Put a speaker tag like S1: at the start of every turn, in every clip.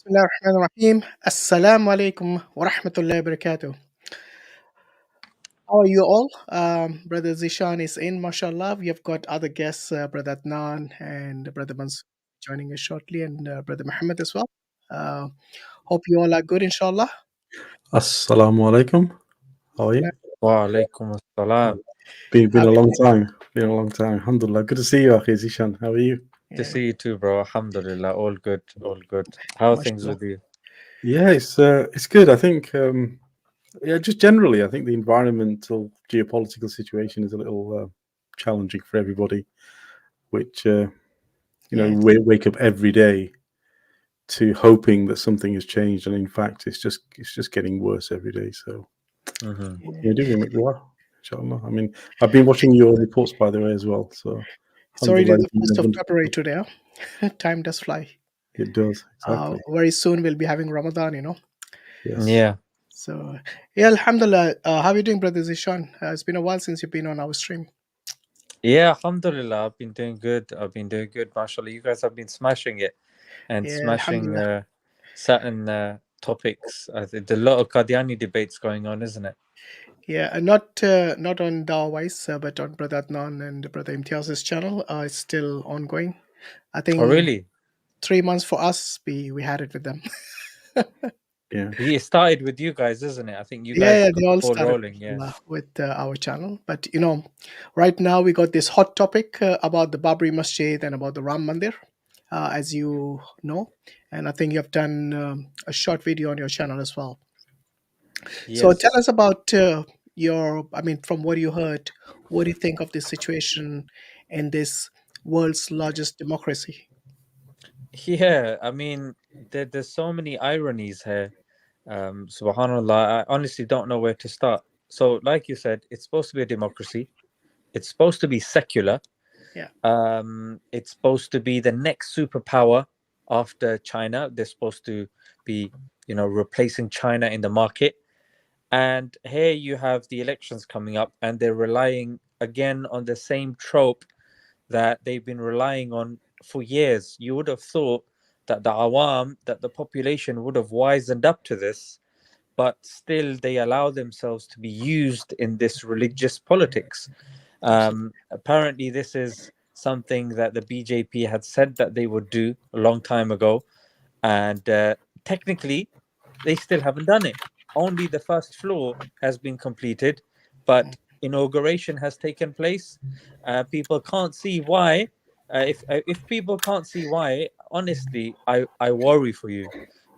S1: Bismillahirrahmanirrahim. Assalamu alaikum wa rahmatullahi wa barakatuh. How are you all? Brother Zishan is in, mashallah. We have got other guests, Brother Adnan and Brother Mansur joining us shortly, and Brother Muhammad as well. Uh, hope you all are good, inshallah.
S2: Assalamu alaikum. How are you?
S3: Wa alaikum assalam.
S2: Been a long time. Been a long time. Alhamdulillah. Good to see you, Akhi Zeeshan. How are you?
S3: To see you too, bro. Alhamdulillah. All good. All good. How are things with you?
S2: Yeah, it's good. I think just generally, I think the environmental geopolitical situation is a little challenging for everybody, which we wake up every day to hoping that something has changed, and in fact, it's just getting worse every day. So you're doing it well, inshallah. I mean, I've been watching your reports, by the way, as well. So
S1: it's already the 1st of February today. Time does fly.
S2: It does, exactly.
S1: Very soon we'll be having Ramadan,
S2: Yes.
S3: Yeah.
S1: So, yeah, alhamdulillah. How are you doing, Brother Zishan? It's been a while since you've been on our stream.
S3: Yeah, alhamdulillah. I've been doing good. Mashallah. You guys have been smashing it and smashing certain topics. There's a lot of Qadiani debates going on, isn't it?
S1: Yeah, not on Dawah-wise, but on Brother Adnan and Brother Imtiaz's channel. It's still ongoing. I think.
S3: Oh, really?
S1: 3 months for us. We had it with them.
S2: Yeah.
S3: It started with you guys, isn't it? I think you guys
S1: they all started
S3: rolling,
S1: with our channel. But right now we got this hot topic about the Babri Masjid and about the Ram Mandir, as you know, and I think you have done a short video on your channel as well.
S3: Yes.
S1: So tell us about from what you heard, what do you think of this situation in this world's largest democracy?
S3: Yeah, I mean, there's so many ironies here. Subhanallah, I honestly don't know where to start. So, like you said, it's supposed to be a democracy. It's supposed to be secular.
S1: Yeah.
S3: It's supposed to be the next superpower after China. They're supposed to be, replacing China in the market. And here you have the elections coming up, and they're relying again on the same trope that they've been relying on for years. You would have thought that the population would have wisened up to this, but still they allow themselves to be used in this religious politics. Apparently, this is something that the BJP had said that they would do a long time ago, and technically, they still haven't done it. Only the first floor has been completed, but inauguration has taken place. People can't see why. If people can't see why, honestly, I worry for you,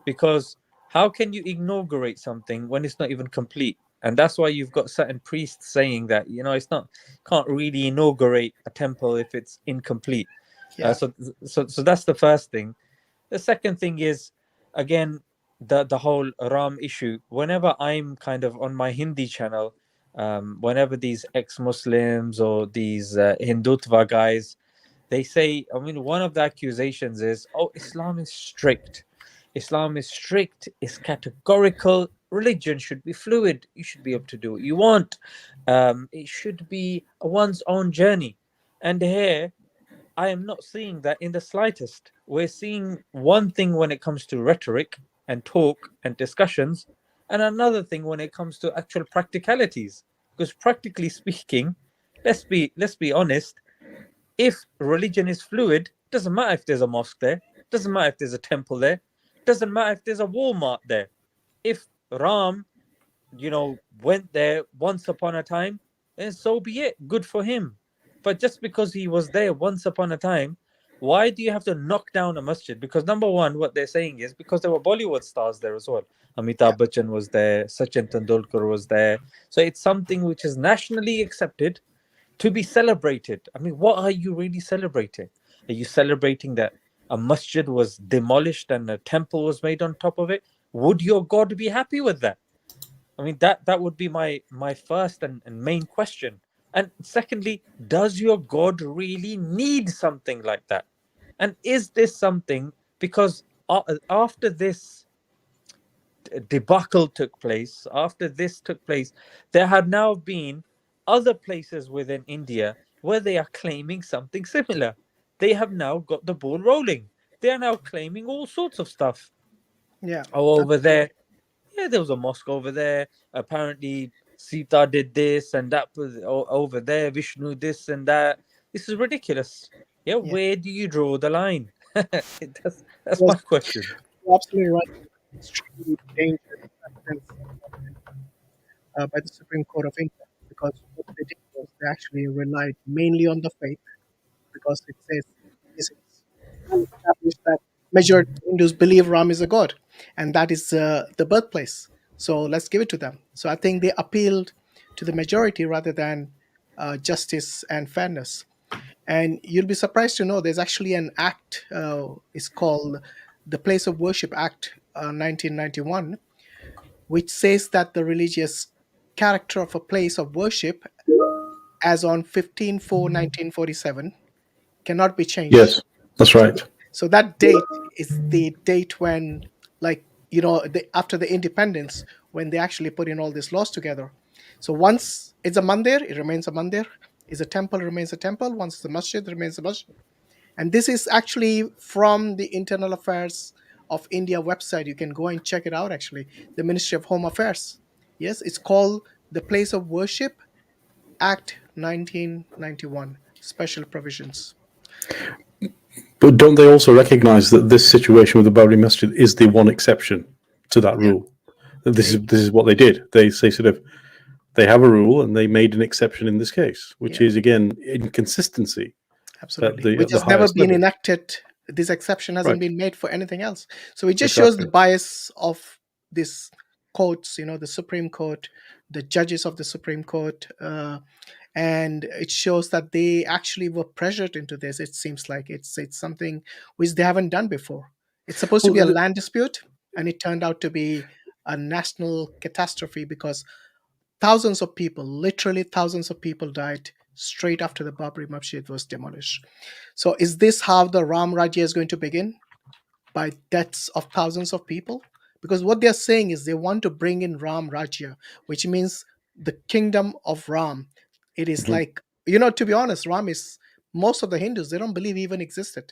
S3: because how can you inaugurate something when it's not even complete? And that's why you've got certain priests saying that can't really inaugurate a temple if it's incomplete.
S1: Yeah.
S3: So that's the first thing. The second thing is, again, the whole Ram issue. Whenever I'm kind of on my Hindi channel, whenever these ex-Muslims or these Hindutva guys, they say, one of the accusations is, Islam is strict. Islam is strict, is categorical. Religion should be fluid. You should be able to do what you want. It should be one's own journey. And here, I am not seeing that in the slightest. We're seeing one thing when it comes to rhetoric and talk and discussions, and another thing when it comes to actual practicalities. Because practically speaking, let's be honest, if religion is fluid, doesn't matter if there's a mosque there, doesn't matter if there's a temple there, doesn't matter if there's a Walmart there. If Ram, went there once upon a time, then so be it. Good for him. But just because he was there once upon a time, why do you have to knock down a masjid? Because number one, what they're saying is because there were Bollywood stars there as well. Amitabh Bachchan was there, Sachin Tendulkar was there. So it's something which is nationally accepted to be celebrated. What are you really celebrating? Are you celebrating that a masjid was demolished and a temple was made on top of it? Would your God be happy with that? That would be my first and main question. And secondly, does your God really need something like that? And is this something, because after this debacle took place, there had now been other places within India where they are claiming something similar. They have now got the ball rolling. They are now claiming all sorts of stuff.
S1: Yeah.
S3: Oh, over there, yeah, there was a mosque over there. Apparently, Sita did this and that. Over there, Vishnu this and that. This is ridiculous. Yeah,
S1: Yeah.
S3: where do you draw the line? That's my
S1: Was
S3: question.
S1: you're absolutely right. Extremely dangerous precedents by the Supreme Court of India, because what they did was they actually relied mainly on the faith, because it says this is well established that majority of Hindus believe Ram is a god, and that is the birthplace. So let's give it to them. So I think they appealed to the majority rather than justice and fairness. And you'll be surprised to know there's actually an act. It's called the Place of Worship Act, 1991, which says that the religious character of a place of worship, as on 15/4/1947, cannot be changed.
S2: Yes, that's right.
S1: So that date is the date when, like, after the independence, when they actually put in all these laws together. So once it's a mandir, it remains a mandir. Is a temple, remains a temple. Once it's a masjid, remains a masjid. And this is actually from the Internal Affairs of India website. You can go and check it out, actually. The Ministry of Home Affairs. Yes, it's called the Place of Worship Act 1991, Special Provisions.
S2: But don't they also recognise that this situation with the Babri Masjid is the one exception to that rule? This is what they did. They say they have a rule and they made an exception in this case, which is again inconsistency.
S1: Absolutely. Which has never been enacted. This exception hasn't been made for anything else. So it just shows the bias of these courts, the Supreme Court, the judges of the Supreme Court, and it shows that they actually were pressured into this. It seems like it's something which they haven't done before. It's supposed to be a land dispute, and it turned out to be a national catastrophe, because thousands of people, literally thousands of people, died straight after the Babri Masjid was demolished. So is this how the Ram Rajya is going to begin? By deaths of thousands of people? Because what they're saying is they want to bring in Ram Rajya, which means the kingdom of Ram. It is like, to be honest, Ram is, most of the Hindus, they don't believe even existed.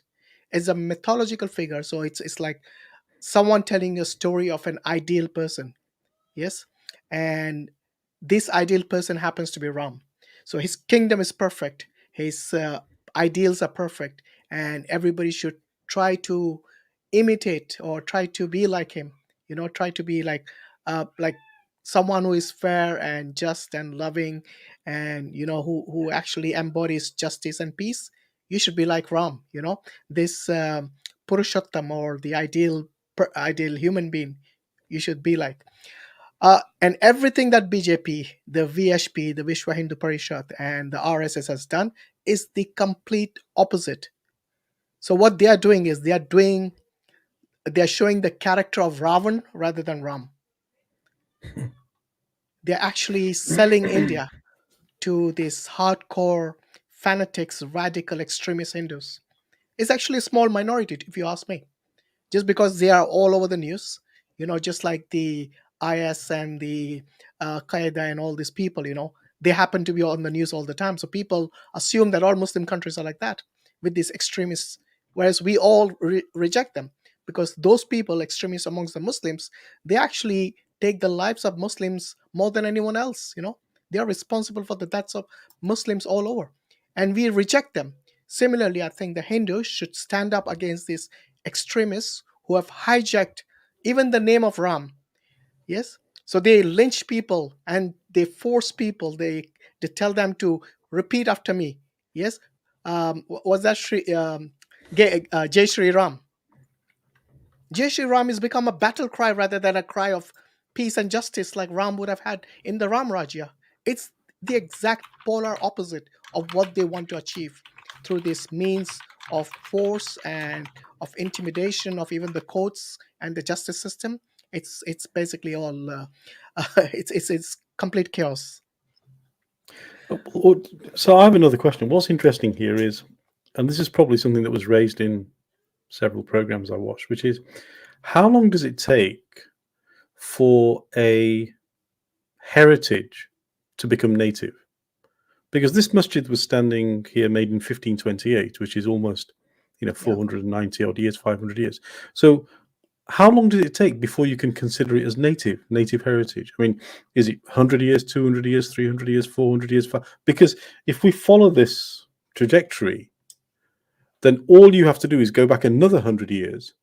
S1: It's a mythological figure. So it's like someone telling a story of an ideal person. Yes. And this ideal person happens to be Ram. So his kingdom is perfect. His ideals are perfect. And everybody should try to imitate or try to be like him. Try to be like someone who is fair and just and loving, and who actually embodies justice and peace. You should be like Ram. This Purushottam, or the ideal human being. You should be like. And everything that BJP, the VHP, the Vishwa Hindu Parishad, and the RSS has done is the complete opposite. So what they are doing is they are showing the character of Ravan rather than Ram. They're actually selling India to these hardcore fanatics, radical extremist Hindus. It's actually a small minority, if you ask me. Just because they are all over the news, just like the IS and the Qaeda and all these people, they happen to be on the news all the time. So people assume that all Muslim countries are like that with these extremists, whereas we all reject them, because those people, extremists amongst the Muslims, they actually take the lives of Muslims more than anyone else. They are responsible for the deaths of Muslims all over, and we reject them. Similarly, I think the Hindus should stand up against these extremists who have hijacked even the name of Ram. Yes. So they lynch people and they force people. They tell them to repeat after me. Yes. Was that Jai Shri Ram? Jai Shri Ram has become a battle cry rather than a cry of peace and justice like Ram would have had in the Ram Rajya. It's the exact polar opposite of what they want to achieve through this means of force and of intimidation of even the courts and the justice system. It's basically all it's complete chaos.
S2: So I have another question. What's interesting here is, and this is probably something that was raised in several programs I watched, which is, how long does it take for a heritage to become native? Because this masjid was standing here made in 1528, which is almost 490 odd years, 500 years. So how long did it take before you can consider it as native heritage? I mean, is it 100 years, 200 years, 300 years, 400 years? Because if we follow this trajectory, then all you have to do is go back another 100 years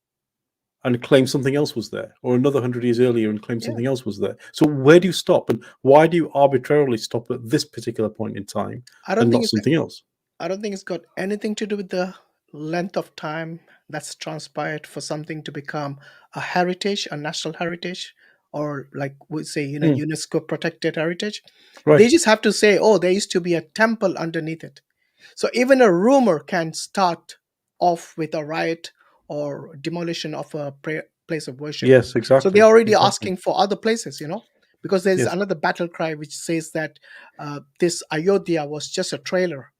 S2: and claim something else was there, or another 100 years earlier and claim something else was there. So where do you stop, and why do you arbitrarily stop at this particular point in time and not something else?
S1: I don't think it's got anything to do with the length of time that's transpired for something to become a heritage, a national heritage, or like we say, UNESCO protected heritage.
S2: Right.
S1: They just have to say, oh, there used to be a temple underneath it. So even a rumor can start off with a riot or demolition of a place of worship.
S2: Yes, exactly.
S1: So they're already asking for other places, because there's
S2: Yes.
S1: another battle cry which says that this Ayodhya was just a trailer.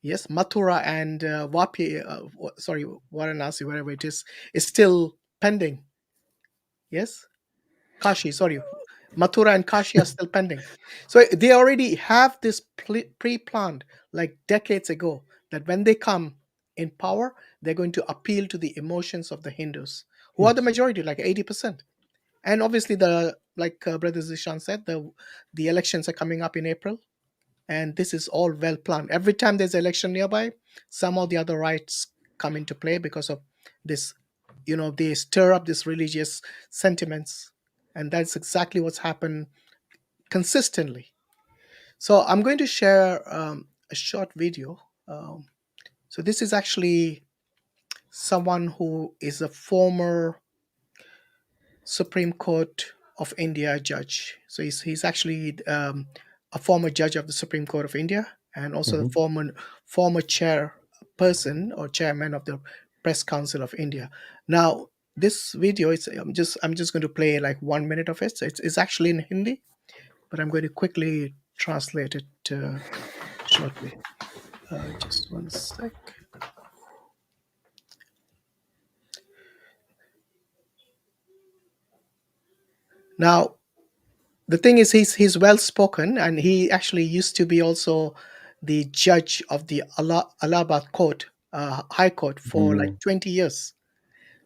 S1: Yes, Mathura and Varanasi, wherever it is still pending. Yes, Kashi, sorry. Mathura and Kashi are still pending. So they already have this pre-planned like decades ago that when they come in power, they're going to appeal to the emotions of the Hindus, who are the majority, like 80%. And obviously, like Brother Zeeshan said, the elections are coming up in April. And this is all well planned. Every time there's an election nearby, some of the other rights come into play because of this, they stir up these religious sentiments. And that's exactly what's happened consistently. So I'm going to share a short video. So this is actually someone who is a former Supreme Court of India judge. So he's actually a former judge of the Supreme Court of India, and also the former chairperson or chairman of the Press Council of India. Now, this video is I'm just going to play like 1 minute of it. So it's actually in Hindi, but I'm going to quickly translate it shortly. Just 1 sec. Now, the thing is, he's well spoken, and he actually used to be also the judge of the Allahabad Court, High Court, for like 20 years.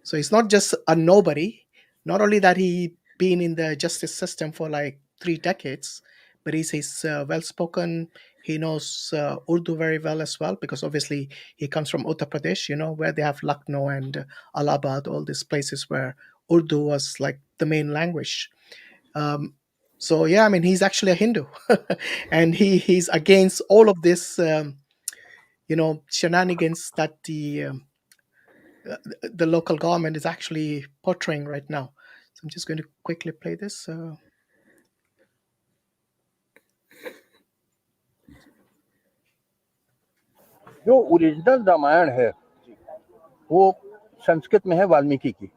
S1: So he's not just a nobody. Not only that, he been in the justice system for like 3 decades, but he's well spoken. He knows Urdu very well as well, because obviously he comes from Uttar Pradesh, where they have Lucknow and Allahabad, all these places where Urdu was like the main language. So yeah, I mean, he's actually a Hindu, and he's against all of this, shenanigans that the local government is actually portraying right now. So I'm just going to quickly play this.
S4: जो original Ramayan है वो संस्कृत में है वाल्मीकि की,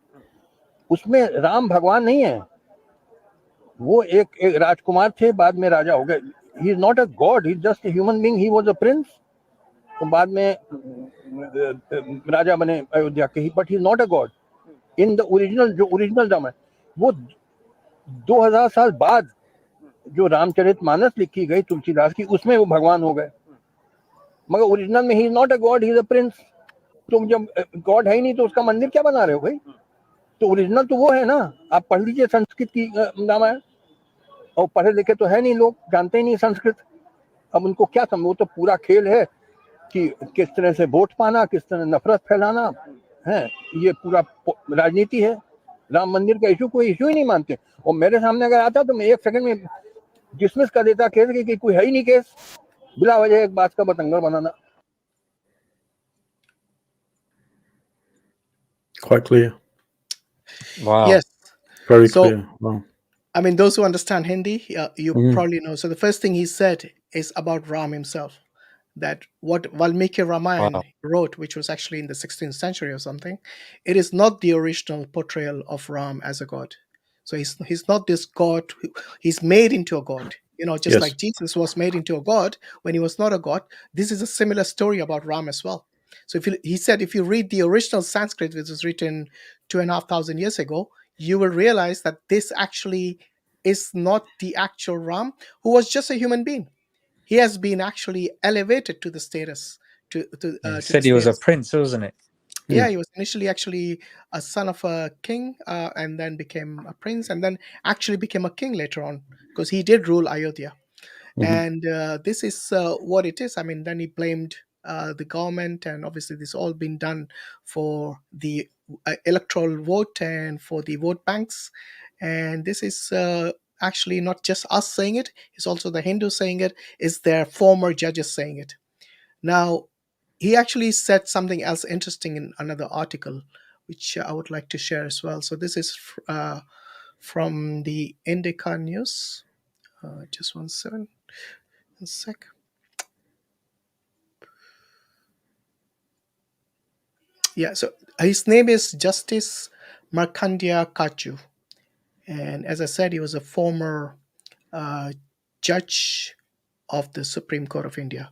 S4: उसमें राम भगवान नहीं है, वो एक राजकुमार थे, बाद में राजा हो गए. He is not a god, he is just a human being. He was a prince, तो बाद में राजा बने अयोध्या के ही, but he is not a god. In the original, जो ओरिजिनल रामायण, वो 2000 साल बाद जो रामचरितमानस लिखी गई तुलसीदास की, उसमें वो भगवान हो गए. मगर ओरिजिनल में ही is not a god, he is a prince. तुम जब गॉड है ही नहीं तो उसका मंदिर क्या बना रहे हो भाई? तो ओरिजिनल तो वो है ना. आप पढ़ लीजिए संस्कृत की रामायण, और पढ़े लिखे तो है नहीं लोग, जानते ही नहीं संस्कृत. अब उनको क्या समझ, वो तो पूरा खेल है कि किस तरह से वोट पाना, किस तरह नफरत फैलाना है, ये पूरा राजनीति है. राम मंदिर का इशू कोई इशू ही नहीं मानते. और मेरे सामने अगर आता तो मैं 1 सेकंड में डिसमिस कर देता केस कि कोई है ही नहीं केस, बिला वजह एक बात का बतंगड़ बनाना.
S2: Quite clear.
S3: Wow.
S1: Yes.
S2: Very clear. Wow.
S1: I mean, those who understand Hindi, you probably know. So the first thing he said is about Ram himself, that what Valmiki Ramayana wrote, which was actually in the 16th century or something, it is not the original portrayal of Ram as a god. So he's not this god. He's made into a god. Just like Jesus was made into a god when he was not a god. This is a similar story about Ram as well. So he said, if you read the original Sanskrit, which was written 2,500 years ago, you will realize that this actually is not the actual Ram, who was just a human being. He has been actually elevated to the status.
S3: He said he was a prince, wasn't it?
S1: Yeah, he was initially actually a son of a king, and then became a prince, and then actually became a king later on, because he did rule Ayodhya.
S2: Mhm.
S1: And this is what it is. I mean, then he blamed the government, and obviously this all been done for the electoral vote and for the vote banks. And this is actually not just us saying it; it's also the Hindus saying it. It's their former judges saying it. Now, he actually said something else interesting in another article, which I would like to share as well. So this is from the Indica News. Just 1 sec. Yeah, so his name is Justice Markandeya Kachu. And as I said, he was a former uh, judge of the Supreme Court of India.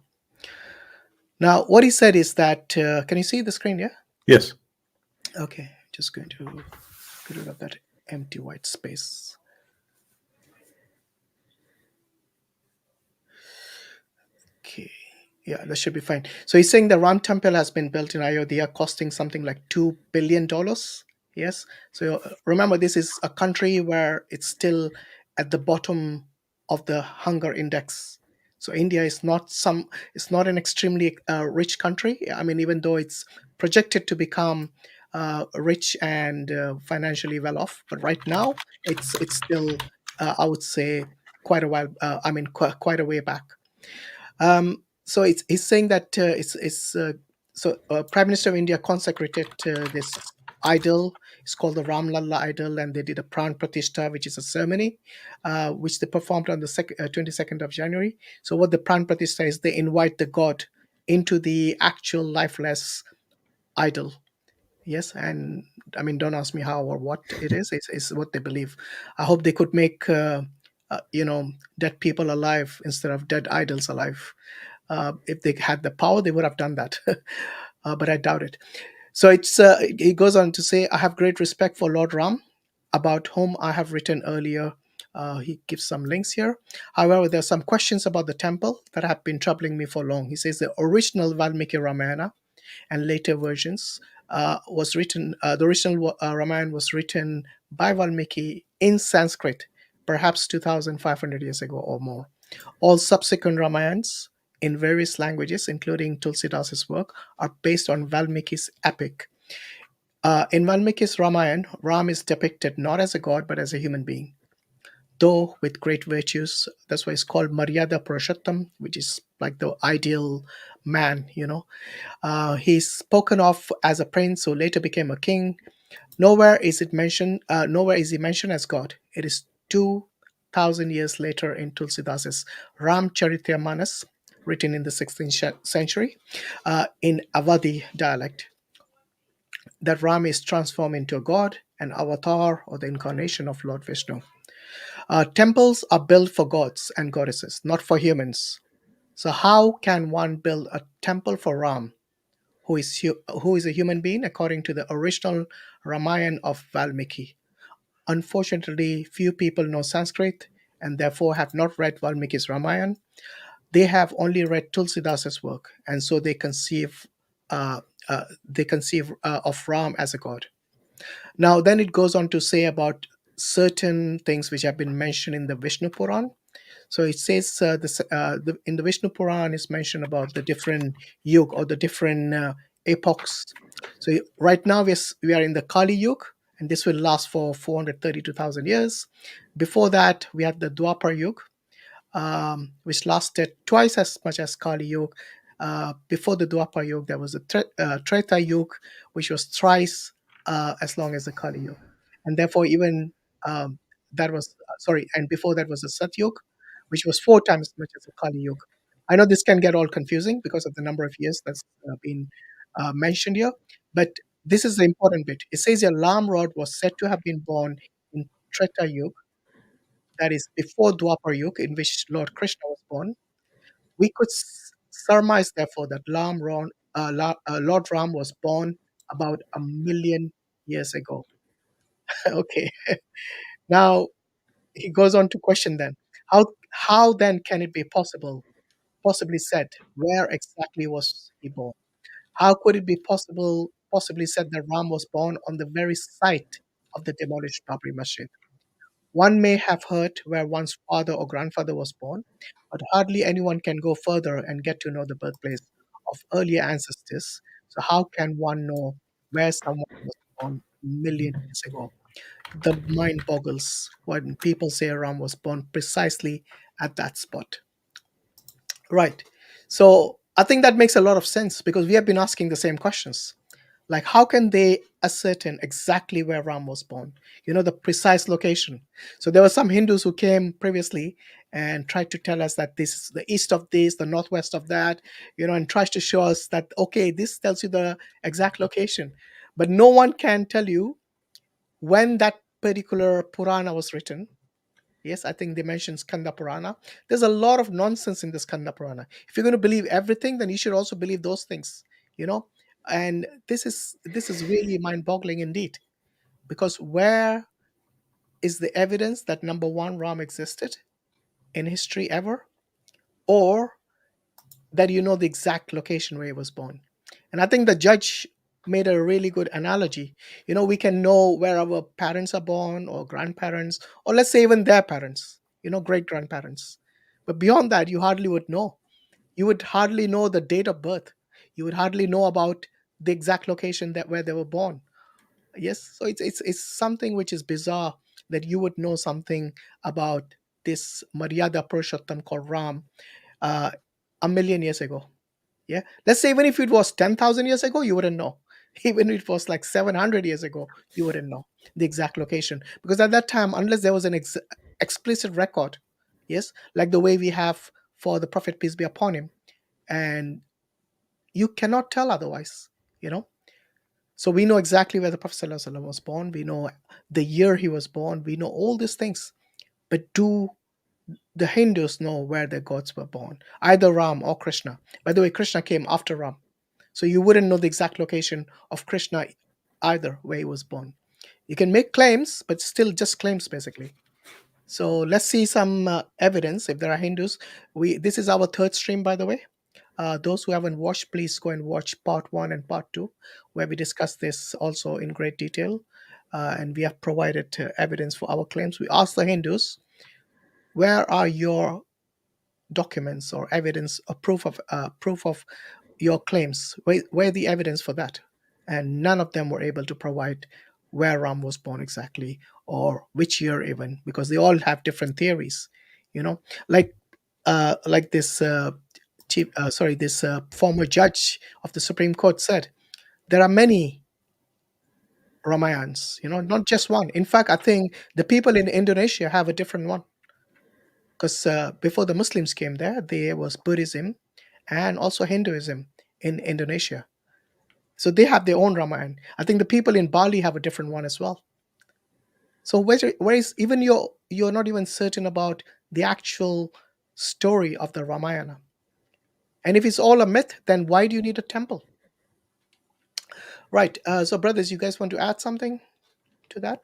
S1: Now, what he said is that, can you see the screen? Yeah?
S2: Yes.
S1: Okay, just going to get rid of that empty white space. Okay. Yeah, that should be fine. So he's saying the Ram temple has been built in Ayodhya, costing something like $2 billion. Yes. So remember, this is a country where it's still at the bottom of the hunger index. So India is not it's not an extremely rich country. I mean, even though it's projected to become rich and financially well off, but right now it's still, I would say, quite a while. I mean, quite a way back. So he's saying that Prime Minister of India consecrated this idol. It's called the Ram Lalla idol, and they did a Pran Pratishtha, which is a ceremony, which they performed on the 22nd of January. So what the Pran Pratishtha is, they invite the god into the actual lifeless idol. Yes, and I mean, don't ask me how or what it is. It's what they believe. I hope they could make dead people alive instead of dead idols alive. If they had the power, they would have done that. But I doubt it. So he goes on to say, I have great respect for Lord Ram, about whom I have written earlier. He gives some links here. However, there are some questions about the temple that have been troubling me for long. He says the original Valmiki Ramayana and later versions was written, the original Ramayana was written by Valmiki in Sanskrit, perhaps 2,500 years ago or more. All subsequent Ramayans in various languages, including Tulsidasa's work, are based on Valmiki's epic. In Valmiki's Ramayana, Ram is depicted not as a god but as a human being, though with great virtues. That's why it's called Maryada Purushottam, which is like the ideal man, he's spoken of as a prince who later became a king. Nowhere is it mentioned. Nowhere is he mentioned as God. It is 2,000 years later in Tulsidasa's Ramcharitamanas, written in the 16th century, in Awadhi dialect, that Ram is transformed into a god, an avatar, or the incarnation of Lord Vishnu. Temples are built for gods and goddesses, not for humans. So how can one build a temple for Ram, who is a human being according to the original Ramayana of Valmiki? Unfortunately, few people know Sanskrit and therefore have not read Valmiki's Ramayana. They have only read Tulsidasa's work, and so uh, they conceive of Ram as a god. Now, then it goes on to say about certain things which have been mentioned in the Vishnu Puran. So it says in the Vishnu Puran is mentioned about the different yug, or the different epochs. So right now we are in the Kali Yug, and this will last for 432,000 years. Before that, we had the Dwapar Yug, which lasted twice as much as Kali Yuga. Before the Dwapar Yuga, there was a Treta Yuga, which was thrice as long as the Kali Yuga. And therefore, even that was, sorry, and before that was the Sat Yuga, which was 4 times as much as the Kali Yuga. I know this can get all confusing because of the number of years that's been mentioned here, but this is the important bit. It says a Lam rod was said to have been born in Treta Yuga, that is before Dwapar Yuga, in which Lord Krishna was born. We could surmise, therefore, that Lord Ram was born about 1,000,000 years ago. Okay. Now he goes on to question then, how then can it be possibly said, where exactly was he born? How could it be possibly said that Ram was born on the very site of the demolished Babri Masjid. One may have heard where one's father or grandfather was born, but hardly anyone can go further and get to know the birthplace of earlier ancestors. So, how can one know where someone was born a million years ago? The mind boggles when people say Ram was born precisely at that spot. Right. So, I think that makes a lot of sense because we have been asking the same questions. Like, how can they ascertain exactly where Ram was born? The precise location. So there were some Hindus who came previously and tried to tell us that this is the east of this, the northwest of that, and tries to show us that, okay, this tells you the exact location. But no one can tell you when that particular Purana was written. Yes, I think they mentioned Skanda Purana. There's a lot of nonsense in the Skanda Purana. If you're going to believe everything, then you should also believe those things, you know. And this is really mind-boggling indeed, because where is the evidence that number one, Ram existed in history ever, or that the exact location where he was born? And I think the judge made a really good analogy. We can know where our parents are born, or grandparents, or let's say even their parents, great grandparents. But beyond that, you hardly would know. You would hardly know the date of birth. You would hardly know about the exact location that where they were born. Yes, so it's something which is bizarre that you would know something about this Maryada Purushottam called Ram uh, a million years ago. Yeah. Let's say even if it was 10,000 years ago, you wouldn't know. Even if it was like 700 years ago, you wouldn't know the exact location. Because at that time, unless there was an explicit record, yes, like the way we have for the Prophet, peace be upon him, and you cannot tell otherwise, you know. So we know exactly where the Prophet ﷺ was born. We know the year he was born. We know all these things. But do the Hindus know where their gods were born? Either Ram or Krishna. By the way, Krishna came after Ram. So you wouldn't know the exact location of Krishna either, where he was born. You can make claims, but still just claims basically. So let's see some evidence. If there are Hindus, this is our third stream, by the way. Those who haven't watched, please go and watch part 1 and part 2, where we discuss this also in great detail. And we have provided evidence for our claims. We asked the Hindus, where are your documents or evidence or proof of your claims? Where the evidence for that? And none of them were able to provide where Ram was born exactly, or which year even, because they all have different theories. Like this former judge of the Supreme Court said, there are many Ramayans, not just one. In fact, I think the people in Indonesia have a different one, because before the Muslims came there was Buddhism and also Hinduism in Indonesia. So they have their own Ramayana. I think the people in Bali have a different one as well. So where is even you're not even certain about the actual story of the Ramayana. And if it's all a myth, then why do you need a temple? Right. So brothers, you guys want to add something to that?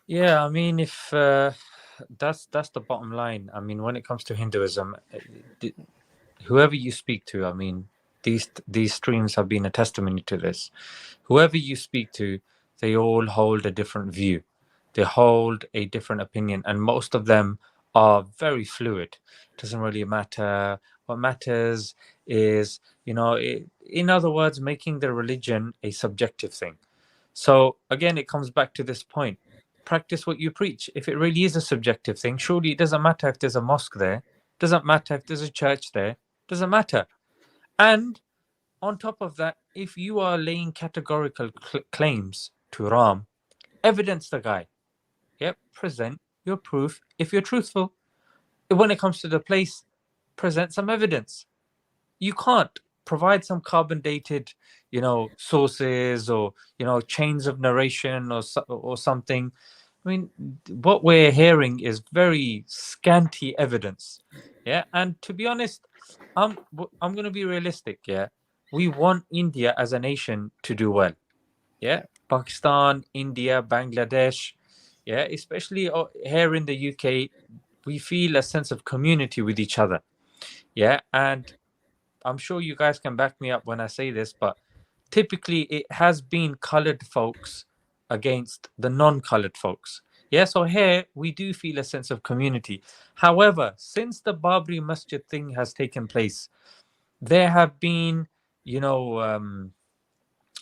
S3: Yeah, I mean, if that's the bottom line. I mean, when it comes to Hinduism, whoever you speak to, I mean, these streams have been a testimony to this. Whoever you speak to, they all hold a different view. They hold a different opinion, and most of them are very fluid. Doesn't really matter. What matters is, in other words, making the religion a subjective thing. So again, it comes back to this point. Practice what you preach. If it really is a subjective thing, surely it doesn't matter if there's a mosque there. Doesn't matter if there's a church there. Doesn't matter. And on top of that, if you are laying categorical claims to Ram, evidence the guy. Yep, present your proof if you're truthful. When it comes to the place, present some evidence. You can't provide some carbon dated, sources or chains of narration or something. I mean, what we're hearing is very scanty evidence. Yeah, and to be honest, I'm going to be realistic. Yeah, we want India as a nation to do well. Yeah, Pakistan, India, Bangladesh. Yeah, especially here in the UK, we feel a sense of community with each other. Yeah, and I'm sure you guys can back me up when I say this, but typically it has been colored folks against the non-colored folks. Yeah, so here we do feel a sense of community. However, since the Babri Masjid thing has taken place, there have been,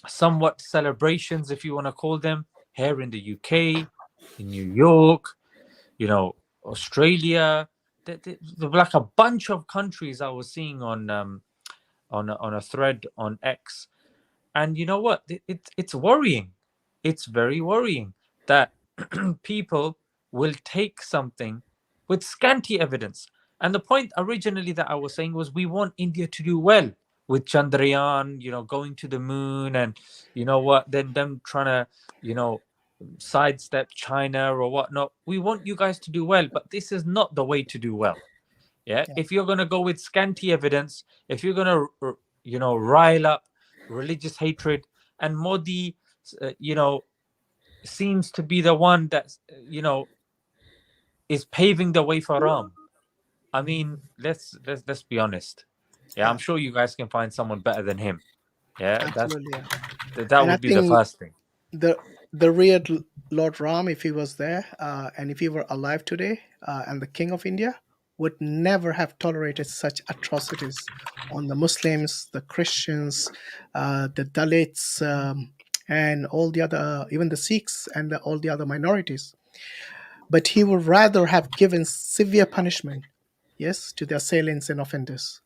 S3: somewhat celebrations, if you want to call them, here in the UK, in New York, Australia. There were like a bunch of countries I was seeing on a thread on X, and you know what? It's worrying. It's very worrying that people will take something with scanty evidence. And the point originally that I was saying was we want India to do well with Chandrayaan, going to the moon, and you know what, then them trying to, sidestep China or whatnot. We want you guys to do well, but this is not the way to do well. Yeah.
S1: Yeah.
S3: If you're going to go with scanty evidence, if you're going to, rile up religious hatred, and Modi, seems to be the one that, is paving the way for Ram. I mean, let's be honest. Yeah, I'm sure you guys can find someone better than him. Yeah,
S1: Absolutely. Yeah.
S3: that
S1: And I
S3: would be the
S1: think
S3: first thing.
S1: the real Lord Ram, if he was there, and if he were alive today, and the King of India, would never have tolerated such atrocities on the Muslims, the Christians, the Dalits, and all the other, even the Sikhs and all the other minorities. But he would rather have given severe punishment, yes, to the assailants and offenders.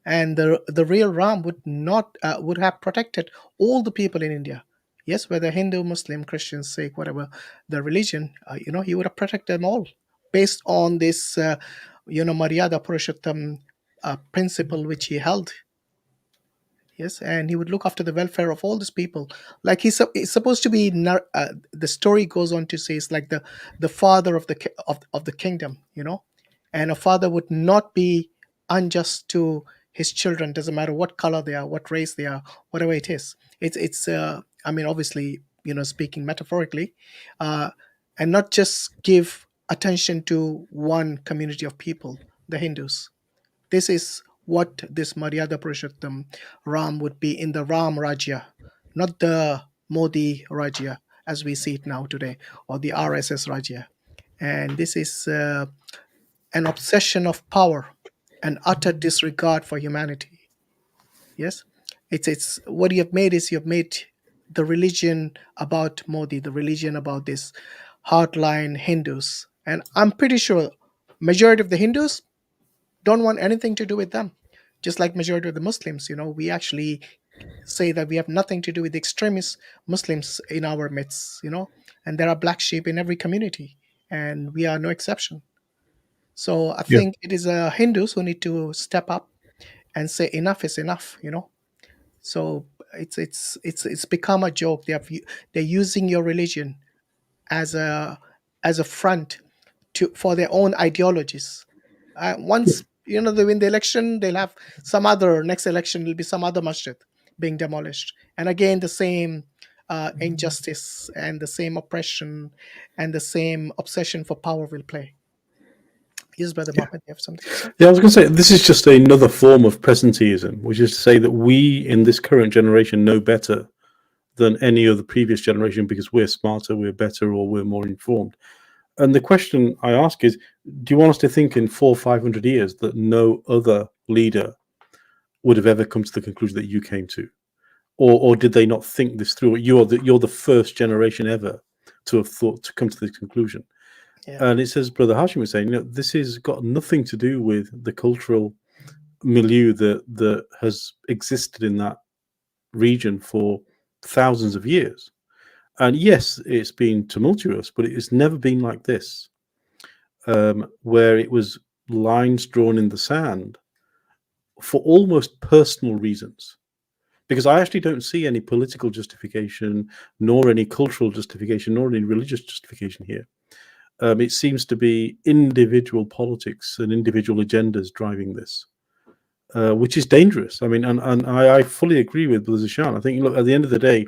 S1: And the real Ram would not would have protected all the people in India. Yes, whether Hindu, Muslim, Christian, Sikh, whatever the religion, he would have protected them all based on this, Maryada Purushottam principle which he held. Yes, and he would look after the welfare of all these people. Like he's supposed to be. The story goes on to say it's like the father of of the kingdom, and a father would not be unjust to his children. Doesn't matter what color they are, what race they are, whatever it is. It's. I mean, obviously, speaking metaphorically, and not just give attention to one community of people, the Hindus. This is what this Maryada Purushottam Ram would be in the Ram Rajya, not the Modi Rajya as we see it now today, or the RSS Rajya. And this is an obsession of power and utter disregard for humanity. Yes, it's what you have made is you have made the religion about Modi, the religion about this hardline Hindus, and I'm pretty sure majority of the Hindus don't want anything to do with them. Just like majority of the Muslims, we actually say that we have nothing to do with extremist Muslims in our midst, and there are black sheep in every community, and we are no exception. So I
S2: Yeah.
S1: think it is Hindus who need to step up and say enough is enough. So it's become a joke. They're using your religion as a front for their own ideologies. Once they win the election, they'll have some other next election will be some other masjid being demolished, and again the same injustice and the same oppression and the same obsession for power will play. Yes, Brother Mohammed, you have something to say?
S2: Yeah, I was going to say, this is just another form of presenteeism, which is to say that we in this current generation know better than any other previous generation because we're smarter, we're better, or we're more informed. And the question I ask is, do you want us to think in 400 or 500 years that no other leader would have ever come to the conclusion that you came to? Or did they not think this through? You're the first generation ever to have thought to come to this conclusion.
S1: Yeah.
S2: And it says, Brother Hashim was saying, this has got nothing to do with the cultural milieu that has existed in that region for thousands of years. And yes, it's been tumultuous, but it's never been like this, where it was lines drawn in the sand for almost personal reasons. Because I actually don't see any political justification, nor any cultural justification, nor any religious justification here. It seems to be individual politics and individual agendas driving this, which is dangerous. I mean, and I fully agree with Brother Zeeshan. I think, look, at the end of the day,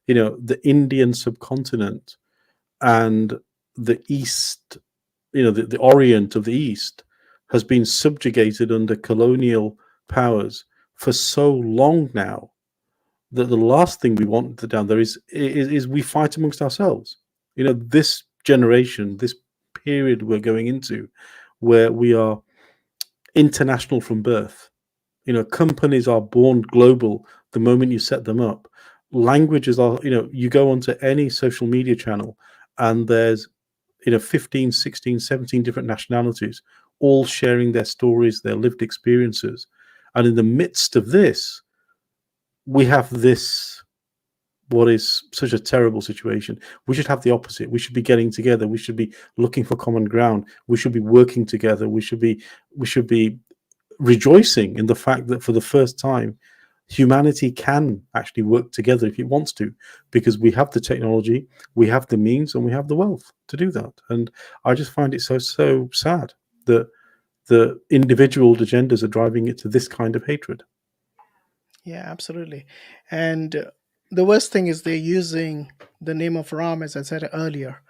S2: the Indian subcontinent and the East, the Orient of the East has been subjugated under colonial powers for so long now that the last thing we want down there is we fight amongst ourselves. You know, this generation, this period we're going into, where we are international from birth. You know, companies are born global the moment you set them up. Languages are, you know, you go onto any social media channel and there's, you know, 15, 16, 17 different nationalities, all sharing their stories, their lived experiences. And in the midst of this, we have this, what is such a terrible situation. We should have the opposite. We should be getting together. We should be looking for common ground. We should be working together. We should be rejoicing in the fact that for the first time, humanity can actually work together if it wants to, because we have the technology, we have the means, and we have the wealth to do that. And I just find it so sad that the individual agendas are driving it to this kind of hatred.
S1: Yeah, absolutely. And the worst thing is they're using the name of Ram, as I said earlier,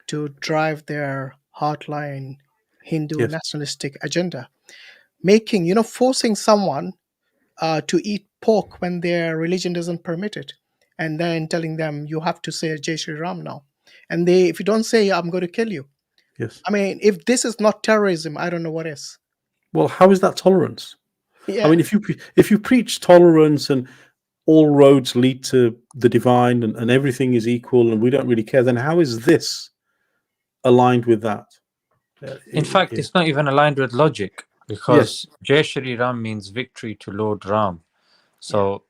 S1: to drive their hardline Hindu
S2: Yes.
S1: nationalistic agenda, making, forcing someone to eat pork when their religion doesn't permit it, and then telling them you have to say Jai Shri Ram now. And if you don't say, I'm going to kill you.
S2: Yes.
S1: I mean, if this is not terrorism, I don't know what is.
S2: Well, how is that tolerance?
S1: Yeah.
S2: I mean, if you preach tolerance and all roads lead to the divine and everything is equal and we don't really care, then how is this aligned with that?
S3: In fact, it's not even aligned with logic, because Jai Shri Ram means victory to Lord Ram. So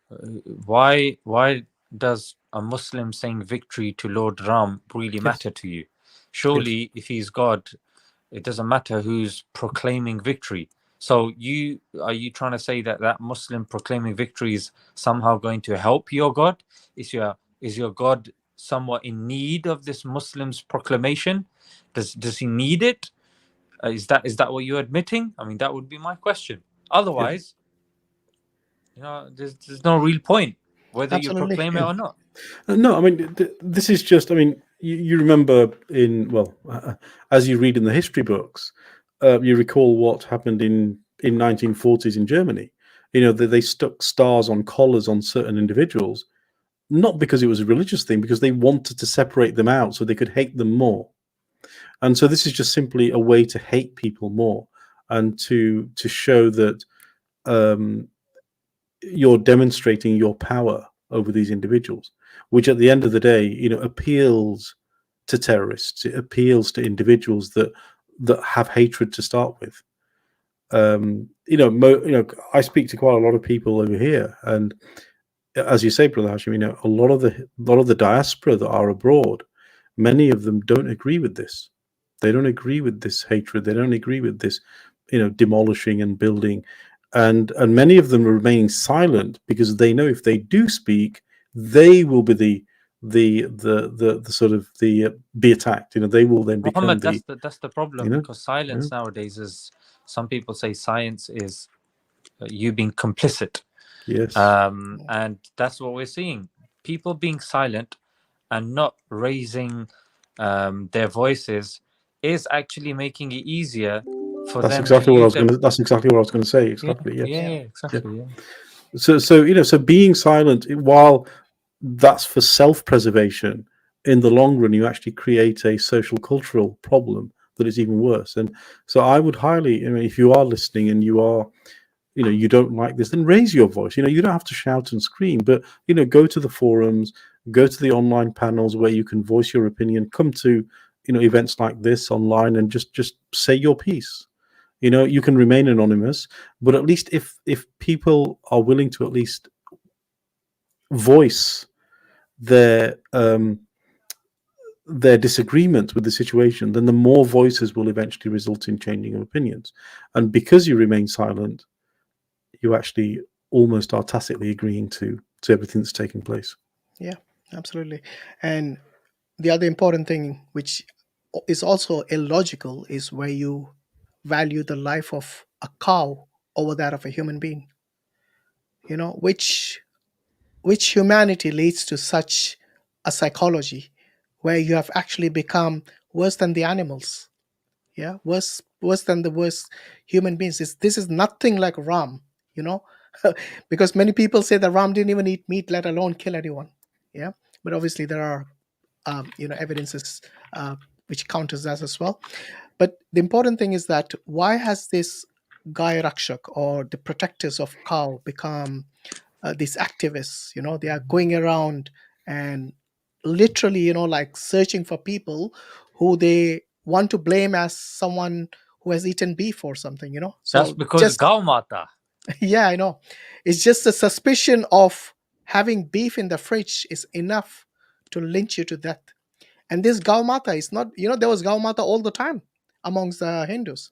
S3: why does a Muslim saying victory to Lord Ram really matter to you? Surely, if he's God, it doesn't matter who's proclaiming victory. So are you trying to say that Muslim proclaiming victory is somehow going to help your God? Is your God somewhat in need of this Muslim's proclamation? Does he need it? Is that what you're admitting? I mean, that would be my question. Otherwise, there's no real point whether you proclaim it or not.
S2: No, I mean, this is just, I mean, you remember as you read in the history books, you recall what happened in 1940s in Germany. You know, they stuck stars on collars on certain individuals, not because it was a religious thing, because they wanted to separate them out so they could hate them more. And so this is just simply a way to hate people more and to show that you're demonstrating your power over these individuals, which at the end of the day, appeals to terrorists. It appeals to individuals that have hatred to start with. I speak to quite a lot of people over here, and as you say, Brother Hashim, a lot of the diaspora that are abroad, many of them don't agree with this. They don't agree with this hatred. They don't agree with this, demolishing and building. And many of them are remaining silent because they know if they do speak, they will be the sort of be attacked. They will then become
S3: Muhammad, that's the problem, because silence nowadays is, some people say science is you being complicit.
S2: Yes.
S3: And that's what we're seeing. People being silent and not raising their voices is actually making it easier for them.
S2: That's exactly what I was going to say. Exactly.
S3: Yeah, exactly. Yeah.
S2: So being silent, while that's for self-preservation, in the long run, you actually create a social cultural problem that is even worse. And so I would highly, if you are listening and you are, you don't like this, then raise your voice. You don't have to shout and scream, but, go to the forums, go to the online panels where you can voice your opinion, come to, events like this online and just say your piece. You can remain anonymous, but at least if people are willing to at least voice their disagreement with the situation, then the more voices will eventually result in changing of opinions. And because you remain silent, you actually almost are tacitly agreeing to everything that's taking place.
S1: Yeah, absolutely. And the other important thing, which is also illogical, is where you value the life of a cow over that of a human being. Which humanity leads to such a psychology where you have actually become worse than the animals. Yeah, worse than the worst human beings. This is nothing like Ram. you know, because many people say that Ram didn't even eat meat, let alone kill anyone. Yeah, but obviously there are evidences which counters that as well. But the important thing is that why has this Gai Rakshak or the protectors of cow become these activists? They are going around and literally, like searching for people who they want to blame as someone who has eaten beef or something.
S3: That's
S1: So
S3: because
S1: just
S3: Gau Mata.
S1: yeah, I know. It's just a suspicion of having beef in the fridge is enough to lynch you to death. And this Gaumata is not, there was Gaumata all the time amongst the Hindus.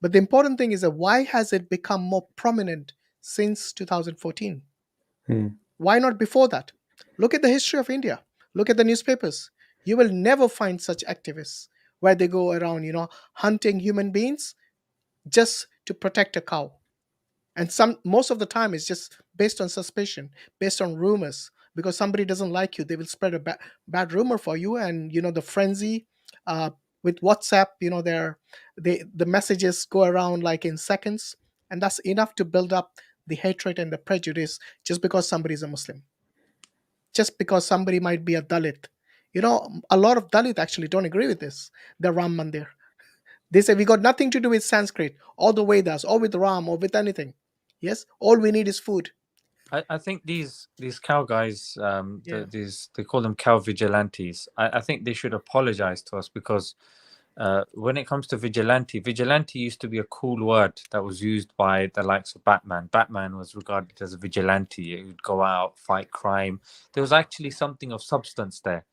S1: But the important thing is that why has it become more prominent since 2014? Why not before that? Look at the history of India. Look at the newspapers. You will never find such activists where they go around, hunting human beings just to protect a cow. And most of the time it's just based on suspicion, based on rumors, because somebody doesn't like you, they will spread a bad rumor for you. And the frenzy with WhatsApp, the messages go around like in seconds, and that's enough to build up the hatred and the prejudice just because somebody is a Muslim, just because somebody might be a Dalit. A lot of Dalit actually don't agree with this, the Ram Mandir. They say we got nothing to do with Sanskrit or the Vedas or with Ram or with anything. Yes, all we need is food.
S3: I think these cow guys,
S1: Yeah.
S3: they call them cow vigilantes. I think they should apologize to us, because when it comes to vigilante used to be a cool word that was used by the likes of Batman. Batman was regarded as a vigilante. He would go out, fight crime. There was actually something of substance there.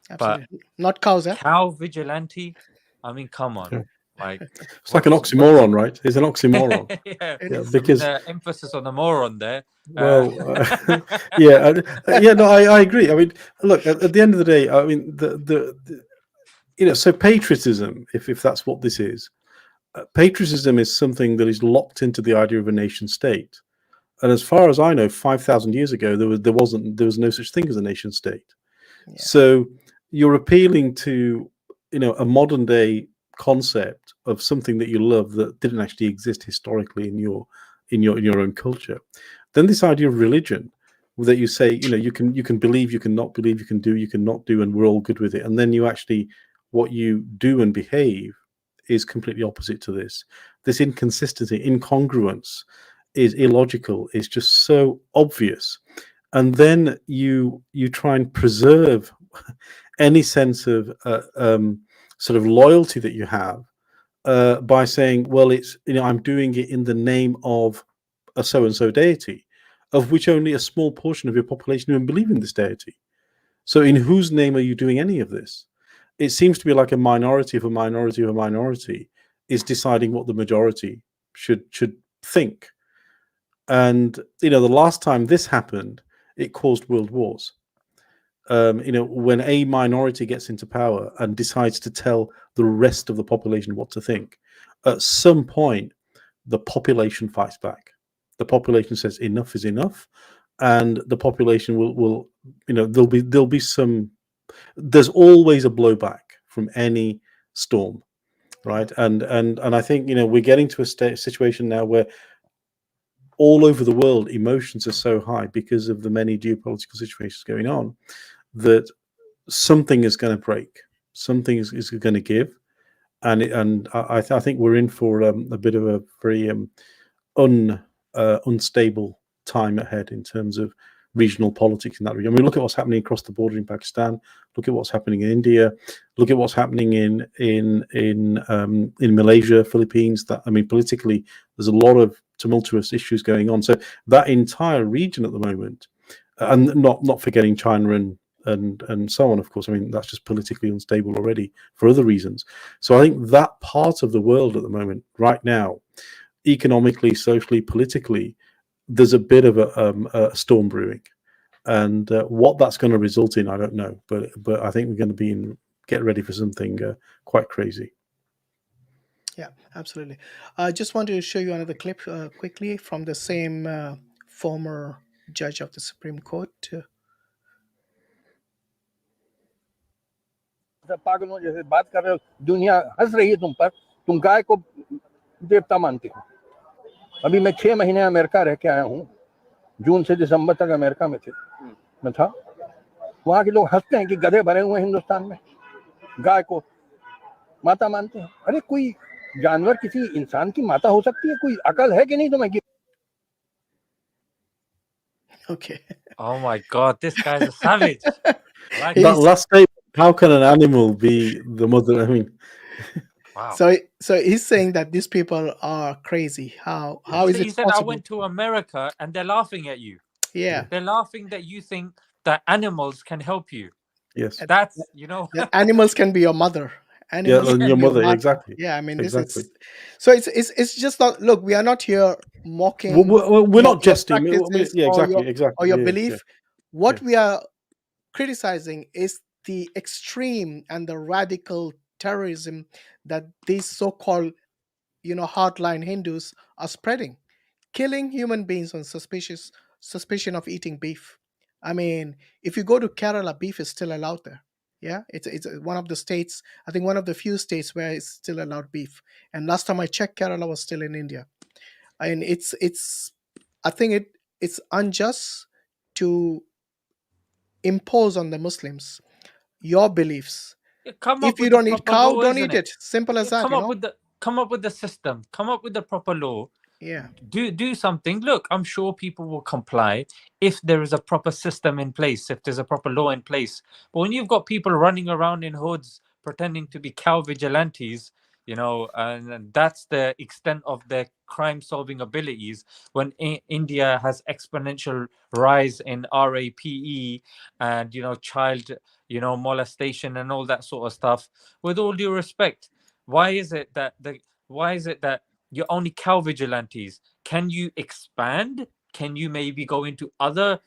S1: Absolutely.
S3: But
S1: Not cows, eh?
S3: cow vigilante, I mean, come on.
S2: Yeah.
S3: Like,
S2: it's like an oxymoron, right? It's an oxymoron.
S3: yeah,
S1: It is.
S2: Because
S3: emphasis on the moron there.
S2: well, no, I agree. I mean, look, at the end of the day, I mean, so patriotism, if that's what this is, patriotism is something that is locked into the idea of a nation state. And as far as I know, 5,000 years ago, there was no such thing as a nation state.
S1: Yeah.
S2: So you're appealing to a modern day concept of something that you love that didn't actually exist historically in your own culture. Then this idea of religion, that you say you can believe, you can not believe, you can do, you can not do, and we're all good with it. And then you actually, what you do and behave is completely opposite to this. This inconsistency, incongruence is illogical, is just so obvious. And then you try and preserve any sense of sort of loyalty that you have by saying, well, it's I'm doing it in the name of a so-and-so deity, of which only a small portion of your population even believe in this deity. So in whose name are you doing any of this? It seems to be like a minority of a minority of a minority is deciding what the majority should think. And the last time this happened, it caused world wars. When a minority gets into power and decides to tell the rest of the population what to think, at some point the population fights back. The population says enough is enough, and the population will there'll be some. There's always a blowback from any storm, right? And I think we're getting to a situation now where all over the world emotions are so high because of the many geopolitical situations going on that something is going to break, something is going to give, and I think we're in for a bit of a very unstable time ahead in terms of regional politics in that region. I mean, look at what's happening across the border in Pakistan. Look at what's happening in India. Look at what's happening in Malaysia, Philippines. Politically, there's a lot of tumultuous issues going on. So that entire region at the moment, and not forgetting China and so on, of course. I mean, that's just politically unstable already for other reasons. So I think that part of the world at the moment, right now, economically, socially, politically, there's a bit of a storm brewing, and what that's going to result in, I don't know. But I think we're going to get ready for something quite crazy.
S1: Yeah, absolutely. I just want to show you another clip quickly from the same former judge of the Supreme Court.
S4: पागलों जैसे बात कर रहे हो, दुनिया हंस रही है तुम पर, तुम गाय को देवता मानते हो। अभी मैं 6 महीने अमेरिका रह के आया हूँ, जून से दिसंबर तक अमेरिका में थे, मैं था। वहाँ के लोग हंसते हैं कि गधे भरे हुए हैं हिंदुस्तान में, गाय को माता मानते हैं। अरे कोई जानवर किसी इंसान की माता हो सकती है? कोई अकल है कि नहीं तुम्हें?
S1: Okay.
S3: Oh my God, this guy's a savage. Like,
S2: That last statement, how can an animal be the mother? I mean,
S3: wow.
S1: So he's saying that these people are crazy. How is
S3: He
S1: it
S3: said, I
S1: possible?
S3: went to America and they're laughing at you.
S1: Yeah,
S3: They're laughing that you think that animals can help you.
S2: yes,
S3: That's, you know,
S1: that animals can be your mother.
S2: yeah,
S1: Animals
S2: and
S1: can
S2: your
S1: be your
S2: mother,
S1: mother.
S2: exactly.
S1: Yeah, I mean this
S2: Exactly.
S1: is so it's just not. Look, we are not here mocking
S2: We're not
S1: your
S2: jesting.
S1: practices
S2: Yeah,
S1: or
S2: exactly, exactly.
S1: your
S2: Yeah,
S1: belief.
S2: yeah.
S1: What we are criticizing is the extreme and the radical terrorism that these so-called, hardline Hindus are spreading, killing human beings on suspicion of eating beef. I mean, if you go to Kerala, beef is still allowed there. Yeah, it's one of the states. I think one of the few states where it's still allowed beef. And last time I checked, Kerala was still in India. And it's I think it's unjust to impose on the Muslims your beliefs.
S3: come up
S1: If you
S3: with the
S1: don't eat
S3: proper
S1: cow,
S3: law,
S1: don't
S3: isn't
S1: eat
S3: it?
S1: it. Simple as that,
S3: Come up with the system. Come up with the proper law.
S1: Yeah.
S3: Do something. Look, I'm sure people will comply if there is a proper system in place, if there's a proper law in place. But when you've got people running around in hoods pretending to be cow vigilantes, and that's the extent of their crime solving abilities, when India has exponential rise in rape and child molestation and all that sort of stuff. With all due respect, why is it that you're only cow vigilantes? Can you expand? Can you maybe go into other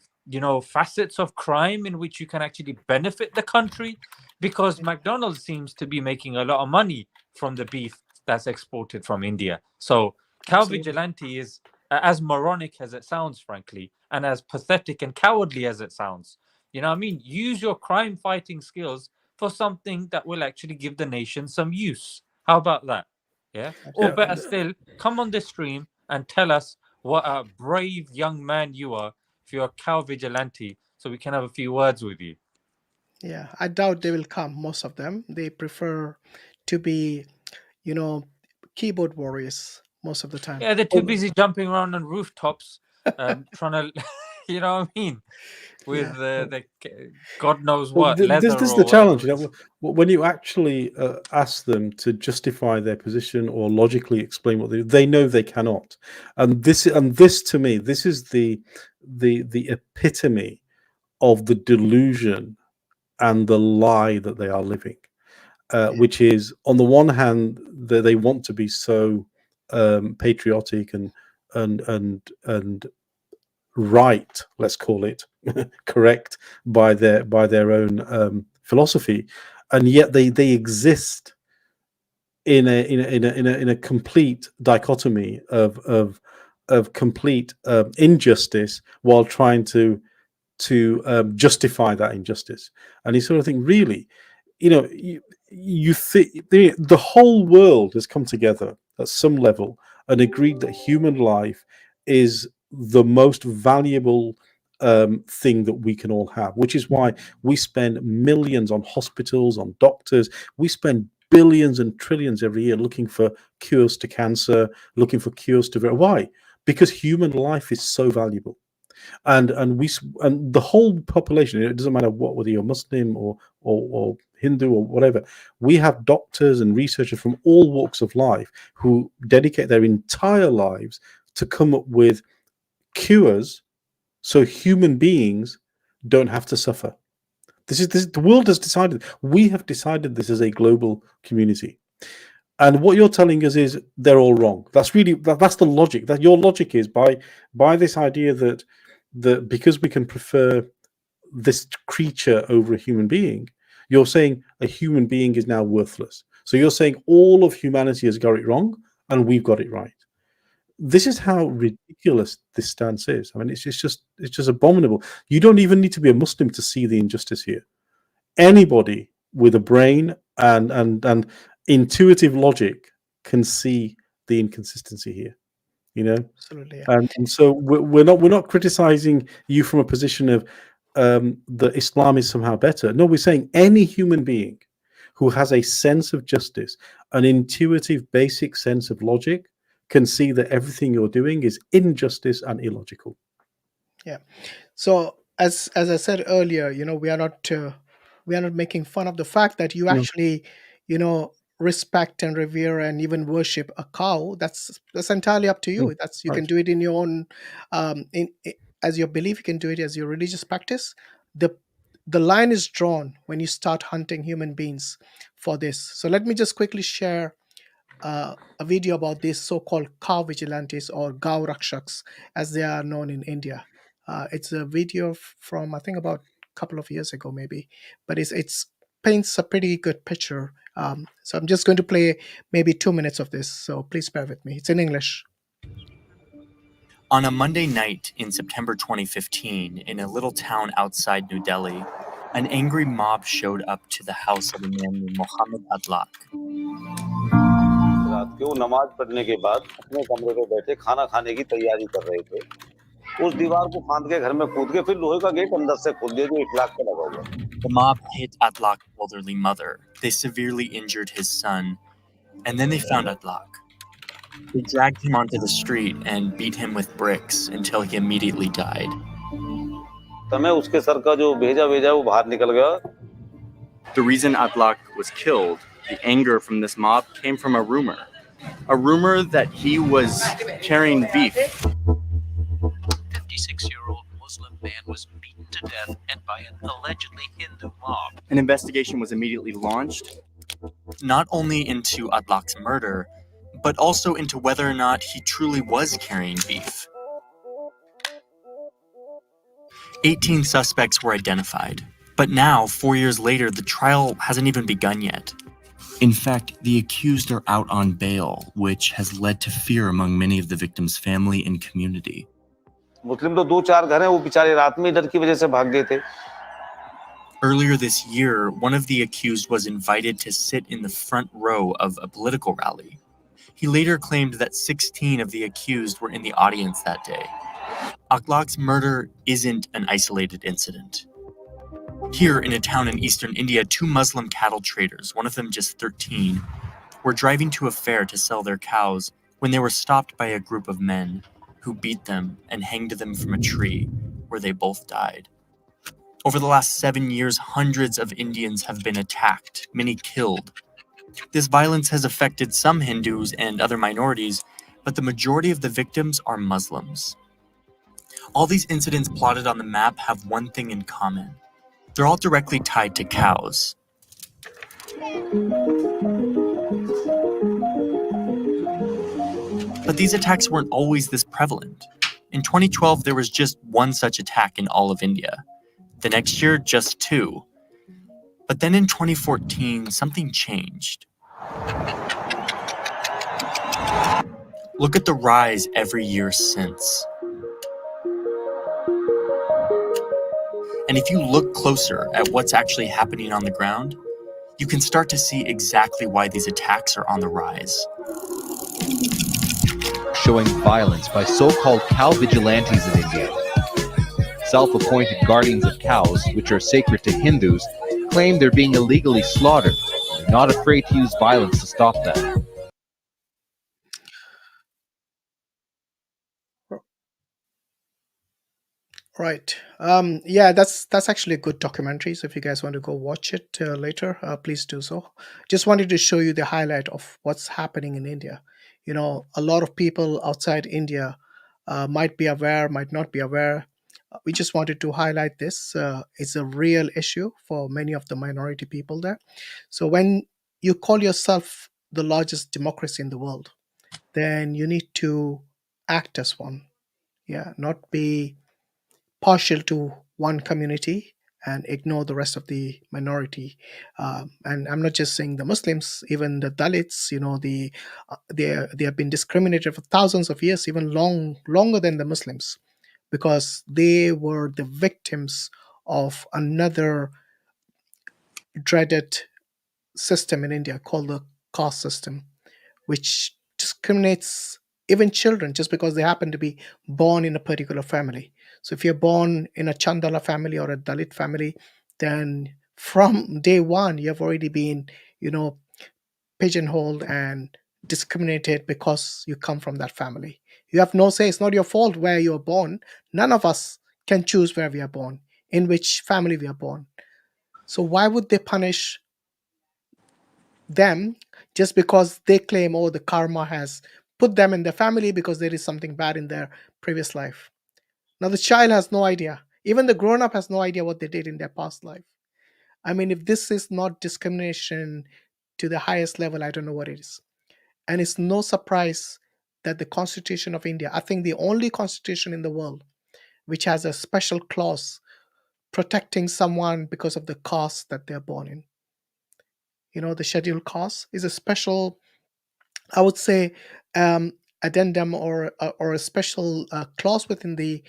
S3: facets of crime in which you can actually benefit the country? Because McDonald's seems to be making a lot of money from the beef that's exported from India. So cow
S1: Absolutely.
S3: vigilante is as moronic as it sounds, frankly, and as pathetic and cowardly as it sounds. You know what I mean? Use your crime fighting skills for something that will actually give the nation some use. How about that? Yeah. Or
S2: Yeah,
S3: better still, come on this stream and tell us what a brave young man you are if you're a cow vigilante, so we can have a few words with you.
S1: Yeah, I doubt they will come. Most of them, they prefer to be, keyboard warriors most of the time.
S3: Yeah, they're too busy jumping around on rooftops, trying to, you know what I mean, with
S1: Yeah.
S3: the God knows
S2: well,
S3: what leather
S2: this is the
S3: or
S2: challenge.
S3: whatever it is.
S2: When you actually ask them to justify their position or logically explain what they know they cannot, and this to me, this is the epitome of the delusion and the lie that they are living. Which is, on the one hand, they want to be so patriotic and right, let's call it, correct by their own philosophy, and yet they exist in a complete dichotomy of complete injustice while trying to justify that injustice. And you sort of think, really, you think the whole world has come together at some level and agreed that human life is the most valuable thing that we can all have, which is why we spend millions on hospitals, on doctors. We spend billions and trillions every year looking for cures to cancer, looking for cures to why? Because human life is so valuable. And the whole population, it doesn't matter whether you're Muslim or Hindu or whatever, we have doctors and researchers from all walks of life who dedicate their entire lives to come up with cures so human beings don't have to suffer. This is the world has decided. We have decided this as a global community. And what you're telling us is they're all wrong. That's really that's the logic. That your logic is by this idea that because we can prefer this creature over a human being, you're saying a human being is now worthless. So you're saying all of humanity has got it wrong and we've got it right. This is how ridiculous this stance is. I mean, it's just abominable. You don't even need to be a Muslim to see the injustice here. Anybody with a brain and intuitive logic can see the inconsistency here. you know.
S1: Absolutely. Yeah.
S2: And so we're not criticizing you from a position of that Islam is somehow better. No, we're saying any human being who has a sense of justice, an intuitive, basic sense of logic, can see that everything you're doing is injustice and illogical.
S1: Yeah. So as I said earlier, we are not making fun of the fact that you
S2: No.
S1: actually, respect and revere and even worship a cow. That's entirely up to you. You can
S2: Right.
S1: do it in your own, as your belief. You can do it as your religious practice. The line is drawn when you start hunting human beings for this. So let me just quickly share a video about these so-called cow vigilantes or Gau Rakshaks, as they are known in India. It's a video from I think about a couple of years ago, maybe, but it's paints a pretty good picture. So I'm just going to play maybe 2 minutes of this. So please bear with me. It's in English.
S5: On a Monday night in September 2015, in a little town outside New Delhi, an angry mob showed up to the house of a man named Mohammed Adlak.
S6: रात के वो नमाज पढ़ने के बाद अपने कमरे पे बैठे खाना खाने की तैयारी कर रहे थे। उस दीवार को फांद के घर में कूद के फिर लोहे का गेट अंदर से खोल दिया जो इखलाक पे लगा हुआ।
S5: The mob hit Adlak's elderly mother. They severely injured his son, and then they found Adlak. They dragged him onto the street and beat him with bricks until he immediately died.
S6: तमें उसके sir का जो भेजा वो बाहर निकल गया।
S7: The reason Adlak was killed, the anger from this mob, came from a rumor that he was carrying beef.
S8: 56-year-old Muslim man was beaten to death and by an allegedly Hindu mob.
S7: An investigation was immediately launched.
S5: Not only into Adlak's murder, but also into whether or not he truly was carrying beef. 18 suspects were identified, but now, 4 years later, the trial hasn't even begun yet. In fact, the accused are out on bail, which has led to fear among many of the victims' family and community.
S6: मुस्लिम तो 2-4 घर हैं, वो बेचारे रात में डर की वजह से भाग गए थे।
S5: Earlier this year, one of the accused was invited to sit in the front row of a political rally. He later claimed that 16 of the accused were in the audience that day. Adlak's murder isn't an isolated incident. Here in a town in eastern India, 2 Muslim cattle traders, one of them just 13, were driving to a fair to sell their cows when they were stopped by a group of men who beat them and hanged them from a tree, where they both died. Over the last 7 years, hundreds of Indians have been attacked, many killed. This violence has affected some Hindus and other minorities, but the majority of the victims are Muslims. All these incidents plotted on the map have one thing in common. They're all directly tied to cows. But these attacks weren't always this prevalent. In 2012, there was just one such attack in all of India. The next year, just 2. But then in 2014, something changed. Look at the rise every year since. And if you look closer at what's actually happening on the ground, you can start to see exactly why these attacks are on the rise.
S9: Showing violence by so-called cow vigilantes in India. Self-appointed guardians of cows, which are sacred to Hindus, claim they're being illegally slaughtered. They're not afraid to use violence to stop them.
S1: Right. Yeah, that's actually a good documentary. So if you guys want to go watch it later, please do so. Just wanted to show you the highlight of what's happening in India. A lot of people outside India might be aware, might not be aware. We just wanted to highlight this. It's a real issue for many of the minority people there. So when you call yourself the largest democracy in the world, then you need to act as one. Yeah, not be partial to one community and ignore the rest of the minority. And I'm not just saying the Muslims, even the Dalits. They have been discriminated for thousands of years, even longer than the Muslims, because they were the victims of another dreaded system in India called the caste system, which discriminates even children, just because they happen to be born in a particular family. So if you're born in a Chandala family or a Dalit family, then from day one, you have already been, you know, pigeonholed and discriminated because you come from that family. You have no say. It's not your fault where you're born. None of us can choose where we are born, in which family we are born. So why would they punish them just because they claim, oh, the karma has put them in their family because there is something bad in their previous life? Now the child has no idea. Even the grown up has no idea what they did in their past life. I mean, if this is not discrimination to the highest level, I don't know what it is. And it's no surprise that the Constitution of India, I think the only constitution in the world which has a special clause protecting someone because of the caste that they're born in. You know, the scheduled caste is a special, I would say, addendum or a special clause within the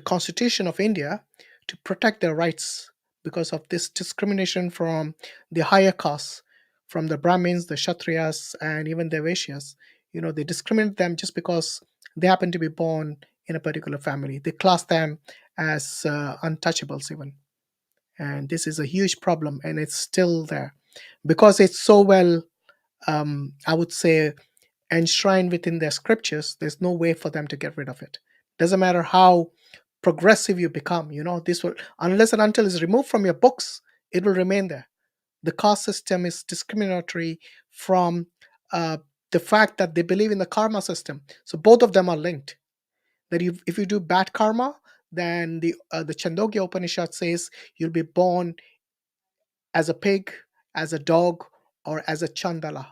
S1: Constitution of India to protect their rights because of this discrimination from the higher castes, from the Brahmins, the Kshatriyas, and even the Vaishyas. You know, they discriminate them just because they happen to be born in a particular family. They class them as untouchables, even. And this is a huge problem, and it's still there because it's so well, I would say, enshrined within their scriptures. There's no way for them to get rid of it. Doesn't matter how progressive you become, you know, this will, unless and until it's removed from your books, it will remain there. The caste system is discriminatory from the fact that they believe in the karma system. So both of them are linked. That if you do bad karma, then the Chandogya Upanishad says you'll be born as a pig, as a dog, or as a chandala.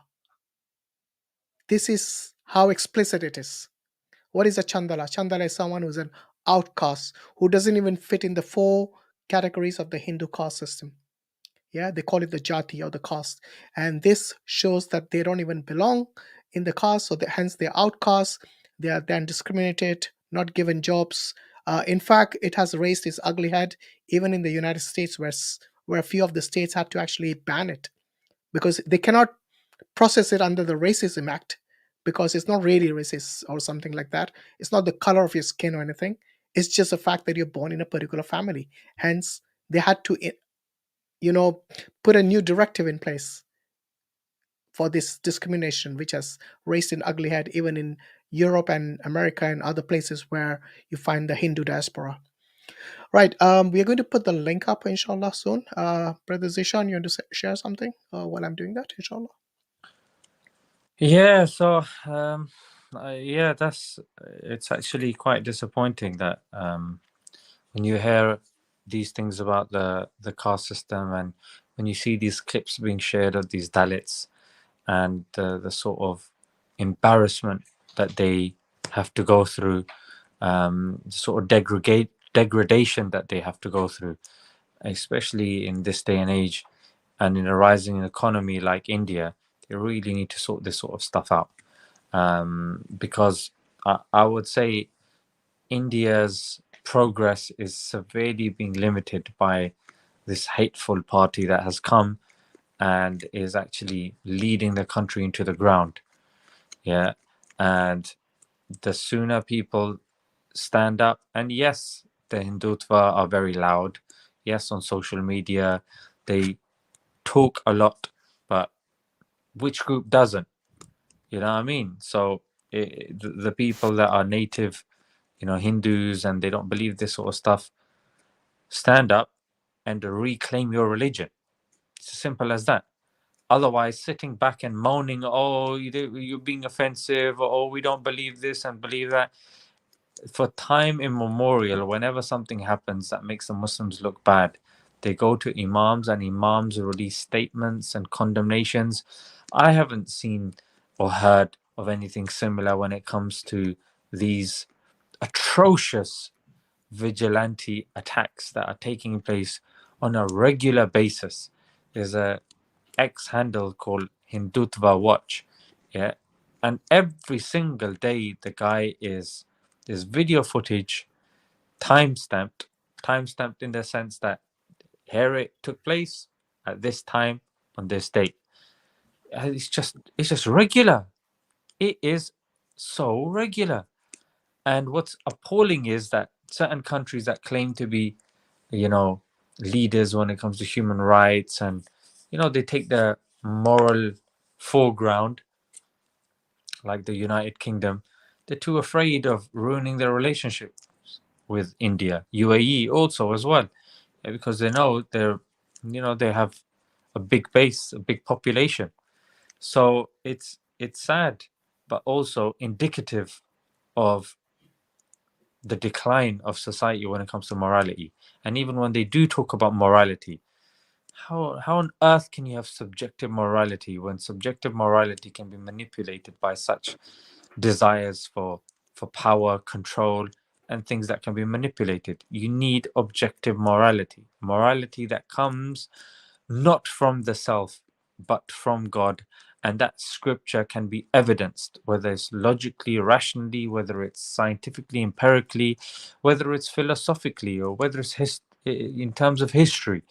S1: This is how explicit it is. What is a chandala? Chandala is someone who's an outcast, who doesn't even fit in the four categories of the Hindu caste system. Yeah, they call it the jati or the caste. And this shows that they don't even belong in the caste, so hence they're outcasts. They are then discriminated, not given jobs. In fact, it has raised its ugly head even in the United States, where a few of the states had to actually ban it because they cannot process it under the Racism Act because it's not really racist or something like that. It's not the color of your skin or anything. It's just the fact that you're born in a particular family. Hence, they had to, you know, put a new directive in place for this discrimination, which has raised an ugly head even in Europe and America and other places where you find the Hindu diaspora. Right. We are going to put the link up, inshallah, soon. Brother Zeeshan, you want to share something while I'm doing that, inshallah?
S3: Yeah, so yeah, it's actually quite disappointing that when you hear these things about the caste system and when you see these clips being shared of these Dalits and the sort of embarrassment that they have to go through, the sort of degradation that they have to go through, especially in this day and age and in a rising economy like India. They really need to sort this sort of stuff out, because I would say India's progress is severely being limited by this hateful party that has come and is actually leading the country into the ground. Yeah. And the sooner people stand up, and yes, the Hindutva are very loud. Yes, on social media, they talk a lot, but which group doesn't? You know what I mean? So the people that are native, you know, Hindus, and they don't believe this sort of stuff, stand up and reclaim your religion. It's as simple as that. Otherwise, sitting back and moaning, oh, you're being offensive, or oh, we don't believe this and believe that. For time immemorial, whenever something happens that makes the Muslims look bad, they go to imams and imams release statements and condemnations. I haven't seen or heard of anything similar when it comes to these atrocious vigilante attacks that are taking place on a regular basis. There's a X handle called Hindutva Watch, yeah, and every single day the guy there's video footage timestamped in the sense that here it took place at this time on this date. It's just regular. It is so regular. And what's appalling is that certain countries that claim to be, leaders when it comes to human rights, and they take the moral foreground, like the United Kingdom, they're too afraid of ruining their relationship with India, UAE also as well, because they know they have a big base, a big population. So it's sad, but also indicative of the decline of society when it comes to morality. And even when they do talk about morality, how on earth can you have subjective morality when subjective morality can be manipulated by such desires for power, control, and things that can be manipulated? You need objective morality that comes not from the self but from God, and that scripture can be evidenced, whether it's logically, rationally, whether it's scientifically, empirically, whether it's philosophically, or whether it's in terms of history.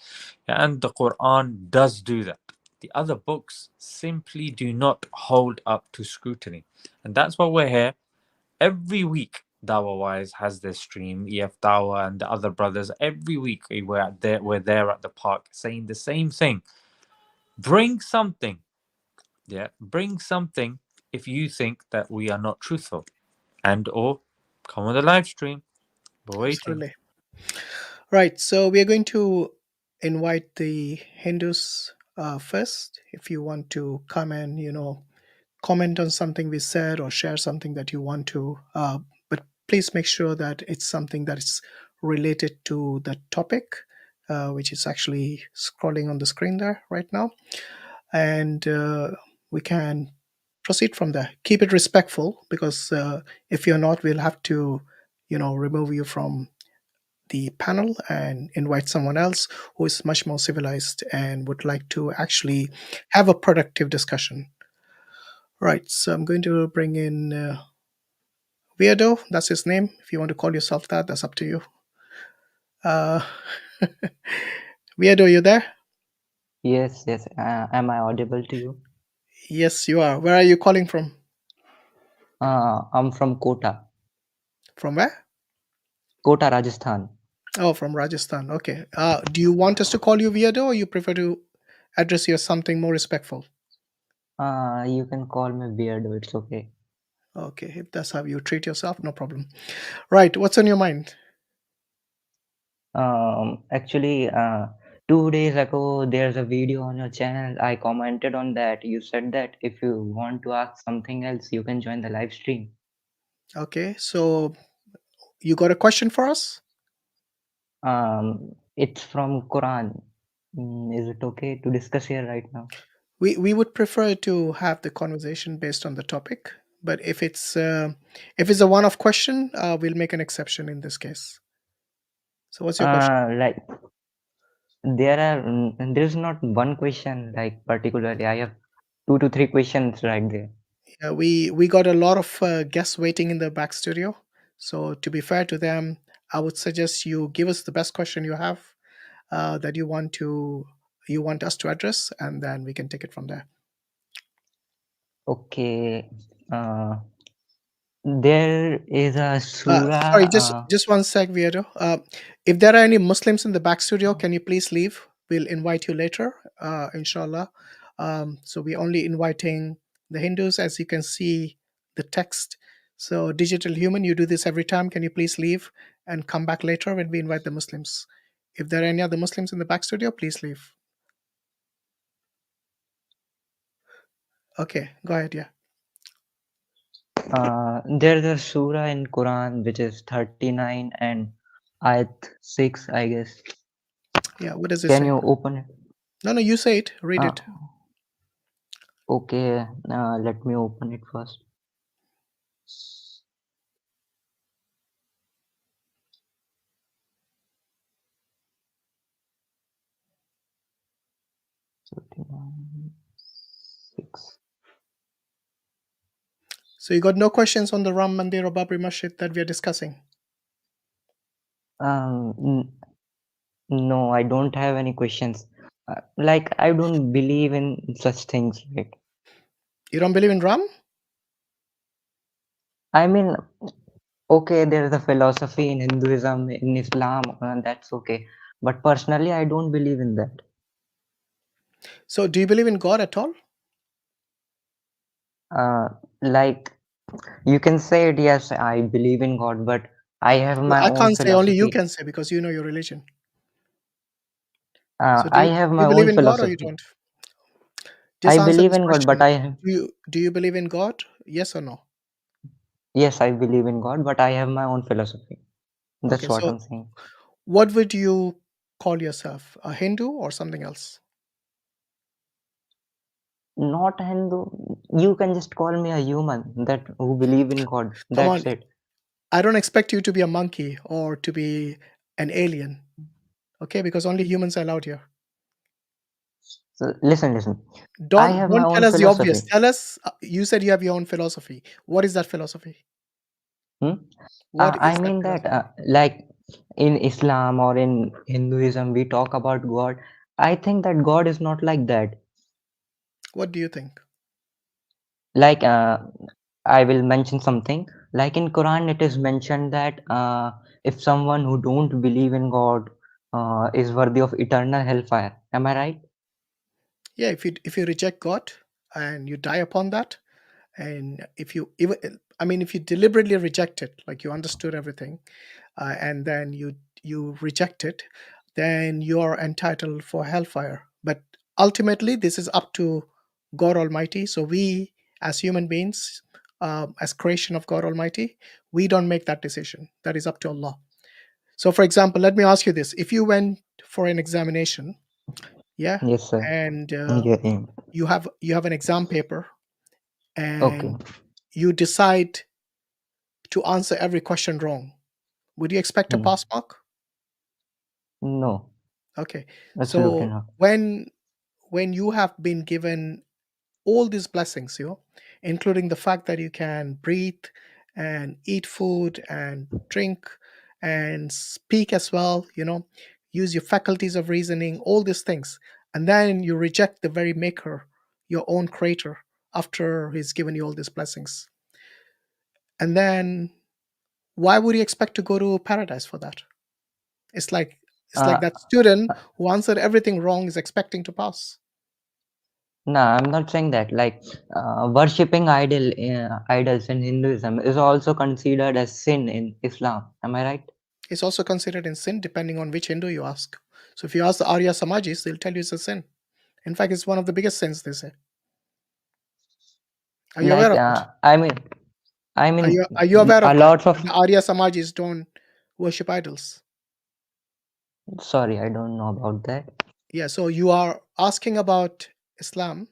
S3: And the Quran does do that. The other books simply do not hold up to scrutiny. And that's why we're here every week. Dawa Wise has their stream, EF Dawa and the other brothers. Every week we're there at the park saying the same thing. Bring something. Yeah, bring something if you think that we are not truthful. And or come on the live stream. We're waiting.
S1: Absolutely. Right. So we are going to invite the Hindus first. If you want to come and, comment on something we said or share something that you want to, but please make sure that it's something that is related to the topic, which is actually scrolling on the screen there right now. And we can proceed from there. Keep it respectful, because if you're not, we'll have to, remove you from the panel and invite someone else who is much more civilized and would like to actually have a productive discussion. Right, so I'm going to bring in Weirdo. That's his name. If you want to call yourself that, that's up to you. Uh, Weirdo, you there?
S10: Yes, yes. Am I audible to you?
S1: Yes, you are. Where are you calling from?
S10: I'm from Kota,
S1: From where?
S10: Kota, Rajasthan.
S1: Oh, from Rajasthan. Okay. Do you want us to call you Weirdo, or you prefer to address you as something more respectful?
S10: You can call me Beardo. It's okay.
S1: Okay, if that's how you treat yourself, no problem. Right, what's on your mind?
S10: Actually, 2 days ago, there's a video on your channel. I commented on that. You said that if you want to ask something else, you can join the live stream.
S1: Okay, so you got a question for us?
S10: It's from Quran. Is it okay to discuss here right now?
S1: We would prefer to have the conversation based on the topic, but if it's a one-off question, we'll make an exception in this case. So what's your question?
S10: Like there's not one question like particularly. I have 2 to 3 questions right there.
S1: Yeah, we got a lot of guests waiting in the back studio, so to be fair to them, I would suggest you give us the best question you have, that you want us to address, and then we can take it from there.
S10: Okay. There is a surah.
S1: Sorry, just one sec, Viedo. If there are any Muslims in the back studio, can you please leave? We'll invite you later, inshallah. So we're only inviting the Hindus, as you can see the text. So digital human, you do this every time. Can you please leave and come back later when we invite the Muslims? If there are any other Muslims in the back studio, please leave. Okay, go ahead. Yeah.
S10: There's a surah in Quran which is 39 and ayat 6, I guess.
S1: Yeah. What does it
S10: Can
S1: say?
S10: you open it?
S1: No, you say it. Read it.
S10: Okay. Let me open it first. Six.
S1: So you got no questions on the Ram Mandir or Babri Masjid that we are discussing?
S10: No, I don't have any questions. Like I don't believe in such things. Like
S1: You don't believe in Ram?
S10: I mean, okay, there is a philosophy in Hinduism, in Islam, that's okay. But personally, I don't believe in that.
S1: So do you believe in God at all?
S10: Like, you can say it, yes, I believe in God, but I have my
S1: I
S10: own
S1: can't say, only you
S10: philosophy.
S1: can say, because you know your religion. So do
S10: I
S1: you,
S10: have
S1: do
S10: my
S1: you believe
S10: own
S1: in God or you
S10: philosophy.
S1: don't? Just
S10: I
S1: answer
S10: believe
S1: this
S10: in God, but
S1: question.
S10: I have,
S1: Do you believe in God? Yes or no?
S10: yes, I believe in God, but I have my own philosophy.
S1: Okay,
S10: That's what
S1: so
S10: I'm saying.
S1: what would you call yourself? A Hindu or something else?
S10: Not Hindu. You can just call me a human that who believe in God.
S1: Come
S10: That's
S1: on,
S10: it.
S1: I don't expect you to be a monkey or to be an alien, okay? Because only humans are allowed here.
S10: So listen. I
S1: Don't
S10: have my
S1: don't tell
S10: own
S1: us the obvious.
S10: philosophy.
S1: Tell us. You said you have your own philosophy. What is that philosophy?
S10: Hmm?
S1: What
S10: I
S1: is that
S10: mean that,
S1: philosophy?
S10: like in Islam or in Hinduism, we talk about God. I think that God is not like that.
S1: What do you think?
S10: Like, I will mention something. Like in Quran, it is mentioned that if someone who don't believe in God is worthy of eternal hellfire. Am I right?
S1: Yeah, if you reject God and you die upon that, and if you even, I mean, if you deliberately reject it, like you understood everything, and then you reject it, then you're entitled for hellfire. But ultimately, this is up to God Almighty. So we, as human beings, as creation of God Almighty, we don't make that decision. That is up to Allah. So, for example, let me ask you this: if you went for an examination, yeah,
S10: Yes, sir.
S1: and
S10: Yeah.
S1: you have an exam paper,
S10: Okay.
S1: and you decide to answer every question wrong, would you expect a
S10: Hmm.
S1: pass mark?
S10: No,
S1: Okay.
S10: absolutely
S1: So
S10: not.
S1: when you have been given all these blessings, including the fact that you can breathe and eat food and drink and speak as well, use your faculties of reasoning, all these things, and then you reject the very maker, your own creator, after he's given you all these blessings. And then why would you expect to go to paradise for that? It's like it's like
S10: Uh,
S1: that student who answered everything wrong is expecting to pass.
S10: no, I'm not saying that. Like, worshipping idols in Hinduism is also considered as sin in Islam. Am I right?
S1: It's also considered in sin depending on which Hindu you ask. So if you ask the Arya Samajis, they'll tell you it's a sin. In fact, it's one of the biggest sins, they say. Are you aware
S10: Like,
S1: of it?
S10: I
S1: Are
S10: mean,
S1: you are you aware
S10: a
S1: of that?
S10: lot of.
S1: The Arya Samajis don't worship idols.
S10: Sorry, I don't know about that.
S1: Yeah, so you are asking about Islam,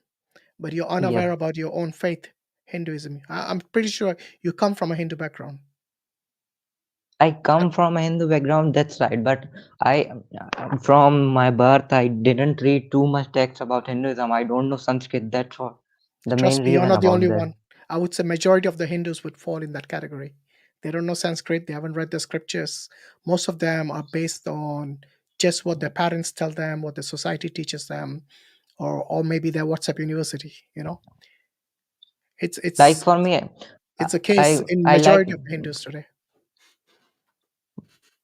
S1: but you're
S10: Yes,
S1: unaware about your own faith, Hinduism. I'm pretty sure you come from a Hindu background.
S10: I come from a Hindu background. That's right, but from my birth, I didn't read too much text about Hinduism. I don't know Sanskrit. That's what the main
S1: Trust me, you're
S10: reason
S1: not the
S10: about
S1: only
S10: that.
S1: one. I would say majority of the Hindus would fall in that category. They don't know Sanskrit. They haven't read the scriptures. Most of them are based on just what their parents tell them, what the society teaches them, or maybe their WhatsApp university. It's
S10: Like
S1: it's
S10: for me,
S1: it's a case in
S10: I like.
S1: majority of Hindus today.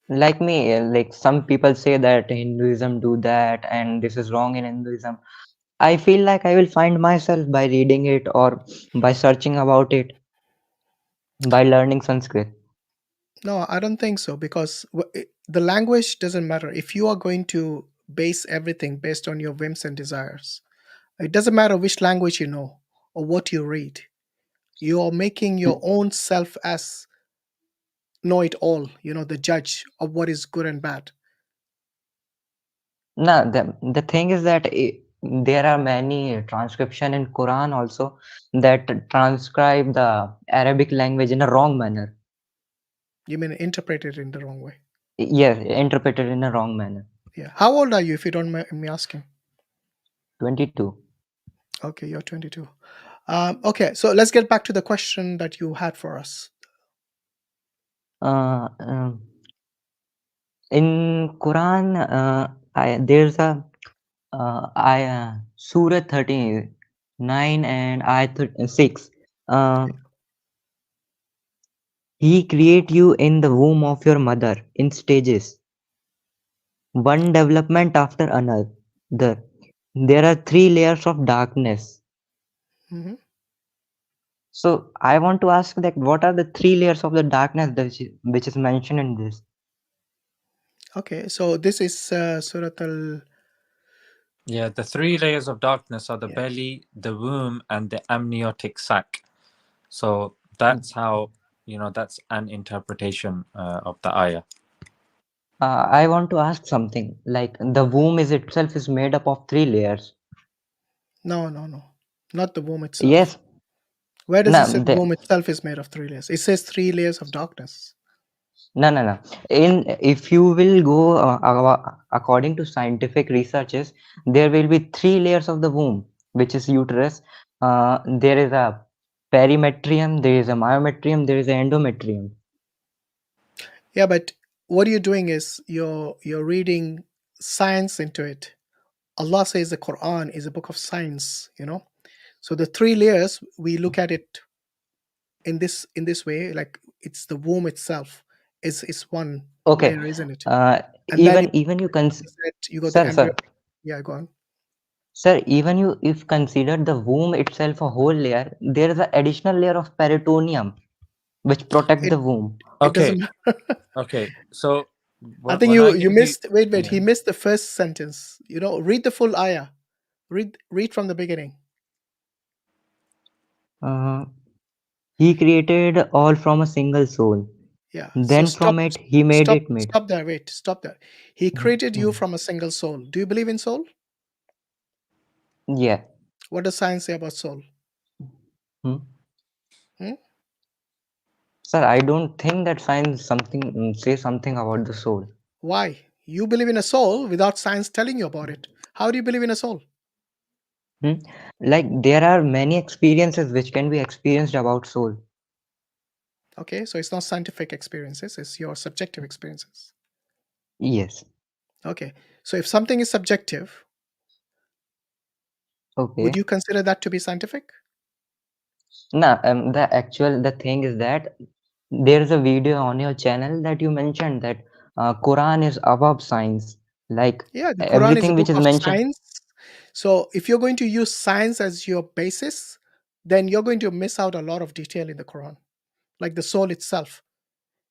S10: Like me, like some people say that Hinduism do that and this is wrong in Hinduism. I feel like I will find myself by reading it or by searching about it, by learning Sanskrit.
S1: No, I don't think so, because the language doesn't matter. If you are going to base everything based on your whims and desires, it doesn't matter which language you know or what you read. You're making your own self as know it all, the judge of what is good and bad.
S10: No, the thing is that there are many transcription in Quran also that transcribe the Arabic language in a wrong manner.
S1: You mean interpret it in the wrong way.
S10: Yes, interpreted in a wrong manner.
S1: Yeah. How old are you, if you don't mind me asking?
S10: 22.
S1: Okay, you're 22. Okay, so let's get back to the question that you had for us.
S10: Uh, um, in Quran, there's a Surah 13. 9 and ayat 6. He create you in the womb of your mother in stages, one development after another. There are 3 layers of darkness.
S1: Hmm.
S10: So I want to ask that what are the 3 layers of the darkness which is mentioned in this?
S1: Okay, so this is Surat al.
S3: Yeah, the 3 layers of darkness are the
S1: Yeah.
S3: belly, the womb, and the amniotic sac. So that's how, that's an interpretation of the ayah.
S10: I want to ask something. Like the womb is itself is made up of 3 layers.
S1: No, not the womb itself.
S10: Yes.
S1: Where does
S10: No,
S1: it say the womb itself is made of 3 layers? It says 3 layers of darkness.
S10: No. If you will go according to scientific researches, there will be 3 layers of the womb, which is uterus. There is a perimetrium, there is a myometrium, there is a endometrium.
S1: Yeah, but what you're doing is you're reading science into it. Allah says the Quran is a book of science, So the 3 layers, we look at it in this way, like it's the womb itself is one
S10: Okay.
S1: layer, isn't it? And then
S10: Even you
S1: you got the embryo.
S10: sir,
S1: Yeah, go on.
S10: sir, even you if consider the womb itself a whole layer, there is an additional layer of peritoneum which protect
S1: It
S10: the womb.
S1: it doesn't
S3: Okay.
S1: matter.
S3: Okay. So
S1: I think
S3: when I
S1: you
S3: gave
S1: missed. Wait.
S3: yeah.
S1: He missed the first sentence. Read the full ayah. Read from the beginning.
S10: He created all from a single soul.
S1: Yeah. So
S10: Then from it he made it made.
S1: stop there. Wait. Stop there. He created you from a single soul. Do you believe in soul?
S10: Yeah.
S1: What does science say about soul?
S10: Hmm?
S1: Hmm?
S10: Sir, I don't think that science say something about the soul.
S1: Why? You believe in a soul without science telling you about it. How do you believe in a soul?
S10: Like there are many experiences which can be experienced about soul.
S1: Okay, so it's not scientific experiences, it's your subjective experiences.
S10: Yes.
S1: Okay, so if something is subjective,
S10: Okay.
S1: would you consider that to be scientific?
S10: No, the thing is that there is a video on your channel that you mentioned that Quran is above science. Like
S1: Yeah, the Quran is a
S10: everything
S1: book
S10: which is
S1: of
S10: mentioned.
S1: science. So if you're going to use science as your basis, then you're going to miss out a lot of detail in the Quran, like the soul itself.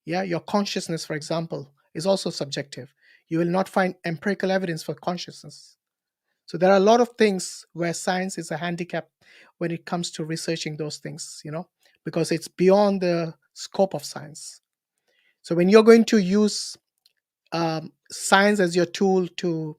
S1: Yeah, your consciousness, for example, is also subjective. You will not find empirical evidence for consciousness. So there are a lot of things where science is a handicap when it comes to researching those things, because it's beyond the scope of science. So when you're going to use science as your tool to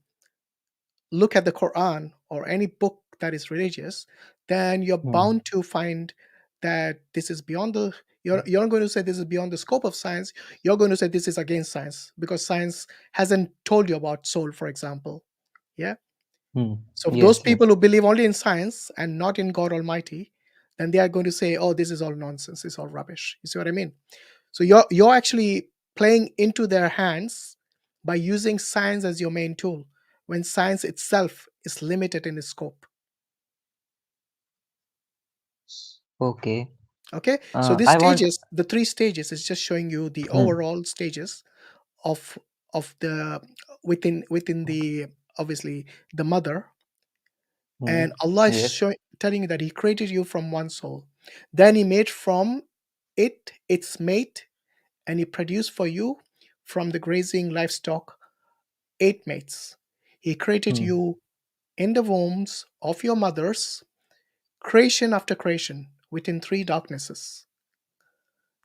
S1: look at the Quran or any book that is religious, then you're bound to find that this is beyond the you're not going to say this is beyond the scope of science. You're going to say this is against science because science hasn't told you about soul, for example. Yeah. So
S10: Yes,
S1: those people who believe only in science and not in God Almighty, then they are going to say, "Oh, this is all nonsense. It's all rubbish." You see what I mean? So you're actually playing into their hands by using science as your main tool, when science itself is limited in its scope.
S10: Okay.
S1: Okay, so these
S10: I want.
S1: stages, the 3 stages, is just showing you the overall stages of the within the obviously the mother. And Allah is
S10: Yes.
S1: telling you that He created you from one soul. Then He made from it its mate, and He produced for you from the grazing livestock 8 mates. He created you in the wombs of your mothers, creation after creation, within 3 darknesses.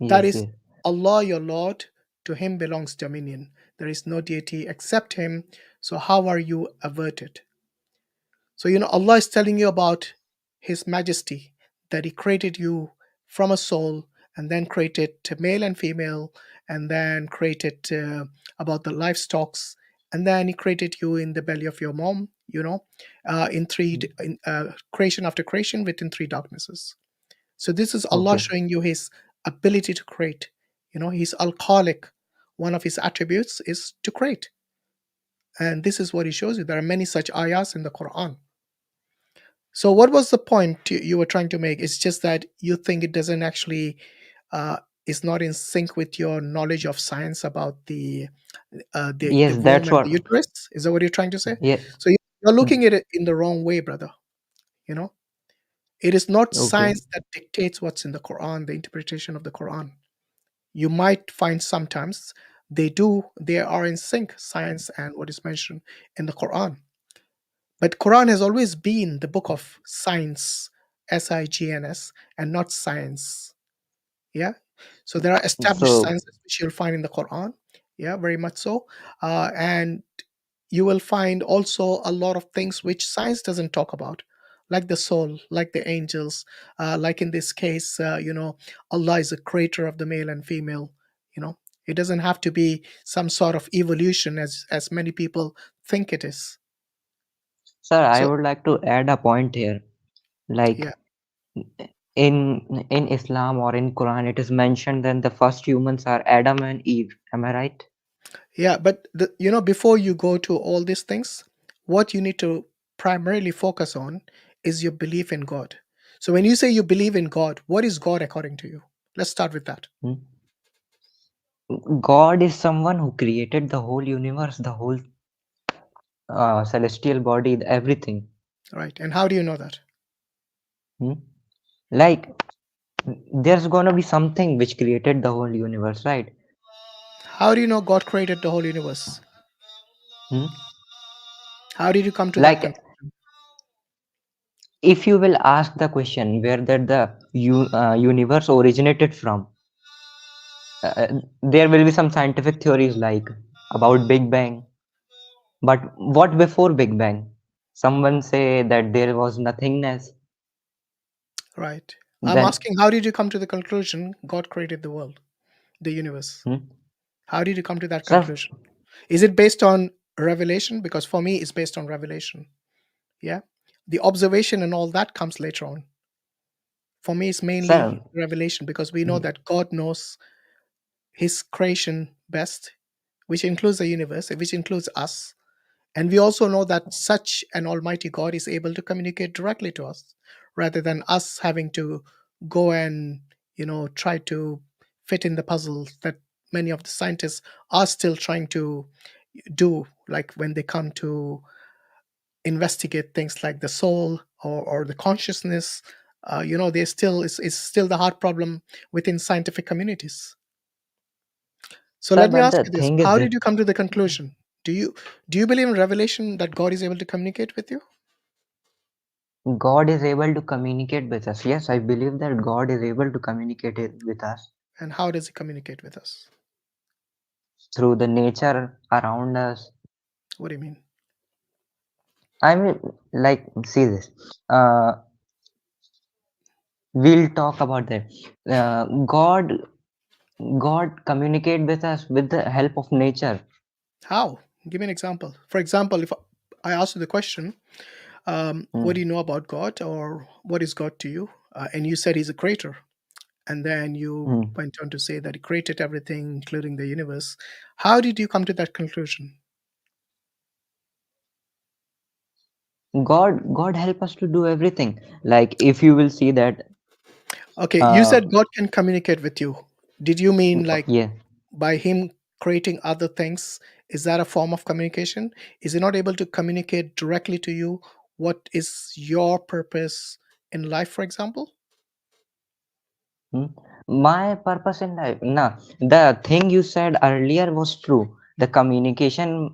S1: That
S10: Yes.
S1: is Allah your Lord, to Him belongs dominion. There is no deity except Him, so how are you averted? So, Allah is telling you about His majesty, that He created you from a soul and then created male and female, and then created about the livestock, and then He created you in the belly of your mom, in creation after creation within 3 darknesses. So, this is Allah
S10: Okay.
S1: showing you His ability to create. He's Al Khaliq. One of His attributes is to create. And this is what He shows you. There are many such ayahs in the Quran. So what was the point you were trying to make? It's just that you think it doesn't actually is not in sync with your knowledge of science about the
S10: Yes,
S1: womb
S10: that's
S1: and the
S10: what.
S1: uterus. Is that what you're trying to say?
S10: Yeah.
S1: So you're looking at it in the wrong way, brother. You know, it is not
S10: Okay.
S1: science that dictates what's in the Quran, the interpretation of the Quran. You might find sometimes they are in sync, science and what is mentioned in the Quran. But Quran has always been the book of science, SIGNS, and not science. Yeah. So there are established
S10: So,
S1: sciences which you'll find in the Quran. Yeah, very much so. And you will find also a lot of things which science doesn't talk about, like the soul, like the angels, like in this case, Allah is a creator of the male and female. You know, it doesn't have to be some sort of evolution as many people think it is.
S10: sir, I
S1: So
S10: would like to add a point here. Like
S1: yeah,
S10: in Islam or in Quran, it is mentioned that the first humans are Adam and Eve. Am I right?
S1: yeah. But before you go to all these things, what you need to primarily focus on is your belief in God. So when you say you believe in God, what is God according to you? Let's start with that.
S10: Hmm? God is someone who created the whole universe, the whole celestial body, everything.
S1: Right. And how do you know that?
S10: Hmm? Like there's gonna be something which created the whole universe, right?
S1: How do you know God created the whole universe?
S10: Hmm?
S1: How did you come to that
S10: Like
S1: conclusion?
S10: if you will ask the question where that the universe originated from, there will be some scientific theories like about Big Bang. But what before Big Bang? Someone say that there was nothingness.
S1: Right. I'm
S10: Then,
S1: asking, how did you come to the conclusion God created the world, the universe?
S10: hmm?
S1: How did you come to that
S10: Sir,
S1: conclusion? Is it based on revelation? Because for me, it's based on revelation. Yeah. The observation and all that comes later on. For me, it's mainly
S10: sir,
S1: revelation because we know
S10: hmm,
S1: that God knows his creation best, which includes the universe, which includes us. And we also know that such an almighty God is able to communicate directly to us rather than us having to go and, try to fit in the puzzle that many of the scientists are still trying to do, like when they come to investigate things like the soul or the consciousness. They still it's still the hard problem within scientific communities. So
S10: sir,
S1: let me
S10: but
S1: ask
S10: the
S1: you this:
S10: thing is
S1: how
S10: that
S1: did you come to the conclusion? Do you believe in revelation that God is able to communicate with you?
S10: God is able to communicate with us. Yes, I believe that God is able to communicate with us
S1: And how does he communicate with us?
S10: through the nature around us.
S1: What do you mean?
S10: I mean, like, see this. Uh, we'll talk about that. God communicate with us with the help of nature.
S1: How? Give me an example. For example, if I ask you the question,
S10: Hmm.
S1: what do you know about God, or what is God to you? And you said he's a creator. And then you
S10: Hmm.
S1: went on to say that he created everything, including the universe. How did you come to that conclusion?
S10: God help us to do everything. Like if you will see that,
S1: Okay, you
S10: uh,
S1: said God can communicate with you. Did you mean like
S10: yeah,
S1: by him creating other things? Is that a form of communication? Is he not able to communicate directly to you what is your purpose in life, for example?
S10: hmm, my purpose in life. Nah, the thing you said earlier was true. The communication,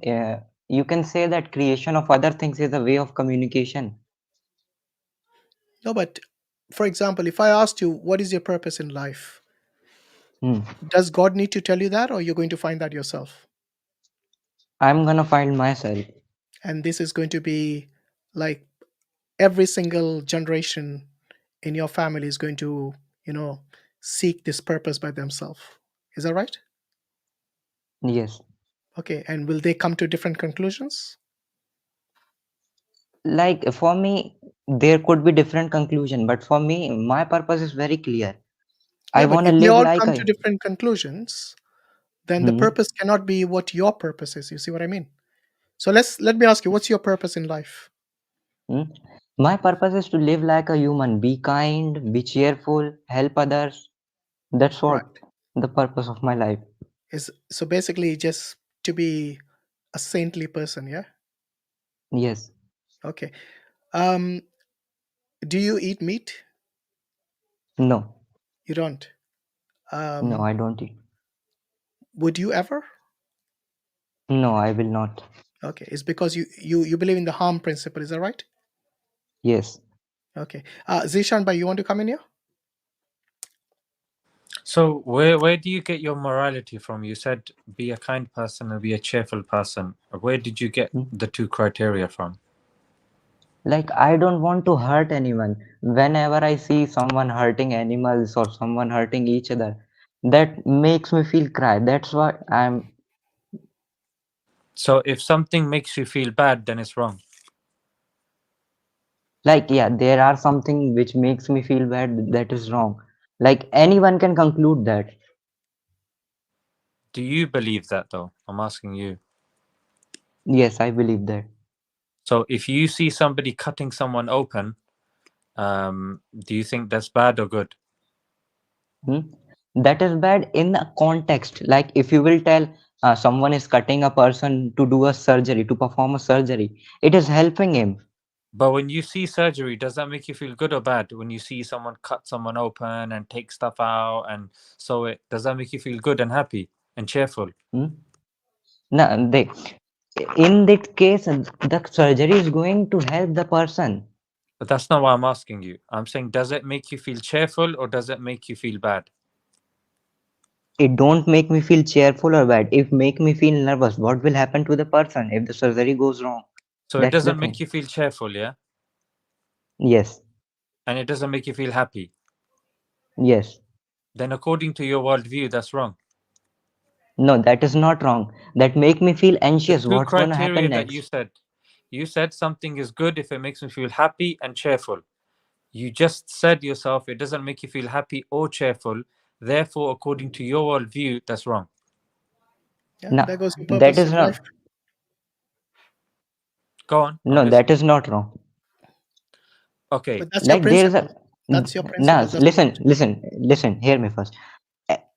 S10: you can say that creation of other things is a way of communication.
S1: No, but for example, if I asked you, what is your purpose in life?
S10: Hmm.
S1: Does God need to tell you that, or you're going to find that yourself?
S10: I'm gonna find myself.
S1: And this is going to be like every single generation in your family is going to, seek this purpose by themselves. Is that right?
S10: Yes.
S1: Okay. And will they come to different conclusions?
S10: Like for me, there could be different conclusion, but for me, my purpose is very clear. I
S1: Yeah, but
S10: wanna
S1: if they
S10: live
S1: all
S10: like
S1: come to
S10: I.
S1: different conclusions, then the
S10: Hmm.
S1: purpose cannot be what your purpose is. You see what I mean? So let me ask you, what's your purpose in life?
S10: Hmm. My purpose is to live like a human, be kind, be cheerful, help others. That's
S1: Right.
S10: what the purpose of my life.
S1: Is so basically just to be a saintly person, yeah?
S10: Yes.
S1: Okay. Do you eat meat?
S10: No.
S1: You don't.
S10: No, I don't eat.
S1: Would you ever?
S10: No, I will not.
S1: Okay. It's because you believe in the harm principle, is that right?
S10: Yes.
S1: Okay. Zeeshan, you want to come in here?
S3: So where do you get your morality from? You said be a kind person and be a cheerful person. Where did you get the two criteria from?
S10: Like, I don't want to hurt anyone. Whenever I see someone hurting animals or someone hurting each other, that makes me feel cry. That's why I'm
S3: So if something makes you feel bad, then it's wrong.
S10: like, yeah, there are something which makes me feel bad, that is wrong. Like, anyone can conclude that.
S3: Do you believe that though? I'm asking you.
S10: Yes, I believe that.
S3: So if you see somebody cutting someone open, do you think that's bad or good?
S10: That is bad in a context. Like, if you will tell someone is cutting a person to do a surgery, to perform a surgery, it is helping him.
S3: But when you see surgery, does that make you feel good or bad? When you see someone cut someone open and take stuff out, and so does that make you feel good and happy and cheerful?
S10: No, in that case, the surgery is going to help the person.
S3: But that's not what I'm asking you. I'm saying, does it make you feel cheerful or does it make you feel bad?
S10: It don't make me feel cheerful or bad. It make me feel nervous. What will happen to the person if the surgery goes wrong?
S3: So it
S10: That's the
S3: doesn't make
S10: thing.
S3: you feel cheerful, yeah?
S10: Yes.
S3: And it doesn't make you feel happy.
S10: Yes.
S3: Then according to your worldview, that's wrong.
S10: No, that is not wrong. That make me feel anxious.
S3: The two
S10: What's going to
S3: criteria
S10: happen
S3: that
S10: next?
S3: you said something is good if it makes me feel happy and cheerful. You just said yourself it doesn't make you feel happy or cheerful. Therefore, according to your worldview, that's wrong.
S1: Yeah,
S10: No,
S1: there goes your
S10: that
S1: purpose
S10: is
S1: in
S10: not.
S1: life.
S3: Go on.
S10: No, that is not wrong.
S3: Okay.
S1: But that's
S10: Like,
S1: your
S10: there is
S1: principle.
S10: a.
S1: That's your
S10: No,
S1: principle. That's
S10: listen. Hear me first.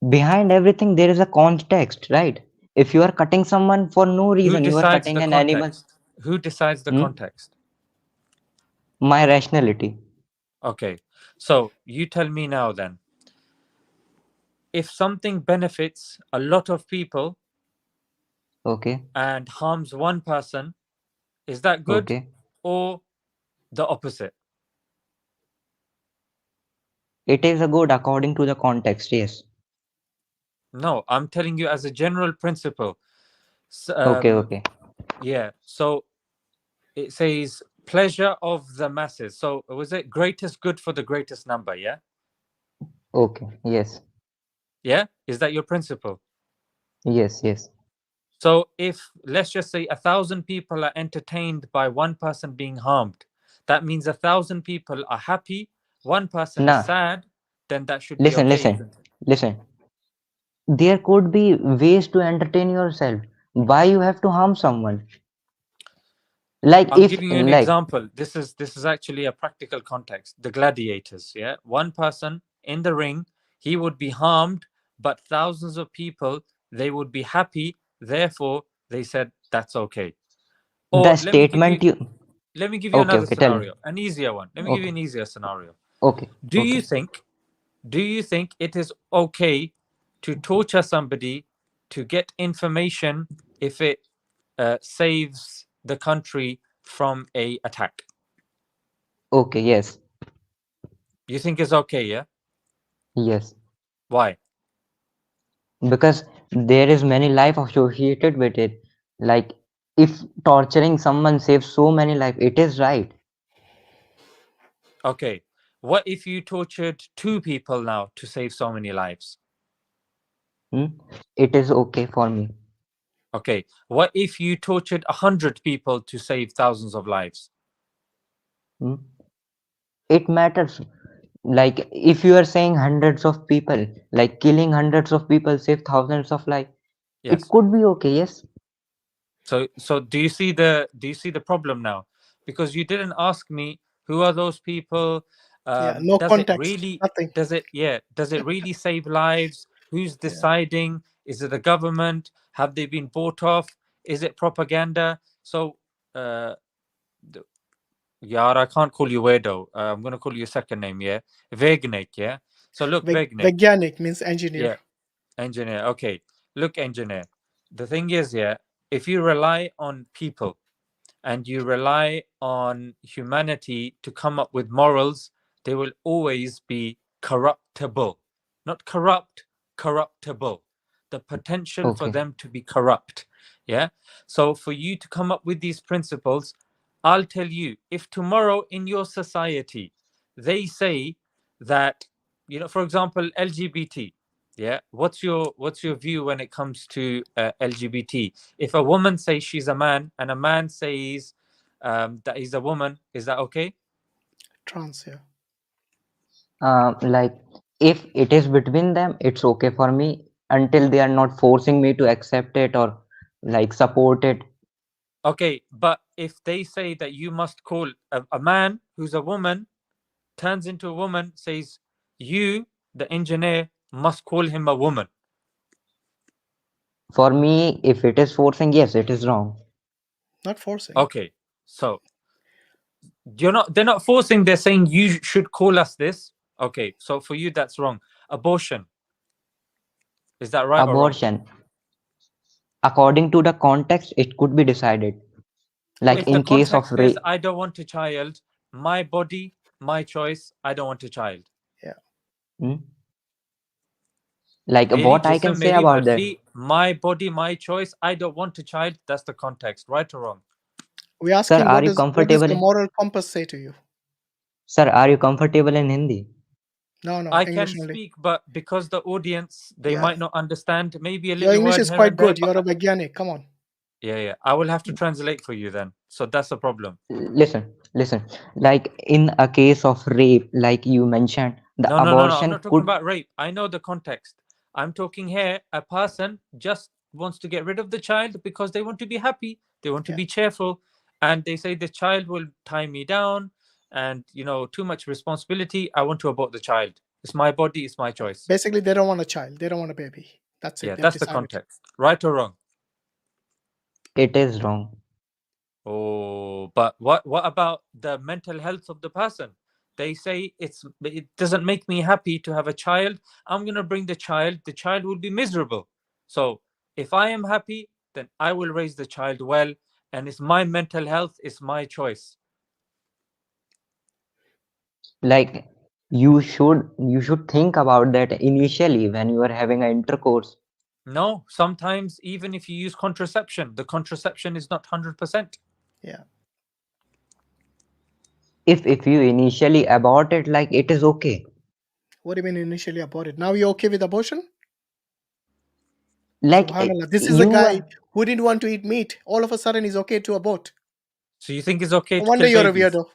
S10: Behind everything, there is a context, right? If you are cutting someone for no
S3: Who
S10: reason, you are
S3: decides
S10: cutting
S3: the
S10: an animal.
S3: context? Who decides the
S10: Hmm?
S3: context?
S10: My rationality.
S3: Okay. So you tell me now then. If something benefits a lot of people
S10: Okay.
S3: and harms one person, is that good
S10: Okay.
S3: or the opposite?
S10: It is a good according to the context. Yes.
S3: No, I'm telling you as a general principle.
S10: Okay.
S3: Yeah. So it says pleasure of the masses. So was it greatest good for the greatest number? Yeah.
S10: Okay. Yes.
S3: Yeah. Is that your principle?
S10: Yes.
S3: So if let's just say 1,000 people are entertained by one person being harmed, that means 1,000 people are happy, one person is
S10: Nah.
S3: sad, then that should be okay, isn't it?
S10: Listen. There could be ways to entertain yourself. Why you have to harm someone? Like,
S3: I'm
S10: if
S3: giving you an
S10: like
S3: example. This is actually a practical context. The gladiators, yeah? One person in the ring, he would be harmed, but thousands of people, they would be happy. Therefore, they said that's okay. Or
S10: the statement you.
S3: let me give you
S10: Okay.
S3: another
S10: Okay. Tell me.
S3: scenario, an easier one. Let me give you
S10: Okay.
S3: an easier scenario.
S10: Okay.
S3: Do you think it is okay to torture somebody to get information if it saves the country from a attack?
S10: Okay. Yes.
S3: You think it's okay, yeah?
S10: Yes.
S3: Why?
S10: Because there is many life associated with it. Like, if torturing someone saves so many life, it is right.
S3: Okay. What if you tortured 2 people now to save so many lives?
S10: It is okay for me.
S3: Okay. What if you tortured 100 people to save thousands of lives?
S10: It matters. Like, if you are saying hundreds of people, like killing hundreds of people save thousands of life, it
S3: Yes.
S10: could be okay. Yes.
S3: So do you see the problem now? Because you didn't ask me Who are those people?
S1: No
S3: does
S1: context,
S3: it really
S1: nothing.
S3: does it really save lives? Who's deciding? Is it the government? Have they been bought off? Is it propaganda? So Yar, I can't call you weirdo. I'm going to call you a second name, yeah? Vegnik, yeah? So look, Vegnik.
S1: Vegyanik means engineer.
S3: Yeah, engineer. Okay. Look, engineer. The thing is, yeah, if you rely on people and you rely on humanity to come up with morals, they will always be corruptible. Not corrupt, corruptible. The potential for
S10: Okay.
S3: them to be corrupt. Yeah. So for you to come up with these principles, I'll tell you, if tomorrow in your society they say that, you know, for example, LGBT, yeah, what's your view when it comes to LGBT? If a woman says she's a man and a man says that he's a woman, is that okay?
S1: Trans, yeah.
S10: Like if it is between them, it's okay for me until they are not forcing me to accept it or like support it.
S3: Okay, but if they say that you must call a man who's a woman, turns into a woman, says you, the engineer, must call him a woman.
S10: For me, if it is forcing, yes, it is wrong.
S1: Not forcing.
S3: Okay, so they're not forcing, they're saying you should call us this. Okay, so for you that's wrong. Abortion, is that right or wrong?
S10: Abortion, according to the context, it could be decided. Like
S3: If
S10: in
S3: the
S10: case of
S3: context is I don't want a child, my body, my choice, I don't want a child.
S10: Hmm? Like
S3: Meri
S10: what I can
S3: jism,
S10: say
S3: meri
S10: about that.
S3: marzi, my body, my choice, I don't want a child. That's the context, right or wrong?
S1: We're
S10: Sir,
S1: asking
S10: are
S1: what
S10: you
S1: does the
S10: comfortable?
S1: moral compass say to you?
S10: Sir, are you comfortable in Hindi?
S1: No,
S3: I
S1: English
S3: can
S1: only.
S3: speak, but because the audience, they might not understand, maybe a
S1: Your
S3: little
S1: English
S3: word
S1: is
S3: here
S1: quite
S3: and there.
S1: good. You're a Vegyanik. Come on.
S3: Yeah. I will have to translate for you then. So that's the problem.
S10: Listen. Like in a case of rape, like you mentioned, the
S3: No. I'm
S10: abortion
S3: not talking
S10: could.
S3: about rape. I know the context. I'm talking here, a person just wants to get rid of the child because they want to be happy. They want to be cheerful. And they say the child will tie me down and, too much responsibility. I want to abort the child. It's my body. It's my choice.
S1: Basically, they don't want a child. They don't want a baby. That's it.
S3: Yeah,
S1: They've
S3: that's the
S1: decided.
S3: context. Right or wrong?
S10: It is wrong.
S3: Oh, but what about the mental health of the person? They say it doesn't make me happy to have a child. I'm going to bring the child will be miserable. So if I am happy, then I will raise the child well, and it's my mental health, it's my choice.
S10: Like you should think about that initially when you are having an intercourse.
S3: No, sometimes even if you use contraception, the contraception is not 100%.
S1: Yeah.
S10: If you initially abort it, like it is okay.
S1: What do you mean initially abort it? Now you're okay with abortion?
S10: Like
S1: SubhanAllah. This is a guy who didn't want to eat meat. All of a sudden, he's okay to abort.
S3: So you think it's okay
S1: No
S3: to
S1: wonder
S3: kill
S1: you're
S3: babies?
S1: a weirdo.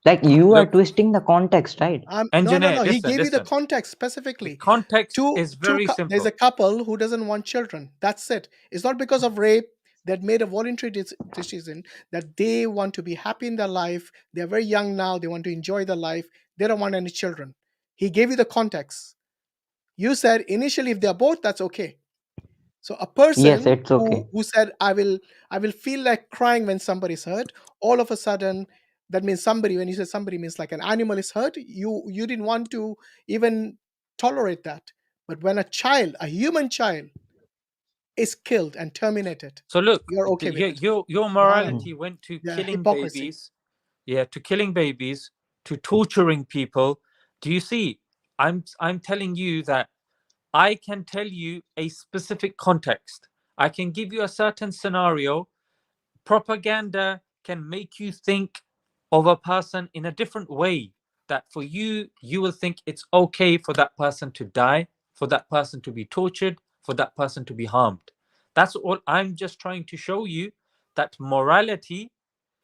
S10: Like you are
S3: Look,
S10: twisting the context, right?
S3: Engineer,
S1: No. He
S3: listen,
S1: gave you the
S3: listen.
S1: context specifically.
S3: The context is very
S1: There's
S3: simple.
S1: a couple who doesn't want children. That's it. It's not because of rape that made a voluntary decision that they want to be happy in their life. They're very young now. They want to enjoy their life. They don't want any children. He gave you the context. You said initially if they're both, that's okay. So a person
S10: Yes, it's okay.
S1: who said I will feel like crying when somebody's hurt, all of a sudden that means somebody, when you say somebody means like an animal is hurt, you didn't want to even tolerate that. But when a human child is killed and terminated,
S3: So look,
S1: you're okay with it.
S3: your morality went to
S1: Yeah,
S3: killing
S1: hypocrisy.
S3: babies. Yeah, to killing babies, to torturing people. Do you see? I'm telling you that I can tell you a specific context. I can give you a certain scenario. Propaganda can make you think of a person in a different way, that for you will think it's okay for that person to die, for that person to be tortured, for that person to be harmed. That's all. I'm just trying to show you that morality,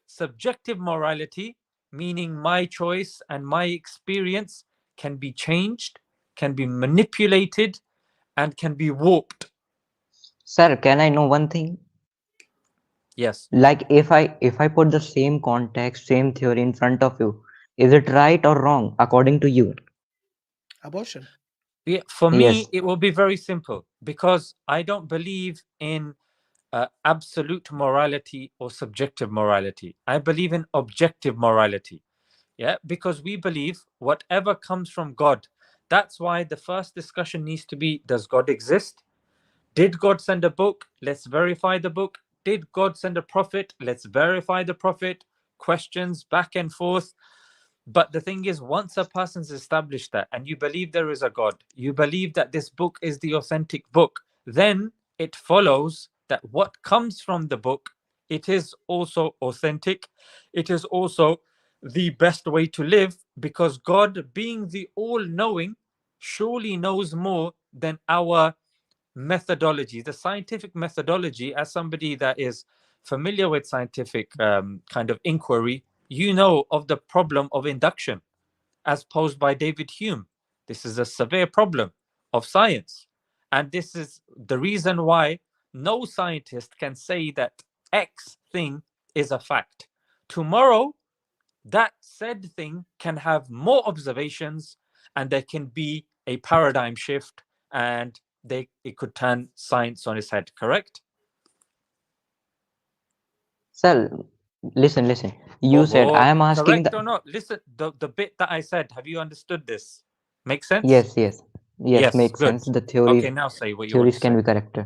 S3: subjective morality, meaning my choice and my experience, can be changed, can be manipulated, and can be warped.
S10: Sir, can I know one thing?
S3: Yes.
S10: Like if I put the same context, same theory in front of you, is it right or wrong according to you?
S1: Abortion.
S3: Yeah, for
S10: Yes.
S3: me, it will be very simple because I don't believe in absolute morality or subjective morality. I believe in objective morality. Yeah, because we believe whatever comes from God. That's why the first discussion needs to be, does God exist? Did God send a book? Let's verify the book. Did God send a prophet? Let's verify the prophet. Questions back and forth. But the thing is, once a person's established that and you believe there is a God, you believe that this book is the authentic book, then it follows that what comes from the book, it is also authentic. It is also the best way to live because God, being the all knowing, surely knows more than our methodology, the scientific methodology. As somebody that is familiar with scientific kind of inquiry, you know of the problem of induction as posed by David Hume. This is a severe problem of science. And this is the reason why no scientist can say that X thing is a fact. Tomorrow, that said thing can have more observations and there can be a paradigm shift and it could turn science on its head, correct?
S10: Sir, listen. You said I am asking
S3: Correct
S10: the
S3: or not? Listen, the bit that I said, have you understood this? Make sense?
S10: yes.
S3: Yes,
S10: Makes
S3: good.
S10: sense. The
S3: Okay, now say what you want
S10: theories
S3: to
S10: can
S3: say.
S10: be corrected.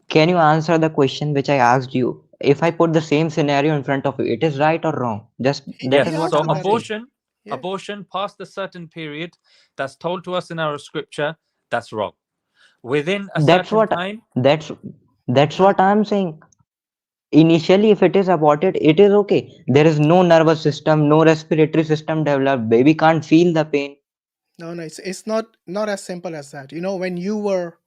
S10: Can you answer the question which I asked you? If I put the same scenario in front of you, it is right or wrong? Just that
S3: Yes,
S10: is
S1: He
S10: what
S3: so
S1: answered
S10: I'm
S1: that.
S10: asking.
S1: Yeah.
S3: abortion past a certain period that's told to us in our scripture, that's wrong. Within a
S10: That's
S3: certain
S10: what
S3: time,
S10: that's
S1: No, no.
S10: what I'm saying. Initially, if it is aborted, it is okay. There is no nervous system, no respiratory system developed. Baby can't feel the pain.
S1: No, no, it's not as simple as that. You know, when you were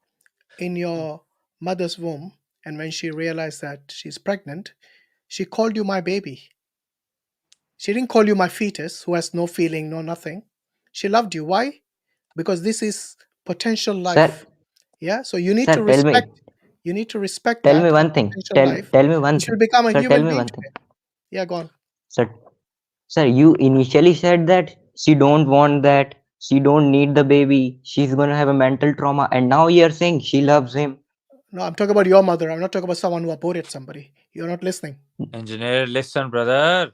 S1: in your mother's womb and when she realized that she's pregnant, she called you my baby. She didn't call you my fetus who has no feeling, no nothing. She loved you. Why? Because this is potential
S10: Sir,
S1: life. Yeah. So you need
S10: sir,
S1: to respect
S10: tell me
S1: that as
S10: one
S1: a
S10: thing.
S1: potential life,
S10: Tell me one
S1: which will
S10: thing.
S1: become a
S10: Sir, tell
S1: human
S10: me
S1: being
S10: one thing.
S1: today. Yeah, go on.
S10: Sir, sir, you initially said that she don't want that. She don't need the baby. She's gonna have a mental trauma, and now you're saying she loves him.
S1: No, I'm talking about your mother. I'm not talking about someone who aborted somebody. You're not listening.
S3: engineer, listen, brother.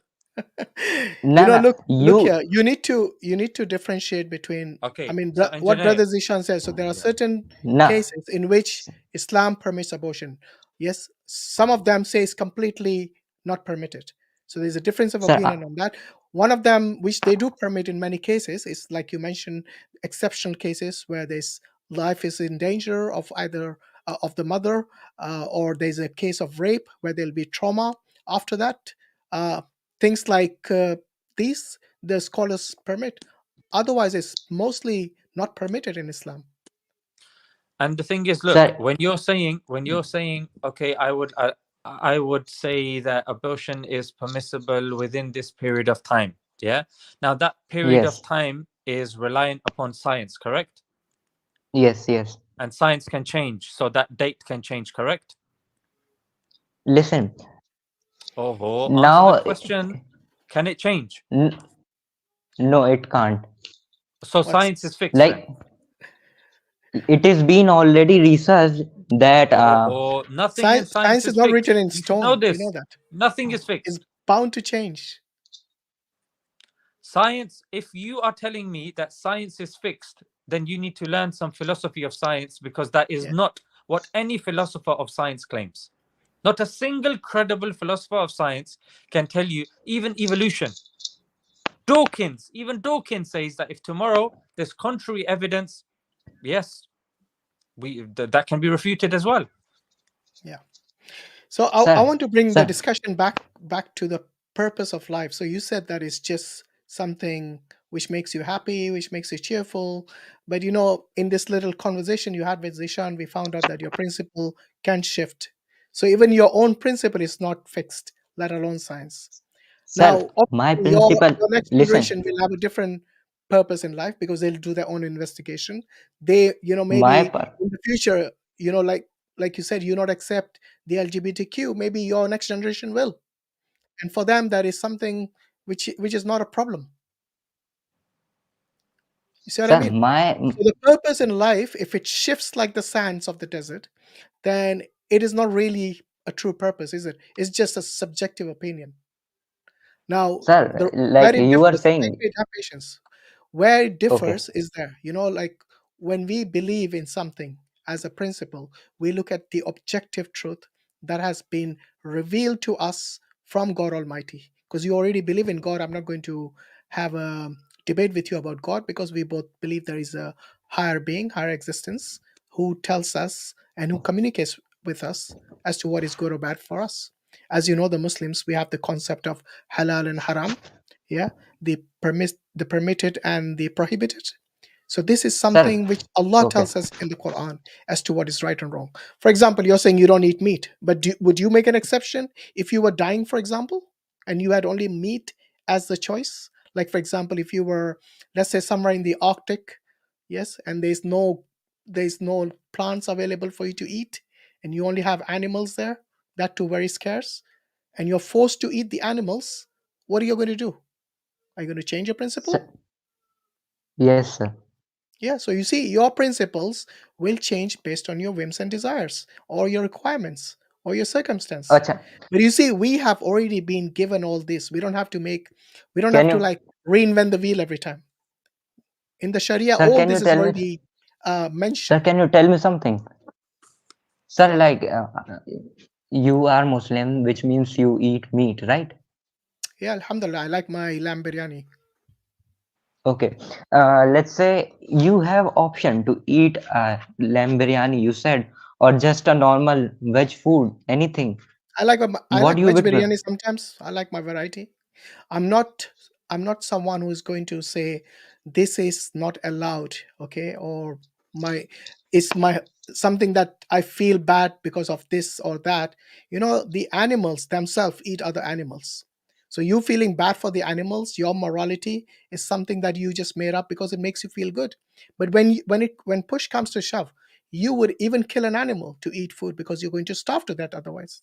S1: You know,
S10: Nana,
S1: look
S10: you
S1: here. You need to differentiate between. I
S3: Okay,
S1: mean,
S3: so
S1: what
S3: engineer,
S1: Brother Zishan says. So there are certain
S10: na
S1: cases in which Islam permits abortion. Yes, some of them say it's completely not permitted. So there's a difference of
S10: sir,
S1: opinion on that. One of them, which they do permit in many cases, is like you mentioned, exceptional cases where there's life is in danger of either of the mother, or there's a case of rape where there'll be trauma after that. Things like these, the scholars permit. Otherwise, it's mostly not permitted in Islam.
S3: and the thing is, look,
S10: sir,
S3: when you're saying, okay, I would say that abortion is permissible within this period of time. Yeah. Now that period of
S10: yes,
S3: time is reliant upon science, correct?
S10: yes.
S3: And science can change, so that date can change, correct?
S10: Listen,
S3: Oh, answer the
S10: now,
S3: question. Can it change?
S10: n- no, it can't.
S3: So science is
S1: What's
S3: fixed then.
S10: Like it is been already researched that
S3: Nothing in
S1: science?
S3: science
S1: Science is
S3: is
S1: not written
S3: fixed.
S1: in
S3: You should know
S1: stone. You know
S3: this.
S1: that.
S3: Nothing is
S1: It's
S3: fixed.
S1: bound to change.
S3: Science, if you are telling me that science is fixed, then you need to learn some philosophy of science because that is
S1: Yeah.
S3: not what any philosopher of science claims. Not a single credible philosopher of science can tell you, even evolution. Even Dawkins says that if tomorrow there's contrary evidence, yes, that can be refuted as well.
S1: Yeah. So I
S10: sir,
S1: want to bring the
S10: sir,
S1: discussion back to the purpose of life. So you said that it's just something which makes you happy, which makes you cheerful. But you know, in this little conversation you had with Zishan, we found out that your principle can shift. So even your own principle is not fixed, let alone science.
S10: sir,
S1: Now,
S10: my
S1: obviously,
S10: principle,
S1: your next
S10: listen,
S1: generation will have a different purpose in life because they'll do their own investigation. They,
S10: my
S1: maybe
S10: per-
S1: in the future, like like you said, you not accept the LGBTQ, maybe your next generation will. And for them, that is something which is not a problem. You see what I
S10: Sir,
S1: mean?
S10: my
S1: So the purpose in life, if it shifts like the sands of the desert, then it is not really a true purpose, is it? It's just a subjective opinion. Now,
S10: sir,
S1: where
S10: like
S1: it
S10: you were
S1: differs, wait,
S10: saying,
S1: wait, have patience. Where it
S10: okay,
S1: differs is there, like when we believe in something as a principle, we look at the objective truth that has been revealed to us from God Almighty. Because you already believe in God, I'm not going to have a debate with you about God, because we both believe there is a higher being, higher existence, who tells us and who communicates with us as to what is good or bad for us. As you know, the Muslims, we have the concept of halal and haram, yeah, the permitted and the prohibited. So this is
S10: sir,
S1: something which Allah
S10: okay,
S1: tells us in the Quran as to what is right and wrong. For example, you're saying you don't eat meat, but would you make an exception if you were dying, for example, and you had only meat as the choice? Like, for example, if you were, let's say, somewhere in the Arctic, yes, and there's no plants available for you to eat, and you only have animals there, that too very scarce, and you're forced to eat the animals, what are you going to do? Are you going to change your principle?
S10: sir, yes, sir.
S1: Yeah, so you see, your principles will change based on your whims and desires, or your requirements, or your circumstance.
S10: Acha,
S1: But you see, we have already been given all this. We don't have to
S10: can you,
S1: like reinvent the wheel every time. In the Sharia,
S10: sir,
S1: all
S10: can you
S1: this is
S10: tell me,
S1: already
S10: sir,
S1: mentioned.
S10: can you tell me something?
S1: Go
S10: Sir,
S1: ahead.
S10: like you are Muslim, which means you eat meat, right?
S1: Yeah, Alhamdulillah, I like my lamb biryani.
S10: Okay. Let's say you have option to eat lamb biryani, you said, or just a normal veg food, anything.
S1: I
S10: What
S1: like
S10: you
S1: veg
S10: would
S1: biryani
S10: prefer?
S1: sometimes. I like my variety. I'm not someone who is going to say this is not allowed, okay, or my it's my something that I feel bad because of this or that. The animals themselves eat other animals. So you feeling bad for the animals, your morality is something that you just made up because it makes you feel good. But when push comes to shove, you would even kill an animal to eat food because you're going to starve to that otherwise.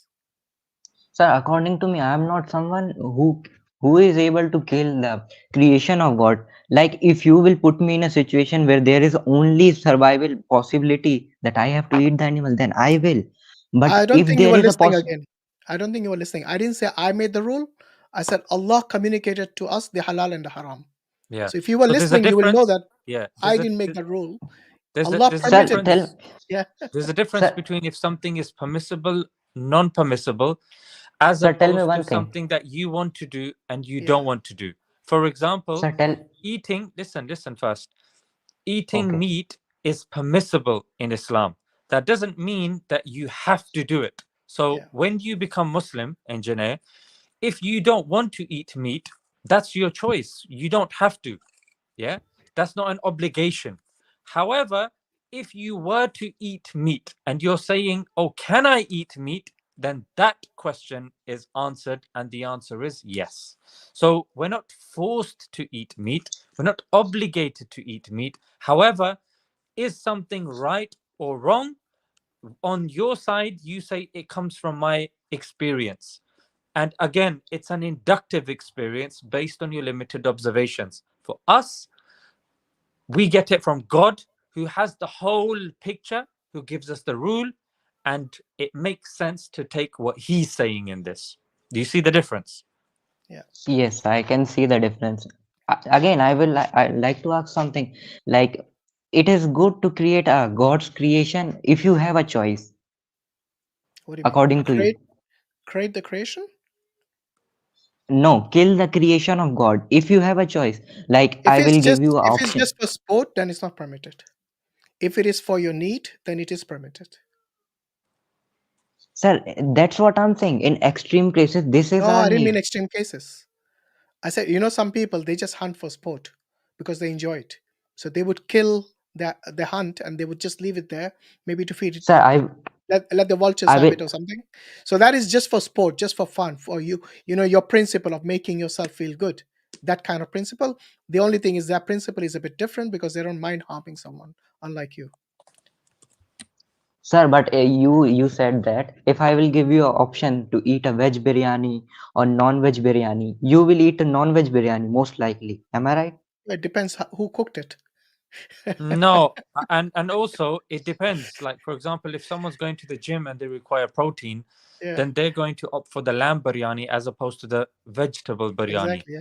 S10: Sir, according to me, I am not someone who is able to kill the creation of God. Like if you will put me in a situation where there is only survival possibility that I have to eat the animal, then I will.
S1: I
S10: But
S1: don't
S10: if
S1: think you
S10: there
S1: were
S10: is a
S1: listening
S10: poss
S1: again. I don't think you were listening. I didn't say I made the rule. I said Allah communicated to us the halal and the haram.
S3: Yeah.
S1: So if you were
S3: So there's a
S1: listening, you will know
S3: difference.
S1: that
S3: Yeah.
S1: I didn't make the rule.
S3: There's a
S1: Allah
S3: there's a
S10: sir,
S1: permitted
S10: tell
S1: this.
S3: difference.
S1: Yeah.
S3: There's a difference
S10: sir,
S3: between if something is permissible, non-permissible, as
S10: sir, tell me
S3: opposed to
S10: one thing.
S3: something that you want to do and you
S1: Yeah.
S3: don't want to do. For example,
S10: Sir, tell.
S3: eating, listen first. Eating
S10: Okay.
S3: meat is permissible in Islam. That doesn't mean that you have to do it. So
S1: Yeah.
S3: when you become Muslim, engineer, if you don't want to eat meat, that's your choice. You don't have to. Yeah, that's not an obligation. However, if you were to eat meat and you're saying, oh, can I eat meat? Then that question is answered, and the answer is yes. So we're not forced to eat meat, we're not obligated to eat meat. However, is something right or wrong? On your side, you say it comes from my experience. And again, it's an inductive experience based on your limited observations. For us, we get it from God, who has the whole picture, who gives us the rule, and it makes sense to take what he's saying in this. Do you see the difference?
S1: Yeah.
S10: Yes, I can see the difference. Again, I like to ask something like it is good to create a God's creation if you have a choice,
S1: What do you mean?
S10: according to you.
S1: Create the creation?
S10: No, kill the creation of God if you have a choice. Like
S1: If
S10: I
S1: it's
S10: will
S1: just
S10: give you an
S1: if it's
S10: option.
S1: just for sport, then it's not permitted. If it is for your need, then it is permitted.
S10: Sir, that's what I'm saying. In extreme cases, this is
S1: No,
S10: our
S1: I didn't mean
S10: need.
S1: extreme cases. I said, some people, they just hunt for sport because they enjoy it. So they would kill the hunt and they would just leave it there, maybe to feed it,
S10: Sir,
S1: let the vultures
S10: I
S1: have
S10: will.
S1: it or something. So that is just for sport, just for fun, for you, your principle of making yourself feel good. That kind of principle. The only thing is that principle is a bit different because they don't mind harming someone, unlike you.
S10: Sir, but you said that if I will give you an option to eat a veg biryani or non-veg biryani, you will eat a non-veg biryani most likely. Am I right?
S1: It depends who cooked it.
S3: No, and also it depends. Like for example, if someone's going to the gym and they require protein,
S1: Yeah,
S3: then they're going to opt for the lamb biryani as opposed to the vegetable biryani.
S1: exactly. Yeah.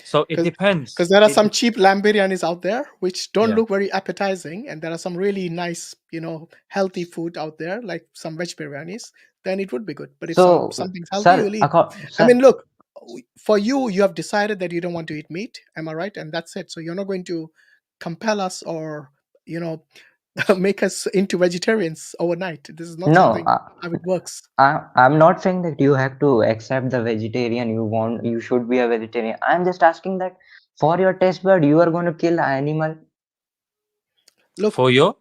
S3: So it depends.
S1: Because there are
S3: It
S1: some
S3: de-
S1: cheap lamb biryanis out there which don't
S3: Yeah.
S1: look very appetizing, and there are some really nice, healthy food out there, like some veg biryanis. Then it would be good. But if
S10: So,
S1: something's healthy,
S10: sir,
S1: you'll eat. I
S10: sir,
S1: mean, look, for you have decided that you don't want to eat meat. Am I right? And that's it. So you're not going to compel us or make us into vegetarians overnight. This is not
S10: no,
S1: something how it works.
S10: I'm not saying that you have to accept the vegetarian. You should be a vegetarian. I'm just asking that for your taste bud, you are going to kill an animal
S1: Look,
S3: for your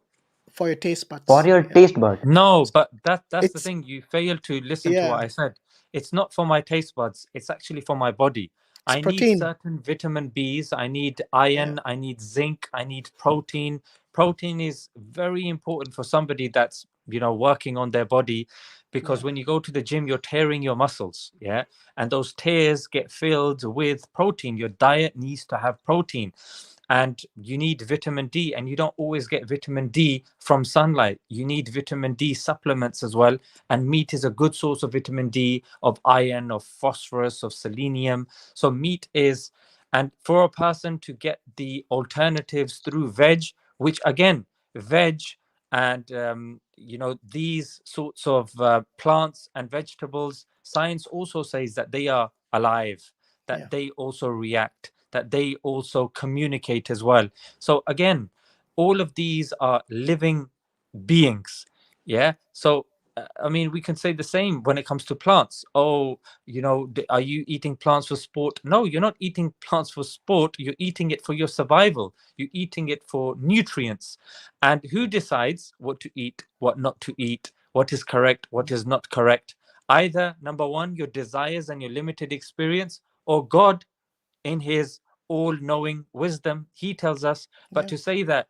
S1: taste buds.
S10: for your taste bud.
S3: No, but that's the
S1: It's-
S3: thing. You fail to listen to
S1: Yeah.
S3: what I said. It's not for my taste buds. It's actually for my body. I
S1: protein.
S3: need certain vitamin Bs. I need iron. I need zinc. I need protein. Protein is very important for somebody that's working on their body, because when you go to the gym, you're tearing your muscles, and those tears get filled with protein. Your diet needs to have protein. And you need vitamin D, and you don't always get vitamin D from sunlight. You need vitamin D supplements as well, and meat is a good source of vitamin D, of iron, of phosphorus, of selenium. So meat is, and for a person to get the alternatives through veg, which again, veg and these sorts of plants and vegetables, science also says that they are alive, that they also react, that they also communicate as well. So again, all of these are living beings. So I mean, we can say the same when it comes to plants. Oh, are you eating plants for sport? No, you're not eating plants for sport. You're eating it for your survival. You're eating it for nutrients. And who decides what to eat, what not to eat, what is correct, what is not correct? Either, number one, your desires and your limited experience, or God in his all-knowing wisdom, he tells us. But to say that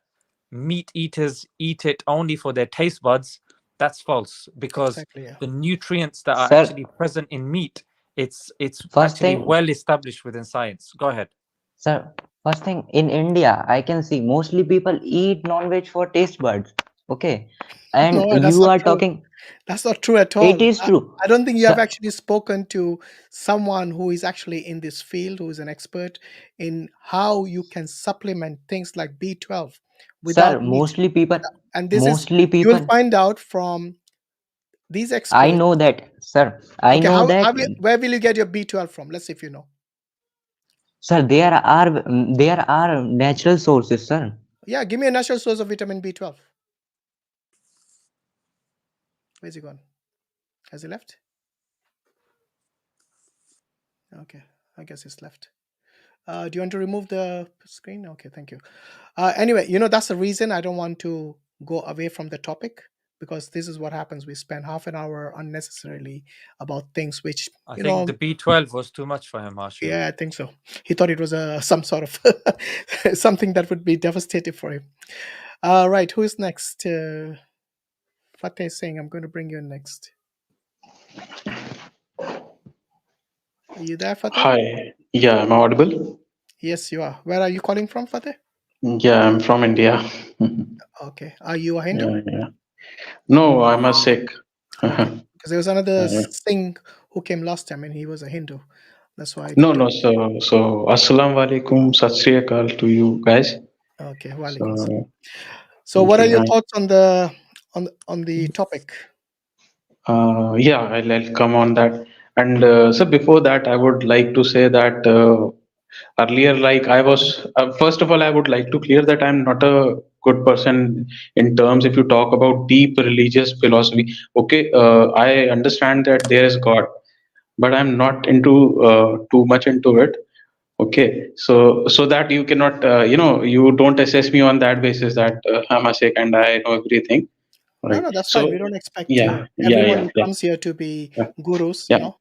S3: meat eaters eat it only for their taste buds, that's false, because the nutrients that are actually present in meat, it's actually well established within science. Go ahead.
S10: Sir, first thing, in India, I can see mostly people eat non-veg for taste buds. Okay. And
S1: No, that's
S10: you
S1: not
S10: are
S1: true.
S10: talking.
S1: That's not true at all.
S10: It is true.
S1: I don't think you have
S10: Sir,
S1: actually spoken to someone who is actually in this field, who is an expert in how you can supplement things like B12 without
S10: sir,
S1: meat.
S10: mostly people,
S1: And this
S10: mostly
S1: is, you will
S10: people,
S1: find out from these experts.
S10: I know that, sir. I
S1: Okay,
S10: know that.
S1: where will you get your B12 from? Let's see if you know.
S10: Sir, there are natural sources, sir.
S1: Yeah, give me a natural source of vitamin B12. Where's he gone? Has he left? Okay, I guess he's left. Do you want to remove the screen? Okay, thank you. Anyway, that's the reason I don't want to go away from the topic, because this is what happens. We spend half an hour unnecessarily about things which,
S3: I think the B12 was too much for him, Hashim.
S1: Yeah, I think so. He thought it was some sort of something that would be devastating for him. Right, who is next? Fateh is saying, I'm going to bring you in next. Are you there, Fateh?
S11: Hi. Yeah, am I audible?
S1: Yes, you are. Where are you calling from, Fateh?
S11: Yeah, I'm from India.
S1: Okay. Are you a Hindu?
S11: Yeah. No, I'm a Sikh.
S1: Because there was another Singh who came last time, and he was a Hindu. That's why.
S11: No. So Assalamu alaikum, Sat Sri Akal to you guys.
S1: Okay. So what are your thoughts on the topic?
S11: Yeah, I'll come on that. And so before that, I would like to say that earlier, like I was, first of all, I would like to clear that I'm not a good person in terms if you talk about deep religious philosophy. Okay, I understand that there is God, but I'm not into too much into it. Okay, so that you cannot, you don't assess me on that basis that I'm a Sikh and I know everything. Right.
S1: No, that's
S11: so,
S1: fine. We don't expect
S11: Yeah.
S1: who comes here to be gurus.
S11: Yeah. No.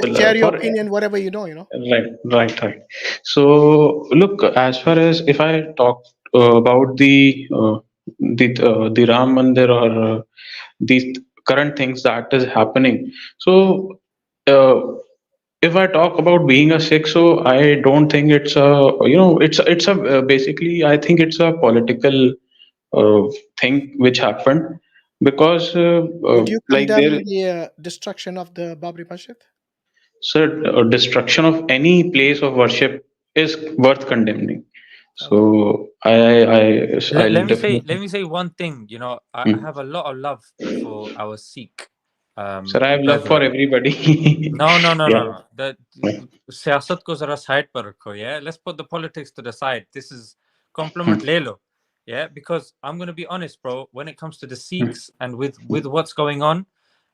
S1: Just share your opinion, whatever you know.
S11: Right. So look, as far as if I talk about the the Ram Mandir or these current things that is happening. So if I talk about being a Sikh, so I don't think it's a it's a basically I think it's a political thing which happened because
S1: Would you
S11: like there
S1: condemn the destruction of the Babri Masjid?
S11: destruction of any place of worship is worth condemning.
S1: Okay.
S11: So I'll definitely.
S3: Let me say one thing. You know, I have a lot of love for our Sikh
S11: Sir, I have love for
S3: brethren.
S11: everybody.
S3: No.
S11: Yeah.
S3: The siyasat ko zara side par rakho, yeah. Let's put the politics to the side. This is compliment le lo, yeah. Because I'm gonna be honest, bro. When it comes to the Sikhs and with what's going on,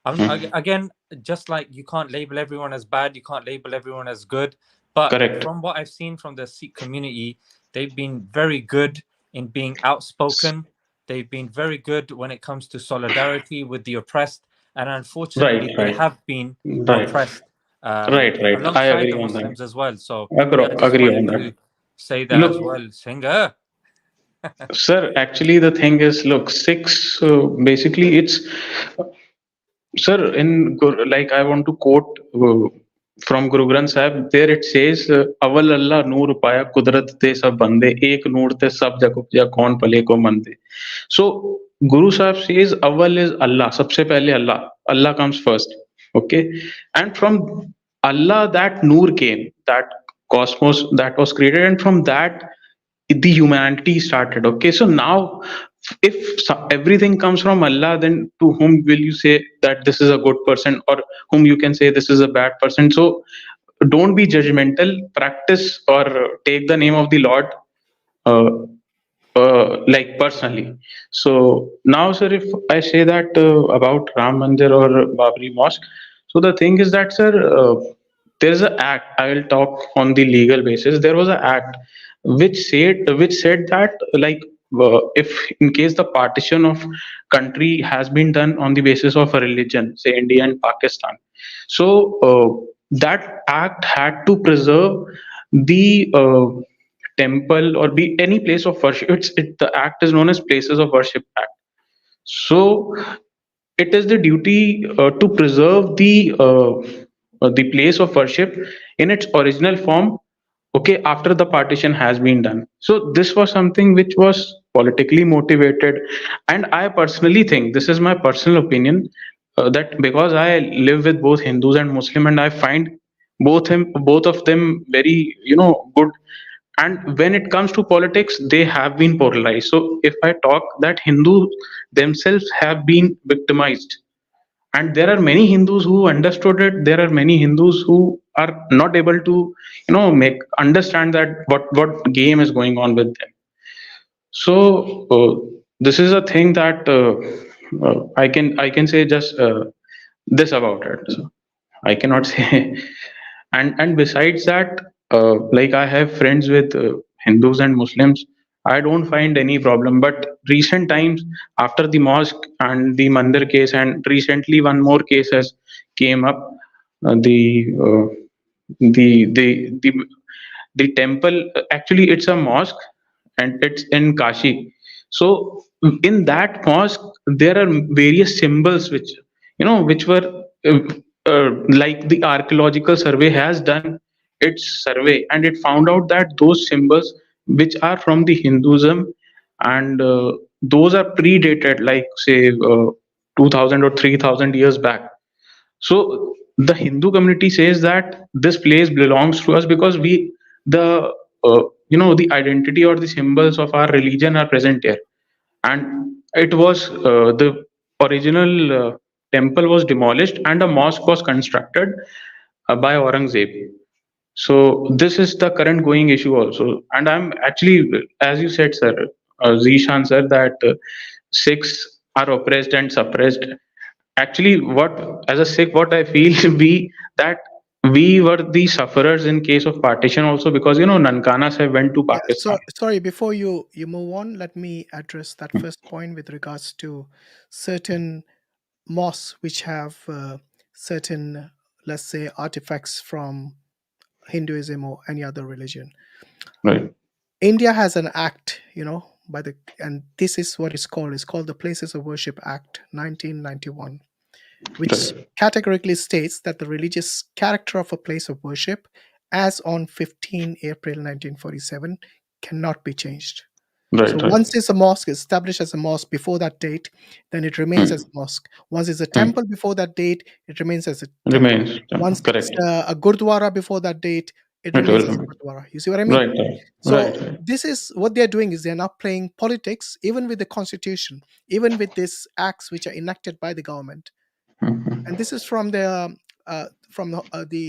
S3: again, just like you can't label everyone as bad, you can't label everyone as good. But
S11: Correct.
S3: from what I've seen from the Sikh community, they've been very good in being outspoken. They've been very good when it comes to solidarity with the oppressed, and unfortunately, they have been oppressed
S11: Right. I
S3: alongside the
S11: agree on that.
S3: Muslims as well. So
S11: Agree,
S3: yeah, I just
S11: agree
S3: wanted
S11: on that.
S3: to say that as
S11: Look,
S3: well. Singer.
S11: sir, actually the thing is, look, six basically it's sir like I want to quote from Guru Granth Sahib. There it says, "Aval Allah noor paya kudrat te sab bande, ek noor te sab जग उपजा कौन पले को मंदे." So Guru Sahib says, "Aval is Allah." सबसे पहले Allah. Allah comes first. Okay, and from Allah that noor came, that cosmos that was created, and from that the humanity started. Okay, so now if everything comes from Allah, then to whom will you say that this is a good person, or whom you can say this is a bad person? So don't be judgmental, practice or take the name of the Lord uh, like personally. So now, sir, if I say that about Ram Mandir or Babri Mosque, so the thing is that, sir, there is an act. I will talk on the legal basis. There was an act which said that like if in case the partition of country has been done on the basis of a religion, say India and Pakistan, so that act had to preserve the temple or be any place of worship. The act is known as Places of Worship Act. So it is the duty to preserve the place of worship in its original form, okay, after the partition has been done. So this was something which was politically motivated, and I personally think, this is my personal opinion, that because I live with both Hindus and Muslim, and I find both of them very good, and when it comes to politics they have been polarized. So if I talk that Hindus themselves have been victimized, and there are many Hindus who understood it, there are many Hindus who are not able to make understand that what game is going on with them. So this is a thing that I can say just this about it. So I cannot say. And besides that, like I have friends with Hindus and Muslims. I don't find any problem. But recent times, after the mosque and the Mandir case, and recently one more case has came up, uh, the the temple. Actually, it's a mosque, and it's in Kashi. So in that mosque, there are various symbols which were like the archaeological survey has done its survey, and it found out that those symbols which are from the Hinduism, and those are predated, like say 2000 or 3000 years back. So the Hindu community says that this place belongs to us because the the identity or the symbols of our religion are present here, and it was the original temple was demolished and a mosque was constructed by Aurangzeb. So this is the current going issue also, and I'm actually, as you said, sir, Zeeshan sir, that Sikhs are oppressed and suppressed. Actually, what as a Sikh, what I feel that we were the sufferers in case of partition also, because Nankanas have went to Pakistan.
S1: Sorry, before you move on, let me address that first point with regards to certain mosques which have certain, let's say, artifacts from Hinduism or any other religion.
S11: Right.
S1: India has an act, and this is what it's called. It's called the Places of Worship Act 1991, which categorically states that the religious character of a place of worship, as on 15 April 1947, cannot be changed. So once it's a mosque, established as a mosque before that date, then it remains as a mosque. Once it's a temple before that date, it remains as a temple.
S11: Remains
S1: Once
S11: correct.
S1: it's a gurdwara before that date, it
S11: It
S1: remains
S11: will
S1: as a
S11: remain.
S1: gurdwara. You see what I mean?
S11: Right.
S1: So
S11: Right.
S1: this is what they're doing, is they're now playing politics, even with the constitution, even with these acts which are enacted by the government.
S11: Mhm.
S1: And this is from the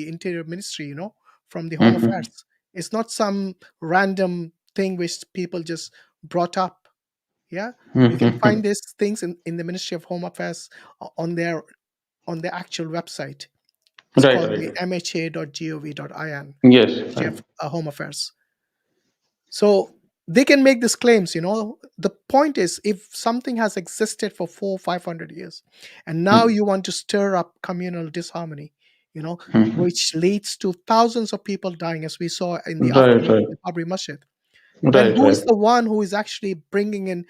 S1: Interior Ministry, you know, from the Home
S11: Mhm.
S1: Affairs. It's not some random thing which people just brought up. Yeah, you can find
S11: Mhm.
S1: these things in the Ministry of Home Affairs on their actual website. It's
S11: Right.
S1: called the
S11: Right.
S1: mha.gov.in,
S11: Yes.
S1: Ministry of Home Affairs. So they can make these claims, you know. The point is, if something has existed for 400-500 years, and now you want to stir up communal disharmony, you know,
S11: Mhm.
S1: which leads to thousands of people dying, as we saw in the
S11: Right.
S1: aftermath
S11: Right.
S1: of the Babri Masjid, then
S11: Right.
S1: who is
S11: Right.
S1: the one who is actually bringing in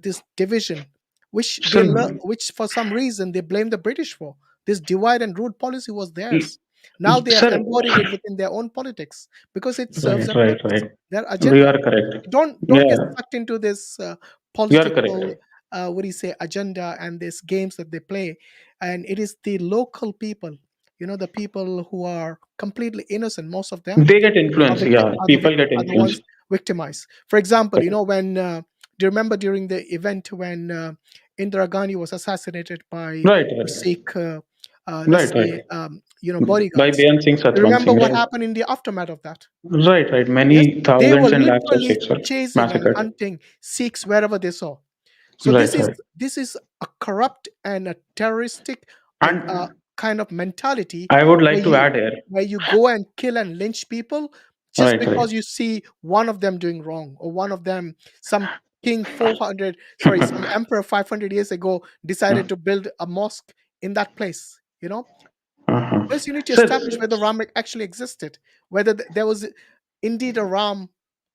S1: this division, which
S11: Sir,
S1: which for some reason they blame the British for? This divide and rule policy was theirs. Now they have
S11: sir.
S1: embodied it within their own politics because it serves
S11: Right.
S1: their
S11: Right.
S1: purpose,
S11: Right.
S1: their
S11: We
S1: agenda.
S11: are correct.
S1: Don't get
S11: Yeah.
S1: sucked into this
S11: You are correct.
S1: political what do you say, agenda, and these games that they play. And it is the local people, you know, the people who are completely innocent, most of them
S11: They get influence. Yeah. People get
S1: are the ones
S11: influence.
S1: victimized. For example, you know, when do you remember during the event when Indira Gandhi was assassinated by
S11: Right.
S1: the
S11: Right.
S1: Sikh, let's
S11: Right.
S1: say,
S11: Right.
S1: you know,
S11: By
S1: bodyguards?
S11: Beyan Singh,
S1: You
S11: Satwan
S1: remember
S11: Singh.
S1: what
S11: Right.
S1: happened in the aftermath of that?
S11: Right. Right.
S1: Yes,
S11: Many
S1: they were
S11: thousands and lakhs of
S1: literally
S11: Sikhs were
S1: chasing and
S11: massacred.
S1: hunting Sikhs wherever they saw. So
S11: Right. Right.
S1: this is a corrupt and a terroristic
S11: And
S1: kind of mentality
S11: I would
S1: where
S11: like to
S1: you
S11: add here.
S1: go and kill and lynch people just
S11: Right. Right.
S1: because you see one of them doing wrong, or one of them, some king 400, sorry, some emperor 500 years ago decided to build a mosque in that place, you know.
S11: Uh-huh.
S1: First you need to
S11: Sir,
S1: establish whether Ram actually existed, whether there was indeed a Ram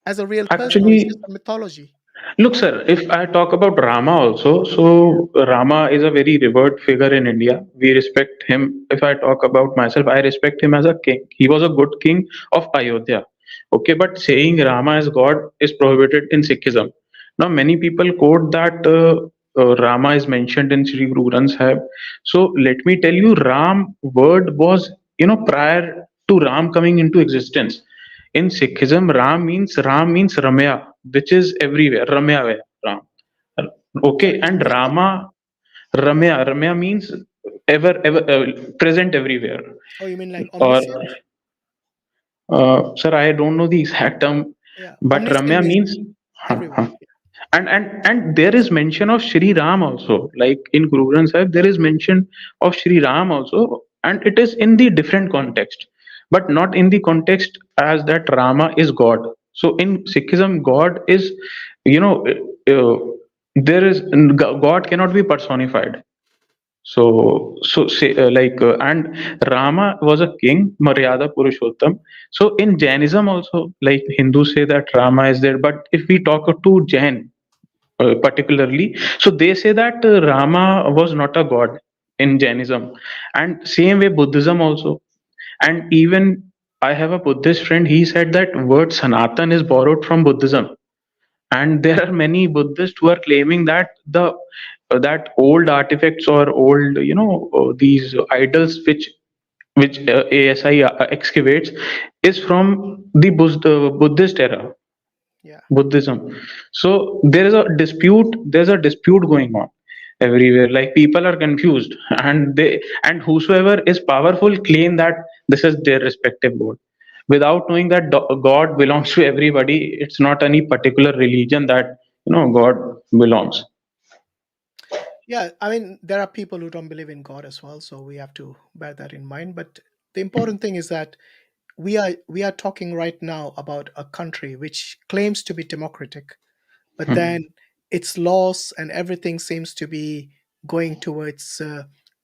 S1: as a real person, or it's just
S11: actually,
S1: a mythology, you
S11: look,
S1: know.
S11: sir, if I talk about Rama also, so Rama is a very revered figure in India. We respect him. If I talk about myself, I respect him as a king. He was a good king of Ayodhya. Okay, but saying Rama is God is prohibited in Sikhism. Now, many people quote that Rama is mentioned in Sri Guru Granth Sahib. So let me tell you, Ram word was, prior to Ram coming into existence. In Sikhism, Ram means Ramya, which is everywhere. Ramya, where Ram.
S1: Sorry,
S11: Okay,
S1: can
S11: and
S1: you repeat?
S11: Ramya means ever present everywhere.
S1: Oh, you mean like
S11: Or
S1: omniscient?
S11: sir, I don't know the exact term,
S1: Yeah,
S11: but
S1: omniscient
S11: Ramya
S1: means
S11: means. Huh,
S1: everywhere.
S11: huh. And there is mention of Shri Ram also. Like in Guru Granth Sahib, there is mention of Shri Ram also, and it is in the different context, but not in the context as that Rama is God. So in Sikhism, God is, you know, there is God cannot be personified. So say and Rama was a king, Maryada Purushottam. So in Jainism also, like Hindus say that Rama is there, but if we talk to Jain particularly, so they say that Rama was not a god in Jainism, and same way Buddhism also. And even I have a Buddhist friend. He said that word Sanatan is borrowed from Buddhism, and there are many Buddhists who are claiming that the that old artifacts or old these idols which ASI excavates is from the Buddhist era,
S1: Yeah.
S11: Buddhism. So there is a dispute. There's a dispute going on everywhere. Like people are confused, and whosoever is powerful claim that this is their respective god, without knowing that God belongs to everybody. It's not any particular religion that God belongs.
S1: Yeah, I mean, there are people who don't believe in God as well, so we have to bear that in mind. But the important thing is that we are talking right now about a country which claims to be democratic, but
S11: Hmm.
S1: then its laws and everything seems to be going towards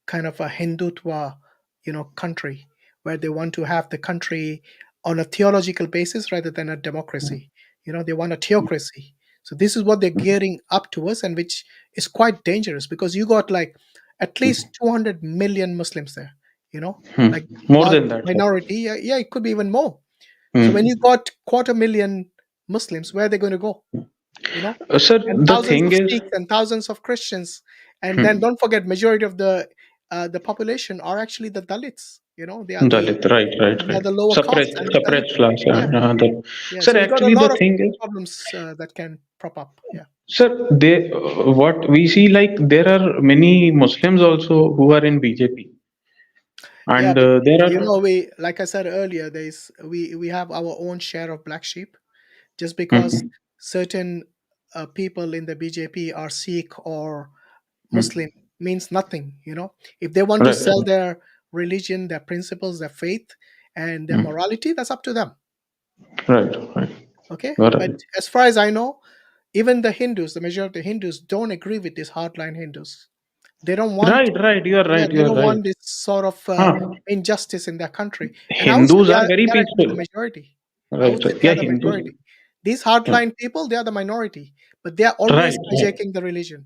S1: kind of a Hindutva, you know, country, where they want to have the country on a theological basis rather than a democracy. You know, they want a theocracy. So this is what they're gearing up towards, and which is quite dangerous, because you got like at least 200 million Muslims there, like
S11: More
S1: large
S11: than that, sir.
S1: minority. Yeah, it could be even more. So
S11: Hmm.
S1: when you got 250,000 Muslims, where are they going to go?
S11: Sir,
S1: And
S11: the
S1: thousands
S11: thing
S1: of
S11: is,
S1: Sikhs and thousands of Christians, and then don't forget, majority of the population are actually the Dalits. They are the
S11: Dalit, right.
S1: lower caste and the Dalit.
S11: Suppressed class.
S1: Yeah,
S11: Yeah.
S1: So
S11: Sir,
S1: you got a
S11: actually,
S1: lot
S11: the
S1: of
S11: thing is,
S1: problems that can prop up. Yeah.
S11: sir, what we see, like there are many Muslims also who are in BJP,
S1: Yeah,
S11: and
S1: but
S11: there are.
S1: we, like I said earlier, we have our own share of black sheep. Just because
S11: Hmm,
S1: certain people in the BJP are Sikh or
S11: hmm.
S1: Muslim means nothing. If they want to
S11: Right,
S1: sell their religion, their principles, their faith, and their
S11: hmm.
S1: morality, that's up to them.
S11: Right.
S1: Okay,
S11: Got
S1: but
S11: it.
S1: as far as I know, even the Hindus, the majority of the Hindus, don't agree with these hardline Hindus. They don't want,
S11: Right. You are
S1: yeah,
S11: right.
S1: they
S11: You are
S1: don't
S11: right.
S1: want this sort of
S11: Huh.
S1: injustice in their country. And I would say
S11: Hindus are very
S1: they are actually the
S11: peaceful.
S1: majority. I would say
S11: Right.
S1: they
S11: Yeah,
S1: are the
S11: Hindus.
S1: majority. These
S11: Yeah.
S1: hardline people, they are the minority, but they are always
S11: Right.
S1: hijacking the religion,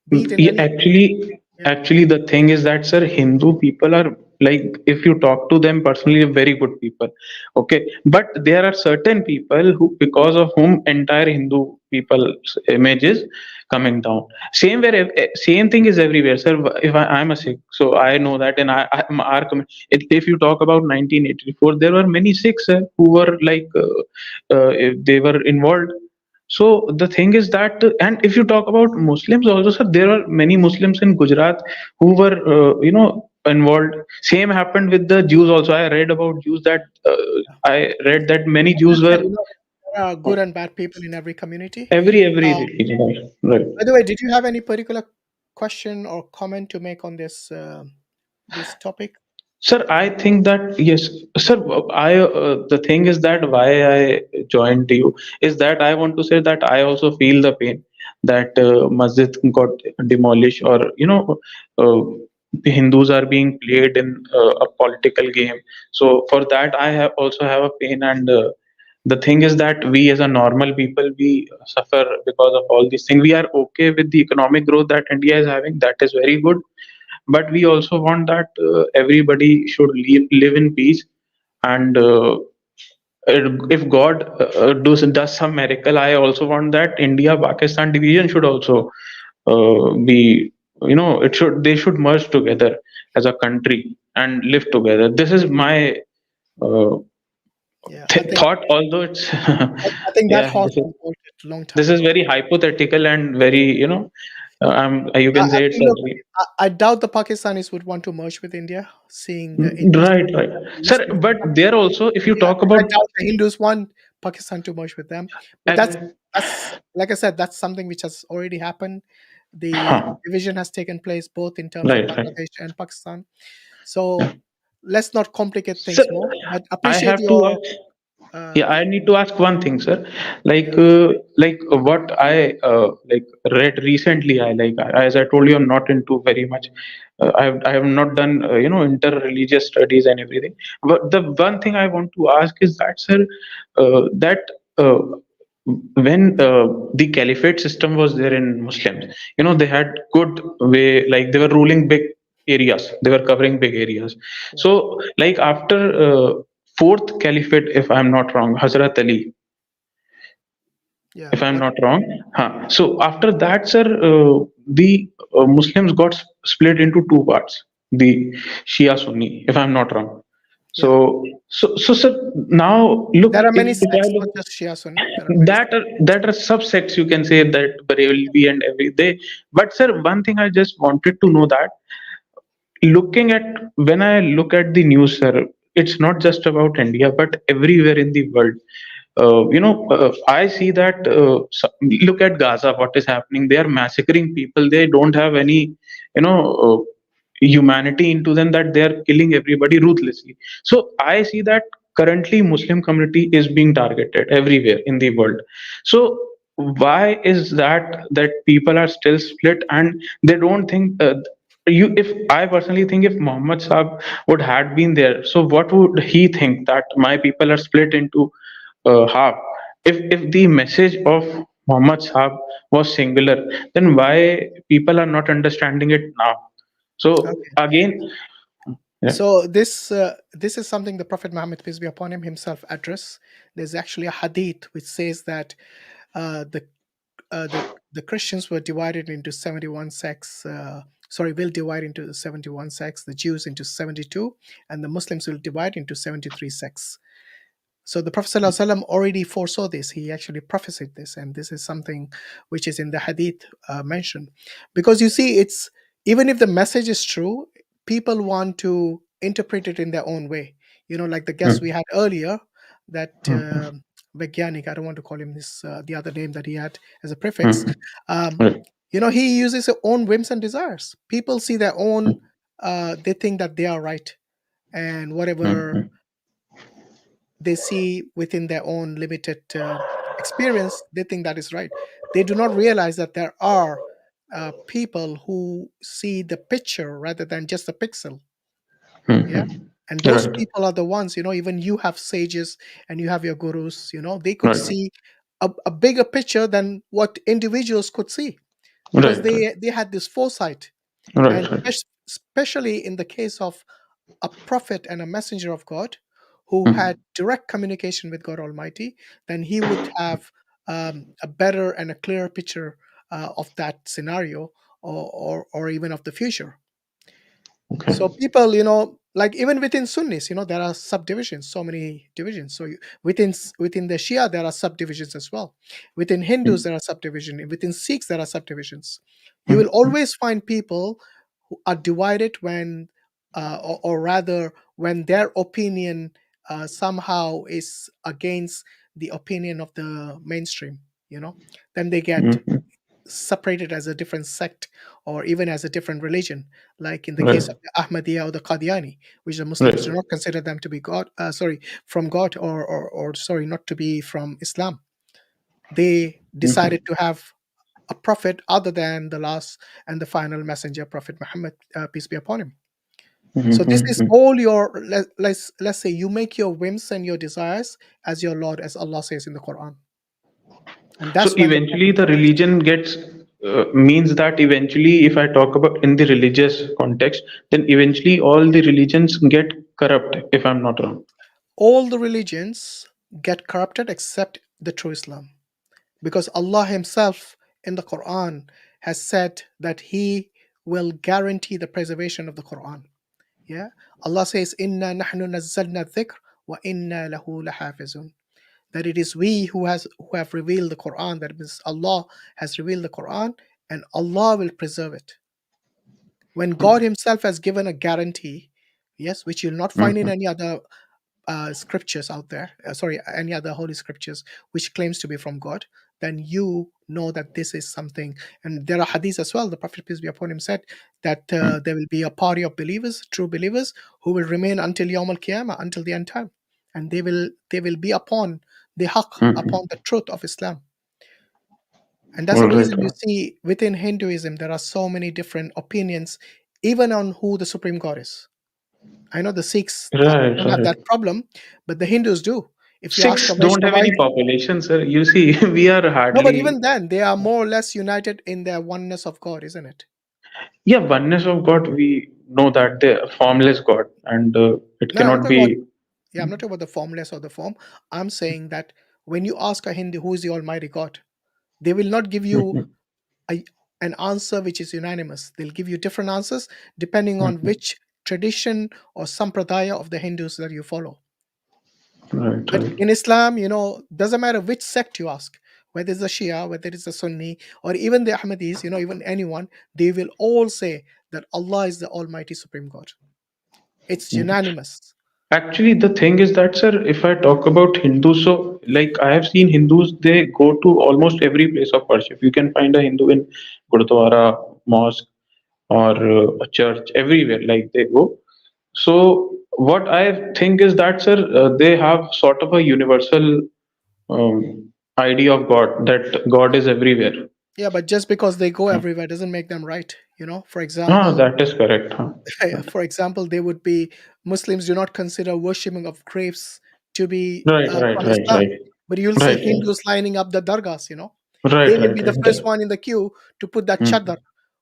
S1: be it in
S11: Yeah,
S1: any. Yeah,
S11: actually, the thing is that, sir, Hindu people are like, if you talk to them personally, very good people. Okay, but there are certain people who, because of whom entire Hindu people's image is coming down. Same thing is everywhere, sir. If I'm a Sikh, so I know that, and our if you talk about 1984, there were many Sikhs who were like, they were involved. So the thing is that, and if you talk about Muslims also, sir, there are many Muslims in Gujarat who were, involved. Same happened with the Jews also. I read about Jews that I read that many
S1: like
S11: Jews
S1: I said,
S11: were
S1: there are good and bad people in every community.
S11: every
S1: Uh,
S11: religion, right?
S1: by the way, did you have any particular question or comment to make on this topic?
S11: Sir, I think that yes, sir. I The thing is that why I joined you is that I want to say that I also feel the pain that masjid got demolished, or uh, the Hindus are being played in a political game. So for that, I have also have a pain, and the thing is that we as a normal people, we suffer because of all these things. We are okay with the economic growth that India is having. That is very good, but we also want that everybody should live in peace, and if God does some miracle, I also want that India Pakistan division should also be, it should, they should merge together as a country and live together. This is my uh,
S1: Yeah, I think
S11: thought, although it's
S1: I think that
S11: yeah,
S1: horse was bolted a long time
S11: this is
S1: ago.
S11: very hypothetical and very, you can
S1: I
S11: say it's
S1: think,
S11: a
S1: look, I doubt the Pakistanis would want to merge with India, seeing the
S11: right, sir.
S1: injustice
S11: But there also, if you talk
S1: and I
S11: about
S1: doubt the Hindus want Pakistan to merge with them. But that's like I said, that's something which has already happened. The
S11: huh,
S1: division has taken place both in terms of
S11: right.
S1: Bangladesh and Pakistan. So let's not complicate
S11: So
S1: things more. But
S11: I
S1: appreciate
S11: have to
S1: your
S11: ask. Yeah,
S1: uh,
S11: I need to ask one thing, sir.
S1: yeah.
S11: Like what I like read recently. As I told you, I'm not into very much. I have not done inter-religious studies and everything. But the one thing I want to ask is that, sir, that uh, when the caliphate system was there in Muslims, they had good way, like they were ruling big areas, they were covering big areas.
S1: Yeah,
S11: So like after fourth caliphate, if I'm not wrong, Hazrat Ali,
S1: yeah.
S11: if I'm
S1: That's
S11: not wrong. Huh. So after that, sir, the Muslims got split into two parts, the Shia Sunni, if I'm not wrong.
S1: yeah.
S11: So sir, now look,
S1: There are many
S11: if I
S1: sects, not
S11: look,
S1: just Shia Sunni. There are many sects.
S11: that are subsects, you can say, that Barelvi and every day. But sir, one thing I just wanted to know that, looking at, when I look at the news, sir, it's not just about India, but everywhere in the world. I see that. Look at Gaza, what is happening? They are massacring people. They don't have any, humanity into them. That they are killing everybody ruthlessly. So I see that currently Muslim community is being targeted everywhere in the world. So why is that people are still split, and they don't think, if I personally think, if Muhammad Saab would had been there, so what would he think, that my people are split into half? If the message of Muhammad Sahab was singular, then why people are not understanding it now? So
S1: Okay.
S11: again, yeah.
S1: So this is something the Prophet Muhammad, peace be upon him, himself addressed. There's actually a hadith which says that uh, the the Christians were divided into 71 sects. Will divide into 71 sects. The Jews into 72, and the Muslims will divide into 73 sects. So the Prophet ﷺ already foresaw this. He actually prophesied this, and this is something which is in the hadith mentioned. Because you see, it's even if the message is true, people want to interpret it in their own way. You know, like the guest we had earlier, that Vagyanik, I don't want to call him this the other name that he had as a prefix.
S11: Right.
S1: You know, he uses his own whims and desires. People see their own. They think that they are right, and whatever they see within their own limited experience, they think that is right. They do not realize that there are people who see the picture rather than just the pixel. Yeah. And those
S11: Right.
S1: people are the ones, you know, even you have sages and you have your gurus, you know, they could
S11: Right.
S1: see a bigger picture than what individuals could see, because
S11: Right.
S1: they had this foresight.
S11: Right.
S1: And
S11: Right.
S1: especially in the case of a prophet and a messenger of God who had direct communication with God Almighty, then he would have a better and a clearer picture of that scenario, or even of the future.
S11: Okay.
S1: So people, you know, like even within Sunnis, you know, there are subdivisions, so many divisions. So within the Shia, there are subdivisions as well. Within Hindus, there are subdivisions. Within Sikhs, there are subdivisions. You will always find people who are divided when, or rather, when their opinion somehow is against the opinion of the mainstream. You know, then they get separated as a different sect or even as a different religion, like in the
S11: Right.
S1: case of the Ahmadiyya or the Qadiani, which the Muslims do
S11: Right.
S1: not consider them to be God, from God, or sorry, not to be from Islam. They decided to have a prophet other than the last and the final messenger, Prophet Muhammad, peace be upon him. So this is all your, let's say you make your whims and your desires as your Lord, as Allah says in the Quran. And
S11: So
S1: that's when the
S11: eventually
S1: problem
S11: the
S1: comes.
S11: religion gets means that eventually, if I talk about in the religious context, then eventually all the religions get corrupt, if I'm not wrong.
S1: All the religions get corrupted except the true Islam. Because Allah Himself in the Quran has said that He will guarantee the preservation of the Quran. Yeah, Allah says, "Inna nahnu nazzalna dhikr wa inna lahu lahafizun." That it is we who have revealed the Quran. That means Allah has revealed the Quran, and Allah will preserve it. When God Himself has given a guarantee, yes, which you'll not find in any other scriptures out there, any other holy scriptures which claims to be from God, then you know that this is something. And there are hadiths as well. The Prophet, peace be upon him, said that there will be a party of believers, true believers, who will remain until Yawm al-Qiyamah, until the end time, and they will be upon the haqq, upon the truth of Islam. And that's
S11: All
S1: the
S11: right.
S1: reason you see within Hinduism there are so many different opinions, even on who the supreme God is. I know the Sikhs
S11: Right.
S1: don't have
S11: Right.
S1: that problem, but the Hindus do. If you ask a
S11: Sikhs don't have any
S1: Vaishnavite,
S11: population, sir. You see, we are
S1: no, but
S11: hardly.
S1: even then, they are more or less united in their oneness of God, isn't it?
S11: Yeah, oneness of God. We know that they're formless God, and it
S1: No, I'm not
S11: cannot
S1: talking about.
S11: be.
S1: Yeah, I'm not talking about the formless or the form. I'm saying that when you ask a Hindu who is the Almighty God, they will not give you a, an answer which is unanimous. They'll give you different answers depending on which tradition or sampradaya of the Hindus that you follow.
S11: Right.
S1: But
S11: Right.
S1: in Islam, you know, doesn't matter which sect you ask, whether it's a Shia, whether it's a Sunni, or even the Ahmadis, you know, even anyone, they will all say that Allah is the Almighty Supreme God. It's unanimous.
S11: Actually, the thing is that, sir, if I talk about Hindus, so like I have seen Hindus, they go to almost every place of worship. You can find a Hindu in Gurdwara, mosque, or a church, everywhere. Like they go. So what I think is that, sir, they have sort of a universal idea of God, that God is everywhere.
S1: Yeah, but just because they go everywhere doesn't make them right. You know, for
S11: Ah,
S1: example,
S11: that is correct. Huh?
S1: they would be Muslims do not consider worshipping of grapes to be
S11: Right, right,
S1: from
S11: right,
S1: Islam,
S11: right,
S1: but you'll see
S11: right, right.
S1: Hindus lining up the dargahs. You know,
S11: Right,
S1: They will
S11: right,
S1: be the
S11: right.
S1: first one in the queue to put that chadar,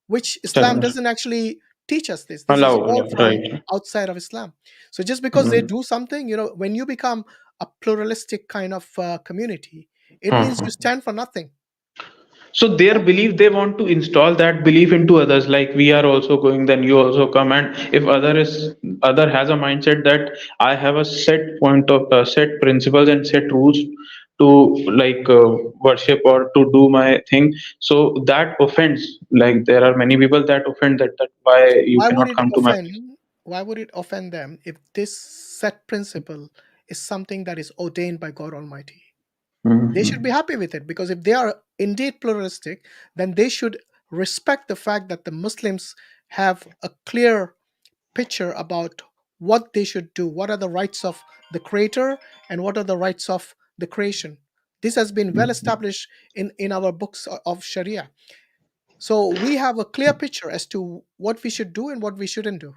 S1: which Islam
S11: Chadar.
S1: doesn't actually teach us this. This is
S11: Allow,
S1: all
S11: allow,
S1: from
S11: right.
S1: outside of Islam. So just because they do something, when you become a pluralistic kind of community, it means you stand for nothing.
S11: So their belief, they want to install that belief into others. Like we are also going, then you also come. And if other has a mindset that I have a set point of set principles and set rules to like worship or to do my thing, so that offends. Like there are many people that offend that why you
S1: Why would
S11: cannot
S1: it
S11: come to my place.
S1: offend? Why would it offend them if this set principle is something that is ordained by God Almighty? They should be happy with it, because if they are indeed pluralistic, then they should respect the fact that the Muslims have a clear picture about what they should do, what are the rights of the creator and what are the rights of the creation. This has been well established in our books of Sharia. So we have a clear picture as to what we should do and what we shouldn't do.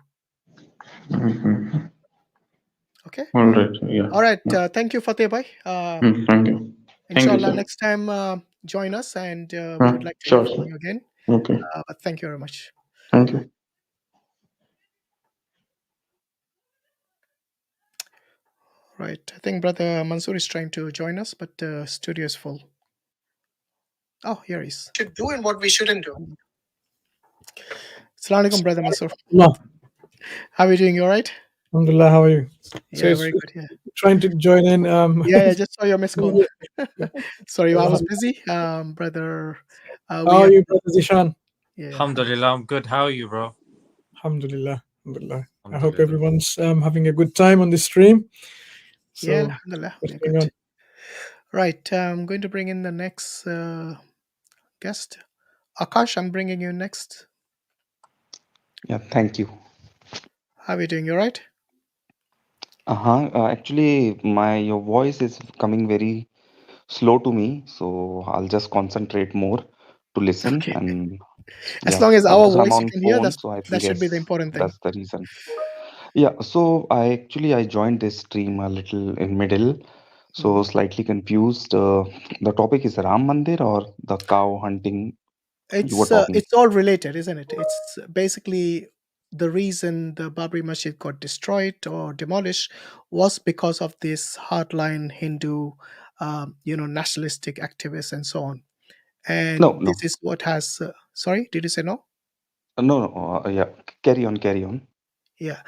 S1: Okay.
S11: All right. Yeah.
S1: All right. Thank you, Fateh Bhai.
S11: Thank you. Thank you,
S1: Inshallah,
S11: sir.
S1: next time join us, and we would like to hear
S11: Sure,
S1: from
S11: sir.
S1: you again.
S11: Okay.
S1: But thank you very much.
S11: Thank you.
S1: Right. I think Brother Mansur is trying to join us, but the studio is full. Oh, here he is. Should do and what we shouldn't do. Assalamu alaikum, Brother Mansur.
S12: No.
S1: How are you doing? You all right?
S12: Alhamdulillah, how are you?
S1: Yeah,
S12: So
S1: very good. Yeah.
S12: trying to join in.
S1: Yeah, I just saw your missed call. Sorry, I was
S12: How
S1: busy. Brother.
S12: are you, Brother Zeeshan?
S1: Yeah.
S3: Alhamdulillah, I'm good. How are you, bro?
S12: Alhamdulillah. Alhamdulillah. I hope everyone's having a good time on this stream. So,
S1: Yeah, Alhamdulillah.
S12: what's
S1: We're
S12: going
S1: good.
S12: on?
S1: Right. I'm going to bring in the next guest. Akash, I'm bringing you next.
S13: Yeah, thank you.
S1: How are you doing? You all right?
S13: Actually, your voice is coming very slow to me, so I'll just concentrate more to listen.
S1: Okay.
S13: And
S1: As
S13: yeah,
S1: long as our
S13: because I'm
S1: voice you
S13: on
S1: can hear,
S13: phone, so I
S1: that should be the
S13: guess
S1: important thing.
S13: that's the reason. Yeah, so I joined this stream a little in middle, so slightly confused. The topic is Ram Mandir or the cow hunting you were talking.
S1: It's all related, isn't it? It's basically the reason the Babri Masjid got destroyed or demolished was because of this hardline Hindu, nationalistic activists and so on. And
S13: No, no,
S1: this is what has. Sorry, did you say no?
S13: no. Yeah, carry on, carry on.
S1: Yeah.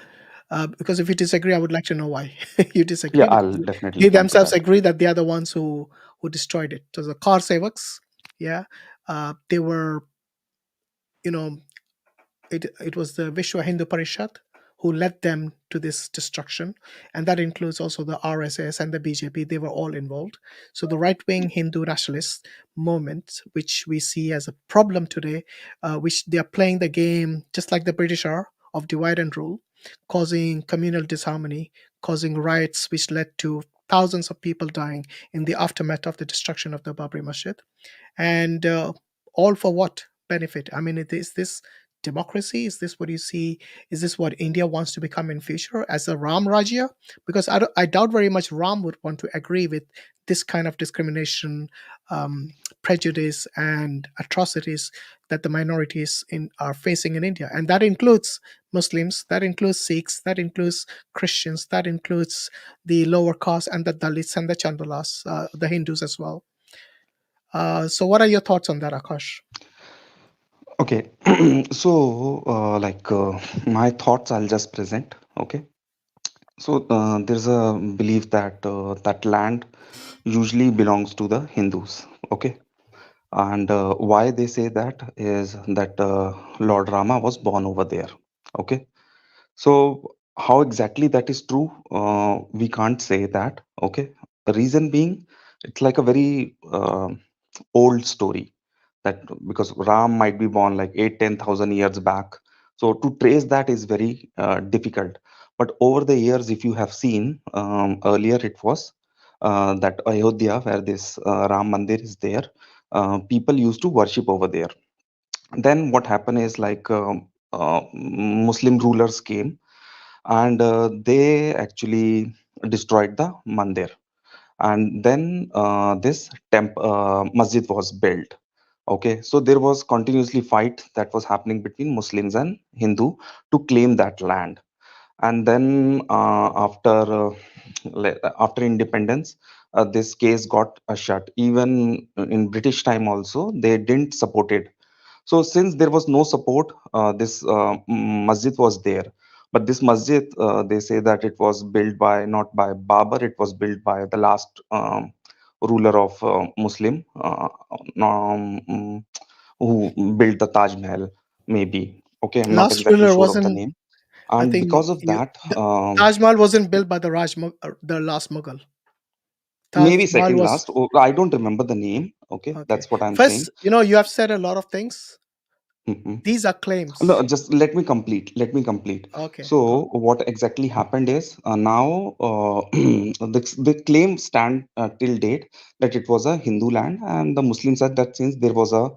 S1: Because if you disagree, I would like to know why you disagree.
S13: Yeah,
S1: Because
S13: I'll definitely
S1: they
S13: come to
S1: themselves
S13: that.
S1: agree that they are the ones who destroyed it. So the Kar Sevaks, yeah, they were, it was the Vishwa Hindu Parishad who led them to this destruction, and that includes also the RSS and the BJP. They were all involved. So the right-wing Hindu nationalist movement, which we see as a problem today, which they are playing the game just like the British are, of divide and rule, causing communal disharmony, causing riots, which led to thousands of people dying in the aftermath of the destruction of the Babri Masjid. And all for what benefit? I mean, is this democracy? Is this what you see? Is this what India wants to become in future as a Ram Rajya? Because I doubt very much Ram would want to agree with this kind of discrimination, prejudice, and atrocities that the minorities are facing in India, and that includes Muslims, that includes Sikhs, that includes Christians, that includes the lower caste and the Dalits and the Chandalas, the Hindus as well. So what are your thoughts on that, Akash?
S13: Okay, so my thoughts I'll just present. Okay, so there's a belief that that land usually belongs to the Hindus. Okay, and why they say that is that Lord Rama was born over there. Okay, so how exactly that is true, we can't say that. Okay, the reason being, it's like a very old story that because Ram might be born like 8-10,000 years back. So to trace that is very difficult. But over the years, if you have seen, earlier it was that Ayodhya, where this Ram Mandir is there, people used to worship over there. Then what happened is like Muslim rulers came and they actually destroyed the mandir. and then this masjid was built. Okay, so there was continuously fight that was happening between Muslims and Hindu to claim that land. And then after independence, this case got shut. Even in British time also, they didn't support it. So since there was no support, this masjid was there. But this masjid, they say that it was built by not by Babur, it was built by the last ruler of Muslim, who built the Taj Mahal, maybe. Okay, I'm not
S1: Last
S13: exactly
S1: ruler
S13: sure of the
S1: wasn't.
S13: name.
S1: I
S13: And
S1: think
S13: because of
S1: you.
S13: that,
S1: The Taj Mahal wasn't built by the the last Mughal. Taj
S13: maybe
S1: Mahal
S13: second
S1: was
S13: last, I don't remember the name. Okay,
S1: okay.
S13: that's what I'm saying.
S1: First, you have said a lot of things.
S13: Mhm.
S1: These are
S13: No,
S1: claims.
S13: just let me complete. Let me complete.
S1: Okay,
S13: So
S1: go.
S13: what exactly happened is now the claim stand till date that it was a Hindu land, and the Muslims said that since there was a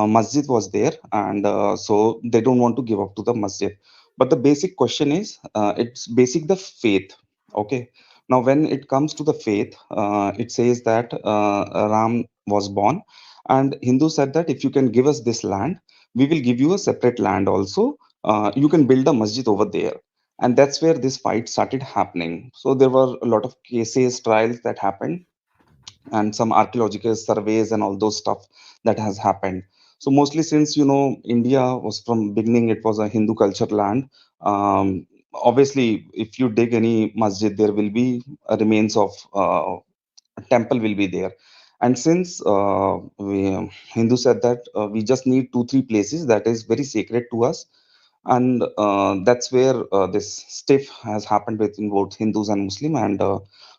S13: masjid was there, and so they don't want to give up to the masjid. But the basic question is, it's basic the faith. Okay. Now, when it comes to the faith, it says that Ram was born, and Hindu said that if you can give us this land, we will give you a separate land also. You can build a masjid over there. And that's where this fight started happening. So there were a lot of cases, trials that happened, and some archaeological surveys and all those stuff that has happened. So mostly, since India was from beginning, it was a Hindu culture land. Obviously, if you dig any masjid, there will be remains of a temple will be there. And since Hindu said that we just need 2-3 places that is very sacred to us, and that's where this stiff has happened between both Hindus and Muslim, and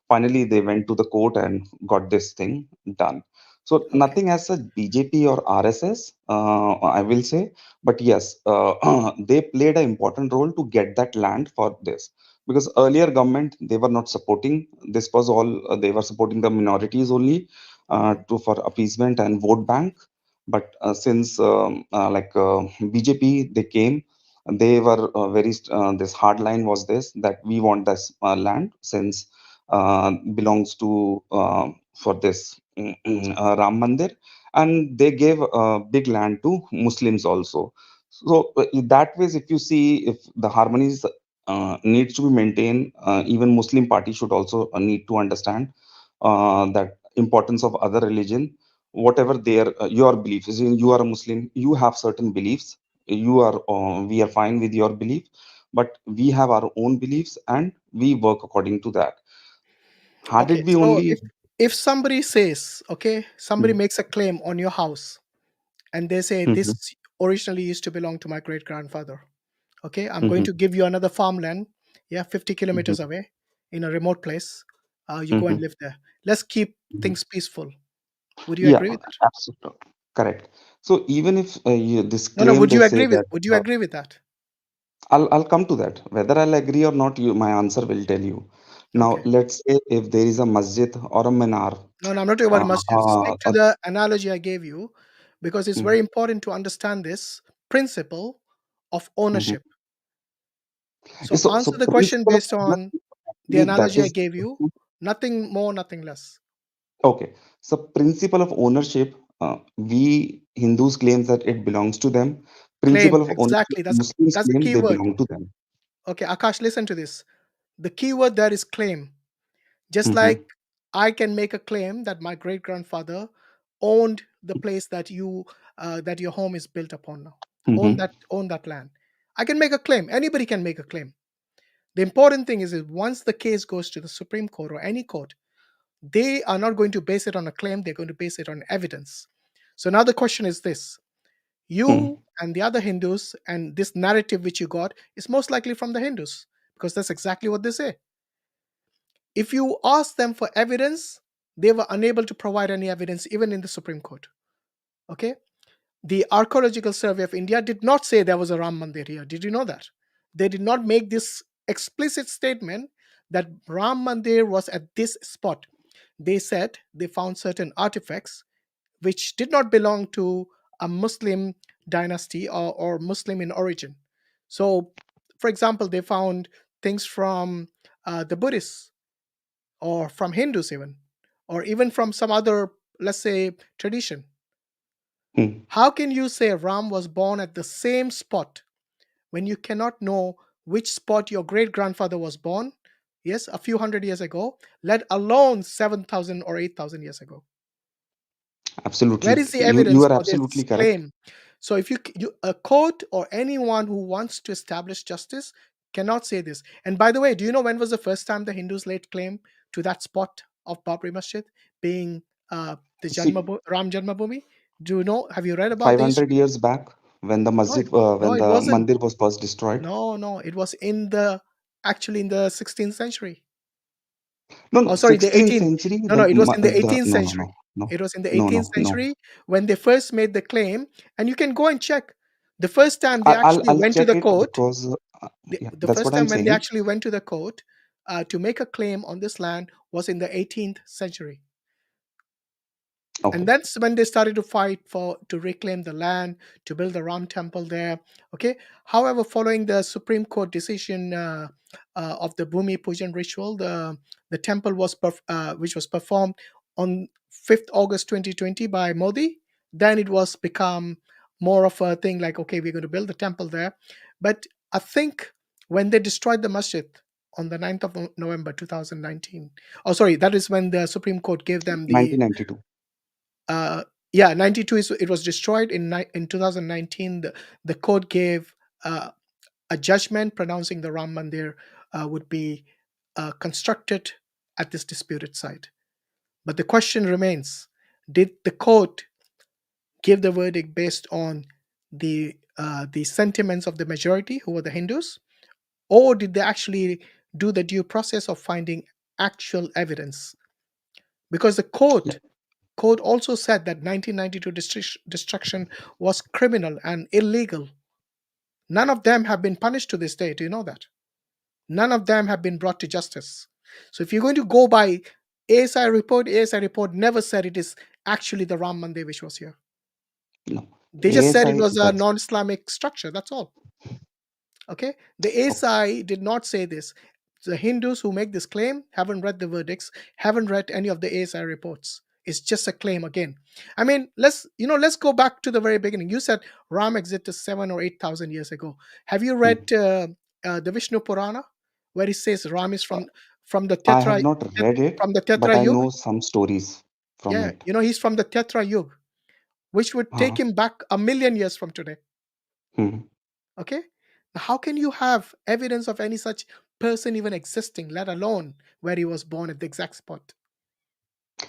S13: finally they went to the court and got this thing done. So
S1: Okay.
S13: nothing as such BJP or RSS, I will say, but yes, they played an important role to get that land for this, because earlier government, they were not supporting. This was all they were supporting the minorities only, to for appeasement and vote bank. But since BJP they came, they were this hard line was this, that we want this land, since belongs to for this Ram Mandir, and they gave big land to Muslims also. So in that ways, if you see, if the harmonies needs to be maintained, even Muslim party should also need to understand that importance of other religion, whatever their your belief is in. You are a Muslim, you have certain beliefs, you are we are fine with your belief, but we have our own beliefs and we work according to that. Had
S1: Okay.
S13: it be
S1: So
S13: only
S1: if somebody says, okay, somebody
S13: Mhm,
S1: makes a claim on your house, and they say this
S13: mhm,
S1: originally used to belong to my great grandfather. Okay, I'm going
S13: mhm,
S1: to give you another farmland, yeah, 50
S13: mhm,
S1: kilometers away in a remote place. You go and
S13: mhm,
S1: live there. Let's keep
S13: mhm.
S1: things peaceful. Would you
S13: Yeah,
S1: agree with that?
S13: absolutely correct. So even if this
S1: No, no.
S13: claim they say that
S1: Would you agree with that?
S13: I'll come to that. Whether I'll agree or not, my answer will tell you. Now,
S1: Okay.
S13: let's say if there is a masjid or a minar.
S1: No, no, I'm not talking about
S13: Uh,
S1: masjid.
S13: uh,
S1: Stick to
S13: uh,
S1: the analogy I gave you, because it's
S13: mm,
S1: very important to understand this principle of
S13: mhm.
S1: ownership. So
S13: So
S1: answer the question
S13: principle of
S1: based on
S13: ownership,
S1: the
S13: actually, that
S1: analogy I
S13: is
S1: gave you. Nothing more, nothing less.
S13: okay. So principle of ownership, we Hindus claim that it belongs to them.
S1: Claim,
S13: Principle of ownership,
S1: exactly.
S13: Muslims
S1: That's the
S13: claim
S1: key
S13: they
S1: word.
S13: belong to them.
S1: Okay, Akash, listen to this. The key word there is claim. Just
S13: Hmm.
S1: like I can make a claim that my great grandfather owned the place that your home is built upon now.
S13: Hmm.
S1: Own that land. I can make a claim. Anybody can make a claim. The important thing is once the case goes to the Supreme Court or any court, they are not going to base it on a claim, they're going to base it on evidence. So now the question is this: you and the other Hindus and this narrative which you got is most likely from the Hindus, because that's exactly what they say. If you ask them for evidence, they were unable to provide any evidence even in the Supreme Court. Okay? The Archaeological Survey of India did not say there was a Ram Mandir here. Did you know that? They did not make this explicit statement that Ram Mandir was at this spot. They said they found certain artifacts which did not belong to a Muslim dynasty or Muslim in origin. So, for example, they found things from the Buddhists or from Hindus even. or even from some other, let's say, tradition.
S13: Hmm.
S1: How can you say Ram was born at the same spot when you cannot know which spot your great grandfather was born? Yes, a few hundred years ago, let alone 7,000 or 8,000 years ago. Where is
S13: Absolutely.
S1: the
S13: You
S1: evidence
S13: are
S1: for this
S13: absolutely correct.
S1: claim? So if you a court or anyone who wants to establish justice cannot say this. And by the way, do you know when was the first time the Hindus laid claim to that spot of Babri Masjid being the
S13: See,
S1: Ram Janmabhoomi? Do you know? Have you read about the
S13: 500
S1: history?
S13: years back, when the
S1: No,
S13: masjid,
S1: no,
S13: when
S1: it
S13: the
S1: wasn't.
S13: mandir was first destroyed.
S1: No, it was actually in the 16th century.
S13: No,
S1: Oh,
S13: no,
S1: sorry, the
S13: 16th
S1: 18th.
S13: century.
S1: No, it was in the 18th
S13: No, no,
S1: century.
S13: no, no,
S1: It was in the
S13: no,
S1: 18th
S13: no, no.
S1: century when they first made the claim, and you can go and check. The first time they actually
S13: I'll
S1: went to
S13: check
S1: the
S13: it
S1: court,
S13: because yeah,
S1: the
S13: that's
S1: first
S13: what I'm
S1: time when they
S13: saying.
S1: actually went to the court to make a claim on this land was in the 18th century.
S13: Okay.
S1: And that's when they started to fight to reclaim the land, to build the Ram temple there. Okay. However, following the Supreme Court decision of the Bhumi Pujan ritual, the temple was which was performed on 5th August 2020 by Modi. Then it was become more of a thing like, okay, we're going to build the temple there. But I think when they destroyed the masjid on the 9th of November 2019, oh sorry, that is when the Supreme Court gave them the
S13: 1992.
S1: 92 it was destroyed in 2019. The court gave a judgment pronouncing the Ram Mandir would be constructed at this disputed site. But the question remains: did the court give the verdict based on the sentiments of the majority, who were the Hindus, or did they actually do the due process of finding actual evidence? Because the court also said that 1992 destruction was criminal and illegal. None of them have been punished to this day. Do you know that? None of them have been brought to justice. So if you're going to go by ASI report never said it is actually the Ram Mandir which was here.
S13: No.
S1: They just said it
S13: ASI
S1: was a
S13: does.
S1: non-Islamic structure. That's all. Okay. The ASI did not say this. The Hindus who make this claim haven't read the verdicts, haven't read any of the ASI reports. It's just a claim again. I mean, let's go back to the very beginning. You said Ram existed 7,000 or 8,000 years ago. Have you read the Vishnu Purana, where it says Ram is from the
S13: I
S1: Tetra
S13: have not read it,
S1: from the
S13: but
S1: Tetra
S13: I
S1: Yuga?
S13: know some stories from
S1: Yeah,
S13: it.
S1: he's from the Tetra Yuga, which would take him back 1,000,000 years from today. Okay, how can you have evidence of any such person even existing, let alone where he was born at the exact spot?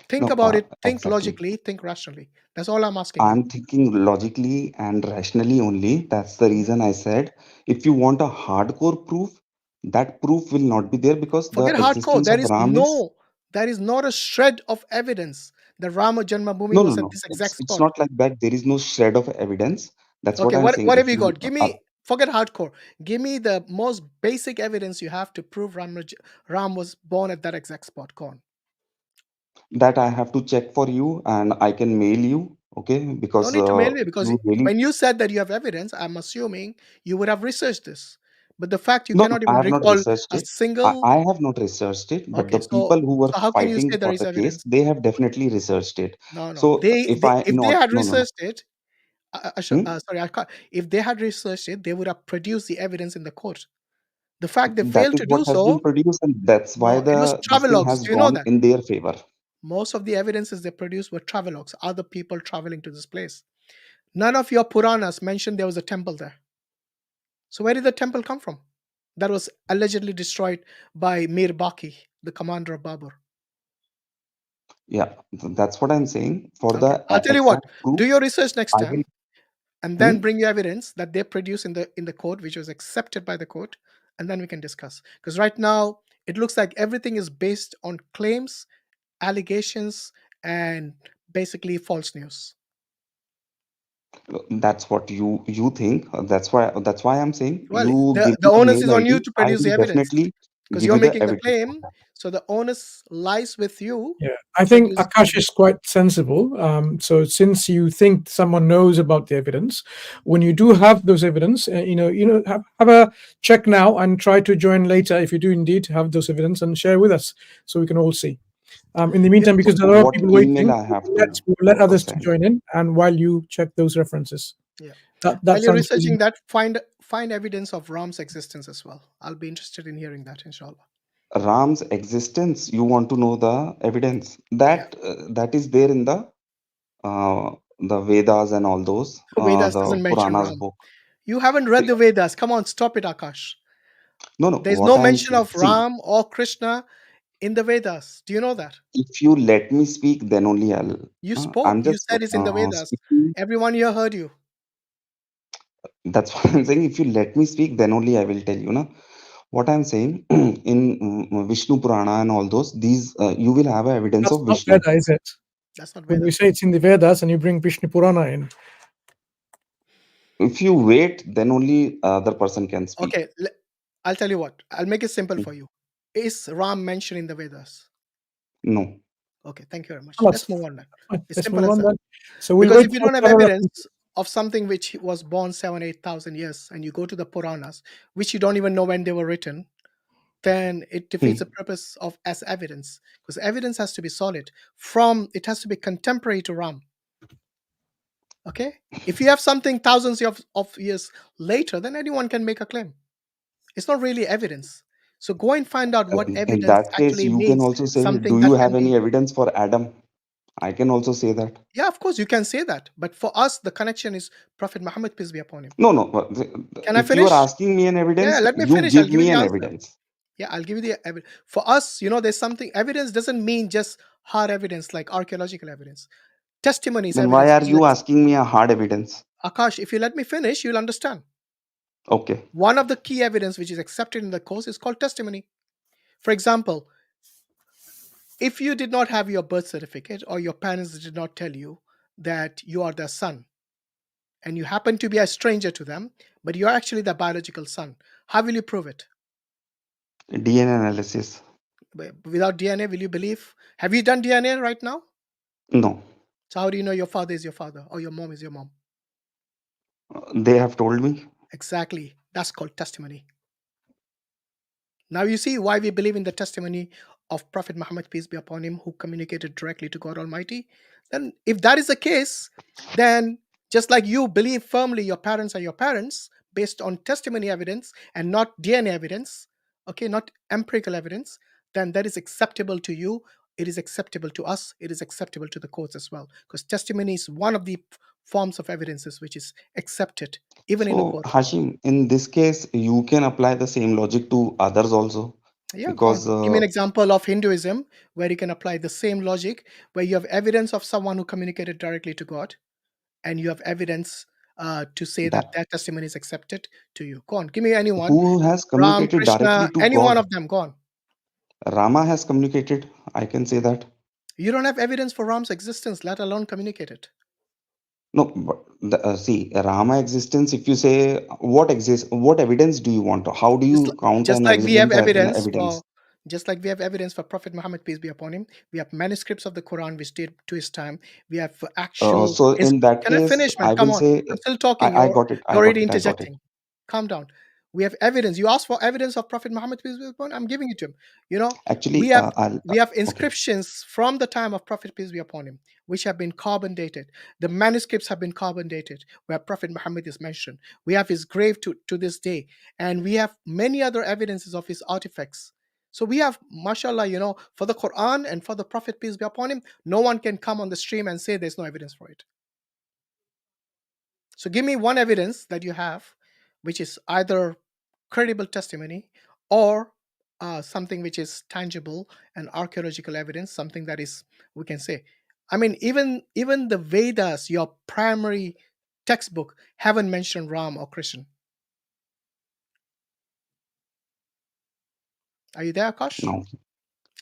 S1: Think
S13: No,
S1: about it. Think
S13: exactly.
S1: logically. Think rationally. That's all I'm asking you.
S13: I'm thinking logically and rationally only. That's the reason I said if you want a hardcore proof, that proof will not be there because the
S1: Forget hardcore.
S13: existence of Ram is.
S1: There is not a shred of evidence that Rama Janmabhoomi
S13: No, no,
S1: was at
S13: no.
S1: this exact
S13: It's
S1: spot.
S13: not like that. There is no shred of evidence. That's what
S1: Okay,
S13: I'm saying.
S1: what have
S13: If
S1: you
S13: you
S1: got? Give me, forget hardcore. Give me the most basic evidence you have to prove Ram was born at that exact spot. Go on.
S13: that I have to check for you and I can mail you, okay?
S1: No
S13: Because
S1: need to mail me,
S13: if
S1: because
S13: you really
S1: when you said that you have evidence, I'm assuming you would have researched this. But the fact you
S13: no,
S1: cannot
S13: I
S1: even
S13: have not
S1: recall
S13: researched
S1: a
S13: it.
S1: single.
S13: I have not researched it, but
S1: Okay,
S13: the people who were
S1: so how can you
S13: fighting
S1: say there
S13: for
S1: is
S13: the case,
S1: evidence?
S13: they have definitely researched it.
S1: No.
S13: So if I
S1: If they
S13: not
S1: had
S13: no no no.
S1: researched it, sorry, I can't. If they had researched it, they would have produced the evidence in the court. The fact they
S13: That
S1: failed
S13: is
S1: to
S13: what
S1: do
S13: has been
S1: so,
S13: produced, and that's why
S1: no, it was
S13: this thing
S1: travelogues.
S13: has
S1: Do you know
S13: gone
S1: that?
S13: in their favor.
S1: Most of the evidences they produced were travelogues, other people traveling to this place. None of your Puranas mentioned there was a temple there. So where did the temple come from? That was allegedly destroyed by Mir Baki, the commander of Babur.
S13: Yeah, that's what I'm saying. For
S1: Okay,
S13: the
S1: I'll tell you what.
S13: exact proof,
S1: Do your research next
S13: I
S1: time,
S13: will.
S1: and then bring your evidence that they produce in the court, which was accepted by the court, and then we can discuss. Because right now it looks like everything is based on claims, allegations, and basically false news.
S13: That's what you think. That's why I'm saying
S1: Well,
S13: you give
S1: the
S13: me the
S1: onus
S13: mail
S1: is on you
S13: ID.
S1: to
S13: I
S1: produce the
S13: will
S1: evidence,
S13: definitely
S1: because
S13: give
S1: you're
S13: you the
S1: making the
S13: evidence for
S1: claim.
S13: that.
S1: So the onus lies with you.
S12: Yeah, I think Akash is quite sensible. So since you think someone knows about the evidence, when you do have those evidence, have a check now and try to join later if you do indeed have those evidence and share with us so we can all see. In the meantime, because there are a lot of
S13: What
S12: people
S13: email
S12: waiting,
S13: I have to
S12: we'll let others to
S13: send?
S12: join in, and while you check those references.
S1: Yeah.
S12: That
S1: While you're
S12: sounds
S1: researching
S12: really,
S1: that, find evidence of Ram's existence as well. I'll be interested in hearing that, inshallah.
S13: Ram's existence, you want to know the evidence
S1: Yeah.
S13: that is there in the Vedas and all those,
S1: Vedas
S13: the
S1: doesn't mention
S13: Puranas
S1: Ram.
S13: book.
S1: You haven't read the Vedas. Come on, stop it, Akash.
S13: No,
S1: There's
S13: what
S1: no
S13: I am
S1: mention
S13: saying,
S1: of
S13: see,
S1: Ram or Krishna in the Vedas. Do you know that?
S13: if you let me speak, then only I'll.
S1: You spoke.
S13: I'm
S1: You
S13: just
S1: said it's in the Vedas.
S13: speaking.
S1: Everyone here heard you.
S13: That's what I'm saying. If you let me speak, then only I will tell you. Na? What I'm saying in Vishnu Purana and all those, these you will have evidence
S12: that's
S13: of
S12: not
S13: Vishnu.
S12: Veda, is it?
S1: That's not
S12: When
S1: Veda.
S12: we say it's in the Vedas and you bring Vishnu Purana in.
S13: If you wait, then only other person can speak.
S1: Okay, I'll tell you what. I'll make it simple for you. Is Ram mentioned in the Vedas?
S13: No.
S1: Okay, thank you very much.
S12: Oh,
S1: Let's move on then. It's
S12: let's
S1: simple
S12: move
S1: as
S12: on
S1: that.
S12: then. So we'll
S1: Because
S12: wait
S1: if you
S12: for
S1: don't have
S12: other
S1: evidence
S12: references.
S1: of something which was born 7,000-8,000 years, and you go to the Puranas, which you don't even know when they were written, then it defeats the purpose of as evidence. Because evidence has to be solid. It has to be contemporary to Ram. Okay? If you have something thousands of years later, then anyone can make a claim. It's not really evidence. So go and find out what
S13: In
S1: evidence
S13: that case,
S1: actually
S13: you can
S1: means.
S13: also say,
S1: Something
S13: do
S1: that
S13: you
S1: can
S13: have
S1: be.
S13: any evidence for Adam? I can also say that.
S1: Yeah, of course, you can say that. But for us, the connection is Prophet Muhammad, peace be upon him.
S13: No.
S1: Can I
S13: If you are
S1: finish?
S13: asking me an evidence,
S1: Yeah, let me
S13: you
S1: finish. I'll
S13: give
S1: give you
S13: me
S1: the
S13: an
S1: answer.
S13: evidence.
S1: Yeah, I'll give you the evidence. For us, there's something, evidence doesn't mean just hard evidence like archaeological evidence. Testimony is
S13: Then why
S1: evidence.
S13: are you asking me a hard evidence?
S1: Akash, if you let me finish, you'll understand.
S13: Okay.
S1: One of the key evidence which is accepted in the course is called testimony. For example, if you did not have your birth certificate or your parents did not tell you that you are their son, and you happen to be a stranger to them, but you're actually the biological son, how will you prove it?
S13: DNA analysis.
S1: Without DNA, will you believe? Have you done DNA right now?
S13: No.
S1: So how do you know your father is your father or your mom is your mom?
S13: They have told me.
S1: Exactly. That's called testimony. Now you see why we believe in the testimony of Prophet Muhammad, peace be upon him, who communicated directly to God Almighty. Then if that is the case, then just like you believe firmly your parents are your parents based on testimony evidence and not DNA evidence, okay, not empirical evidence, then that is acceptable to you. It is acceptable to us. It is acceptable to the courts as well. Because testimony is one of the forms of evidences which is accepted even in the
S13: So,
S1: court of law.
S13: Hashim, in this case, you can apply the same logic to others also.
S1: Yeah, go on.
S13: Because
S1: Give me an example of Hinduism where you can apply the same logic, where you have evidence of someone who communicated directly to God, and you have evidence to say that their testimony is accepted to you. Go on. Give me anyone.
S13: who has
S1: Ram,
S13: communicated directly
S1: Krishna,
S13: to
S1: any one
S13: God?
S1: of them. Go on.
S13: Rama has communicated. I can say that.
S1: You don't have evidence for Ram's existence, let alone communicate it.
S13: No, but see, Rama existence. If you say what exists, what evidence do you want? How do you count
S1: Just
S13: an
S1: like we have
S13: evidence as an
S1: evidence
S13: evidence?
S1: for Prophet Muhammad, peace be upon him. We have manuscripts of the Quran which date to his time. We have actual.
S13: So in that
S1: Can I
S13: case,
S1: finish, man?
S13: I
S1: Come
S13: will
S1: on.
S13: say,
S1: I'm still talking.
S13: I
S1: You're
S13: got it. I
S1: you're
S13: got
S1: already
S13: it. I got it.
S1: interjecting. Calm down. We have evidence. You asked for evidence of Prophet Muhammad, peace be upon him. I'm giving it to him.
S13: Actually,
S1: We have
S13: I'll. Okay.
S1: inscriptions from the time of Prophet, peace be upon him, which have been carbon dated. The manuscripts have been carbon dated, where Prophet Muhammad is mentioned. We have his grave to this day, and we have many other evidences of his artifacts. So we have, mashallah, for the Quran and for the Prophet, peace be upon him, no one can come on the stream and say there's no evidence for it. So give me one evidence that you have, which is either credible testimony or something which is tangible and archaeological evidence, something that is, we can say. I mean, even the Vedas, your primary textbook, haven't mentioned Ram or Krishna. Are you there, Akash?
S13: No.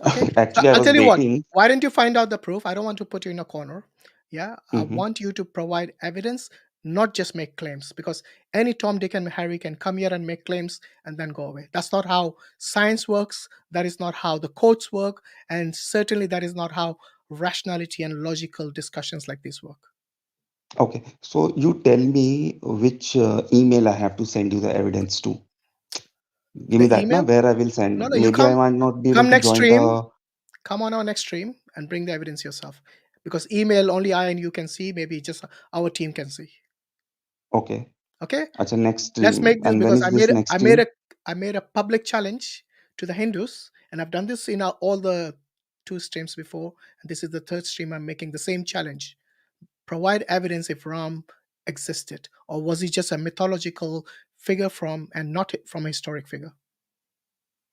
S1: Okay.
S13: Actually, I
S1: I'll
S13: was
S1: tell you what.
S13: waiting.
S1: Why don't you find out the proof? I don't want to put you in a corner. Yeah. I
S13: Mhm.
S1: want you to provide evidence, not just make claims, because any Tom, Dick, and Harry can come here and make claims and then go away. That's not how science works. That is not how the courts work. And certainly that is not how rationality and logical discussions like this work.
S13: Okay. So you tell me which email I have to send you the evidence to. Give me
S1: The
S13: that now,
S1: email?
S13: where I will send.
S1: No, you
S13: Maybe I
S1: come
S13: might not be able to
S1: next
S13: join
S1: stream.
S13: the.
S1: Come on our next stream and bring the evidence yourself. Because email only I and you can see, maybe just our team can see.
S13: Okay.
S1: Okay?
S13: Acha, next
S1: Let's
S13: stream.
S1: make this,
S13: And when
S1: because
S13: is this next stream?
S1: I made a public challenge to the Hindus, and I've done this in all the 2 streams before, and this is the 3rd stream. I'm making the same challenge. Provide evidence if Ram existed, or was he just a mythological figure from, and not from a historic figure?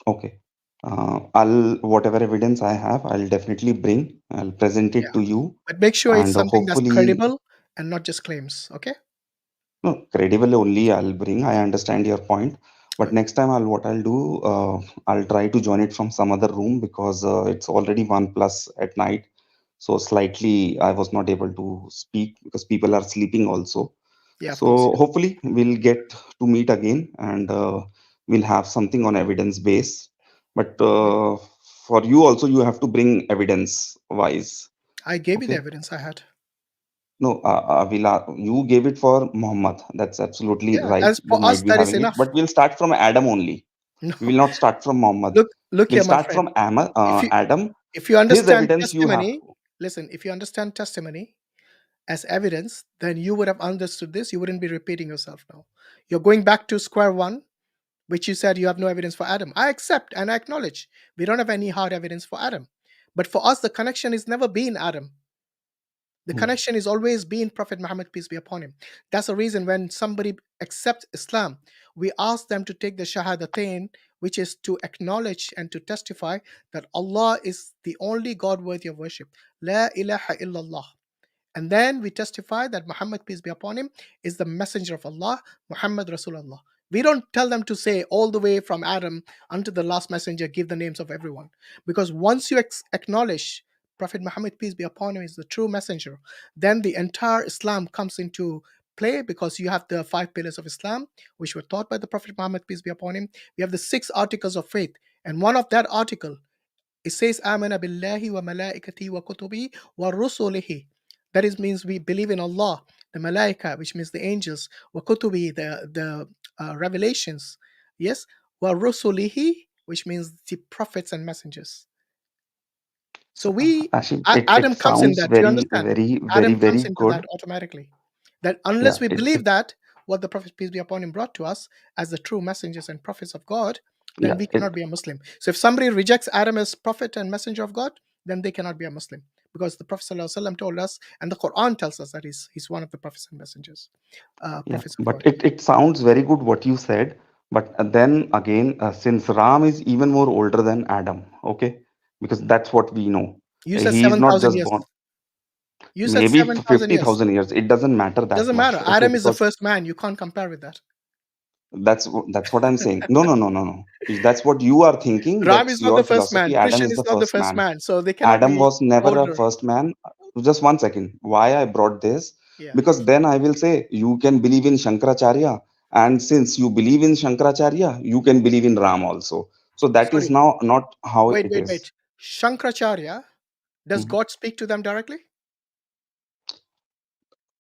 S13: Okay. I'll whatever evidence I have, I'll definitely bring. I'll present it
S1: Yeah.
S13: to you,
S1: But make sure it's
S13: and
S1: something that's
S13: hopefully,
S1: credible and not just claims. Okay?
S13: no, credible only I'll bring. I understand your point, but
S1: Good.
S13: next time what I'll do, I'll try to join it from some other room because it's already 1+ at night. So slightly, I was not able to speak because people are sleeping also.
S1: Yeah, of course.
S13: So hopefully we'll get to meet again, and we'll have something on evidence base. But for you also, you have to bring evidence wise.
S1: I gave you the
S13: Okay.
S1: evidence I had.
S13: No, you gave it for Muhammad. That's absolutely
S1: Yeah,
S13: right.
S1: as
S13: You
S1: for us,
S13: might be
S1: that is
S13: having it,
S1: enough.
S13: but we'll start from Adam only.
S1: No.
S13: We will not start from Muhammad.
S1: Look
S13: We'll
S1: here, my
S13: start
S1: friend.
S13: from Adam.
S1: If you
S13: His
S1: understand
S13: evidence you have.
S1: testimony, listen, if you understand testimony as evidence, then you would have understood this. You wouldn't be repeating yourself now. You're going back to square one, which you said you have no evidence for Adam. I accept and I acknowledge we don't have any hard evidence for Adam. But for us, the connection has never been Adam. The connection is always been Prophet Muhammad, peace be upon him. That's the reason when somebody accepts Islam, we ask them to take the Shahadatain, which is to acknowledge and to testify that Allah is the only God worthy of worship. La ilaha illallah. And then we testify that Muhammad, peace be upon him, is the messenger of Allah, Muhammad Rasulullah. We don't tell them to say all the way from Adam unto the last messenger, give the names of everyone. Because once you acknowledge Prophet Muhammad, peace be upon him, is the true messenger, then the entire Islam comes into play, because you have the 5 pillars of Islam, which were taught by the Prophet Muhammad, peace be upon him. You have the 6 articles of faith. And one of that article, it says, Amana billahi wa malaikati wa kutubi wa rusulihi. That is, means we believe in Allah, the malaika, which means the angels, wa kutubi, the revelations. Yes, wa rusulihi, which means the prophets and messengers. So
S13: Ashim,
S1: Adam
S13: it
S1: comes in
S13: sounds
S1: that. You
S13: very,
S1: understand?
S13: very,
S1: Adam
S13: very,
S1: comes
S13: very
S1: into that
S13: good.
S1: automatically. That unless
S13: Yeah,
S1: we believe that what the Prophet, peace be upon him, brought to us as the true messengers and prophets of God, then we cannot be a Muslim. So if somebody rejects Adam as prophet and messenger of God, then they cannot be a Muslim, because the Prophet ﷺ told us, and the Quran tells us, that he's one of the prophets and messengers,
S13: yeah,
S1: prophets of
S13: but
S1: God.
S13: it sounds very good what you said. But then again, since Ram is even more older than Adam, okay, because that's what we know.
S1: You said
S13: He is not
S1: 7,000
S13: just
S1: years.
S13: born.
S1: You said
S13: Maybe
S1: 7,000 years.
S13: 50,000 years. It doesn't matter that
S1: Doesn't
S13: much,
S1: matter.
S13: okay,
S1: Adam is the
S13: because
S1: first man. You can't compare with that.
S13: that's what I'm saying. No, no, no, no, no. If that's what you are thinking,
S1: Ram
S13: that's
S1: is not
S13: your
S1: the first
S13: philosophy.
S1: man.
S13: Adam
S1: Christian
S13: is
S1: is
S13: the
S1: not the
S13: first
S1: first
S13: man.
S1: man. So they cannot
S13: Adam
S1: be
S13: was never a
S1: older.
S13: first man. Just 1 second. Why I brought this?
S1: Yeah.
S13: Because then I will say you can believe in Shankaracharya, and since you believe in Shankaracharya, you can believe in Ram also. So that is
S1: Sorry.
S13: now not how
S1: Wait,
S13: it
S1: wait,
S13: is.
S1: wait. Shankaracharya, does
S13: Mhm.
S1: God speak to them directly?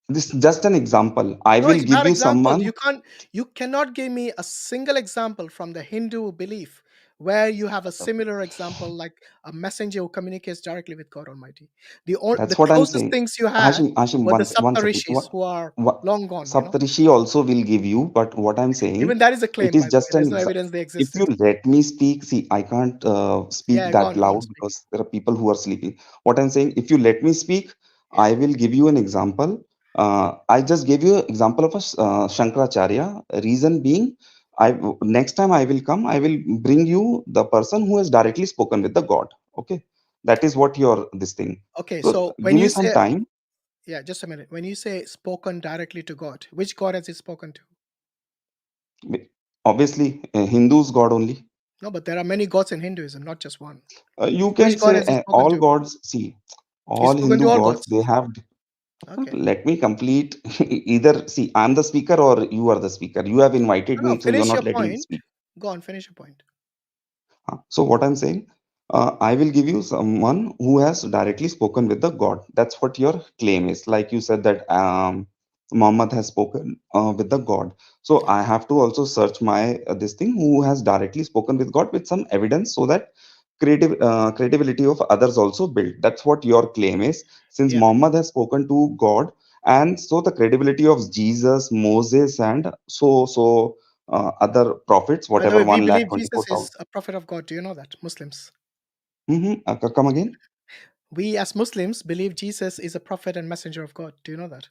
S13: This is just an example. I
S1: No,
S13: will
S1: it's a
S13: give
S1: bad
S13: you
S1: example.
S13: someone.
S1: You cannot give me a single example from the Hindu belief where you have a similar example, like a messenger who communicates directly with God Almighty. The
S13: That's what I'm
S1: closest
S13: saying.
S1: things you had
S13: Hashim,
S1: were the
S13: one
S1: Sapta
S13: second.
S1: Rishis, who are
S13: What
S1: long gone,
S13: Saptarishi also will give you, but what I'm saying,
S1: Even that is a
S13: it
S1: claim, by
S13: is
S1: the way.
S13: just
S1: There's
S13: an
S1: no evidence they
S13: if you
S1: existed.
S13: let me speak, see, I can't speak
S1: Yeah, go
S13: that
S1: on,
S13: loud
S1: speak.
S13: because there are people who are sleeping. What I'm saying, if you let me speak,
S1: Yeah.
S13: I will give you an example. I just gave you an example of a Shankaracharya. Reason being, next time I will come, I will bring you the person who has directly spoken with the God. Okay, that is what your this thing.
S1: Okay,
S13: So
S1: so when
S13: give me
S1: you
S13: some
S1: say,
S13: time.
S1: yeah, just a minute. When you say spoken directly to God, which God has he spoken to?
S13: Obviously, Hindus God only.
S1: No, but there are many gods in Hinduism, not just one.
S13: You
S1: Which
S13: can
S1: God
S13: say
S1: has he spoken
S13: all
S1: to?
S13: gods. See,
S1: He's
S13: all
S1: spoken to
S13: Hindu
S1: all
S13: gods,
S1: gods.
S13: they have.
S1: Okay.
S13: Let me complete. Either, see, I'm the speaker or you are the speaker. You have invited
S1: No,
S13: me, so you're
S1: finish your
S13: not letting me
S1: point.
S13: speak.
S1: Go on, finish your point.
S13: So what I'm saying, I will give you someone who has directly spoken with the God. That's what your claim is. Like you said that Muhammad has spoken with the God. So I have to also search my this thing who has directly spoken with God with some evidence, so that credibility of others also built. That's what your claim is. Since
S1: Yeah.
S13: Muhammad has spoken to God, and so the credibility of Jesus, Moses, and other prophets,
S1: By the
S13: whatever
S1: way, we
S13: one lakh
S1: believe
S13: twenty-four
S1: Jesus
S13: thousand.
S1: is a prophet of God. Do you know that, Muslims?
S13: Come again.
S1: We as Muslims believe Jesus is a prophet and messenger of God. Do you know that?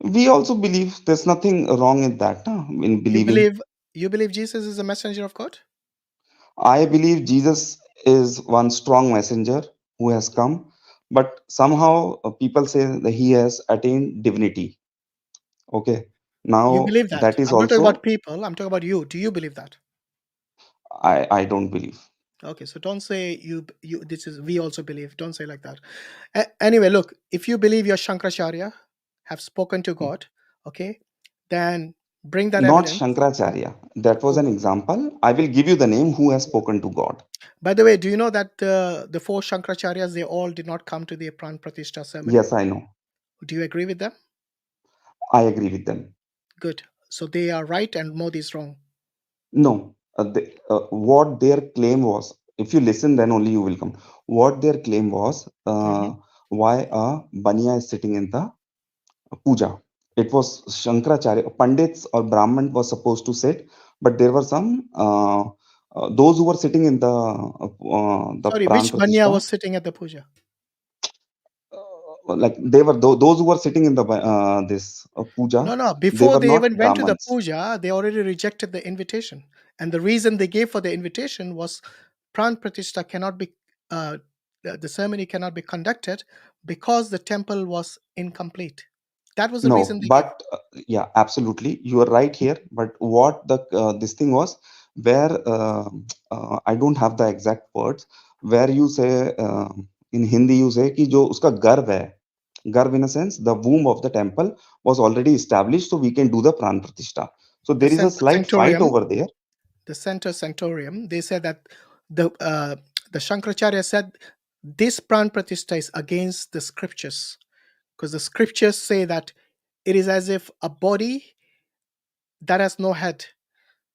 S13: We also believe there's nothing wrong in that, in believing.
S1: You believe Jesus is a messenger of God?
S13: I believe Jesus is one strong messenger who has come, but somehow people say that he has attained divinity. Okay,
S1: You
S13: now
S1: believe that?
S13: that is
S1: I'm not talking about
S13: also
S1: people. I'm talking about you. Do you believe that?
S13: I don't believe.
S1: Okay, so don't say you. This is we also believe. Don't say like that. Anyway, look. If you believe your Shankaracharya have spoken to God, okay, then bring that
S13: Not
S1: evidence.
S13: Shankaracharya. That was
S1: Oh.
S13: an example. I will give you the name who has spoken to God.
S1: By the way, do you know that the four Shankaracharyas, they all did not come to the Pran Pratishtha ceremony?
S13: Yes, I know.
S1: Do you agree with them?
S13: I agree with them.
S1: Good. So they are right and Modi is wrong.
S13: No, what their claim was, if you listen, then only you will come. What their claim was, why a Baniya is sitting in the puja. It was Shankaracharya, Pandits or Brahman was supposed to sit, but there were some those who were sitting in the
S1: Sorry,
S13: Pran
S1: which Banya
S13: Pratishtha,
S1: was sitting at the puja?
S13: like they were those who were sitting in the this puja.
S1: No.
S13: They
S1: Before
S13: were
S1: they
S13: not
S1: even went to the
S13: Brahmins.
S1: puja, they already rejected the invitation. And the reason they gave for the invitation was Pran Pratishtha cannot be, the ceremony cannot be conducted because the temple was incomplete. That was the reason
S13: No,
S1: they gave.
S13: but yeah, absolutely, you are right here. But what the this thing was, where I don't have the exact words, where you say in Hindi you say कि जो उसका गर्भ है, गर्भ in a sense the womb of the temple was already established, so we can do the pran pratishtha. So there is a slight fight
S1: Sanctorium,
S13: over there.
S1: the center sanctorium, they said that the Shankaracharya said this Pran Pratishtha is against the scriptures because the scriptures say that it is as if a body that has no head.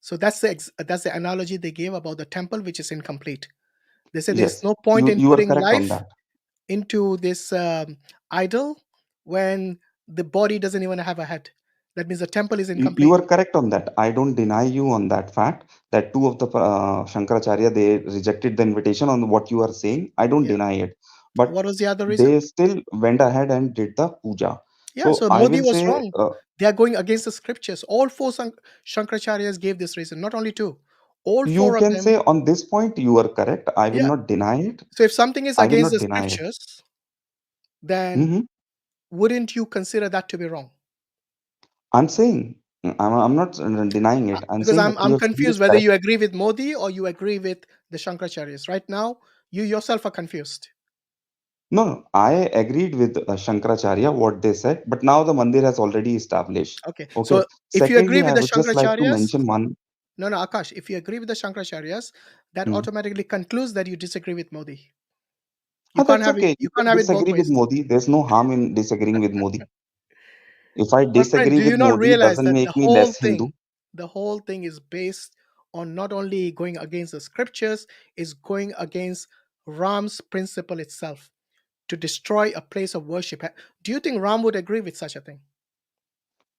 S1: So that's the analogy they gave about the temple which is incomplete. They said there's
S13: Yes,
S1: no point in
S13: you are
S1: putting
S13: correct on
S1: life
S13: that.
S1: into this idol when the body doesn't even have a head. That means the temple is
S13: You
S1: incomplete.
S13: are correct on that. I don't deny you on that fact that two of the Shankaracharya they rejected the invitation on what you are saying. I don't
S1: Yeah.
S13: deny it, but
S1: What was the other reason?
S13: they still went ahead and did the puja.
S1: Yeah,
S13: So
S1: so
S13: I
S1: Modi
S13: will
S1: was
S13: say,
S1: wrong. They are going against the scriptures. All four Shankaracharyas gave this reason, not only two. All
S13: you
S1: four of
S13: can
S1: them.
S13: say on this point you are correct. I will
S1: Yeah.
S13: not deny it.
S1: So if something is
S13: I will
S1: against
S13: not
S1: the
S13: deny it.
S1: scriptures, then wouldn't you consider that to be wrong?
S13: I'm saying I'm not denying it. I'm
S1: Because
S13: saying
S1: I'm
S13: that your view
S1: confused
S13: is
S1: whether
S13: correct.
S1: you agree with Modi or you agree with the Shankaracharyas. Right now, you yourself are confused.
S13: No, I agreed with Shankaracharya what they said, but now the mandir has already established.
S1: Okay.
S13: Okay.
S1: So if you agree
S13: Secondly,
S1: with
S13: I
S1: the
S13: would just like to
S1: Shankaracharyas,
S13: mention one.
S1: no, Akash, if you agree with the Shankaracharyas, that
S13: Hmm.
S1: automatically concludes that you disagree with Modi. You can't
S13: That's
S1: have it.
S13: okay. You
S1: You can't
S13: can
S1: have it both
S13: disagree with
S1: ways.
S13: Modi. There's no harm in disagreeing with Modi. If I
S1: My friend,
S13: disagree
S1: do you
S13: with
S1: not
S13: Modi,
S1: realize
S13: doesn't
S1: that
S13: make me less Hindu.
S1: the whole thing is based on not only going against the scriptures, is going against Ram's principle itself to destroy a place of worship. Do you think Ram would agree with such a thing?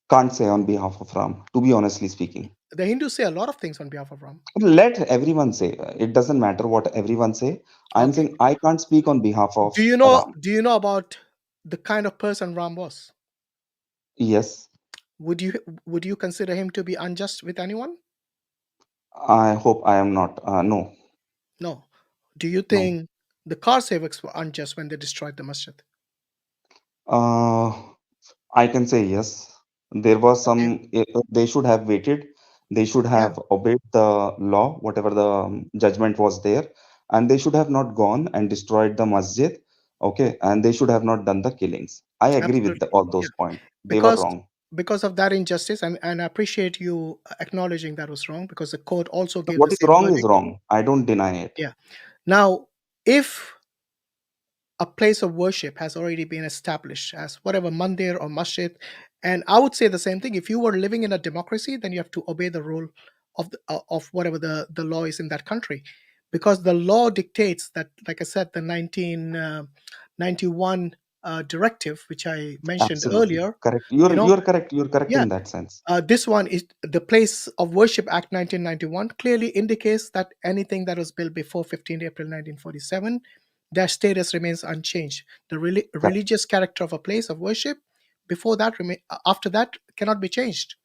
S13: Can't say on behalf of Ram, to be honestly speaking.
S1: The Hindus say a lot of things on behalf of Ram.
S13: Let everyone say. It doesn't matter what everyone say. I'm
S1: Okay.
S13: saying I can't speak on behalf of
S1: Do you
S13: Ram.
S1: know about the kind of person Ram was?
S13: Yes.
S1: Would you consider him to be unjust with anyone?
S13: I hope I am not. No.
S1: No. Do you
S13: No.
S1: think the car savers were unjust when they destroyed the masjid?
S13: I can say yes. There was some, they should have waited. They should have obeyed the law, whatever the judgment was there. And they should have not gone and destroyed the masjid. Okay. And they should have not done the killings. I agree with
S1: Absolutely.
S13: all
S1: Yeah.
S13: those points. They were
S1: Because
S13: wrong.
S1: because of that injustice, and I appreciate you acknowledging that was wrong because the court also gave the
S13: What is
S1: same
S13: wrong is
S1: verdict.
S13: wrong. I don't deny it.
S1: Yeah. Now, if a place of worship has already been established as whatever mandir or masjid, and I would say the same thing. If you were living in a democracy, then you have to obey the rule of of whatever the law is in that country. because the law dictates that, like I said, the 1991 directive, which I mentioned
S13: Absolutely
S1: earlier,
S13: correct.
S1: you know,
S13: You're correct. You're correct
S1: yeah,
S13: in that sense.
S1: this one is the Place of Worship Act 1991 clearly indicates that anything that was built before 15 April 1947, their status remains unchanged. The religious character of a place of worship before that, after that, cannot be changed.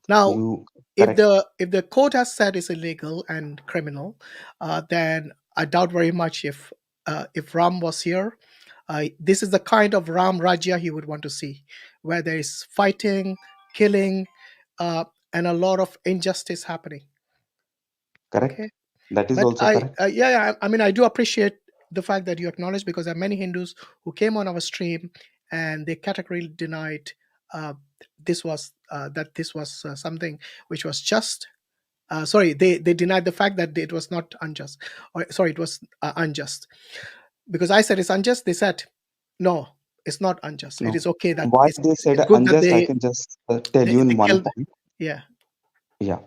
S1: Now,
S13: You
S1: if
S13: correct.
S1: the court has said it's illegal and criminal, then I doubt very much if Ram was here, this is the kind of Ram Rajya he would want to see, where there is fighting, killing, and a lot of injustice happening.
S13: Correct.
S1: Okay,
S13: That is
S1: but
S13: also correct.
S1: I mean, I do appreciate the fact that you acknowledge, because there are many Hindus who came on our stream and they categorically denied this was something which was just. Sorry, they denied the fact that it was not unjust, or sorry, it was unjust. Because I said it's unjust, they said no, it's not unjust. It
S13: No.
S1: is okay that
S13: Why
S1: it's
S13: they said
S1: good that
S13: unjust, I can just tell you
S1: they
S13: in one
S1: killed.
S13: point.
S1: Yeah,
S13: Yeah.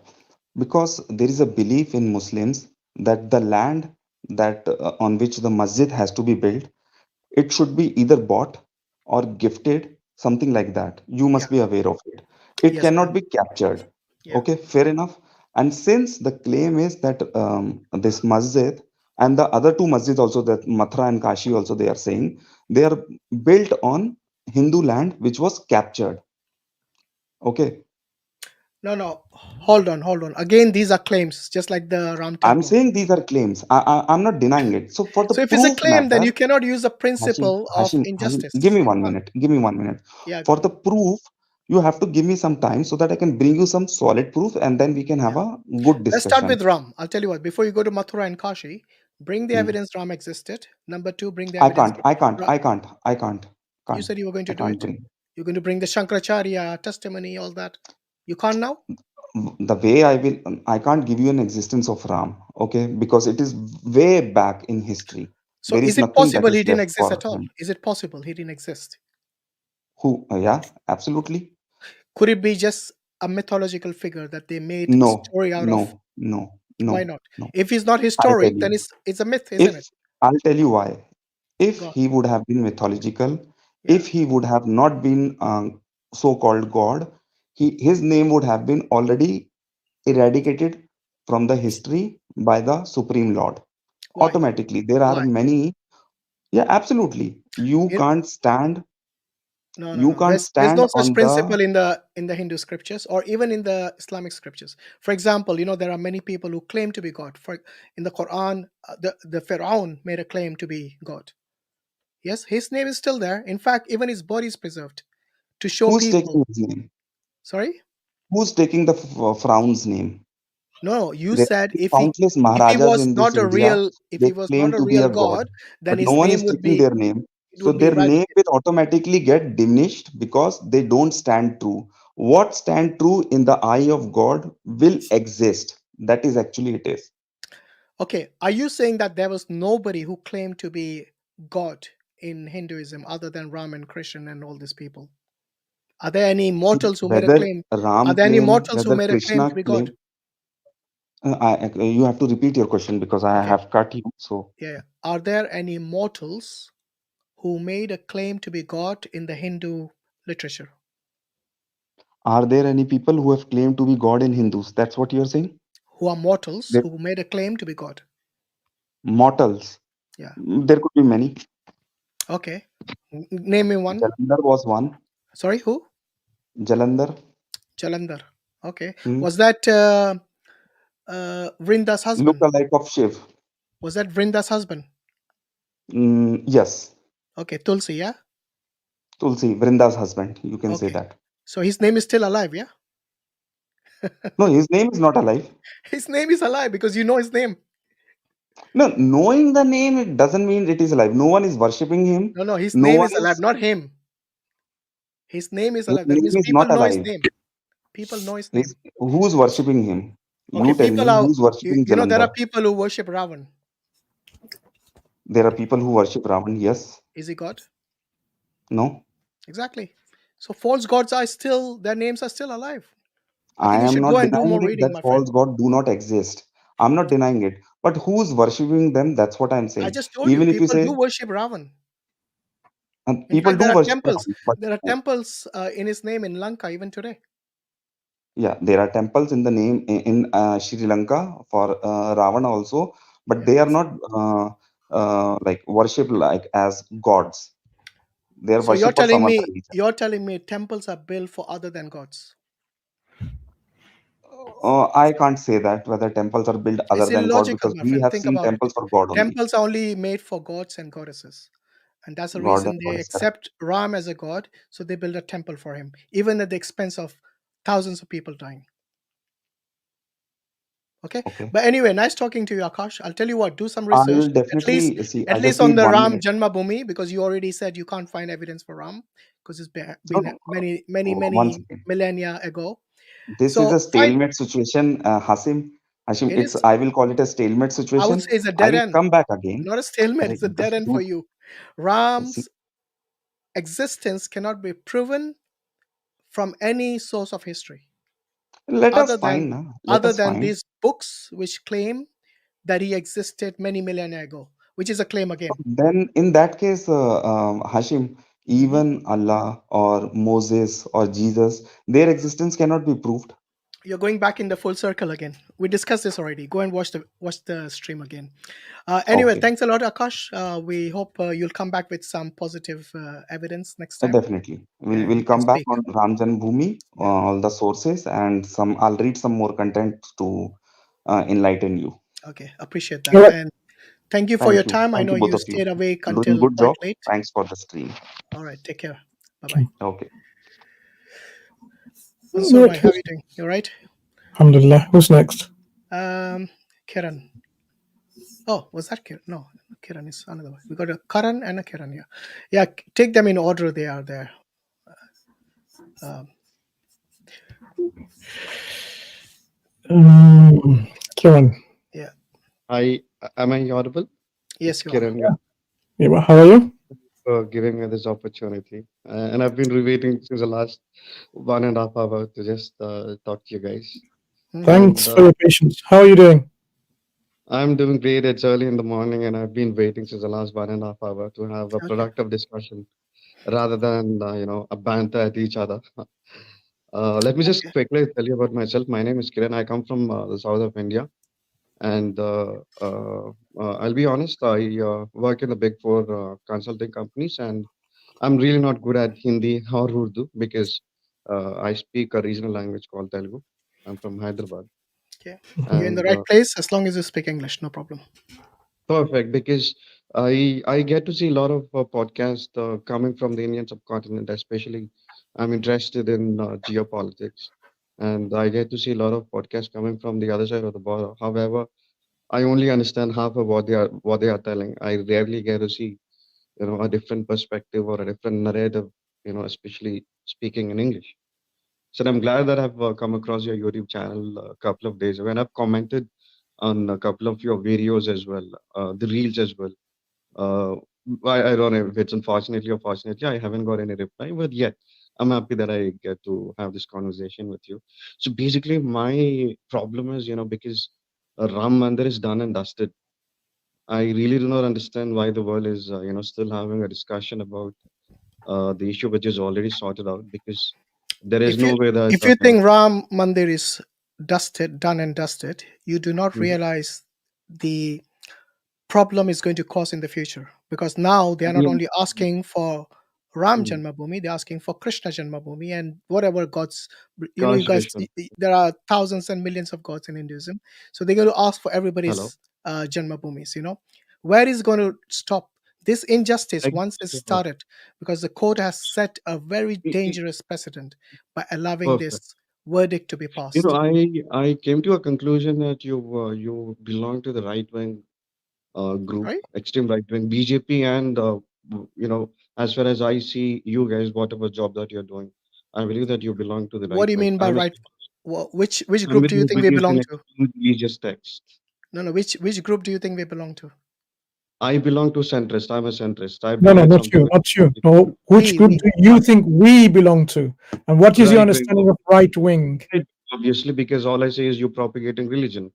S13: Because there is a belief in Muslims that the land that on which the masjid has to be built, it should be either bought or gifted, something like that. You
S1: yeah,
S13: must be aware of it. It
S1: yes,
S13: cannot be captured.
S1: yeah,
S13: Okay, fair enough. And since the claim is that this masjid and the other two masjids also, that Mathura and Kashi also, they are saying they are built on Hindu land which was captured. Okay,
S1: no, hold on. Again, these are claims, just like the Ram
S13: I'm
S1: Temple.
S13: saying these are claims. I'm not denying it. So for the
S1: So if it's a
S13: proof
S1: claim, then
S13: matter,
S1: you cannot use the
S13: Hashim,
S1: principle of
S13: Hashim,
S1: injustice.
S13: give me
S1: You
S13: 1
S1: can't.
S13: minute. Give me 1 minute.
S1: Yeah,
S13: For
S1: go.
S13: the proof, you have to give me some time so that I can bring you some solid proof, and then we can have
S1: Yeah.
S13: a good
S1: Let's start
S13: discussion.
S1: with Ram. I'll tell you what. Before you go to Mathura and Kashi, bring the
S13: Hmm.
S1: evidence Ram existed. Number two, bring the
S13: I
S1: evidence.
S13: can't.
S1: You said you were going
S13: I
S1: to do
S13: can't
S1: it.
S13: bring.
S1: You're going to bring the Shankaracharya testimony, all that. You can't now.
S13: The way I can't give you an existence of Ram, okay, because it is way back in history.
S1: So
S13: There
S1: is
S13: is
S1: it
S13: nothing that
S1: possible
S13: is
S1: he didn't
S13: left
S1: exist
S13: for
S1: at all?
S13: him.
S1: Is it possible he didn't exist?
S13: Who? Yeah, absolutely.
S1: Could it be just a mythological figure that they made
S13: No,
S1: story out of?
S13: no, no,
S1: Why
S13: no,
S1: not?
S13: no.
S1: If he's not
S13: I tell
S1: historic, then
S13: you.
S1: it's a myth, isn't
S13: If
S1: it?
S13: I'll tell you why. If
S1: God.
S13: he would have been mythological,
S1: Yeah.
S13: if he would have not been so-called God, his name would have been already eradicated from the history by the Supreme Lord.
S1: Why?
S13: Automatically, there are
S1: Why?
S13: many. Yeah, absolutely. You
S1: It,
S13: can't stand.
S1: no,
S13: You can't
S1: there's no
S13: stand
S1: such
S13: on the.
S1: principle in the Hindu scriptures or even in the Islamic scriptures. For example, there are many people who claim to be God. In the Quran, the Pharaoh made a claim to be God. Yes, his name is still there. In fact, even his body is preserved to show
S13: Who's
S1: people.
S13: taking his name?
S1: Sorry?
S13: Who's taking the Frown's name?
S1: No, you
S13: There
S1: said
S13: are
S1: if
S13: countless
S1: he
S13: Maharajas
S1: was
S13: in this
S1: not a
S13: India.
S1: real
S13: They claim to be a god,
S1: God, then
S13: but no
S1: his
S13: one
S1: name
S13: is taking their name. So
S1: would be
S13: their name
S1: eradicated.
S13: will automatically get diminished because they don't stand true. What stand true in the eye of God will exist. That is actually it is.
S1: Okay, are you saying that there was nobody who claimed to be God in Hinduism other than Ram and Krishna and all these people? Are there any
S13: See,
S1: mortals who made a
S13: whether
S1: claim? Are
S13: Ram
S1: there any
S13: claim,
S1: mortals who
S13: whether
S1: made a claim to
S13: Krishna
S1: be God?
S13: claim, you have to repeat your question because I
S1: Okay,
S13: have cut you. So,
S1: yeah. Are there any mortals who made a claim to be God in the Hindu literature?
S13: are there any people who have claimed to be God in Hindus? That's what you're saying?
S1: Who are mortals
S13: That
S1: who made a claim to be God?
S13: mortals.
S1: Yeah.
S13: There could be many.
S1: Okay. Name me one.
S13: Jalandhar was one.
S1: Sorry, who?
S13: Jalandhar.
S1: Jalandhar. Okay.
S13: Hmm.
S1: Was that Vrinda's
S13: Look
S1: husband?
S13: alike of Shiv.
S1: Was that Vrinda's husband?
S13: Yes.
S1: Okay, Tulsi, yeah?
S13: Tulsi, Vrinda's husband. You can say
S1: Okay.
S13: that.
S1: So his name is still alive, yeah?
S13: No, his name is not alive.
S1: His name is alive because you know his name.
S13: No, knowing the name, it doesn't mean it is alive. No one is worshipping him.
S1: No, his
S13: No
S1: name
S13: one
S1: is alive,
S13: is.
S1: not him. His name is
S13: His
S1: alive. That
S13: name
S1: means
S13: is
S1: people
S13: not
S1: know his
S13: alive.
S1: name. People know his name.
S13: Who's worshipping him?
S1: Okay,
S13: You tell
S1: people
S13: me
S1: are,
S13: who's worshipping
S1: there are
S13: Jalandhar.
S1: people who worship Ravan.
S13: There are people who worship Ravan. Yes.
S1: Is he God?
S13: No.
S1: Exactly. So false gods are still, their names are still alive. I
S13: I
S1: think you
S13: am
S1: should go
S13: not
S1: and do
S13: denying
S1: more
S13: it
S1: reading,
S13: that
S1: my friend.
S13: false God do not exist. I'm not denying it. But who's worshipping them? That's what I'm
S1: I
S13: saying.
S1: just told you,
S13: Even if you
S1: people do
S13: say
S1: worship Ravan. In
S13: people
S1: fact,
S13: do
S1: there are
S13: worship
S1: temples.
S13: Ram, but
S1: There are temples in his name in Lanka even today.
S13: yeah, there are temples in the name in Sri Lanka for Ravana also, but
S1: Yeah.
S13: they are not like worshipped like as gods. They are
S1: So
S13: worshipped for some other reason.
S1: you're telling me temples are built for other than gods.
S13: I can't say that whether temples are built other
S1: It's
S13: than God,
S1: illogical,
S13: because
S1: my
S13: we
S1: friend.
S13: have
S1: Think
S13: seen
S1: about it.
S13: temples for God only.
S1: Temples are only made for gods and goddesses. And that's the
S13: God and
S1: reason they
S13: goddess, correct.
S1: accept Ram as a god. So they build a temple for him, even at the expense of thousands of people dying. Okay.
S13: Okay.
S1: But anyway, nice talking to you, Akash. I'll tell you what, do some
S13: I'll
S1: research,
S13: definitely see. I
S1: at
S13: just
S1: least on
S13: need
S1: the
S13: 1
S1: Ram
S13: minute.
S1: Janmabhoomi, because you already said you can't find evidence for Ram because it's
S13: No,
S1: been
S13: no,
S1: many
S13: one second.
S1: millennia ago.
S13: This is
S1: So
S13: a
S1: find
S13: stalemate situation, Hashim.
S1: it
S13: It's,
S1: is,
S13: I will call it a stalemate
S1: I would
S13: situation.
S1: say it's a
S13: I
S1: dead
S13: will
S1: end,
S13: come back again.
S1: not a stalemate,
S13: Like
S1: it's a dead
S13: just
S1: end
S13: do
S1: for you.
S13: see.
S1: Ram's existence cannot be proven from any source of history
S13: Let us
S1: other
S13: find. Let us
S1: than
S13: find.
S1: these books which claim that he existed many millennia ago, which is a claim again.
S13: Then in that case, Hashim, even Allah or Moses or Jesus, their existence cannot be proved.
S1: You're going back in the full circle again. We discussed this already. Go and watch the stream again. Anyway,
S13: Okay,
S1: thanks a lot, Akash. We hope you'll come back with some positive evidence next time.
S13: definitely. We'll
S1: And
S13: we'll
S1: you can
S13: come back
S1: speak.
S13: on Ram Janmabhoomi,
S1: Yeah.
S13: all the sources, and some. I'll read some more content to enlighten you.
S1: Okay, appreciate
S12: All
S1: that.
S12: right.
S1: And thank you for your time. I
S13: Thank
S1: know
S13: you both
S1: you
S13: of you.
S1: stayed awake
S13: Doing
S1: until
S13: good
S1: quite
S13: job.
S1: late.
S13: Thanks for the stream.
S1: All right, take care. Bye-bye.
S13: Okay.
S1: Mansur,
S12: Right.
S1: how are you doing? You all right?
S12: Alhamdulillah. Who's next?
S1: Kiran. Oh, was that Kiran? No, Kiran is another one. We got a Karan and a Kiran here. Yeah, take them in order they are there.
S12: Kiran.
S1: Yeah.
S14: Am I audible?
S1: Yes,
S14: It's
S1: you are.
S14: Kiran
S12: Yeah, well, how are you?
S14: for giving me this opportunity. And I've been waiting since the last 1.5 hours to just talk to you guys.
S12: Thanks
S14: And
S12: for your patience. How are you doing?
S14: I'm doing great. It's early in the morning, and I've been waiting since the last 1.5 hours to have a
S1: Okay.
S14: productive discussion rather than a banter at each other. Let me just quickly tell you about myself. My name is Kiran. I come from the south of India. And I'll be honest, I work in the big four consulting companies, and I'm really not good at Hindi or Urdu because I speak a regional language called Telugu. I'm from Hyderabad.
S1: Okay. You're in the
S14: And
S1: right place as long as you speak English, no problem.
S14: perfect, because I get to see a lot of podcasts coming from the Indian subcontinent, especially I'm interested in geopolitics. And I get to see a lot of podcasts coming from the other side of the border. However, I only understand half of what they are telling. I rarely get to see, a different perspective or a different narrative, especially speaking in English. So I'm glad that I've come across your YouTube channel a couple of days ago, and I've commented on a couple of your videos as well, the reels as well. Uh, I don't know if it's unfortunately or fortunately, I haven't got any reply, but yet I'm happy that I get to have this conversation with you. So basically, my problem is, because Ram Mandir is done and dusted. I really do not understand why the world is, still having a discussion about the issue which is already sorted out, because there is no way that.
S1: If you think Ram Mandir is done and dusted, you do not
S14: Mhm.
S1: realize the problem is going to cause in the future, because now they are not only asking for Ram
S14: Mhm.
S1: Janmabhoomi, they're asking for Krishna Janmabhoomi and whatever gods, you guys,
S14: Constellation.
S1: there are thousands and millions of gods in Hinduism. So they're going to ask for
S14: Hello.
S1: everybody's Janmabhoomis, Where is going to stop this injustice once it's
S14: Exactly.
S1: started? Because the court has set a very
S14: I- I-
S1: dangerous precedent by allowing
S14: Perfect.
S1: this verdict to be passed.
S14: I came to a conclusion that you belong to the right wing group,
S1: Right?
S14: extreme right wing, BJP, and as far as I see you guys, whatever job that you're doing, I believe that you belong to the
S1: What
S14: right
S1: do you
S14: wing.
S1: mean by right? Which
S14: I'm
S1: group
S14: with
S1: do you
S14: who
S1: think we
S14: believes in
S1: belong to?
S14: extreme religious texts.
S1: No. Which group do you think we belong to?
S14: I belong to centrist. I'm a centrist. I
S12: No,
S14: believe
S12: not
S14: something
S12: you,
S14: like
S12: not you. No, which group do you think we belong to? And what is your
S14: right wing.
S12: understanding of right wing?
S14: Obviously, because all I say is you're propagating religion.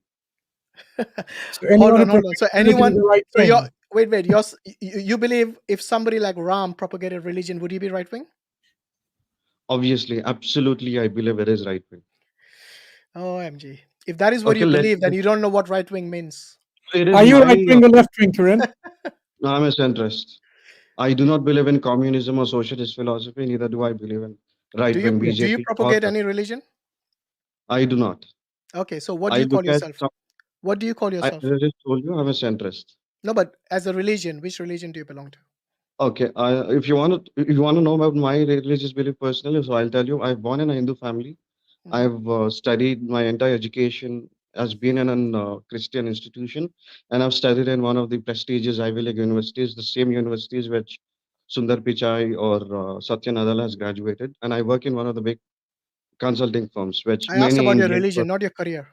S12: So anyone who
S1: Hold on. So
S12: propagates religion is
S1: anyone,
S12: the right
S1: so you're,
S12: wing.
S1: wait, you believe if somebody like Ram propagated religion, would he be right wing?
S14: Obviously, absolutely, I believe it is right wing.
S1: OMG. If that is what
S14: Okay,
S1: you believe, then you don't know what right wing means.
S14: it is
S12: Are you
S14: my.
S12: right wing or left wing, Kiran?
S14: No, I'm a centrist. I do not believe in communism or socialist philosophy. Neither do I believe in right wing
S1: Do you
S14: BJP or.
S1: propagate any religion?
S14: I do not.
S1: Okay, so what do
S14: I
S1: you call
S14: look at.
S1: yourself? What do you call
S14: I
S1: yourself?
S14: just told you I'm a centrist.
S1: No, but as a religion, which religion do you belong to?
S14: Okay, if you want to know about my religious belief personally, so I'll tell you. I've born in a Hindu family. I've studied my entire education has been in a Christian institution, and I've studied in one of the prestigious Ivy League universities, the same universities which Sundar Pichai or Satya Nadella has graduated. And I work in one of the big consulting firms, which
S1: I asked
S14: many
S1: about your
S14: Indian.
S1: religion, not your career.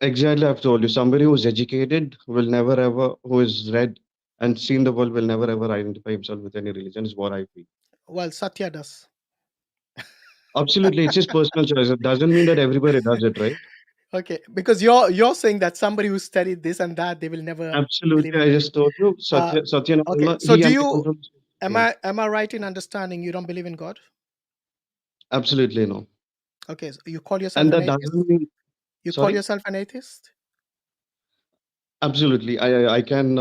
S14: Exactly, I've told you. Somebody who's educated will never ever, who is read and seen the world, will never ever identify himself with any religion. Is what I feel.
S1: Well, Satya does.
S14: Absolutely, it's his personal choice. It doesn't mean that everybody does it, right?
S1: Okay, because you're saying that somebody who studied this and that, they will never believe
S14: Absolutely,
S1: in
S14: I just
S1: religion.
S14: told you, Satya
S1: Okay,
S14: Nadella,
S1: so
S14: he
S1: do
S14: and I
S1: you
S14: come from.
S1: am I right in understanding you don't believe in God?
S14: Absolutely no.
S1: Okay, so you call yourself
S14: And
S1: an
S14: that
S1: atheist?
S14: doesn't mean.
S1: You call
S14: Sorry?
S1: yourself an atheist?
S14: Absolutely. I can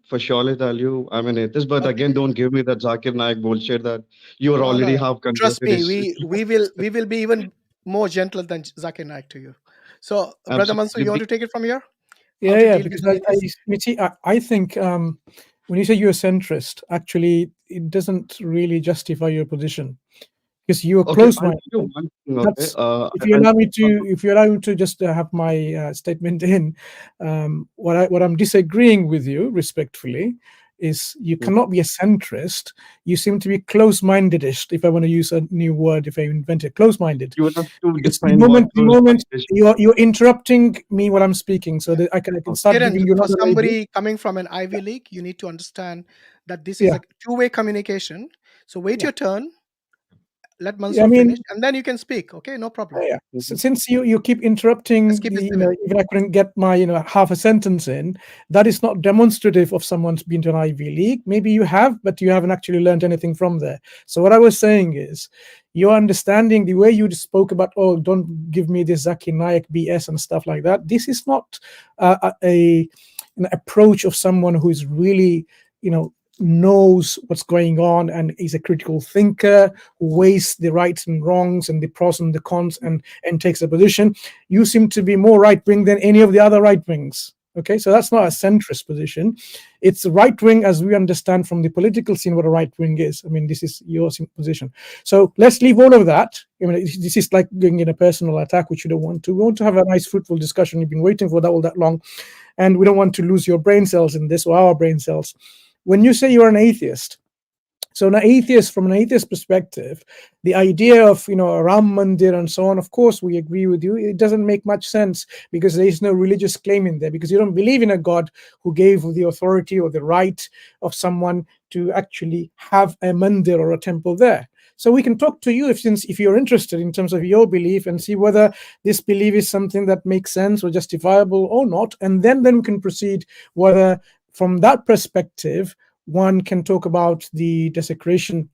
S14: for surely tell you I'm an atheist, but
S1: Okay.
S14: again, don't give me that Zakir Naik bullshit that you are
S1: No,
S14: already
S1: no.
S14: half
S1: Trust
S14: converted.
S1: me, we will be even more gentle than Zakir Naik to you. So, Brother Mansur,
S14: Absolutely.
S1: you want to take it from here? How
S12: Yeah,
S1: to
S12: yeah.
S1: deal with
S12: Because
S1: an atheist?
S12: I think when you say you're centrist, actually, it doesn't really justify your position because you're
S14: Okay, I'll tell
S12: close-minded.
S14: you one thing. Okay,
S12: That's if you allow me to, just have my statement in, what I'm disagreeing with you respectfully is you cannot be a centrist. You seem to be close-mindedish. If I want to use a new word, if I invented close-minded,
S14: you would have to
S12: because
S14: define what
S12: the
S14: close
S12: moment
S14: is.
S12: you're interrupting me while I'm speaking, so that I can start
S1: Kiran,
S12: giving you
S1: for
S12: another idea.
S1: somebody coming from an Ivy League, you need to understand that this is
S12: Yeah.
S1: a two-way communication. So wait
S12: Yeah.
S1: your turn, let
S12: Yeah, I
S1: Mansur
S12: mean,
S1: finish, and then you can speak. Okay, no problem.
S12: yeah. So since you keep interrupting,
S1: Let's keep it civil.
S12: even I couldn't get my half a sentence in, that is not demonstrative of someone's been to an Ivy League. Maybe you have, but you haven't actually learned anything from there. So what I was saying is, your understanding, the way you spoke about, oh, don't give me this Zakir Naik BS and stuff like that. This is not an approach of someone who is really, knows what's going on and is a critical thinker, who weighs the rights and wrongs and the pros and the cons and takes a position. You seem to be more right wing than any of the other right wings. Okay, so that's not a centrist position. It's right wing as we understand from the political scene what a right wing is. I mean, this is your position. So let's leave all of that. I mean, this is like going in a personal attack, which you don't want to. We want to have a nice, fruitful discussion. You've been waiting for that all that long, and we don't want to lose your brain cells in this or our brain cells. When you say you're an atheist, so from an atheist perspective, the idea of a Ram Mandir and so on, of course, we agree with you. It doesn't make much sense because there is no religious claim in there, because you don't believe in a God who gave the authority or the right of someone to actually have a mandir or a temple there. So we can talk to you if you're interested in terms of your belief and see whether this belief is something that makes sense or justifiable or not, and then we can proceed whether from that perspective one can talk about the desecration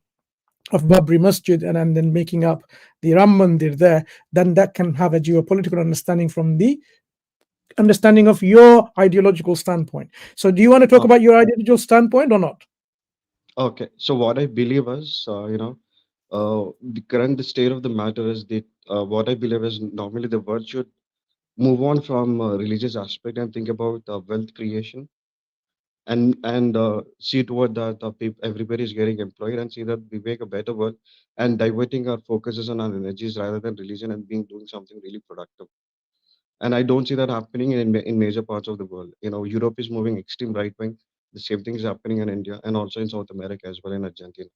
S12: of Babri Masjid and then making up the Ram Mandir there. Then that can have a geopolitical understanding from the understanding of your ideological standpoint. So do you want to talk about your ideological standpoint or not?
S14: Okay, so what I believe is, the current state of the matter is that what I believe is normally the world should move on from religious aspect and think about wealth creation and see toward that everybody is getting employed and see that we make a better world and diverting our focuses on our energies rather than religion and doing something really productive. And I don't see that happening in major parts of the world. Europe is moving extreme right wing. The same thing is happening in India and also in South America as well, in Argentina.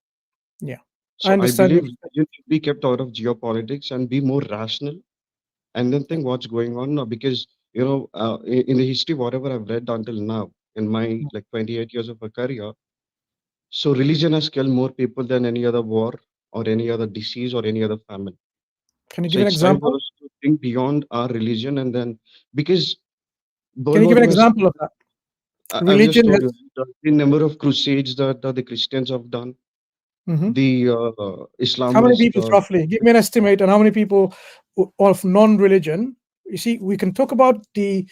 S12: Yeah, I
S14: So I
S12: understand
S14: believe
S12: you.
S14: you need to be kept out of geopolitics and be more rational and then think what's going on now. Because in the history, whatever I've read until now, in my 28 years of a career, so religion has killed more people than any other war or any other disease or any other famine.
S12: Can you
S14: So
S12: give an
S14: it's time for
S12: example?
S14: us to think beyond our religion and then, because
S12: Can you give an
S14: World War
S12: example of that?
S14: I've just
S12: Religion
S14: told
S12: has.
S14: you the number of crusades that the Christians have done.
S12: Mhm.
S14: The
S12: How many
S14: Islamist.
S12: people roughly? Give me an estimate on how many people of non-religion. You see, we can talk about the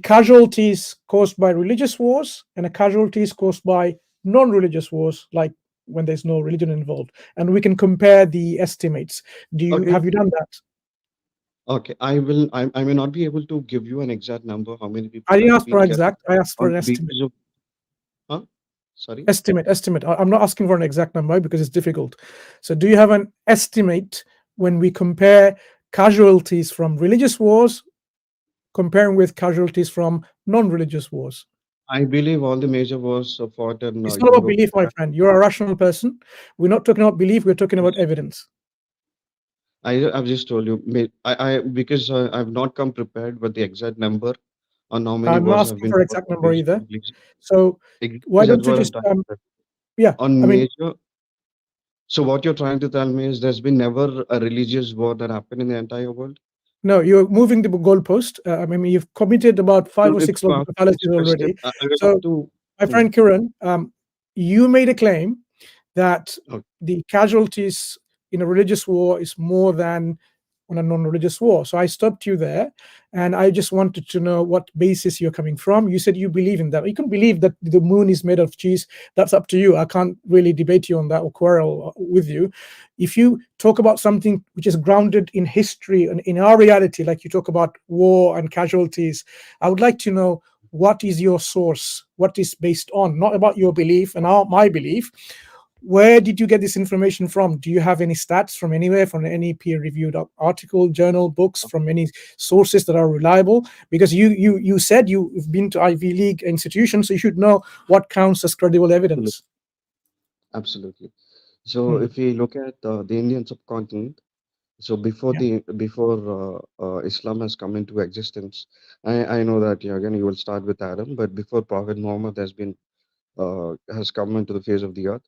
S12: casualties caused by religious wars and the casualties caused by non-religious wars, like when there's no religion involved, and we can compare the estimates. Have you done that?
S14: Okay, I will. I may not be able to give you an exact number. How many people
S12: I didn't
S14: have
S12: ask
S14: been
S12: for
S14: killed
S12: exact. I asked for
S14: on
S12: an
S14: the
S12: estimate.
S14: basis of? Huh? Sorry.
S12: Estimate. I'm not asking for an exact number because it's difficult. So, do you have an estimate when we compare casualties from religious wars comparing with casualties from non-religious wars?
S14: I believe all the major wars fought in
S12: It's not about
S14: Europe.
S12: belief, my friend. You're a rational person. We're not talking about belief. We're talking about evidence.
S14: I've just told you. Because I've not come prepared with the exact number on how many
S12: I'm not
S14: wars have
S12: asking
S14: been
S12: for
S14: fought
S12: exact
S14: on
S12: number
S14: basis
S12: either.
S14: of religion.
S12: So why
S14: That's
S12: don't you
S14: what I'm
S12: just
S14: trying to say.
S12: yeah?
S14: On
S12: I mean,
S14: major. So what you're trying to tell me is there's been never a religious war that happened in the entire world?
S12: no, you're moving the goalpost. I mean, you've committed about 5 or
S14: It's
S12: 6 logical fallacies
S14: question.
S12: already.
S14: I will
S12: So,
S14: have to.
S12: my friend Kiran, you made a claim that
S14: Okay.
S12: the casualties in a religious war is more than on a non-religious war. So I stopped you there, and I just wanted to know what basis you're coming from. You said you believe in that. You can believe that the moon is made of cheese. That's up to you. I can't really debate you on that or quarrel with you. If you talk about something which is grounded in history and in our reality, like you talk about war and casualties, I would like to know what is your source, what is based on, not about your belief and my belief. Where did you get this information from? Do you have any stats from anywhere, from any peer-reviewed article, journal, books, from any sources that are reliable? Because you said you've been to Ivy League institutions, so you should know what counts as credible evidence.
S14: Absolutely. So if we look at the Indian subcontinent, so before Islam has come into existence, I know that again you will start with Adam, but before Prophet Muhammad has come into the face of the earth,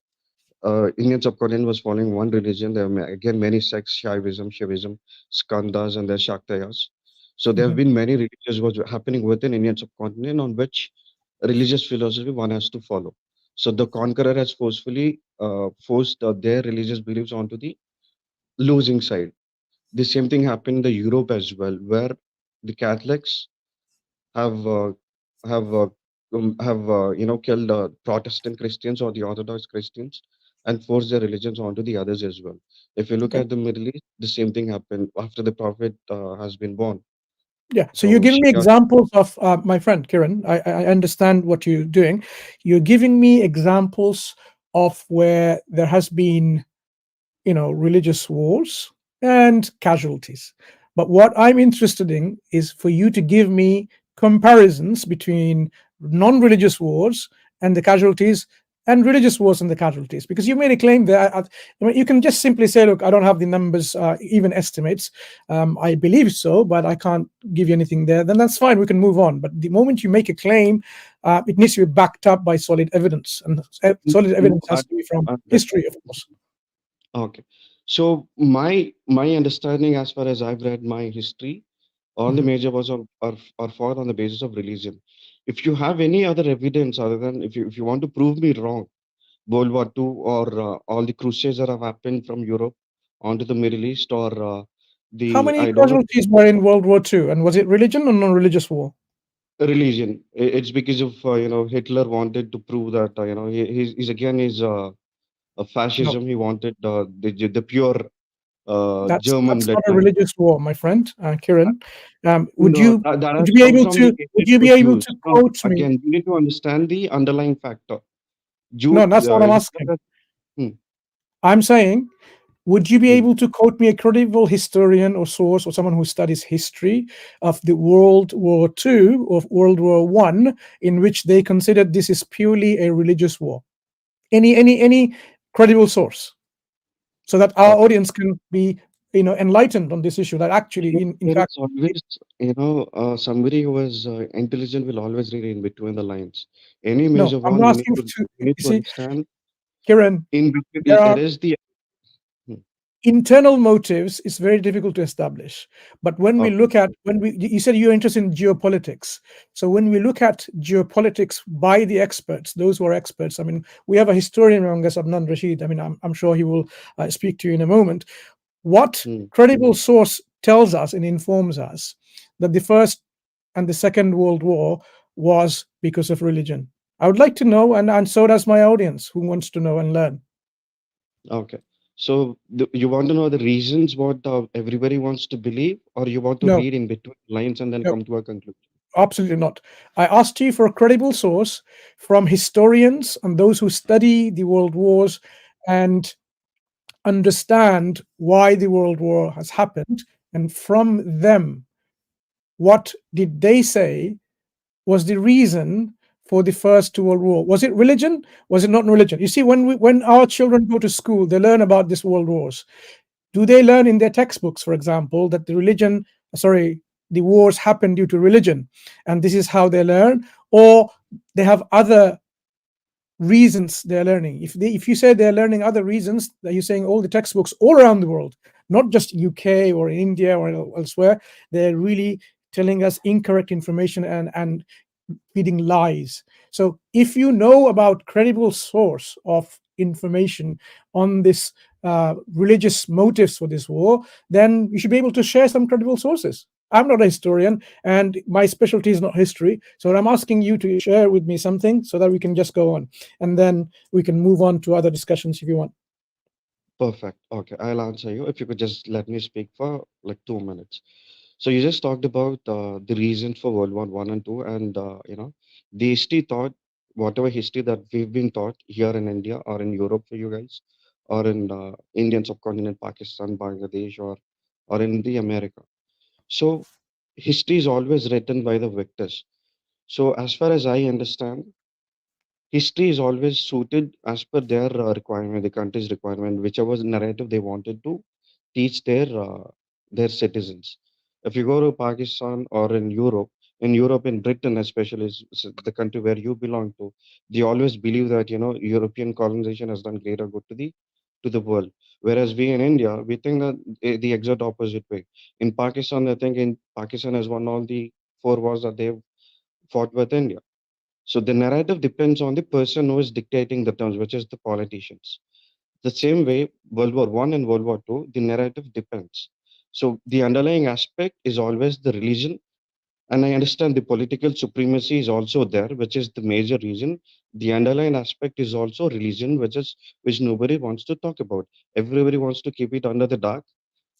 S14: Indian subcontinent was following one religion. There are again many sects: Shaivism, Shivism, Skandas, and there's Shaktayas. So there have been many religions was happening within Indian subcontinent on which religious philosophy one has to follow. So the conqueror has forcefully forced their religious beliefs onto the losing side. The same thing happened in the Europe as well, where the Catholics have uh, have killed Protestant Christians or the Orthodox Christians and forced their religions onto the others as well. If you look
S12: Okay.
S14: at the Middle East, the same thing happened after the Prophet has been born.
S12: Yeah. So you're
S14: So
S12: giving me
S14: Shia,
S12: examples of my friend Kiran. I understand what you're doing. You're giving me examples of where there has been, religious wars and casualties. But what I'm interested in is for you to give me comparisons between non-religious wars and the casualties and religious wars and the casualties, because you made a claim that I mean, you can just simply say, look, I don't have the numbers, even estimates. I believe so, but I can't give you anything there. Then that's fine. We can move on. But the moment you make a claim, it needs to be backed up by solid evidence, and solid evidence has to be from history, of course.
S14: okay. So my understanding, as far as I've read my history, all the major wars are fought on the basis of religion. If you have any other evidence other than if you want to prove me wrong, World War II or all the crusades that have happened from Europe onto the Middle East or
S12: How
S14: the
S12: many
S14: idol
S12: casualties were in World War II, and was it religion or non-religious war?
S14: religion. It's because of Hitler wanted to prove that he's again is a
S12: No,
S14: fascism. He wanted the pure
S12: that's
S14: German
S12: not a
S14: bloodline.
S12: religious war, my friend, Kiran. Would
S14: No,
S12: you
S14: that
S12: would
S14: has
S12: you be
S14: come
S12: able
S14: from the
S12: to
S14: No,
S12: quote me?
S14: again, you need to understand the underlying factor.
S12: No, that's what I'm asking. I'm saying, would you be able to quote me a credible historian or source or someone who studies history of the World War II or World War I in which they considered this is purely a religious war? Any credible source, so that our audience can be enlightened on this issue, that actually in
S14: There
S12: fact
S14: is always, somebody who is intelligent will always read in between the lines. Any
S12: no,
S14: major
S12: I'm
S14: war,
S12: not
S14: you need
S12: asking
S14: to
S12: to
S14: you need
S12: you
S14: to
S12: see,
S14: understand
S12: Kiran,
S14: in between
S12: there
S14: there
S12: are
S14: is the.
S12: internal motives is very difficult to establish. But when we
S14: Okay.
S12: look at, you said you're interested in geopolitics. So when we look at geopolitics by the experts, those who are experts, I mean, we have a historian among us, Adnan Rashid. I mean, I'm sure he will speak to you in a moment. What credible source tells us and informs us that the First and the Second World War was because of religion? I would like to know, and so does my audience who wants to know and learn.
S14: Okay. So you want to know the reasons what everybody wants to believe, or you want to
S12: No.
S14: read in between lines and then
S12: No.
S14: come to a conclusion?
S12: Absolutely not. I asked you for a credible source from historians and those who study the world wars and understand why the world war has happened. And from them, what did they say was the reason for the First World War? Was it religion? Was it not religion? You see, when our children go to school, they learn about these world wars. Do they learn in their textbooks, for example, that the wars happen due to religion, and this is how they learn, or they have other reasons they're learning? If you say they're learning other reasons, that you're saying all the textbooks all around the world, not just UK or in India or elsewhere, they're really telling us incorrect information and feeding lies. So if you know about credible source of information on this religious motives for this war, then you should be able to share some credible sources. I'm not a historian and my specialty is not history, so I'm asking you to share with me something so that we can just go on, and then we can move on to other discussions if you want.
S14: Perfect. Okay, I'll answer you. If you could just let me speak for like 2 minutes. So you just talked about the reasons for World War One and Two, and the history thought, whatever history that we've been taught here in India or in Europe for you guys, or in Indian subcontinent, Pakistan, Bangladesh, or in the America. So history is always written by the victors. So as far as I understand, history is always suited as per their requirement, the country's requirement, whichever narrative they wanted to teach their citizens. If you go to Pakistan or in Europe, in Britain especially, is the country where you belong to, they always believe that European colonization has done greater good to the world. Whereas we in India, we think that the exact opposite way. In Pakistan, I think in Pakistan has won all the 4 wars that they've fought with India. So the narrative depends on the person who is dictating the terms, which is the politicians. The same way, World War One and World War Two, the narrative depends. So the underlying aspect is always the religion, and I understand the political supremacy is also there, which is the major reason. The underlying aspect is also religion, which nobody wants to talk about. Everybody wants to keep it under the dark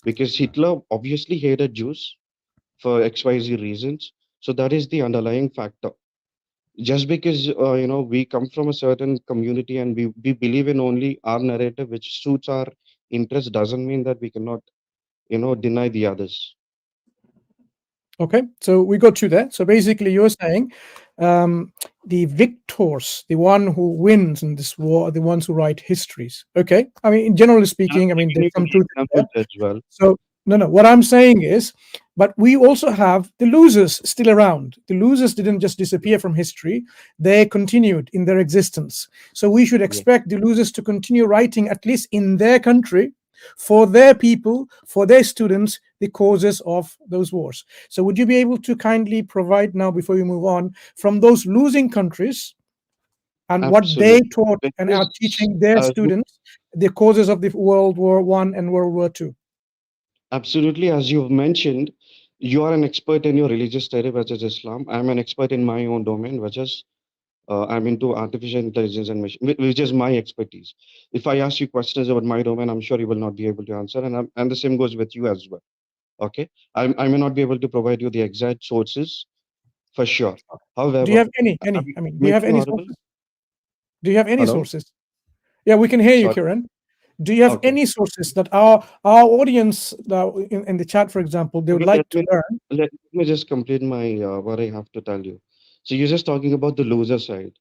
S14: because Hitler obviously hated Jews for XYZ reasons. So that is the underlying factor. Just because we come from a certain community and we believe in only our narrative which suits our interest doesn't mean that we cannot deny the others.
S12: Okay, so we got you there. So basically you're saying the victors, the one who wins in this war, are the ones who write histories. Okay, I mean, generally speaking, I mean, there's some truth in there.
S14: As well.
S12: So no, what I'm saying is, but we also have the losers still around. The losers didn't just disappear from history, they continued in their existence. So we should expect the losers to continue writing, at least in their country, for their people, for their students, the causes of those wars. So would you be able to kindly provide now, before we move on, from those losing countries and what they taught and are teaching their students, the causes of the World War One and World War Two?
S14: Absolutely, as you've mentioned, you are an expert in your religious study, which is Islam. I'm an expert in my own domain, which is I'm into artificial intelligence and machine, which is my expertise. If I ask you questions about my domain, I'm sure you will not be able to answer, and the same goes with you as well. Okay, I may not be able to provide you the exact sources for sure. However,
S12: do you have any? I mean, do you have any sources? Do you have any sources? Yeah, we can hear you, Kiran. Do you have any sources that our audience in the chat, for example, they would like to learn?
S14: Let me just complete my what I have to tell you. So you're just talking about the loser side.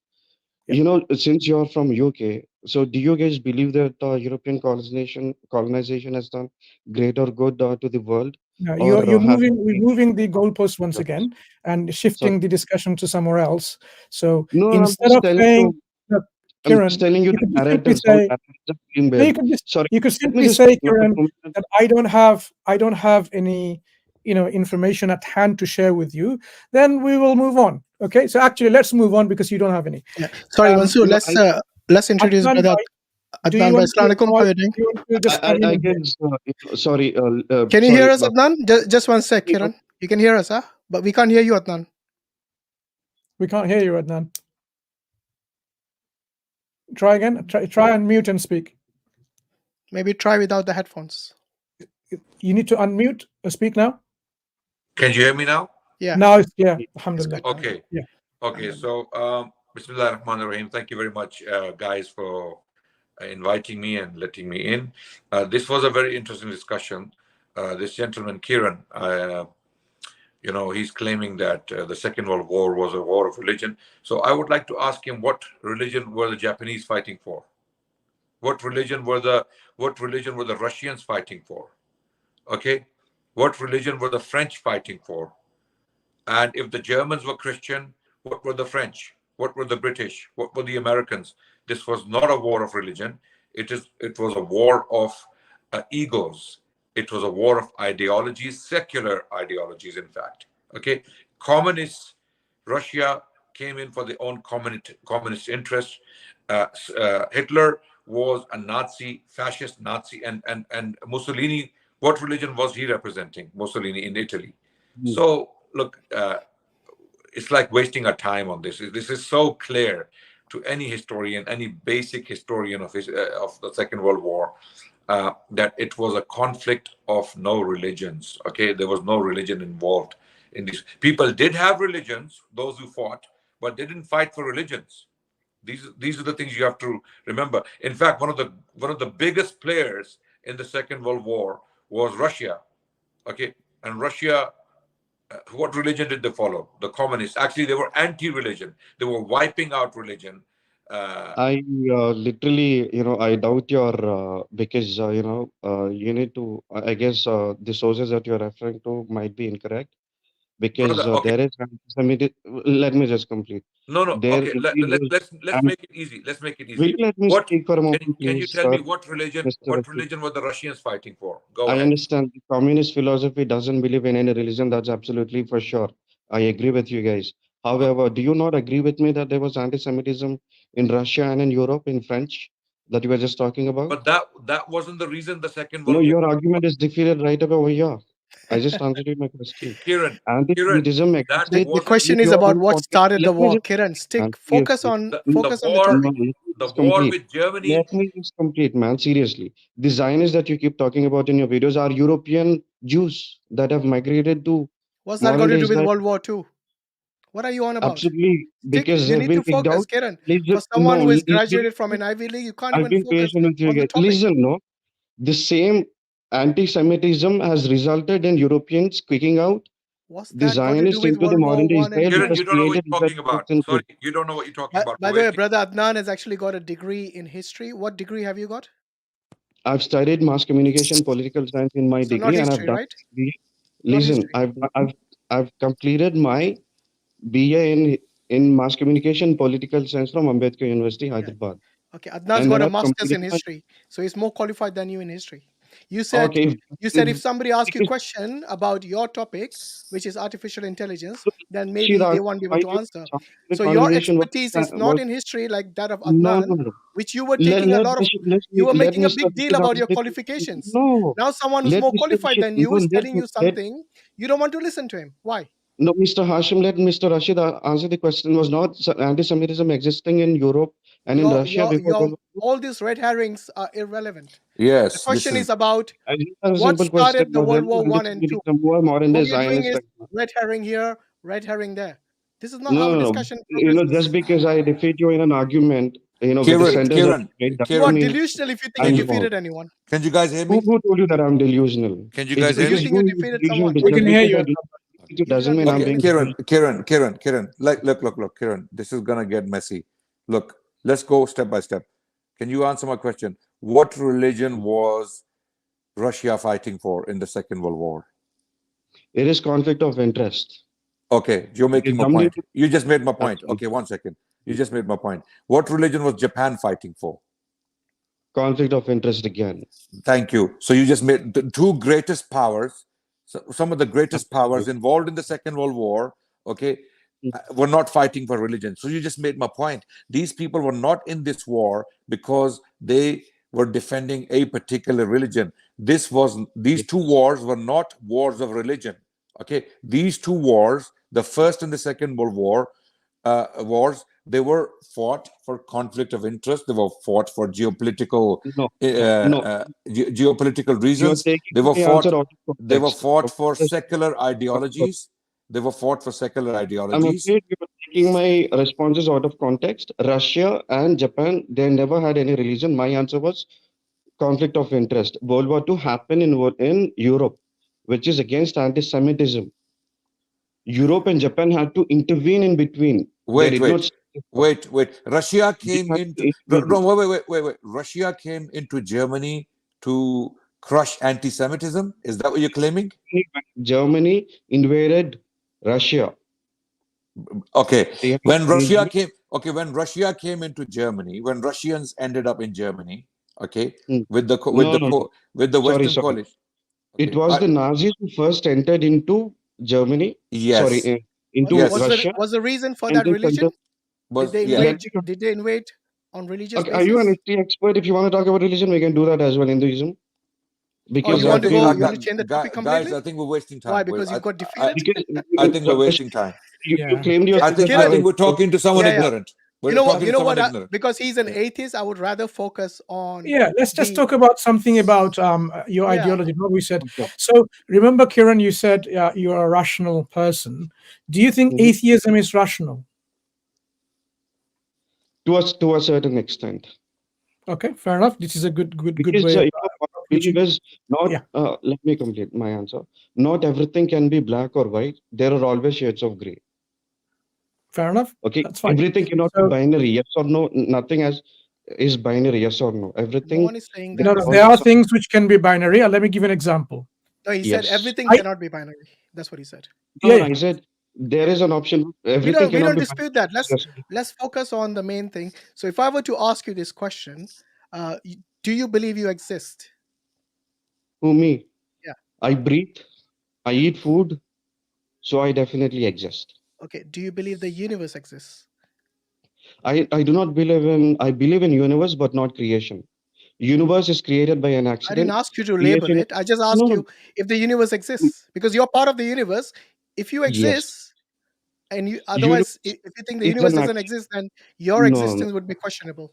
S14: Yeah. Since you're from UK, so do you guys believe that European colonization has done great or good to the world?
S12: No, we're moving the goalpost once again and shifting the discussion to somewhere else. So
S14: no,
S12: instead of saying,
S14: I'm
S12: Kiran,
S14: just telling you
S12: you
S14: the
S12: could just simply
S14: narratives. How
S12: say,
S14: narratives are being
S12: no,
S14: built. Sorry,
S12: you could
S14: let me
S12: simply
S14: just
S12: say,
S14: speak now for
S12: Kiran,
S14: 2 minutes.
S12: that I don't have any, information at hand to share with you. Then we will move on. Okay, so actually, let's move on because you don't have any.
S1: Yeah. Sorry, Mansur.
S14: No,
S1: Let's introduce
S12: Adnan,
S1: brother
S12: do you
S1: Adnan. Bhai,
S12: want to
S1: Assalamu alaikum. How are you doing?
S12: do you want to just come in
S14: I
S12: and say?
S14: guess, sorry,
S1: Can you
S14: sorry.
S1: hear us, Adnan? Just one sec, Kiran. You can hear us, huh? But we can't hear you, Adnan.
S12: We can't hear you, Adnan. Try again. Try unmute and speak.
S1: Maybe try without the headphones.
S12: You need to unmute. Speak now.
S15: Can you hear me now?
S1: Yeah.
S12: Now it's clear. Alhamdulillah.
S15: Okay.
S12: Yeah.
S15: Okay. So, Bismillah ar-Rahman ar-Rahim. Thank you very much, guys, for inviting me and letting me in. This was a very interesting discussion. This gentleman, Kiran, he's claiming that the Second World War was a war of religion. So I would like to ask him, what religion were the Japanese fighting for? What religion were the Russians fighting for? Okay. What religion were the French fighting for? And if the Germans were Christian, what were the French? What were the British? What were the Americans? This was not a war of religion. It was a war of egos. It was a war of ideologies, secular ideologies, in fact. Okay, communists, Russia came in for their own communist interests. Hitler was a Nazi, fascist Nazi, and Mussolini. What religion was he representing? Mussolini in Italy. So look, it's like wasting our time on this. This is so clear to any historian, any basic historian of the Second World War, that it was a conflict of no religions. Okay, there was no religion involved in this. People did have religions, those who fought, but they didn't fight for religions. These are the things you have to remember. In fact, one of the biggest players in the Second World War was Russia. Okay, and Russia. What religion did they follow? The communists. Actually, they were anti-religion. They were wiping out religion.
S14: I literally, I doubt your because you need to. I guess the sources that you're referring to might be incorrect because
S15: Brother, okay.
S14: there is anti-Semitic. Let me just complete.
S15: No.
S14: There
S15: Okay.
S14: indeed was.
S15: Let's make it easy. Let's make it
S14: Will
S15: easy.
S14: you let me
S15: What
S14: speak for a moment,
S15: can you
S14: please,
S15: tell
S14: sir?
S15: me what religion?
S14: Mr.
S15: What
S14: Rashid?
S15: religion were the Russians fighting for? Go
S14: I
S15: ahead.
S14: understand the communist philosophy doesn't believe in any religion. That's absolutely for sure. I agree with you guys. However, do you not agree with me that there was anti-Semitism in Russia and in Europe in French that you were just talking about?
S15: But that wasn't the reason the Second
S14: No,
S15: World War.
S14: your argument is defeated right away over here. I just answered you my question.
S15: Kiran,
S14: Anti-Semitism
S15: that
S14: existed.
S1: The question
S14: in
S1: is
S14: your
S1: about
S14: own
S1: what
S14: podcast.
S1: started the
S14: Let me
S1: war.
S14: just
S1: Kiran,
S14: man,
S1: focus
S14: seriously.
S1: on
S15: the
S1: the
S15: war.
S1: topic.
S14: No, let me
S15: The
S14: just
S15: war
S14: complete.
S15: with Germany.
S14: Let me just complete, man. Seriously. The Zionists that you keep talking about in your videos are European Jews that have migrated to
S1: What's that got
S14: modern
S1: to
S14: day
S1: do with
S14: Israel.
S1: World War II? What are you on about?
S14: Absolutely. Because
S1: You
S14: they've
S1: need
S14: been
S1: to
S14: kicked
S1: focus,
S14: out.
S1: Kiran.
S14: Listen,
S1: For someone
S14: no,
S1: who is graduated from an Ivy League, you can't
S14: I've
S1: even
S14: been
S1: focus
S14: patient with you
S1: on the
S14: guys.
S1: topic.
S14: Listen, no. The same anti-Semitism has resulted in Europeans kicking out
S1: What's
S14: the
S1: that got to do
S14: Zionists
S1: with
S14: into the
S1: World
S14: modern
S1: War
S14: day
S1: One and
S14: Israel, which
S1: Two?
S15: Kiran,
S14: has
S15: you don't know what
S14: created
S15: you're talking about.
S14: Israel.
S15: Sorry, you don't know what you're talking about.
S1: By the way, brother Adnan has actually got a degree in history. What degree have you got?
S14: I've studied mass communication, political science in my
S1: So not
S14: degree, and I've
S1: history,
S14: done.
S1: right? Not
S14: Listen,
S1: history.
S14: I've completed my BA in mass communication, political science from Ambedkar University, Hyderabad.
S1: Okay, Adnan's
S14: And
S1: got
S14: then
S1: a
S14: I've
S1: master's
S14: completed
S1: in
S14: my.
S1: history, so he's more qualified than you in history. You said
S14: Okay,
S1: if somebody asks you a question about your topic, which is artificial intelligence, then maybe they won't be able to answer.
S14: the
S1: So your
S14: conversation
S1: expertise is not in history like that of
S14: no,
S1: Adnan,
S14: no.
S1: which you were
S14: Let
S1: taking a
S14: let
S1: lot of.
S14: let
S1: You were
S14: let
S1: making a
S14: Mr.
S1: big deal
S14: Rashid
S1: about
S14: answer
S1: your
S14: the
S1: qualifications.
S14: no.
S1: Now someone who's
S14: Let
S1: more
S14: Mr.
S1: qualified
S14: Rashid
S1: than you is
S14: let
S1: telling you something. You don't want to listen to him. Why?
S14: no, Mr. Hashim, let Mr. Rashid answer the question. Was not anti-Semitism existing in Europe and in Russia before World War II?
S1: All these red herrings are irrelevant.
S15: Yes,
S1: The question is about
S14: I just have a
S1: what
S14: simple question.
S1: started the
S14: Was there
S1: World War
S14: any
S1: One and Two.
S14: anti-Semitism who are modern day
S1: All you're doing
S14: Zionists
S1: is
S14: right now?
S1: red herring here, red herring there. This is not
S14: No,
S1: how a
S14: no, no.
S1: discussion progresses.
S14: Just because I defeat you in an argument, with the sentence that you made,
S1: You
S14: doesn't
S1: are
S14: mean
S1: delusional if you think
S14: I'm
S1: you
S14: wrong.
S1: defeated anyone.
S15: Can you guys hear me?
S14: Who told you that I'm delusional?
S15: Can you guys
S1: So
S15: hear
S1: you
S15: me?
S1: think you defeated
S14: delusional,
S1: someone.
S14: but
S12: We
S14: just
S12: can hear
S14: because
S12: you.
S14: it doesn't mean I'm
S15: Okay,
S14: being
S15: Kiran. Look, Kiran. This is gonna get messy. Look, let's go step by step. Can you answer my question? What religion was Russia fighting for in the Second World War?
S14: It is conflict of interest.
S15: Okay, you're making my
S14: Somebody-
S15: point. You just made my point.
S14: Absolutely.
S15: Okay, 1 second. You just made my point. What religion was Japan fighting for?
S14: Conflict of interest again.
S15: Thank you. So you just made the two greatest powers, some of the greatest powers involved in the Second World War, okay, were not fighting for religion. So you just made my point. These people were not in this war because they were defending a particular religion. These two wars were not wars of religion. Okay, these two wars, the First and the Second World War wars, they were fought for conflict of interest. They were fought for geopolitical geopolitical reasons. They were fought. They were fought for secular ideologies. They were fought for secular ideologies.
S14: I'm afraid you are taking my responses out of context. Russia and Japan, they never had any religion. My answer was conflict of interest. World War II happened in Europe, which is against anti-Semitism. Europe and Japan had to intervene in between.
S15: Wait. Russia came into wait. Russia came into Germany to crush anti-Semitism. Is that what you're claiming?
S14: Germany invaded Russia.
S15: Okay. When Russia came into Germany, when Russians ended up in Germany, okay, with the Western coalition.
S14: It was the Nazis who first entered into Germany.
S15: Yes.
S14: Sorry, into Russia.
S1: Was the reason for that religion? Did they invade on religious basis?
S14: Are you an history expert? If you want to talk about religion, we can do that as well, Hinduism. Because
S1: you want to change the topic completely?
S15: Guys, I think we're wasting time.
S1: Why? Because you got defeated?
S15: I think we're wasting time.
S14: You claimed you.
S15: I think we're talking to someone ignorant.
S1: You know what? Because he's an atheist, I would rather focus on.
S12: Yeah, let's just talk about something about your ideology. What we said. So remember, Kiran, you said you're a rational person. Do you think atheism is rational?
S14: To a certain extent.
S12: Okay, fair enough. This is a good way.
S14: Because let me complete my answer. Not everything can be black or white. There are always shades of gray.
S12: Fair enough.
S14: Okay.
S12: That's fine.
S14: Everything cannot be binary. Yes or no. Nothing is binary. Yes or no. Everything.
S1: No one is saying that.
S12: No, there are things which can be binary. Let me give an example.
S1: No, he said everything cannot be binary. That's what he said.
S14: I said there is an option. Everything
S1: we don't dispute that. Let's focus on the main thing. So if I were to ask you this question, do you believe you exist?
S14: Who, me?
S1: Yeah.
S14: I breathe. I eat food. So I definitely exist.
S1: Okay. Do you believe the universe exists?
S14: I do not believe in. I believe in universe, but not creation. Universe is created by an accident.
S1: I didn't ask you to label it. I just asked you if the universe exists, because you're part of the universe. If you exist, and you otherwise, if you think the universe doesn't exist, then your existence would be questionable.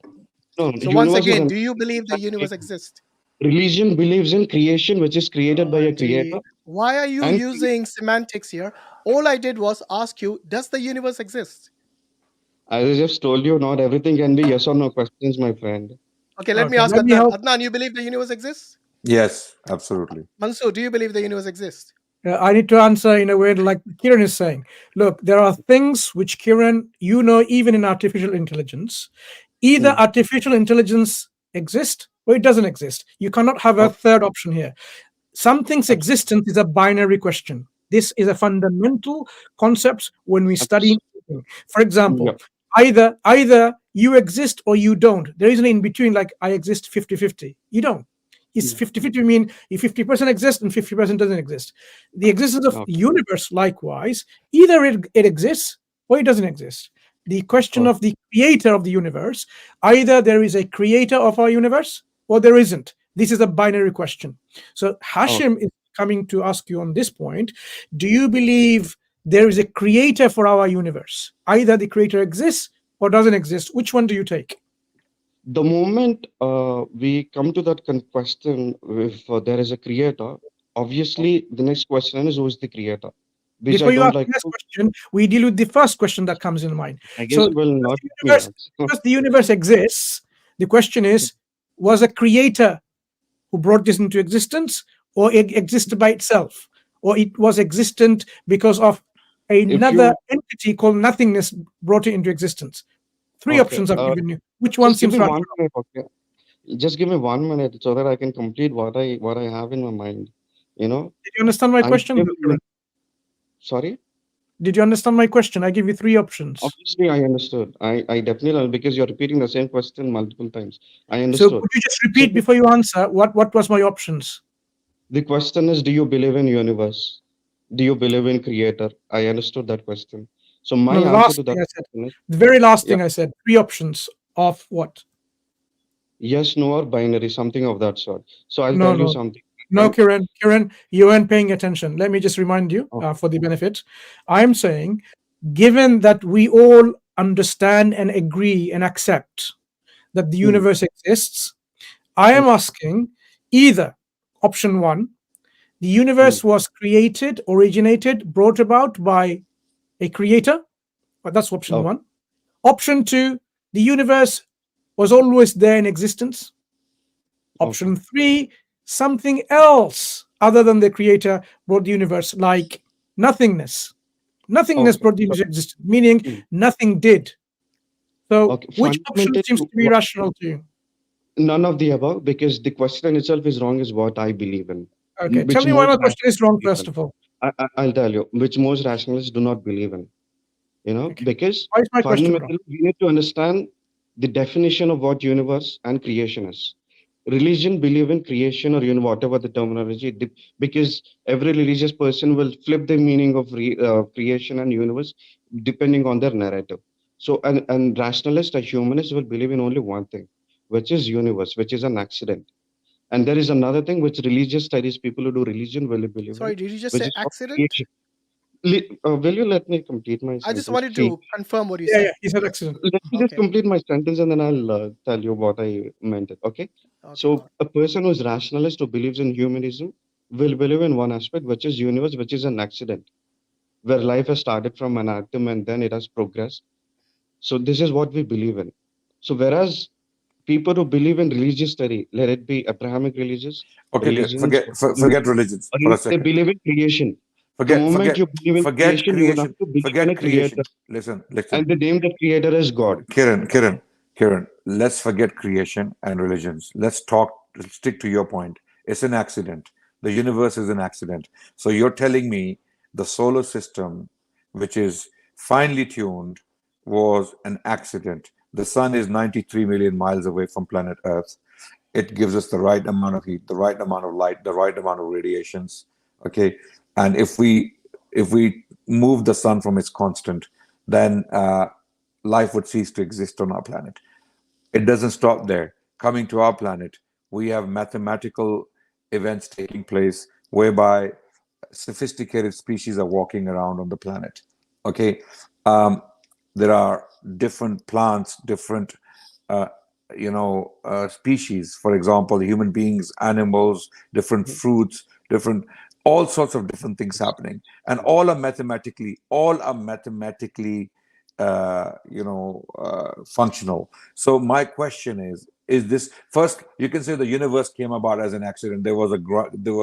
S1: So once again, do you believe the universe exists?
S14: Religion believes in creation, which is created by a creator.
S1: Why are you using semantics here? All I did was ask you, does the universe exist?
S14: As I just told you, not everything can be yes or no questions, my friend.
S1: Okay, let me ask Adnan. Adnan, you believe the universe exists?
S15: Yes, absolutely.
S1: Mansur, do you believe the universe exists?
S12: I need to answer in a way like Kiran is saying. Look, there are things which Kiran, even in artificial intelligence, either artificial intelligence exists or it doesn't exist. You cannot have a third option here. Something's existence is a binary question. This is a fundamental concept when we study. For example, either you exist or you don't. There isn't in between, like I exist 50-50. You don't. It's 50-50 mean if 50% exists and 50% doesn't exist. The existence of universe, likewise, either it exists or it doesn't exist. The question of the creator of the universe, either there is a creator of our universe or there isn't. This is a binary question. So Hashim is coming to ask you on this point, do you believe there is a creator for our universe? Either the creator exists or doesn't exist. Which one do you take?
S14: The moment we come to that question, if there is a creator, obviously the next question is who is the creator?
S12: Before you ask the next question, we deal with the first question that comes in mind.
S14: I guess
S12: because the universe exists, the question is, was a creator who brought this into existence, or it existed by itself, or it was existent because of another entity called nothingness brought it into existence? Three options I've given you. Which one seems right?
S14: Just give me 1 minute so that I can complete what I have in my mind.
S12: Did you understand my question?
S14: Sorry?
S12: Did you understand my question? I give you three options.
S14: Obviously, I understood. I definitely, because you're repeating the same question multiple times. I
S12: So
S14: understood.
S12: could you just repeat before you answer what was my options?
S14: The question is, do you believe in universe? Do you believe in creator? I understood that question. So my
S12: No, the
S14: answer
S12: last
S14: to
S12: thing
S14: that
S12: I said.
S14: question is,
S12: The very last
S14: yeah,
S12: thing I said. Three options of what?
S14: yes, no, or binary, something of that sort. So I'll
S12: No,
S14: tell you
S12: no,
S14: something.
S12: no,
S14: Right?
S12: Kiran, you weren't paying attention. Let me just remind you
S14: Oh,
S12: for the benefit. I'm saying, given that we all understand and agree and accept that the universe exists, I am asking either option one, the universe was created, originated, brought about by a creator, but that's option one. Option two, the universe was always there in existence. Option three, something else other than the creator brought the universe, like nothingness. Nothingness brought the universe existence, meaning nothing did. So, which option seems to be rational to you?
S14: none of the above, because the question itself is wrong, is what I believe in.
S12: Okay, tell
S14: Which
S12: me why
S14: most
S12: my question is wrong,
S14: rationalists
S12: first of all.
S14: I'll tell you, which most rationalists do not believe in. Because
S12: Why is my question wrong?
S14: fundamentally we need to understand the definition of what universe and creation is. Religion believe in creation, or whatever the terminology, because every religious person will flip the meaning of creation and universe depending on their narrative. So and rationalist or humanist will believe in only one thing, which is universe, which is an accident. And there is another thing which religious studies people who do religion will believe in,
S1: Sorry, did you just
S14: which
S1: say
S14: is called
S1: accident?
S14: creation. Will you let me complete my
S1: I just
S14: sentence,
S1: wanted
S14: please?
S1: to confirm what you
S12: Yeah,
S1: said.
S12: yeah, he said accident.
S14: Let me just
S1: Okay.
S14: complete my sentence and then I'll tell you what I meant. Okay. So a person who's rationalist who believes in humanism will believe in one aspect, which is universe, which is an accident, where life has started from an atom and then it has progressed. So this is what we believe in. So whereas people who believe in religious study, let it be Abrahamic
S15: Okay,
S14: religions,
S15: forget religions
S14: or
S15: for a
S14: they
S15: second.
S14: believe in creation. The
S15: Forget,
S14: moment
S15: forget,
S14: you believe in
S15: forget
S14: creation, you will have
S15: creation.
S14: to believe in
S15: Forget
S14: a creator.
S15: creation. Listen.
S14: And they name the creator as God.
S15: Kiran, let's forget creation and religions. Let's stick to your point. It's an accident. The universe is an accident. So you're telling me the solar system, which is finely tuned, was an accident. The sun is 93 million miles away from planet Earth. It gives us the right amount of heat, the right amount of light, the right amount of radiations. Okay. And if we move the sun from its constant, then life would cease to exist on our planet. It doesn't stop there. Coming to our planet, we have mathematical events taking place whereby sophisticated species are walking around on the planet. Okay, there are different plants, different uh, species. For example, human beings, animals, different fruits, different all sorts of different things happening, and all are mathematically functional. So my question is this first? You can say the universe came about as an accident. There was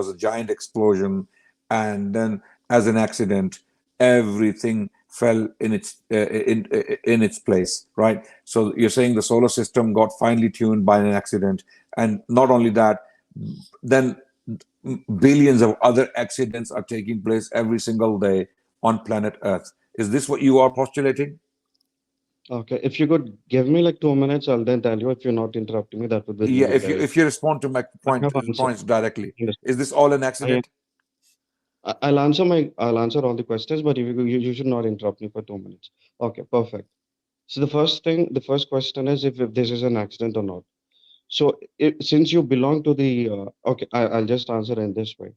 S15: a giant explosion, and then as an accident, everything fell in its place, right? So you're saying the solar system got finely tuned by an accident, and not only that, then billions of other accidents are taking place every single day on planet Earth. Is this what you are postulating?
S14: Okay, if you could give me like 2 minutes, I'll then tell you. If you're not interrupting me, that would be
S15: Yeah,
S14: really
S15: if you
S14: great.
S15: if you respond to my
S14: I have answered.
S15: points directly,
S14: Yes.
S15: is this all an accident?
S14: I'll answer all the questions, but if you should not interrupt me for 2 minutes. Okay, perfect. So the first question is if this is an accident or not. So since you belong to the okay, I'll just answer in this way.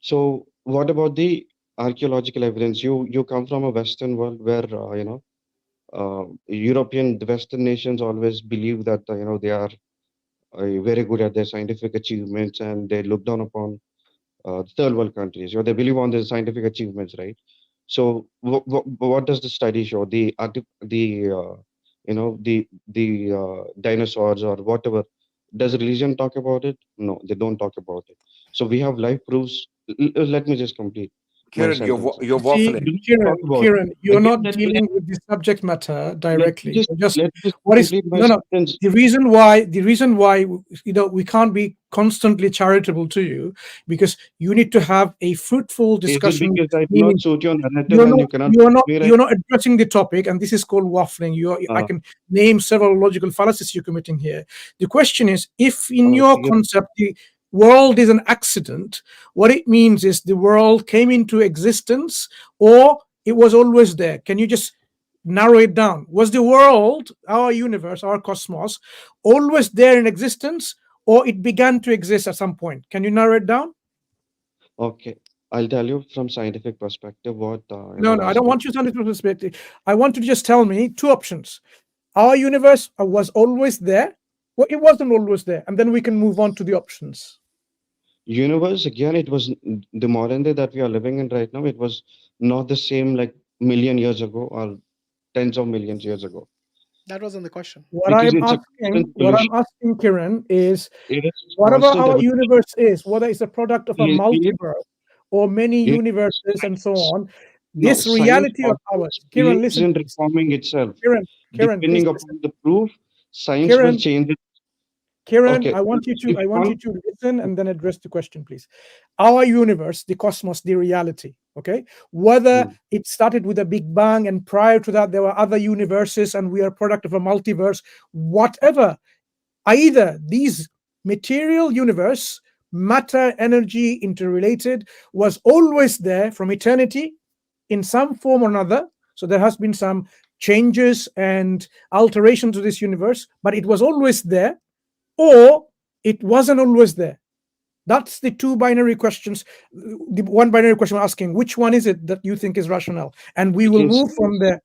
S14: So what about the archaeological evidence? You come from a Western world where European, the Western nations always believe that they are very good at their scientific achievements, and they look down upon third world countries. They believe on their scientific achievements, right? So what does the study show? The dinosaurs or whatever. Does religion talk about it? No, they don't talk about it. So we have live proofs. Let me just complete. my
S15: Kiran,
S14: sentence.
S15: you're
S12: See,
S15: waffling.
S14: Do not
S12: Kiran,
S14: talk about
S12: Kiran, you're
S14: again.
S12: not dealing with the subject matter directly.
S14: Just
S12: You're just
S14: let me just
S12: what is
S14: complete my
S12: no.
S14: sentence.
S12: The reason why we can't be constantly charitable to you, because you need to have a fruitful
S14: Is it
S12: discussion.
S14: because I do not
S12: Meaning,
S14: suit your narrative and you cannot me right?
S12: you're not addressing the topic, and this is called waffling. I can name several logical fallacies you're committing here. The question is, if in your concept the world is an accident, what it means is the world came into existence or it was always there. Can you just narrow it down? Was the world, our universe, our cosmos, always there in existence, or it began to exist at some point? Can you narrow it down?
S14: Okay, I'll tell you from scientific perspective what
S12: No, I don't want you scientific perspective. I want you to just tell me two options. Our universe was always there, or it wasn't always there, and then we can move on to the options.
S14: Universe, again, it was the modern day that we are living in right now. It was not the same like million years ago or tens of millions years ago.
S1: That wasn't the question.
S12: What I'm asking, Kiran, is whatever our universe is, whether it's a product of a multiverse or many universes and so on, this reality of ours, Kiran, listen,
S14: in reforming itself.
S12: Kiran,
S14: Depending upon the proof, science will change it.
S12: Kiran,
S14: Okay.
S12: I want you to listen and then address the question, please. Our universe, the cosmos, the reality, okay? Whether it started with a big bang and prior to that there were other universes and we are a product of a multiverse, whatever, either these material universe, matter, energy, interrelated, was always there from eternity in some form or another. So there has been some changes and alteration to this universe, but it was always there, or it wasn't always there. That's the two binary questions. The one binary question we're asking, which one is it that you think is rational? And we will move from there.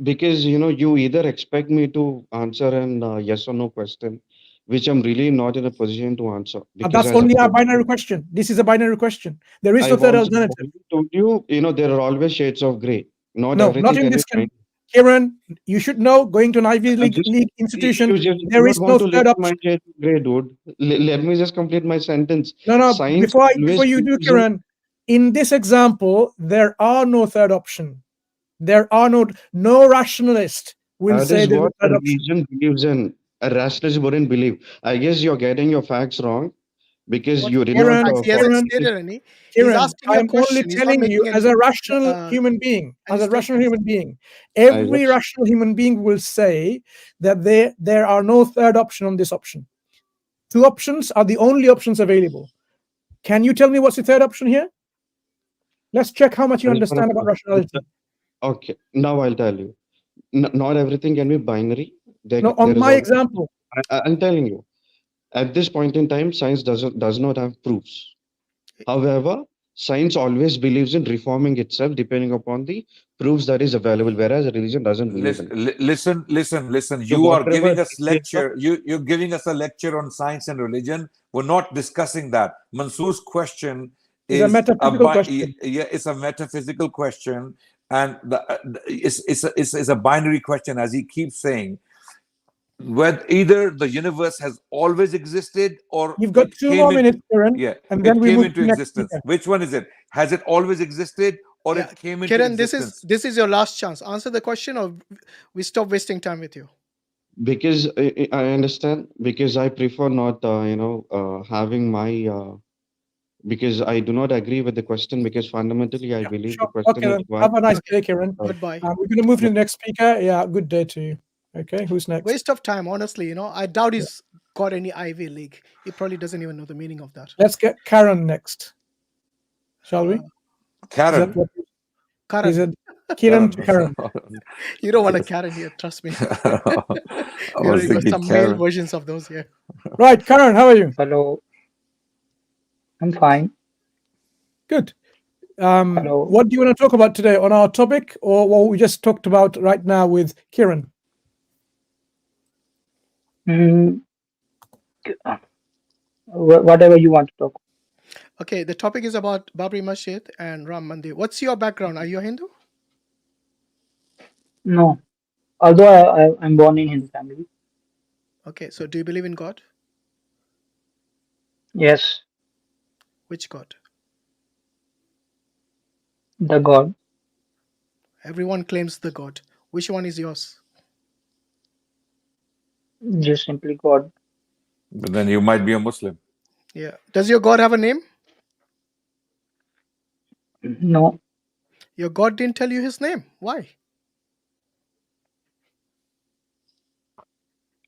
S14: Because, you either expect me to answer an yes or no question, which I'm really not in a position to answer.
S12: That's only a binary question. This is a binary question. There is no third alternative.
S14: Told you, there are always shades of gray. Not
S12: in this case. Kiran, you should know, going to an Ivy League institution, there is no third option.
S14: Gray, dude. Let me just complete my sentence.
S12: No.
S14: Science
S12: before you do, Kiran, in this example, there are no third option. There are no rationalist will say
S14: that is what a religion believes in. A rationalist wouldn't believe. I guess you're getting your facts wrong because you did not.
S1: He's asking you a
S12: I'm
S1: question.
S12: only telling you, as a rational human being, every rational human being will say that there are no third option on this option. Two options are the only options available. Can you tell me what's the third option here? Let's check how much you understand about rationality.
S14: Okay, now I'll tell you. Not everything can be binary.
S12: On my example,
S14: I'm telling you. At this point in time, science does not have proofs. However, science always believes in reforming itself depending upon the proofs that is available, whereas religion doesn't believe in it.
S15: Listen. You are giving us lecture. You're giving us a lecture on science and religion. We're not discussing that. Mansur's question is
S12: a metaphysical question.
S15: Yeah, it's a metaphysical question, and it's a binary question, as he keeps saying. Whether either the universe has always existed or
S12: you've got 2 more minutes, Kiran,
S15: and then we came into existence. Which one is it? Has it always existed or it came into existence?
S1: This is your last chance. Answer the question or we stop wasting time with you.
S14: Because I understand, because I prefer not, having my, because I do not agree with the question, because fundamentally I believe the question is why.
S12: Have a nice day, Kiran.
S1: Goodbye.
S12: We're going to move to the next speaker. Yeah, good day to you. Okay, who's next?
S1: Waste of time, honestly. I doubt he's got any Ivy League. He probably doesn't even know the meaning of that.
S12: Let's get Karen next, shall we?
S15: Karen.
S12: Is it Kiran to Karen?
S1: You don't want a Karen here, trust me. We already got some male versions of those here.
S12: Right, Karen, how are you?
S16: Hello. I'm fine.
S12: Good. What do you want to talk about today on our topic, or what we just talked about right now with Kiran?
S16: Whatever you want to talk.
S1: Okay, the topic is about Babri Masjid and Ram Mandir. What's your background? Are you a Hindu?
S16: No, although I'm born in Hindu family.
S1: Okay, so do you believe in God?
S16: Yes.
S1: Which God?
S16: The God.
S1: Everyone claims the God. Which one is yours?
S16: Just simply God.
S15: But then you might be a Muslim.
S1: Yeah. Does your God have a name?
S16: No,
S1: Your God didn't tell you his name. Why?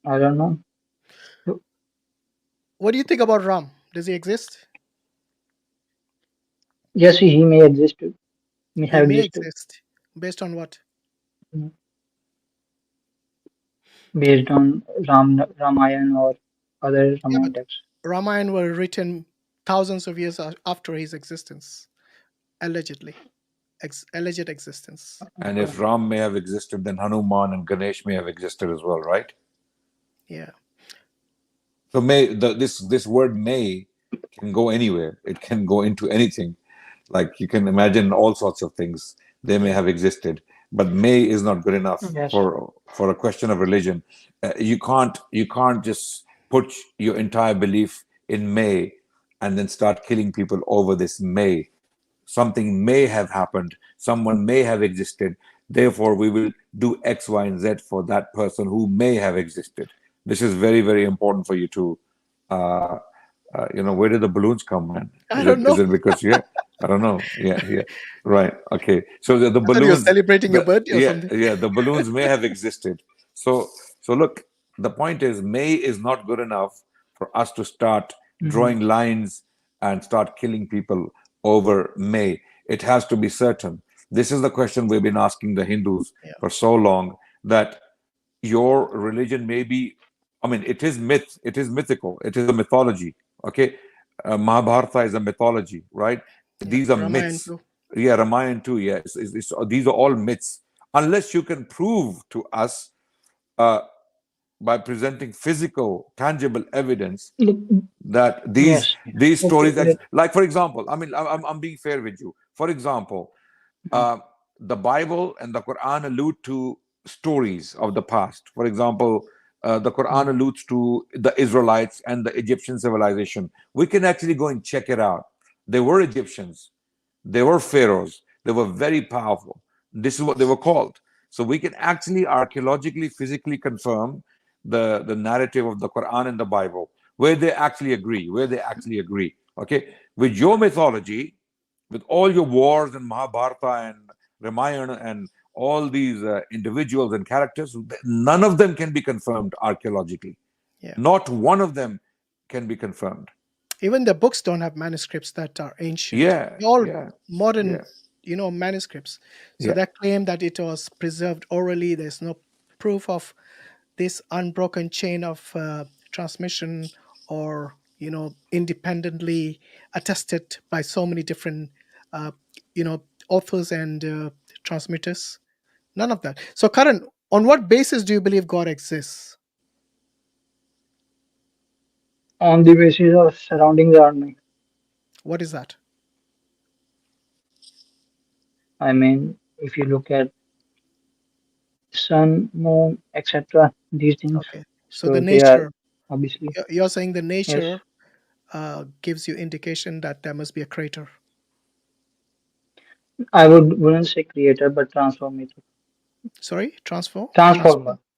S16: I don't know.
S1: What do you think about Ram? Does he exist?
S16: Yes, he may exist. May
S1: He
S16: have
S1: may
S16: existed.
S1: exist. Based on what?
S16: Based on Ramayana or other
S1: Yeah,
S16: Ramayana
S1: but
S16: texts.
S1: Ramayana were written thousands of years after his existence, allegedly. Alleged existence.
S15: And if Ram may have existed, then Hanuman and Ganesh may have existed as well, right?
S1: Yeah.
S15: So this word may can go anywhere. It can go into anything. Like you can imagine all sorts of things. They may have existed, but may is not good enough
S16: Yes.
S15: for a question of religion. You can't just put your entire belief in may and then start killing people over this may. Something may have happened. Someone may have existed. Therefore, we will do X, Y, and Z for that person who may have existed. This is very, very important for you to, where did the balloons come, man?
S1: I don't know.
S15: Is it because, yeah, I don't know. Yeah, right. Okay. So the
S1: I thought you were
S15: balloons,
S1: celebrating your birthday or something.
S15: the balloons may have existed. So look, the point is, may is not good enough for us to start drawing lines and start killing people over may. It has to be certain. This is the question we've been asking the Hindus for so long, that your religion may be, I mean, it is myth, it is mythical, it is a mythology. Okay. Mahabharata is a mythology, right? These are
S1: Ramayana
S15: myths.
S1: too.
S15: Yeah, Ramayana too. Yeah, these are all myths. Unless you can prove to us by presenting physical, tangible evidence that these
S16: Yes.
S15: stories,
S16: Okay.
S15: like for example, I mean, I'm being fair with you. For example, the Bible and the Quran allude to stories of the past. For example, the Quran alludes to the Israelites and the Egyptian civilization. We can actually go and check it out. They were Egyptians. They were pharaohs. They were very powerful. This is what they were called. So we can actually archaeologically, physically confirm the narrative of the Quran and the Bible, where they actually agree, Okay. With your mythology, with all your wars and Mahabharata and Ramayana and all these individuals and characters, none of them can be confirmed archaeologically.
S1: Yeah.
S15: Not one of them can be confirmed.
S1: Even the books don't have manuscripts that are ancient.
S15: Yeah.
S1: They're all
S15: Yeah.
S1: modern,
S15: Yeah.
S1: manuscripts. So
S15: Yeah.
S1: that claim that it was preserved orally, there's no proof of this unbroken chain of transmission, or independently attested by so many different authors and transmitters. None of that. So Karan, on what basis do you believe God exists?
S16: On the basis of surroundings around me.
S1: What is that?
S16: I mean, if you look at sun, moon, etc., these things,
S1: Okay. So the
S16: so they are
S1: nature,
S16: obviously.
S1: you're saying the
S16: Yes.
S1: nature gives you indication that there must be a creator.
S16: I wouldn't say creator, but transformator.
S1: Sorry, transformer.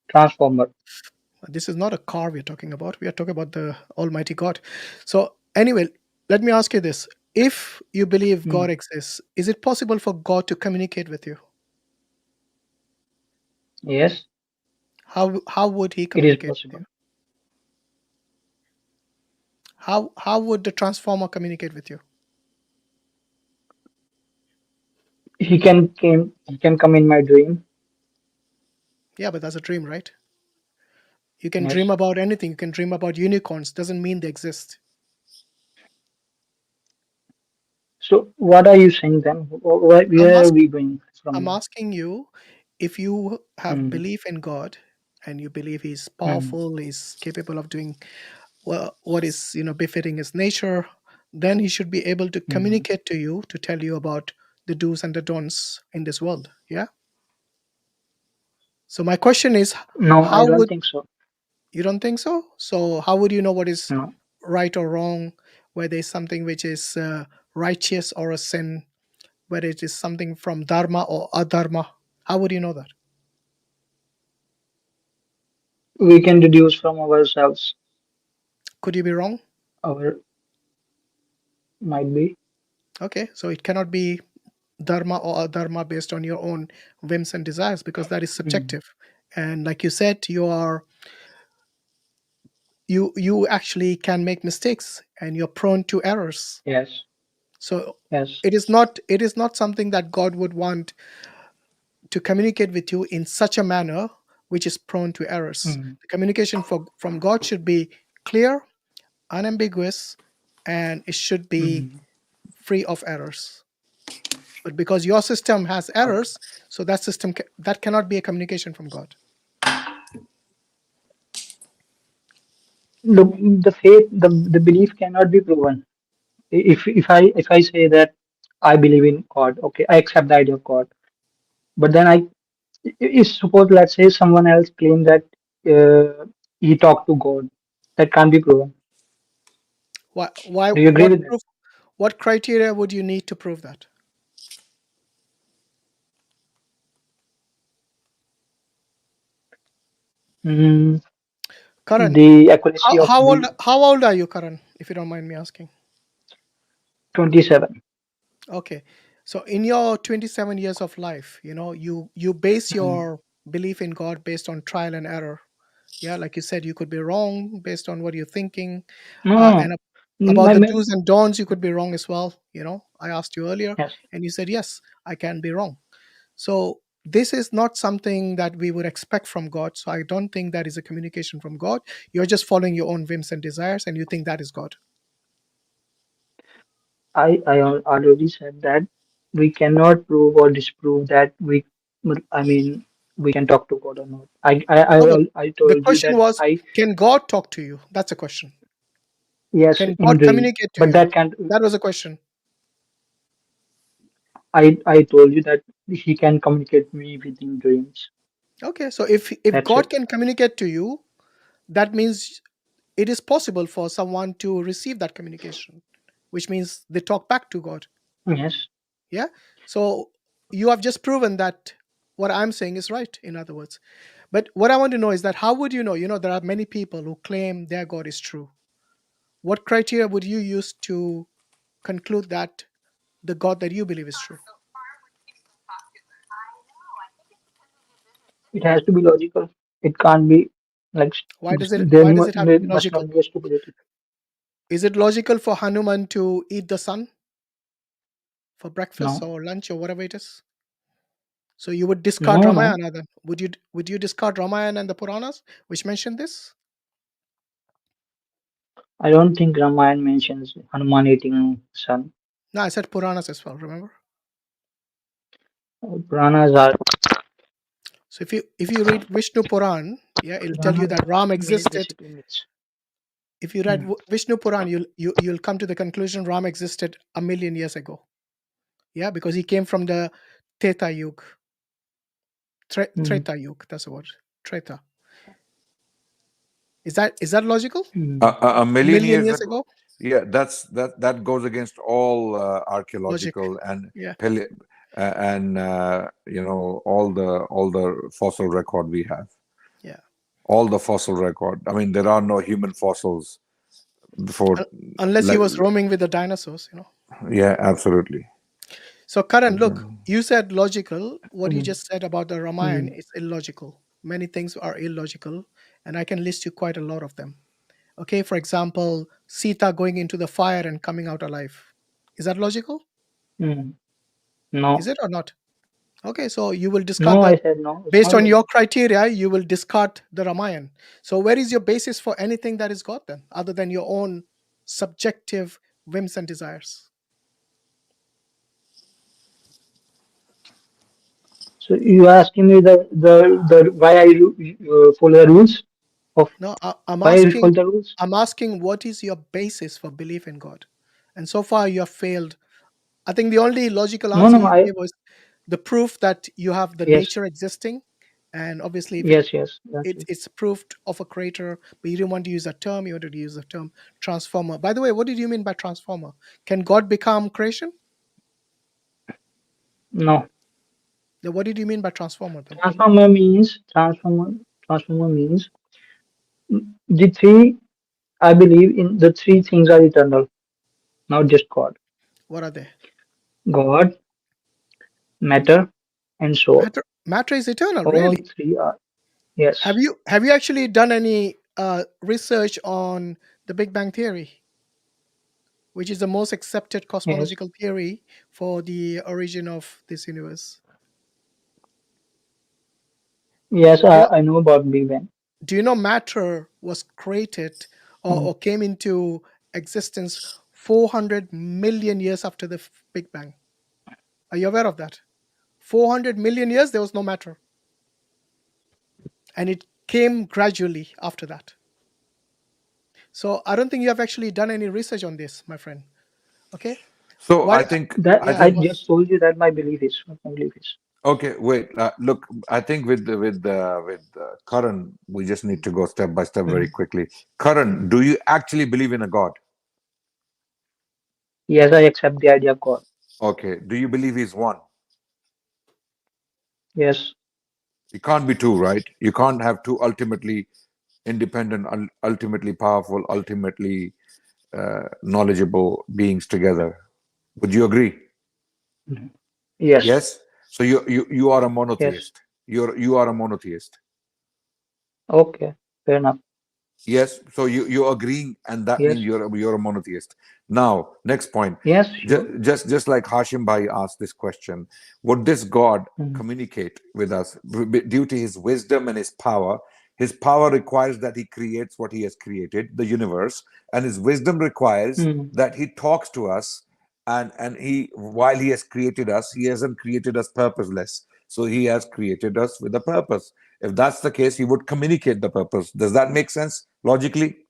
S16: Transformer.
S1: This is not a car we're talking about. We are talking about the Almighty God. So anyway, let me ask you this. If you believe God exists, is it possible for God to communicate with you?
S16: Yes.
S1: How would he
S16: It is
S1: communicate with
S16: possible.
S1: you? How would the transformer communicate with you?
S16: He can come in my dream.
S1: Yeah, but that's a dream, right? You can
S16: Yes.
S1: dream about anything. You can dream about unicorns. Doesn't mean they exist.
S16: So what are you saying then? Where are we going from
S1: I'm
S16: here?
S1: asking you, if you have belief in God and you believe He's powerful, He's capable of doing what is befitting His nature, then He should be able to communicate to you, to tell you about the do's and the don'ts in this world. Yeah. So my question is,
S16: No, I
S1: how
S16: don't
S1: would
S16: think so.
S1: you don't think so? So how would you know what is
S16: No.
S1: right or wrong, whether it's something which is righteous or a sin? whether it is something from dharma or adharma? How would you know that?
S16: We can deduce from ourselves.
S1: Could you be wrong?
S16: Our might be.
S1: Okay, so it cannot be dharma or adharma based on your own whims and desires, because that is subjective. And like you said, you actually can make mistakes, and you're prone to errors.
S16: Yes.
S1: So
S16: Yes.
S1: it is not something that God would want to communicate with you in such a manner which is prone to errors. The communication from God should be clear, unambiguous, and it should be free of errors. But because your system has errors, so that system that cannot be a communication from God.
S16: The faith, the belief cannot be proven. If I say that I believe in God, okay, I accept the idea of God, but then if suppose, let's say, someone else claim that he talked to God, that can't be proven.
S1: Why
S16: Do you agree with that?
S1: what criteria would you need to prove that? Karan,
S16: The accuracy of the
S1: how old are you, Karan, if you don't mind me asking?
S16: 27.
S1: Okay, so in your 27 years of life, you base your belief in God based on trial and error. Yeah, like you said, you could be wrong based on what you're thinking,
S16: No,
S1: and about
S16: my,
S1: the
S16: my
S1: do's and don'ts, you could be wrong as well. I asked you earlier,
S16: yes.
S1: and you said yes, I can be wrong. So this is not something that we would expect from God. So I don't think that is a communication from God. You're just following your own whims and desires, and you think that is God.
S16: I already said that we cannot prove or disprove that we can talk to God or not.
S1: No, but
S16: I
S1: the
S16: told you
S1: question
S16: that
S1: was, can God talk to you? That's a question.
S16: yes,
S1: Can
S16: in
S1: God
S16: dream,
S1: communicate to
S16: but
S1: you?
S16: that can't.
S1: That was a question.
S16: I told you that he can communicate me within dreams.
S1: Okay, so if
S16: That's
S1: God
S16: it.
S1: can communicate to you, that means it is possible for someone to receive that communication, which means they talk back to God.
S16: Yes.
S1: Yeah. So you have just proven that what I'm saying is right, in other words. But what I want to know is that how would you know? There are many people who claim their God is true. What criteria would you use to conclude that the God that you believe is true?
S16: It has to be logical. It can't be like
S1: Why does it have
S16: there
S1: to be
S16: must
S1: logical?
S16: not be a stupidity.
S1: Is it logical for Hanuman to eat the sun for breakfast
S16: No,
S1: or lunch or whatever it is? So you would discard
S16: no.
S1: Ramayana then? Would you discard Ramayana and the Puranas, which mention this?
S16: I don't think Ramayana mentions Hanuman eating sun.
S1: No, I said Puranas as well, remember?
S16: Puranas are
S1: So if you read Vishnu Puran, yeah, it'll tell you
S16: Puranas
S1: that Ram existed.
S16: basically myths.
S1: If you read Vishnu Puran, you'll come to the conclusion Ram existed 1,000,000 years ago. Yeah, because he came from the Treta Yuga. Treta Yuga, that's the word. Treta. Is that logical?
S15: A million
S1: 1,000,000
S15: years
S1: years
S15: ago?
S1: ago?
S15: Yeah, that goes against all
S1: Logic.
S15: archaeological and
S1: Yeah.
S15: all the fossil record we have.
S1: Yeah.
S15: All the fossil record. I mean, there are no human fossils before.
S1: Unless he was roaming with the dinosaurs,
S15: Yeah, absolutely.
S1: So Karan, look, you said logical. What you
S16: Mm.
S1: just said about the Ramayana is illogical. Many things are illogical, and I can list you quite a lot of them. Okay, for example, Sita going into the fire and coming out alive. Is that logical?
S16: No.
S1: Is it or not? Okay, so you will discard
S16: No,
S1: the,
S16: I said no. It's
S1: based
S16: not
S1: on your
S16: logical.
S1: criteria, you will discard the Ramayana. So where is your basis for anything that is God then, other than your own subjective whims and desires?
S16: So you asking me the why I follow the rules of
S1: No, I'm
S16: why I follow the rules?
S1: I'm asking what is your basis for belief in God? And so far you have failed. I think the only logical
S16: No,
S1: answer
S16: no.
S1: you gave was the proof that you have the
S16: Yes,
S1: nature existing. And obviously if
S16: yes. That's it.
S1: it's proved of a creator, but you didn't want to use that term, you wanted to use the term transformer. By the way, what did you mean by transformer? Can God become creation?
S16: No.
S1: Then what did you mean by transformer then?
S16: Transformer means the three. I believe in the three things are eternal, not just God.
S1: What are they?
S16: God, matter, and soul.
S1: Matter is eternal,
S16: All
S1: really?
S16: three are. Yes.
S1: Have you actually done any research on the Big Bang theory, which is the most accepted cosmological theory for the origin of this universe?
S16: Yes, I know about Big Bang.
S1: Do you know matter was created or came into existence 400 million years after the Big Bang? Are you aware of that? 400 million years, there was no matter. And it came gradually after that. So I don't think you have actually done any research on this, my friend. Okay?
S15: So
S1: Why,
S15: I think
S16: I just told you that my belief is what my belief is.
S15: Okay, wait. Look, I think with Karan, we just need to go step by step very quickly. Karan, do you actually believe in a God?
S16: Yes, I accept the idea of God.
S15: Okay. Do you believe He's one?
S16: Yes.
S15: It can't be two, right? You can't have two ultimately independent, ultimately powerful, ultimately knowledgeable beings together. Would you agree?
S16: Yes.
S15: Yes. So you are a
S16: Yes.
S15: monotheist. You are a monotheist.
S16: Okay, fair enough.
S15: Yes. So you're agreeing, and that
S16: Yes.
S15: means you're a monotheist. Now, next point.
S16: Yes, sure.
S15: Just like Hashim Bhai asked this question, would this God communicate with us due to His wisdom and His power? His power requires that He creates what He has created, the universe, and His wisdom requires that He talks to us. And He, while He has created us, He hasn't created us purposeless. So He has created us with a purpose. If that's the case, He would communicate the purpose. Does that make sense logically?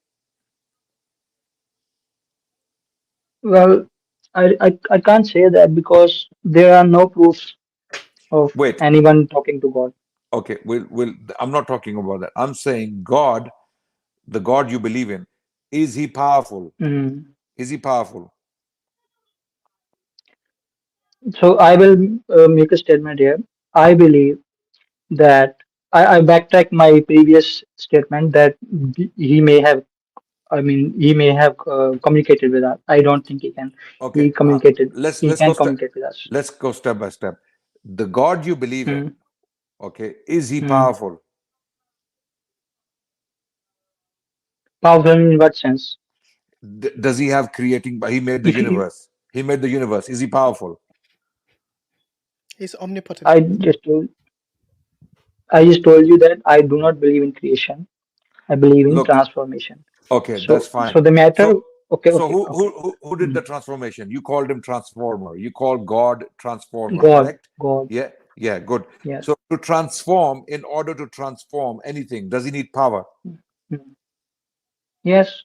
S16: Well, I can't say that because there are no proofs of
S15: Wait.
S16: anyone talking to God.
S15: Okay, I'm not talking about that. I'm saying God, the God you believe in, is He powerful? Is He powerful?
S16: So I will make a statement here. I believe that I backtrack my previous statement that he may have. I mean, he may have communicated with us. I don't think he can.
S15: Okay,
S16: He communicated.
S15: let's
S16: He
S15: let's
S16: can
S15: go
S16: communicate with us.
S15: let's go step by step. The God you believe in, okay, is He powerful?
S16: Powerful in what sense?
S15: Does He have creating? He made the
S16: If you,
S15: universe. He made the universe. Is He powerful?
S1: He's omnipotent.
S16: I just told you that I do not believe in creation. I believe in
S15: Look,
S16: transformation.
S15: okay,
S16: So,
S15: that's fine.
S16: so the matter. Okay.
S15: So who did the transformation? You called Him transformer. You call God transformer, correct?
S16: God.
S15: Yeah, good.
S16: Yes.
S15: So to transform, in order to transform anything, does He need power?
S16: Yes,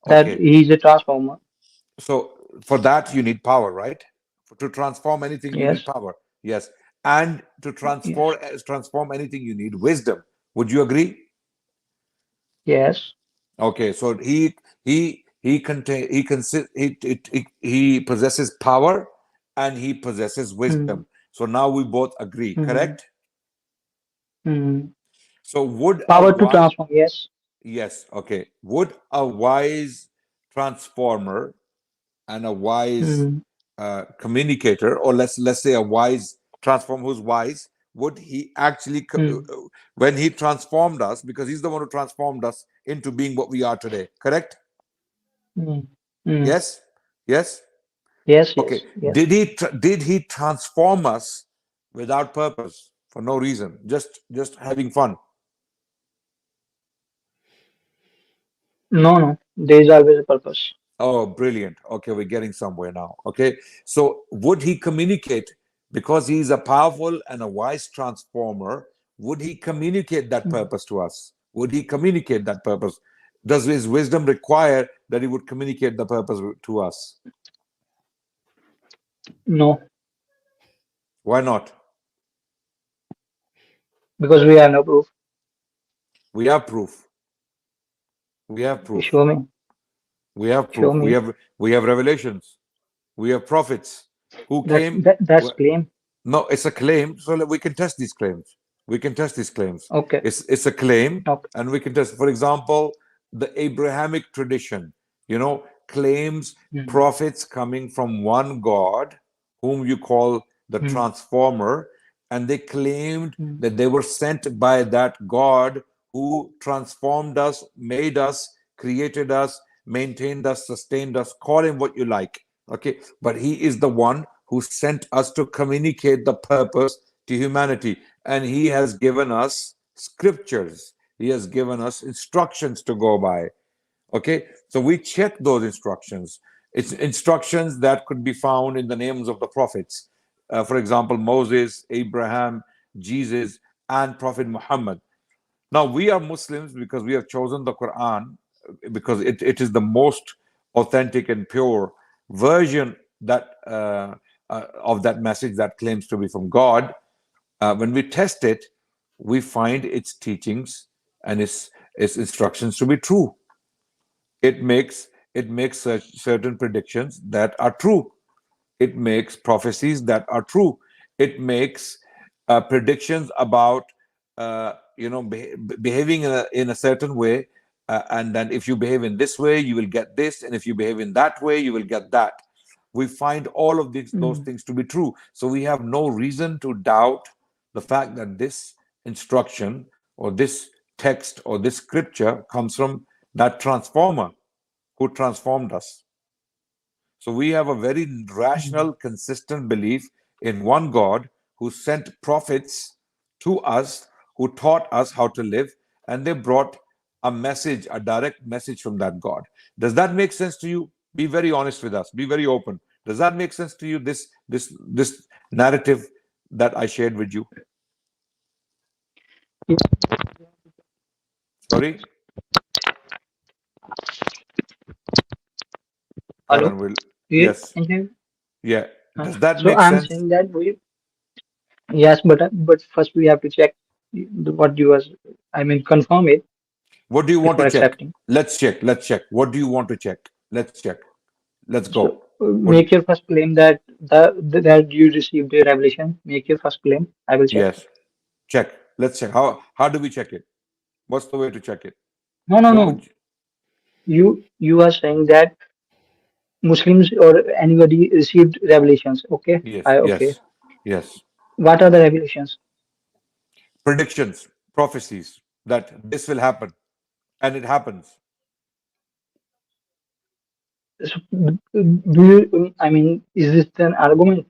S16: that
S15: Okay.
S16: he is a transformer.
S15: So for that you need power, right? To transform anything, you
S16: Yes.
S15: need power. Yes. And to transform anything, you need wisdom. Would you agree?
S16: Yes.
S15: Okay. So he possesses power and he possesses wisdom. So now we both agree, correct? So would
S16: power to transform? Yes.
S15: Yes. Okay. Would a wise transformer and a wise communicator, or let's say a wise transformer who's wise, would he actually when he transformed us, because he's the one who transformed us into being what we are today, correct? Yes.
S16: Yes.
S15: Okay.
S16: Yes.
S15: Did he transform us without purpose, for no reason, just having fun?
S16: No. There is always a purpose.
S15: Oh, brilliant. Okay, we're getting somewhere now. Okay. So would he communicate, because he's a powerful and a wise transformer, would he communicate that purpose to us? Would he communicate that purpose? Does his wisdom require that he would communicate the purpose to us?
S16: No.
S15: Why not?
S16: Because we have no proof.
S15: We have proof. We have proof.
S16: Show me.
S15: We have proof. We have revelations. We have prophets who came.
S16: That's claim.
S15: No, it's a claim. So we can test these claims. We can test these claims.
S16: Okay.
S15: It's a claim,
S16: Okay.
S15: and we can test. For example, the Abrahamic tradition, claims prophets coming from one God, whom you call the transformer, and they claimed that they were sent by that God who transformed us, made us, created us, maintained us, sustained us. Call him what you like. Okay, but he is the one who sent us to communicate the purpose to humanity, and he has given us scriptures. He has given us instructions to go by. Okay, so we check those instructions. It's instructions that could be found in the names of the prophets. For example, Moses, Abraham, Jesus, and Prophet Muhammad. Now, we are Muslims because we have chosen the Quran, because it is the most authentic and pure version that of that message that claims to be from God. When we test it, we find its teachings and its instructions to be true. It makes certain predictions that are true. It makes prophecies that are true. It makes predictions about behaving in a certain way, and then if you behave in this way, you will get this, and if you behave in that way, you will get that. We find all of those things to be true. So we have no reason to doubt the fact that this instruction or this text or this scripture comes from that transformer who transformed us. So we have a very rational, consistent belief in one God who sent prophets to us, who taught us how to live, and they brought a message, a direct message from that God. Does that make sense to you? Be very honest with us. Be very open. Does that make sense to you, this narrative that I shared with you? Sorry?
S16: Hello?
S15: Will.
S16: Yes.
S15: Yeah. Does that
S16: So
S15: make
S16: I'm
S15: sense?
S16: saying that yes, but first we have to check what you was, confirm it.
S15: What do you want to check?
S16: Accepting.
S15: Let's check. What do you want to check? Let's check. Let's go.
S16: So make your first claim that that you received a revelation. Make your first claim. I will check.
S15: Yes. Check. Let's check. How do we check it? What's the way to check it?
S16: No. You are saying that Muslims or anybody received revelations. Okay.
S15: Yes.
S16: Okay.
S15: Yes.
S16: What are the revelations?
S15: Predictions, prophecies that this will happen, and it happens.
S16: So, do you? Is this an argument?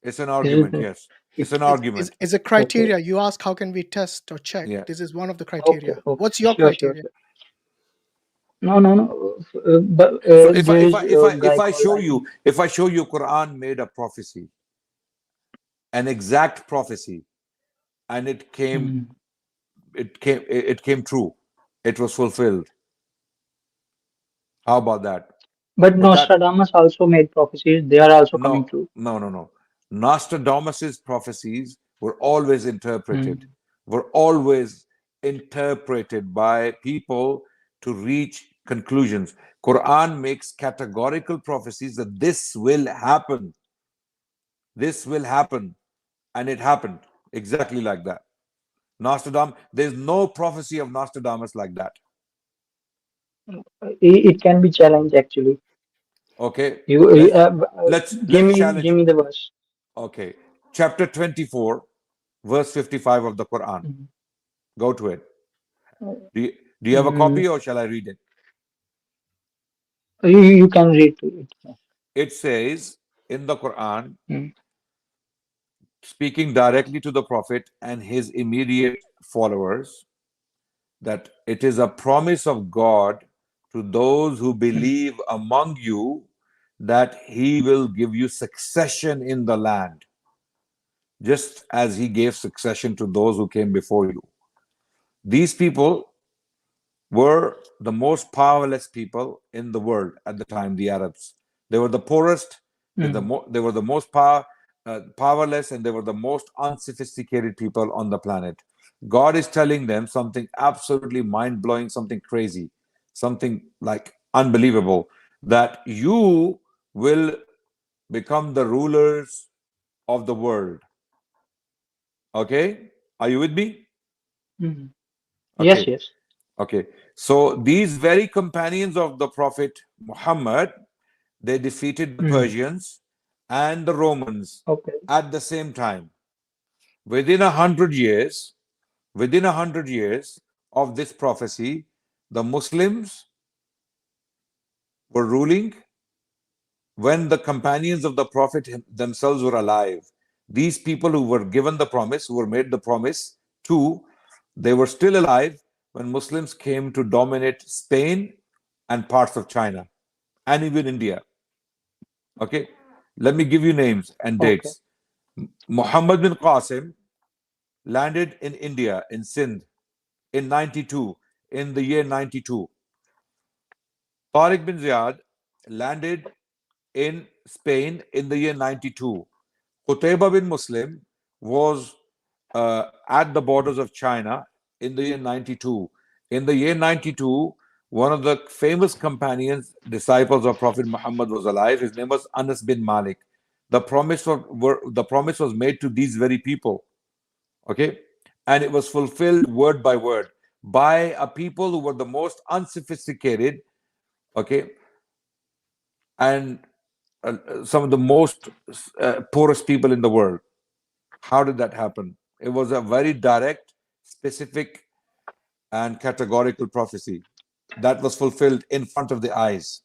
S15: It's an argument. Yes. It's an argument.
S1: It's a criteria. You ask, how can we test or check?
S15: Yeah.
S1: This is one of the criteria.
S16: Okay.
S1: What's your
S16: Sure.
S1: criteria?
S16: No. But
S15: So
S16: if
S15: I show you Quran made a prophecy, an exact prophecy, and it came true, it was fulfilled. How about that?
S16: But Nostradamus also made prophecies. They are also coming true.
S15: No. Nostradamus's prophecies were always interpreted. Were always interpreted by people to reach conclusions. Quran makes categorical prophecies that this will happen. This will happen. And it happened exactly like that. Nostradamus, there's no prophecy of Nostradamus like that.
S16: It can be challenged actually.
S15: Okay.
S16: Let's give me the verse.
S15: Okay. Chapter 24, verse 55 of the Quran. Go to it. Do you have a copy, or shall I read it?
S16: You can read it.
S15: It says in the Quran, speaking directly to the Prophet and his immediate followers, that it is a promise of God to those who believe among you that he will give you succession in the land, just as he gave succession to those who came before you. These people were the most powerless people in the world at the time, the Arabs. They were the poorest, they were the most powerless, and they were the most unsophisticated people on the planet. God is telling them something absolutely mind-blowing, something crazy, something like unbelievable, that you will become the rulers of the world. Okay, are you with me?
S16: Mhm.
S15: Okay.
S16: Yes, yes.
S15: Okay, so these very companions of the Prophet Muhammad, they defeated the Persians and the Romans
S16: Okay.
S15: at the same time. Within 100 years, of this prophecy, the Muslims were ruling when the companions of the Prophet themselves were alive. These people who were given the promise, who were made the promise to, they were still alive when Muslims came to dominate Spain and parts of China and even India. Okay, let me give you names and dates. Muhammad bin Qasim landed in India, in Sindh, in 92, in the year 92. Tariq bin Ziyad landed in Spain in the year 92. Qutayba bin Muslim was at the borders of China in the year 92. In the year 92, one of the famous companions, disciples of Prophet Muhammad was alive. His name was Anas bin Malik. The promise was made to these very people. Okay, and it was fulfilled word by word by a people who were the most unsophisticated, okay, and some of the most poorest people in the world. How did that happen? It was a very direct, specific, and categorical prophecy that was fulfilled in front of the eyes.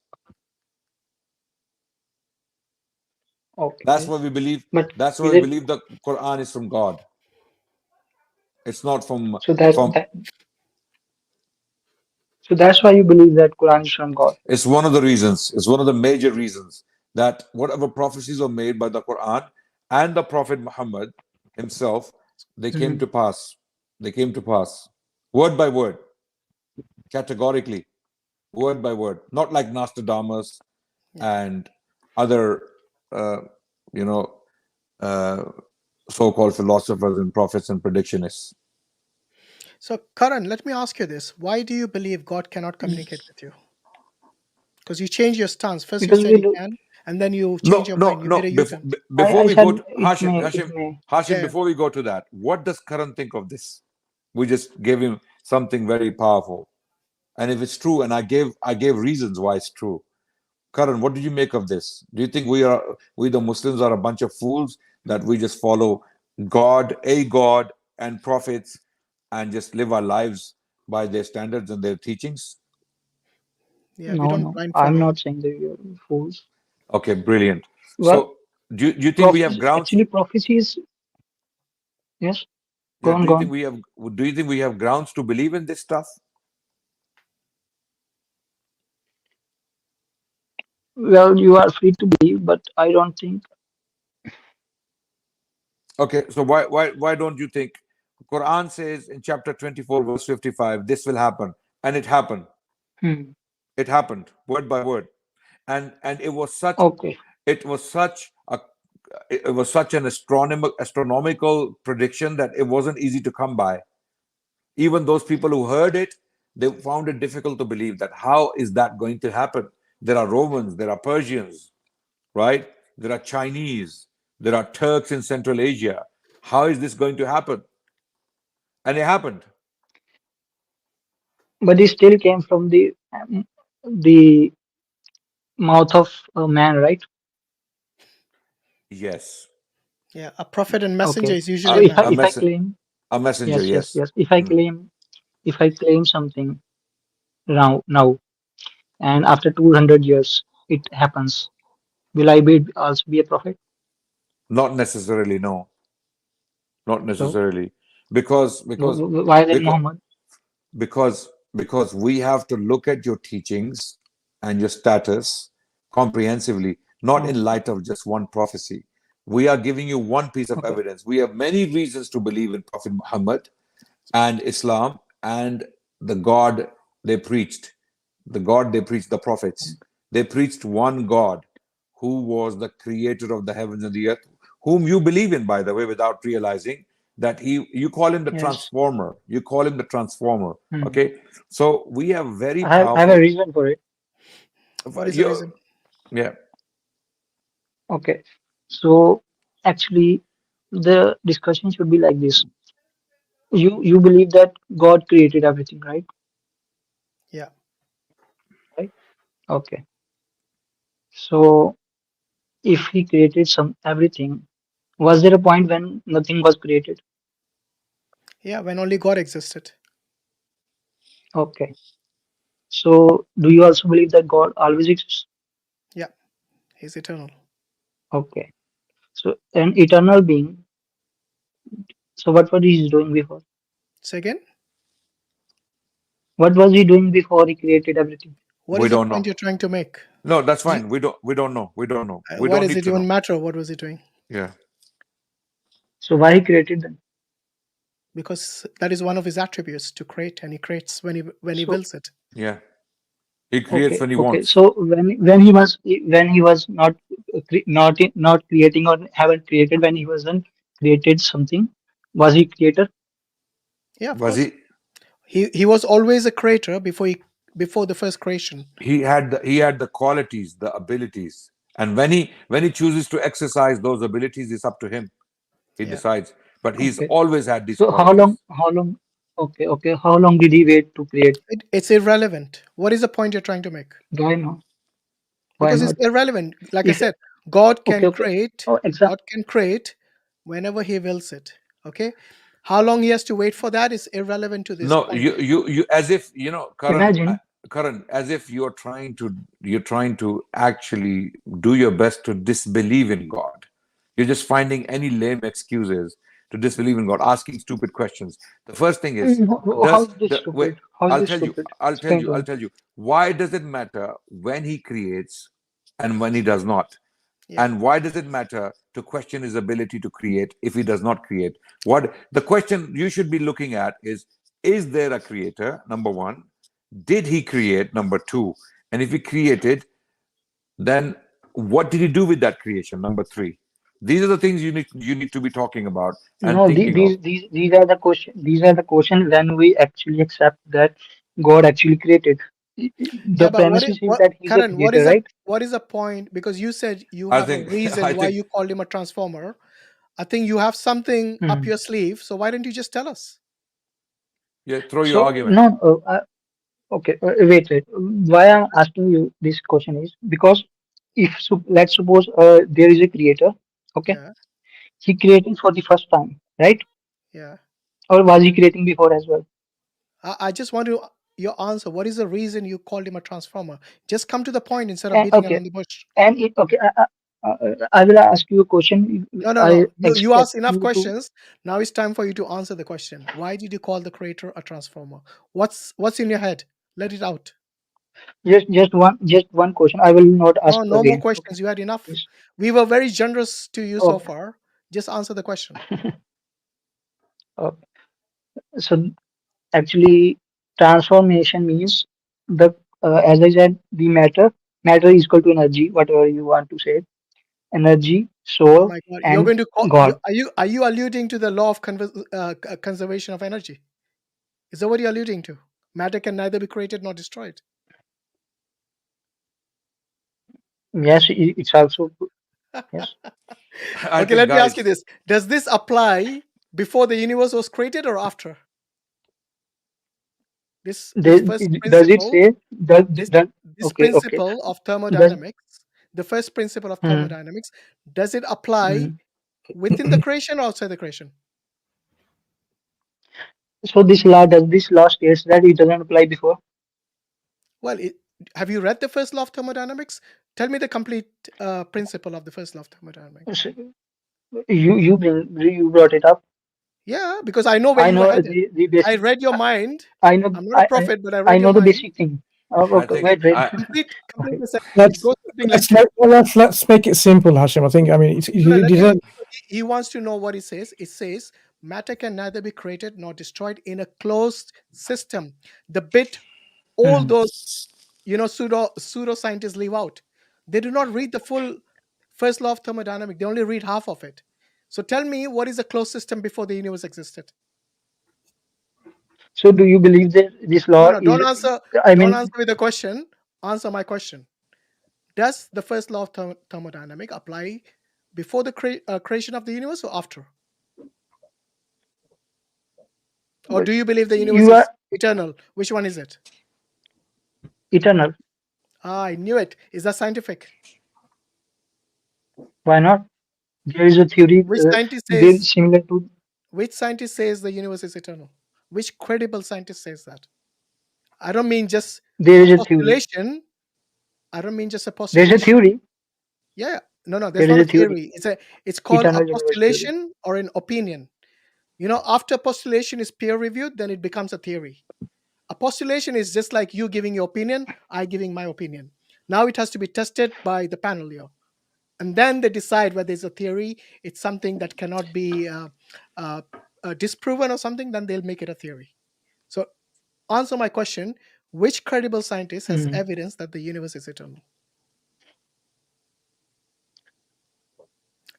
S16: Okay.
S15: That's why we believe.
S16: But
S15: That's why
S16: is
S15: we
S16: it
S15: believe the Quran is from God. It's not from
S16: so that
S15: from.
S16: that so that's why you believe that Quran is from God?
S15: It's one of the reasons. It's one of the major reasons that whatever prophecies were made by the Quran and the Prophet Muhammad himself, they came to pass. They came to pass, word by word, categorically, word by word, not like Nostradamus and other, you know, so-called philosophers and prophets and predictionists.
S1: So, Karan, let me ask you this. Why do you believe God cannot communicate with you? Because you change your stance. First you
S16: Because
S1: said
S16: we
S1: he
S16: do.
S1: can, and then you change
S15: No,
S1: your
S15: no,
S1: mind. You made
S15: no.
S1: a U-turn.
S15: Before
S16: I
S15: we go
S16: said
S15: to
S16: it
S15: Hashim,
S16: may.
S15: Hashim,
S16: It may.
S15: Hashim,
S1: Yeah.
S15: before we go to that, what does Karan think of this? We just gave him something very powerful, and if it's true, and I gave reasons why it's true. Karan, what did you make of this? Do you think we the Muslims are a bunch of fools that we just follow God, a God, and prophets, and just live our lives by their standards and their teachings?
S1: Yeah, we
S16: No,
S1: don't
S16: no.
S1: blind
S16: I'm
S1: follow.
S16: not saying that you're fools.
S15: Okay, brilliant.
S16: Well,
S15: So, do you think we have grounds?
S16: actually, prophecies. Yes. Go
S15: Yeah,
S16: on.
S15: do you
S16: Go
S15: think
S16: on.
S15: we have grounds to believe in this stuff?
S16: Well, you are free to believe, but I don't think.
S15: Okay, so why don't you think Quran says in chapter 24 verse 55 this will happen, and it happened.
S16: Hmm.
S15: It happened word by word, and it was such
S16: Okay.
S15: it was such a it was such an astronomical prediction that it wasn't easy to come by. Even those people who heard it, they found it difficult to believe that how is that going to happen? There are Romans, there are Persians, right? There are Chinese, there are Turks in Central Asia. How is this going to happen? And it happened.
S16: But it still came from the mouth of a man, right?
S15: Yes.
S1: Yeah, a prophet and messenger
S16: Okay.
S1: is
S16: So
S1: usually a man.
S16: if I claim,
S15: A messenger,
S16: yes, yes,
S15: yes.
S16: yes. If I claim something now, and after 200 years it happens, will I be also be a prophet?
S15: Not necessarily, no. Not
S16: So
S15: necessarily. Because
S16: why then
S15: because
S16: Muhammad?
S15: because we have to look at your teachings and your status comprehensively, not in light of just one prophecy. We are giving you one piece of
S16: Okay.
S15: evidence. We have many reasons to believe in Prophet Muhammad and Islam and the God they preached. The God they preached, the prophets. They preached one God who was the creator of the heavens and the earth, whom you believe in, by the way, without realizing that you call him the
S16: Yes.
S15: transformer. You call him the transformer.
S16: Hmm.
S15: Okay. So we have very
S16: I have a
S15: powerful.
S16: reason for it.
S1: What is the reason?
S15: Yeah.
S16: Okay. So actually the discussion should be like this. You believe that God created everything, right?
S1: Yeah.
S16: Right. Okay. So if he created some everything, was there a point when nothing was created?
S1: Yeah, when only God existed.
S16: Okay. So do you also believe that God always exists?
S1: Yeah, He's eternal.
S16: Okay. So an eternal being. So what was he doing before?
S1: Say again?
S16: What was he doing before he created everything?
S1: What
S15: We
S1: is the
S15: don't
S1: point
S15: know.
S1: you're trying to make?
S15: No, that's
S1: You,
S15: fine. We don't know. We don't know. We
S1: why
S15: don't
S1: does
S15: need
S1: it
S15: to
S1: even
S15: know.
S1: matter? What was he doing?
S15: Yeah.
S16: So why he created them?
S1: Because that is one of his attributes, to create, and he creates when he
S16: So
S1: wills it.
S15: Yeah. He creates
S16: okay,
S15: when he
S16: okay.
S15: wants.
S16: So when he was not not creating or haven't created, when he wasn't created something, was he creator?
S1: Yeah, of
S15: Was
S1: course.
S15: he?
S1: He was always a creator before the first creation.
S15: He had the qualities, the abilities, and when he chooses to exercise those abilities, it's up to him. He
S1: Yeah.
S15: decides. But he's
S16: Okay.
S15: always had these
S16: So
S15: qualities.
S16: how long? Okay, okay. How long did he wait to create?
S1: It's irrelevant. What is the point you're trying to make?
S16: Why not? Why
S1: Because it's
S16: not?
S1: irrelevant. Like I
S16: If
S1: said, God
S16: okay,
S1: can
S16: okay.
S1: create.
S16: Oh,
S1: God can create whenever He wills it. Okay. How long He has to wait for that is irrelevant to this
S15: No,
S1: point.
S15: you as if Karan,
S16: Imagine.
S15: as if you're trying to actually do your best to disbelieve in God. You're just finding any lame excuses to disbelieve in God, asking stupid questions. The first thing is,
S16: How
S15: does
S16: is this
S15: the wait?
S16: stupid? How is
S15: I'll
S16: this
S15: tell you.
S16: stupid?
S15: I'll tell
S16: Explain
S15: you.
S16: to
S15: I'll
S16: me.
S15: tell you. Why does it matter when He creates and when He does not?
S1: Yeah.
S15: And why does it matter to question His ability to create if He does not create? What the question you should be looking at is there a creator? Number one. Did He create? Number two. And if He created, then what did He do with that creation? Number three. These are the things you need to be talking about and
S16: No,
S15: thinking of.
S16: these are the question. These are the question when we actually accept that God actually created.
S1: Yeah,
S16: The
S1: but
S16: premises is that He's a
S1: Karan,
S16: creator, right?
S1: what is the point? Because you said you
S15: I
S1: have a
S15: think
S1: reason
S15: I
S1: why
S15: think
S1: you called him a transformer. I think you have something up
S16: Mhm.
S1: your sleeve. So why don't you just tell us?
S15: yeah, throw your
S16: So
S15: argument.
S16: no, okay, wait. Why I'm asking you this question is because if let's suppose there is a creator, okay,
S1: Yeah,
S16: he created for the first time, right?
S1: yeah.
S16: Or was he creating before as well?
S1: I just want your answer. What is the reason you called him a transformer? Just come to the point instead of beating
S16: Okay,
S1: around the bush.
S16: and okay, I will ask you a question.
S1: No, no,
S16: I
S1: no. You asked
S16: expect
S1: enough
S16: you to
S1: questions. Now it's time for you to answer the question. Why did you call the creator a transformer? What's in your head? Let it out.
S16: just one question. I will not ask
S1: No, no more
S16: again. Okay.
S1: questions. You had enough.
S16: Yes.
S1: We were very generous to you so
S16: Okay.
S1: far. Just answer the question.
S16: Okay. So actually, transformation means the as I said, the matter is equal to energy, whatever you want to say, energy,
S1: Oh
S16: soul,
S1: my God! You're
S16: and
S1: going to call.
S16: God.
S1: Are you alluding to the law of conservation of energy? Is that what you're alluding to? Matter can neither be created nor destroyed.
S16: Yes, it's also yes.
S15: I
S1: Okay,
S15: think,
S1: let me ask you
S15: guys,
S1: this: does this apply before the universe was created or after? This first
S16: Does it
S1: principle,
S16: say does,
S1: this
S16: does
S1: this
S16: okay, okay.
S1: principle of
S16: Does
S1: thermodynamics, the first principle of
S16: hmm,
S1: thermodynamics, does it apply
S16: hmm.
S1: within the creation or outside the creation?
S16: So this law states that it doesn't apply before.
S1: Well, have you read the first law of thermodynamics? Tell me the complete principle of the first law of thermodynamics.
S16: So you brought it up.
S1: Yeah, because I know where
S16: I
S1: you were
S16: know
S1: headed.
S16: the
S1: I
S16: basic.
S1: read your mind.
S16: I know
S1: I'm not a prophet, but I
S16: I
S1: read your
S16: know the
S1: mind.
S16: basic thing.
S15: I
S16: Okay,
S15: think
S16: wait.
S1: Complete
S16: Okay.
S1: the sentence. It
S12: Let's
S1: goes something like this.
S12: let's make it simple, Hashim. I think
S1: No, no,
S12: you didn't.
S1: he wants to know what it says. It says matter can neither be created nor destroyed in a closed system. The bit all
S16: Hmm.
S1: those pseudo scientists leave out. They do not read the full first law of thermodynamics. They only read half of it. So tell me, what is a closed system before the universe existed?
S16: So do you believe that this
S1: No,
S16: law
S1: no,
S16: is?
S1: don't answer.
S16: I
S1: Don't
S16: mean,
S1: answer with a question. Answer my question. Does the first law of thermodynamics apply Before the creation of the universe or after? Or
S16: But
S1: do you believe the
S16: you
S1: universe
S16: are
S1: is eternal? Which one is it?
S16: eternal.
S1: Ah, I knew it. Is that scientific?
S16: Why not? There is a theory
S1: Which scientist
S16: very
S1: says?
S16: similar to.
S1: Which scientist says the universe is eternal? Which credible scientist says that? I don't mean just
S16: There
S1: a
S16: is a theory.
S1: postulation. I don't mean just a
S16: There is a
S1: postulation.
S16: theory.
S1: Yeah, no, there's
S16: There is
S1: not a
S16: a theory.
S1: theory. It's called a
S16: Eternal universe theory.
S1: postulation or an opinion. After postulation is peer reviewed, then it becomes a theory. A postulation is just like you giving your opinion, I giving my opinion. Now it has to be tested by the panel here. And then they decide whether it's a theory, it's something that cannot be disproven or something, then they'll make it a theory. So answer my question, which credible scientist has evidence that the universe is eternal?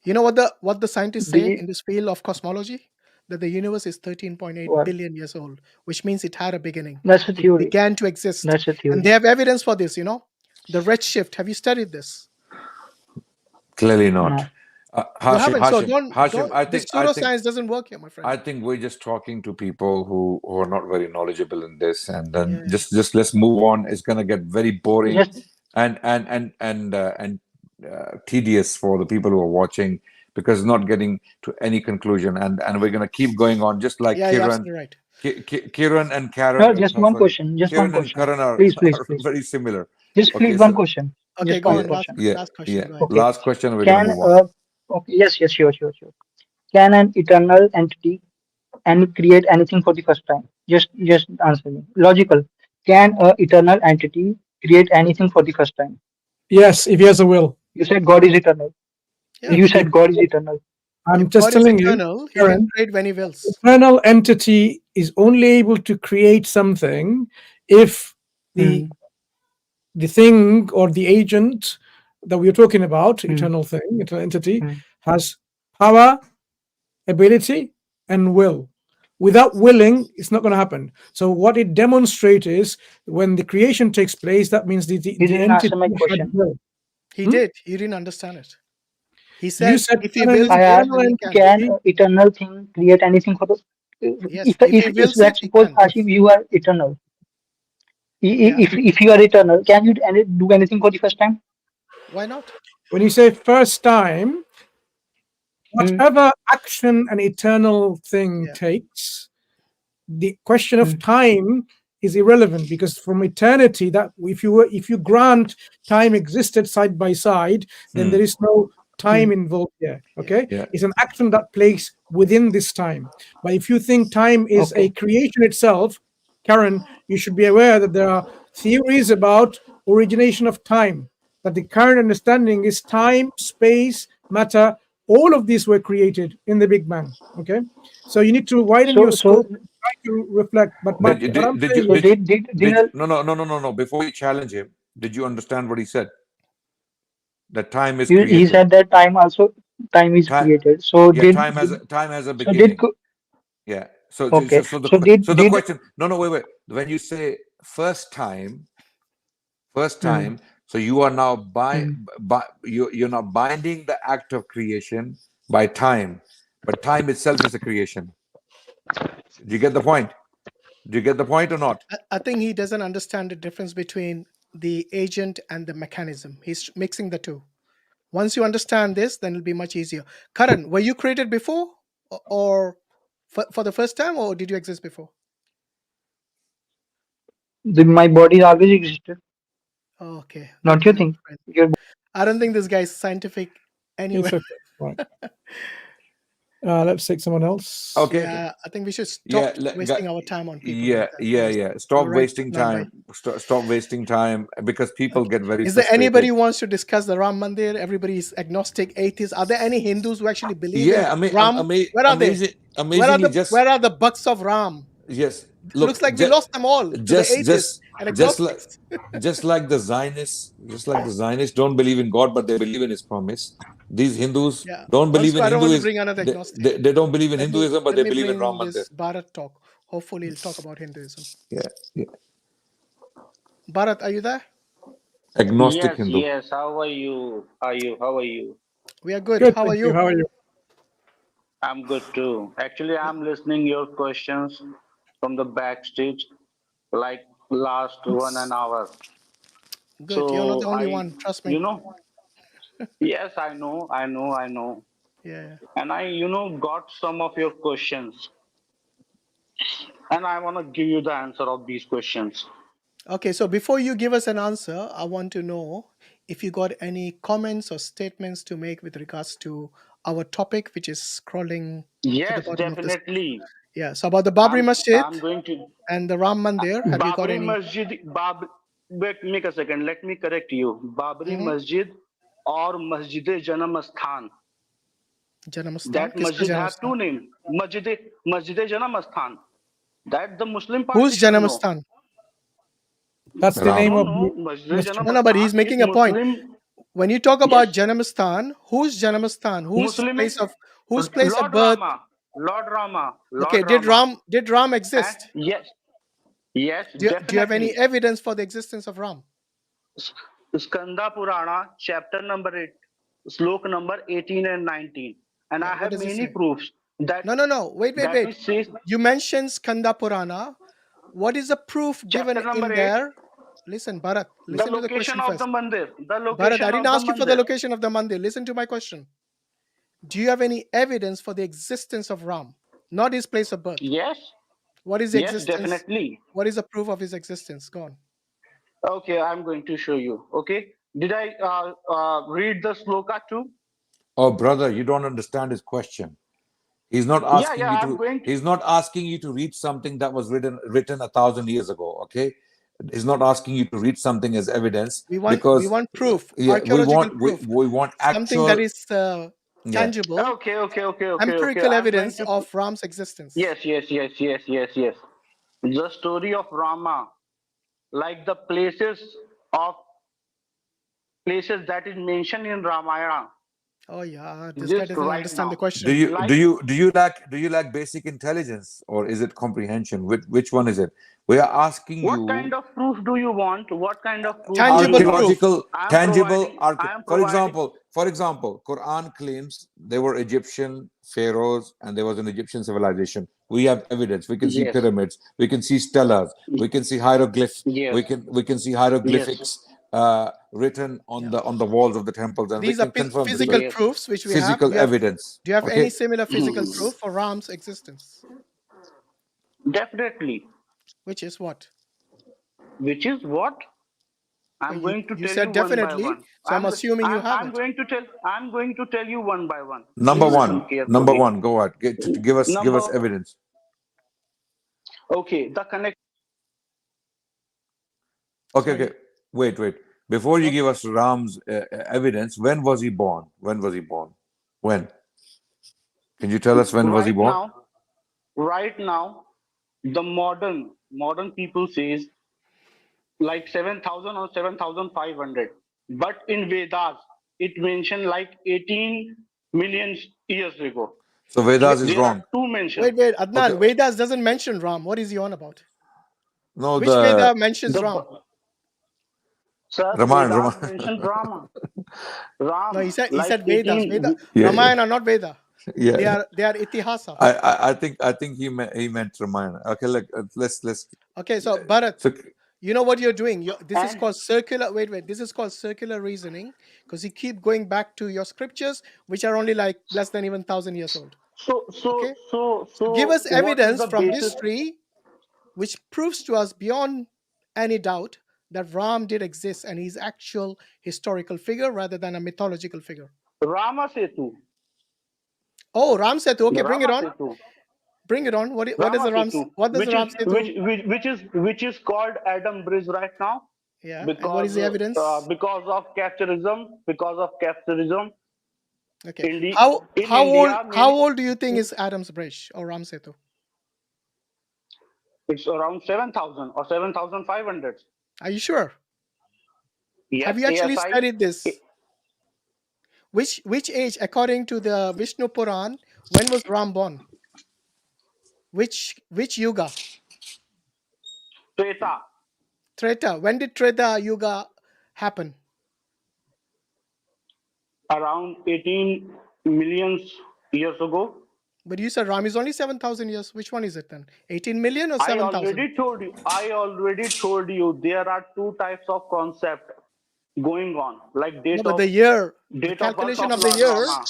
S1: You know what the scientists say in this field of cosmology? That the universe is 13.8 billion years old, which means it had a beginning.
S16: That's a
S1: It
S16: theory.
S1: began to exist.
S16: That's a theory.
S1: And they have evidence for this, the redshift. Have you studied this?
S15: Clearly not.
S16: No.
S1: You haven't, so don't,
S15: this
S1: pseudoscience doesn't work here, my friend.
S15: I think we're just talking to people who are not very knowledgeable in this, and then just let's move on. It's gonna get very boring and tedious for the people who are watching, because it's not getting to any conclusion, and we're gonna keep going on just like Kiran.
S1: You're right.
S15: Kiran and Karen.
S16: No, just one question. Just one
S15: Kiran and
S16: question.
S15: Karan are
S16: Please.
S15: very similar.
S16: Just please one question.
S1: Okay,
S16: just
S1: go
S16: one
S1: on.
S16: question.
S1: Last question.
S15: Yeah.
S1: Go ahead.
S16: Okay.
S15: Last question. We're gonna move on.
S16: Okay. Yes. Sure. Can an eternal entity create anything for the first time? Just answer me. Logical. Can an eternal entity create anything for the first time?
S12: Yes, if he has a will.
S16: You said God is eternal.
S1: Yeah.
S16: You said God is eternal.
S12: I'm
S1: If
S12: just
S1: God
S12: telling
S1: is
S12: you,
S1: eternal, he
S12: Karen,
S1: can create when he wills.
S12: eternal entity is only able to create something if the thing or the agent that we're talking about, eternal thing, eternal entity, has power, ability, and will. Without willing, it's not going to happen. So what it demonstrates is when the creation takes place, that means the
S16: didn't
S12: entity
S16: answer my
S12: had
S16: question.
S12: will.
S1: He did. You didn't understand it. He
S12: You
S1: said,
S12: said
S1: if he wills,
S16: I asked,
S1: then he can.
S16: can eternal thing create anything for the?
S1: Yes, if he wills it,
S16: Let's
S1: he
S16: suppose
S1: can.
S16: Hashim, you are eternal. If you are eternal, can you do anything for the first time?
S1: Why not?
S12: When you say first time, whatever action an eternal thing takes, the question of time is irrelevant, because from eternity, that if you grant time existed side by side, then there is no time involved here. Okay, it's an action that plays within this time. But if you think time is a creation itself, Karen, you should be aware that there are theories about origination of time, that the current understanding is time, space, matter, all of these were created in the Big Bang. Okay, so you need to widen your scope, try to reflect. But what I'm saying,
S15: No. Before you challenge him, did you understand what he said? That time is
S16: He
S15: created.
S16: said that time is created. So
S15: time has a beginning. Yeah. So the question. No. Wait. When you say first time, so you are now you're not binding the act of creation by time, but time itself is a creation. Do you get the point? Do you get the point or not?
S1: I think he doesn't understand the difference between the agent and the mechanism. He's mixing the two. Once you understand this, then it'll be much easier. Karan, were you created before or for the first time, or did you exist before?
S16: My body always existed.
S1: Okay.
S16: Not you think?
S1: I don't think this guy is scientific anyway.
S12: Right. Let's take someone else.
S15: Okay.
S1: Yeah, I think we should stop wasting our time on people.
S15: Yeah. Stop wasting time. Stop wasting time, because people get very
S1: Is
S15: frustrated.
S1: there anybody who wants to discuss the Ram Mandir? Everybody is agnostic, atheist. Are there any Hindus who actually believe in Ram? Where are they? Where are the bucks of Ram?
S15: Yes.
S1: Looks like we lost them all to the atheists and agnostics.
S15: Just like the Zionists don't believe in God, but they believe in His promise. These Hindus don't believe in Hinduism. They don't believe in Hinduism, but they believe in Ram Mandir.
S1: Bharat talk. Hopefully, he'll talk about Hinduism.
S15: Yeah.
S1: Bharat, are you there?
S15: Agnostic Hindu.
S17: Yes. How are you? How are you?
S1: We are good.
S12: Good,
S1: How are
S12: thank
S1: you?
S12: How are you?
S17: I'm good too. Actually, I'm listening your questions from the backstage, like last 1 hour.
S1: Good. You're not the
S17: So
S1: only one. Trust me.
S17: yes, I know,
S1: Yeah.
S17: and I, got some of your questions, and I want to give you the answer of these questions.
S1: Okay, so before you give us an answer, I want to know if you got any comments or statements to make with regards to our topic, which is scrolling to the
S17: Yes,
S1: bottom of this.
S17: definitely.
S1: Yeah, so about the Babri Masjid
S17: I'm going to
S1: and the Ram Mandir, have you got
S17: Babri
S1: any?
S17: Masjid. Wait, make a second. Let me correct you. Babri
S1: Mhm.
S17: Masjid or Masjid Janam Sthan.
S1: Janamasthan?
S17: That
S1: Kiska
S17: masjid have
S1: Janamasthan?
S17: two names. Masjid Janam Sthan. That the Muslim party
S1: Who's
S17: should know.
S1: Janamasthan?
S12: That's the
S17: I
S12: name
S17: don't
S12: of
S17: know.
S12: the
S17: Masjid
S12: masjid.
S1: No, but
S17: Janam
S1: he's
S17: Sthan is
S1: making a point.
S17: Muslim.
S1: When you talk about
S17: Yes,
S1: Janamasthan, who's Janamasthan? Whose
S17: Muslim
S1: place
S17: is
S1: of
S17: Lord
S1: birth?
S17: Rama. Lord Rama.
S1: Okay,
S17: Lord Rama.
S1: did Ram
S17: And
S1: exist?
S17: yes,
S1: Do you have any
S17: definitely.
S1: evidence for the existence of Ram?
S17: Skanda Purana, chapter number 8, slok number 18 and 19. And
S1: Yeah,
S17: I
S1: what
S17: have
S1: does it
S17: many
S1: say?
S17: proofs that
S1: No. Wait.
S17: it says
S1: You mentioned Skanda Purana. What is the proof
S17: chapter
S1: given
S17: number
S1: in
S17: 8,
S1: there? Listen, Bharat,
S17: the
S1: listen to the
S17: location
S1: question
S17: of the
S1: first.
S17: mandir. The
S1: Bharat, I
S17: location
S1: didn't
S17: of the
S1: ask you for the
S17: mandir.
S1: location of the mandir. Listen to my question. Do you have any evidence for the existence of Ram? Not his place of birth.
S17: Yes,
S1: What is the
S17: yes,
S1: existence?
S17: definitely.
S1: What is the proof of his existence? Go on.
S17: Okay, I'm going to show you. Okay, did I read the sloka too?
S15: Oh, brother, you don't understand his question. He's not asking you
S17: I'm
S15: to.
S17: going to.
S15: He's not asking you to read something that was written 1,000 years ago. Okay, he's not asking you to read something as evidence
S1: We
S15: because
S1: want proof,
S15: yeah,
S1: archaeological proof,
S15: we want
S1: something that
S15: actual
S1: is
S15: yeah.
S1: tangible,
S17: Okay.
S1: empirical
S17: I'm going
S1: evidence
S17: to.
S1: of Ram's existence.
S17: Yes. The story of Rama, like the places that is mentioned in Ramayana.
S1: Oh yeah, this guy
S17: Just
S1: doesn't
S17: right
S1: understand the
S17: now.
S1: question.
S15: Do you lack basic intelligence or is it comprehension? Which one is it? We are asking
S17: What
S15: you
S17: kind of proof do you want? What kind of proof do you
S1: Tangible
S17: want?
S1: proof.
S15: archaeological,
S17: I am
S15: tangible.
S17: providing. I am
S15: For
S17: providing.
S15: example, Quran claims there were Egyptian pharaohs and there was an Egyptian civilization. We have evidence. We can see
S17: Yes.
S15: pyramids. We can see stelas. We can see hieroglyphs.
S17: Yes.
S15: We can see
S17: Yes.
S15: hieroglyphics written on the walls of the temples, and we
S1: These are
S15: can confirm this.
S1: physical
S17: Yes.
S1: proofs which we have.
S15: Physical evidence.
S1: Do you have
S15: Okay.
S1: any similar physical proof for Ram's existence?
S17: Definitely.
S1: Which is what?
S17: Which is what? I'm going to
S1: You
S17: tell
S1: said
S17: you one by
S1: definitely,
S17: one.
S1: so I'm assuming you have
S17: I'm
S1: it.
S17: going to tell. I'm going to tell you one by one.
S15: Number
S17: Please listen
S15: one.
S17: carefully.
S15: Go ahead. Give us
S17: Number.
S15: evidence.
S17: Okay. The connect.
S15: Okay. Wait. Before you give us Ram's evidence, when was he born? When? Can you tell us when was he born?
S17: Right now, the modern people says like 7,000 or 7,500. But in Vedas, it mentioned like 18 million years ago.
S15: So Vedas is
S17: There
S15: wrong.
S17: are two mentions.
S1: Wait, Adnan,
S15: Okay.
S1: Vedas doesn't mention Ram. What is he on about?
S15: No,
S1: Which Veda mentions Ram?
S17: Sir,
S15: Ramayana.
S17: Vedas mentioned Rama. Ram.
S1: No, he said
S17: like
S1: Vedas.
S17: 18.
S1: Ramayana, not Veda.
S15: Yeah.
S1: They are itihasa.
S15: I think he meant Ramayana. Okay, look, let's.
S1: Okay, so Bharat, you know what you're doing. This is called circular. Wait. This is called circular reasoning because you keep going back to your scriptures, which are only like less than even 1,000 years old.
S17: So
S1: give us
S17: what is
S1: evidence
S17: the
S1: from
S17: basis?
S1: history, which proves to us beyond any doubt that Ram did exist and he's actual historical figure rather than a mythological figure.
S17: Rama Setu.
S1: Oh, Ram Setu. Okay, bring it on.
S17: Setu.
S1: Bring it on. What does
S17: Rama
S1: the Ram?
S17: Setu,
S1: What does the Ram Setu?
S17: which is called Adam Bridge right now.
S1: Yeah.
S17: Because,
S1: and what is the evidence?
S17: Because of capitalism.
S1: Okay. How old do you think is Adam's Bridge or Ram Setu?
S17: It's around 7,000 or 7,500.
S1: Are you sure?
S17: Yes,
S1: have you actually
S17: ASI,
S1: studied this? Which age, according to the Vishnu Puran, when was Ram born? Which yuga?
S17: Treta.
S1: When did Treta Yuga happen?
S17: around 18 million years ago.
S1: But you said Ram is only 7,000 years. Which one is it then? 18 million or
S17: I
S1: 7,000?
S17: already told you there are two types of concept going on, like
S1: No, but the
S17: date of birth
S1: calculation
S17: of
S1: of the
S17: Lord
S1: year.
S17: Rama.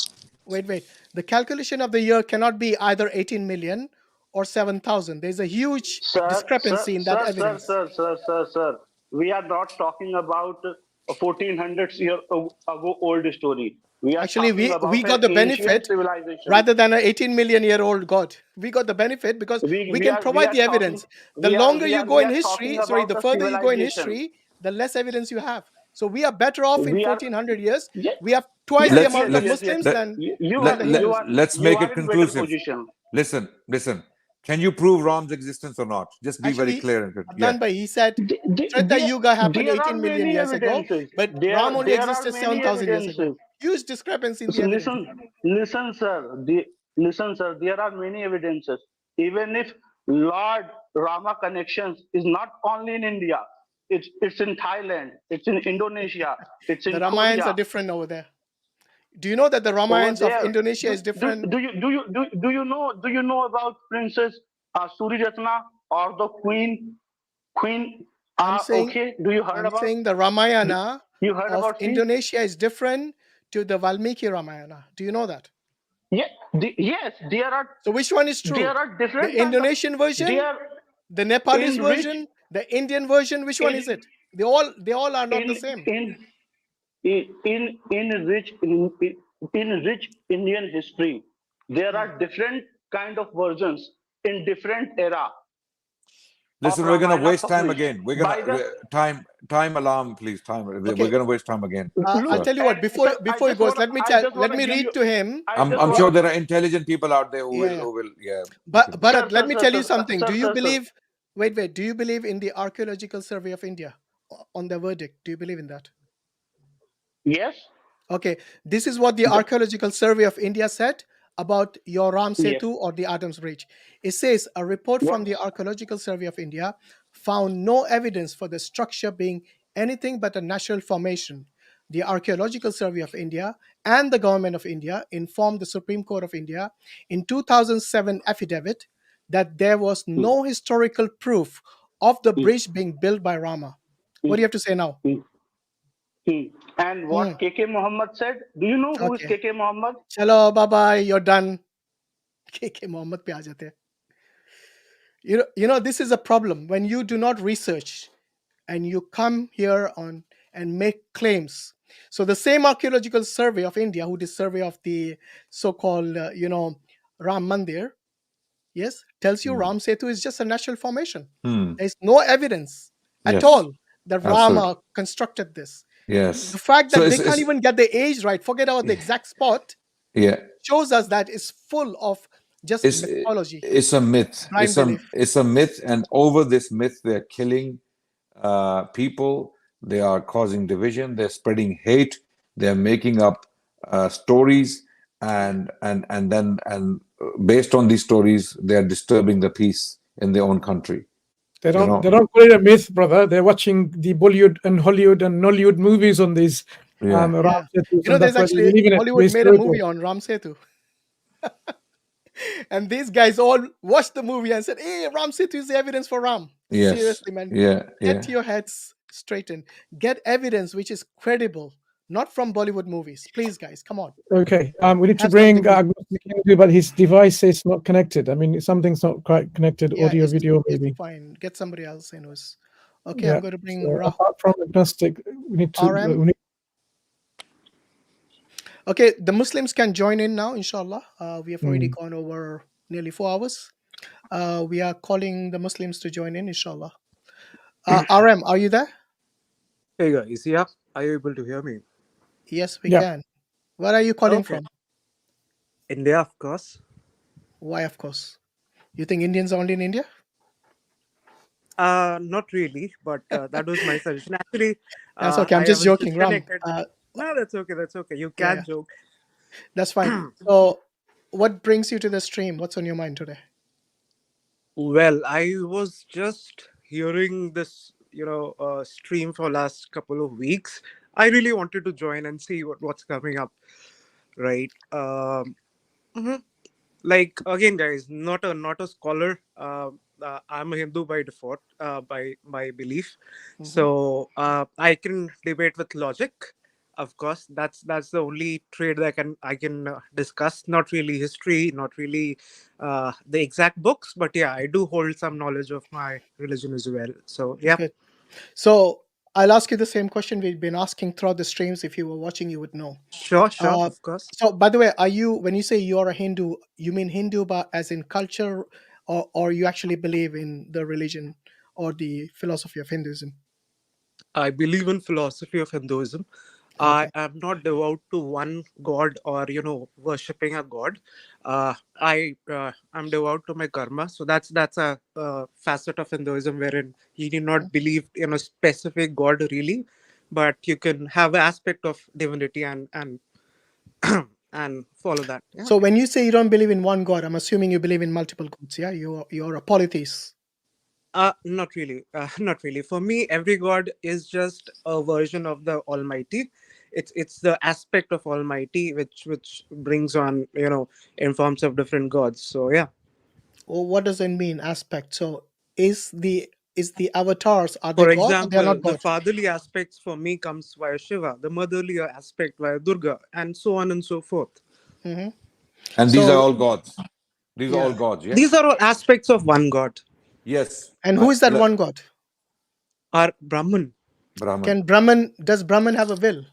S1: Wait. The calculation of the year cannot be either 18 million or 7,000. There's a huge discrepancy in that evidence.
S17: Sir. We are not talking about a 1400 year ago old story. We are
S1: Actually,
S17: talking
S1: we
S17: about
S1: got
S17: an
S1: the
S17: ancient
S1: benefit
S17: civilization.
S1: rather than an 18 million year old God. We got the benefit because we can provide the evidence. The longer you go in history, the further you go in history, the less evidence you have. So we are better off in 1400 years. We have twice the amount of Muslims than the Hindus.
S15: Let's make it conclusive. Listen. Can you prove Ram's existence or not? Just be very
S1: Actually,
S15: clear and good.
S1: Adnan Bhai, he said Treta Yuga happened
S17: There are
S1: 18 million
S17: many
S1: years ago,
S17: evidences.
S1: but Ram only existed 7,000 years ago. Huge discrepancy in the evidence.
S17: Listen, sir. There are many evidences. Even if Lord Rama connections is not only in India, it's in Thailand, it's in Indonesia, it's in
S1: The Ramayans
S17: Korea.
S1: are different over there. Do you know that the Ramayans of Indonesia is different?
S17: Do you know about Princess Suriratna or the Queen?
S1: I'm saying,
S17: Okay. Do you heard
S1: I'm
S17: about?
S1: saying the Ramayana
S17: You heard
S1: of
S17: about she?
S1: Indonesia is different to the Valmiki Ramayana. Do you know that?
S17: Yeah. Yes. There are.
S1: So which one is true?
S17: There are different.
S1: The Indonesian version, the Nepalese version, the Indian version. Which one is it? They all are not the same.
S17: In rich Indian history, there are different kind of versions in different era.
S15: Listen, we're going to waste time again. We're going to time alarm, please. We're going to waste time again.
S1: I'll tell you what. Before he goes, let me read to him.
S15: I'm sure there are intelligent people out there who will.
S1: But let me tell you something. Do you believe? Wait. Do you believe in the Archaeological Survey of India on the verdict? Do you believe in that?
S17: Yes.
S1: Okay. This is what the Archaeological Survey of India said about your Ram Setu or the Adams Bridge. It says a report from the Archaeological Survey of India found no evidence for the structure being anything but a natural formation. The Archaeological Survey of India and the Government of India informed the Supreme Court of India in 2007 affidavit that there was no historical proof of the bridge being built by Rama. What do you have to say now?
S17: And what KK Muhammad said? Do you know who is KK Muhammad?
S1: Chalo, bye-bye, you're done. KK Muhammad pe aa jate. You know, this is a problem when you do not research and you come here on and make claims. So the same Archaeological Survey of India, who did survey of the so-called, Ram Mandir, yes, tells you Ram Setu is just a natural formation. There's no evidence at all that Rama constructed this.
S15: Yes.
S1: The fact that they can't even get the age right, forget about the exact spot, shows us that it's full of just mythology.
S15: It's a myth. It's a myth, and over this myth, they're killing people. They are causing division. They're spreading hate. They're making up stories, and based on these stories, they're disturbing the peace in their own country.
S12: They don't call it a myth, brother. They're watching the Bollywood and Hollywood and Nollywood movies on these Ram Setus.
S1: There's actually Hollywood made a movie on Ram Setu. And these guys all watched the movie and said, hey, Ram Setu is the evidence for Ram.
S15: Yes.
S1: Seriously, man. Get your heads straightened. Get evidence which is credible, not from Bollywood movies. Please, guys, come on.
S12: Okay. We need to bring but his device is not connected. I mean, something's not quite connected, audio, video, maybe.
S1: It's fine. Get somebody else in who's... Okay, I'm going to bring
S12: so apart from agnostic, we need to...
S1: Okay, the Muslims can join in now, inshallah. We have already gone over nearly 4 hours. We are calling the Muslims to join in, inshallah. RM, are you there?
S18: Hey guys, yeah. Are you able to hear me?
S1: Yes, we can. Where are you calling from?
S18: India, of course.
S1: Why, of course? You think Indians are only in India?
S18: Not really, but that was my suggestion. Actually,
S1: that's okay. I'm just joking, Ram.
S18: No, that's okay. That's okay. You can joke.
S1: That's fine. So, what brings you to the stream? What's on your mind today?
S18: Well, I was just hearing this, stream for last couple of weeks. I really wanted to join and see what's coming up, right? Mhm. Like again, guys, not a scholar. I'm a Hindu by default, by my belief. So I can debate with logic. Of course, that's the only trade that I can discuss. Not really history, not really the exact books, but yeah, I do hold some knowledge of my religion as well. So yeah.
S1: Good. So I'll ask you the same question we've been asking throughout the streams. If you were watching, you would know.
S18: Sure,
S1: Uh,
S18: of course.
S1: so, by the way, when you say you're a Hindu, you mean Hindu, but as in culture, or you actually believe in the religion or the philosophy of Hinduism?
S18: I believe in philosophy of Hinduism. I am not devout to one god or worshipping a god. I am devout to my karma. So that's a facet of Hinduism wherein you do not believe in a specific god really, but you can have an aspect of divinity and and follow that. Yeah.
S1: So, when you say you don't believe in one god, I'm assuming you believe in multiple gods. Yeah, you're a polytheist.
S18: Not really. Not really. For me, every god is just a version of the Almighty. It's the aspect of Almighty which brings on in forms of different gods. So yeah.
S1: Well, what does it mean, aspect? So, is the avatars, are they
S18: For
S1: god or they are
S18: example,
S1: not
S18: the
S1: god?
S18: fatherly aspects for me comes via Shiva, the motherly aspect via Durga, and so on and so forth.
S1: Mm-hmm.
S15: And these are all gods. These are all gods, yes?
S18: These are all aspects of one god.
S15: Yes.
S1: And who is that one god?
S18: Our Brahman.
S1: Does Brahman have a will?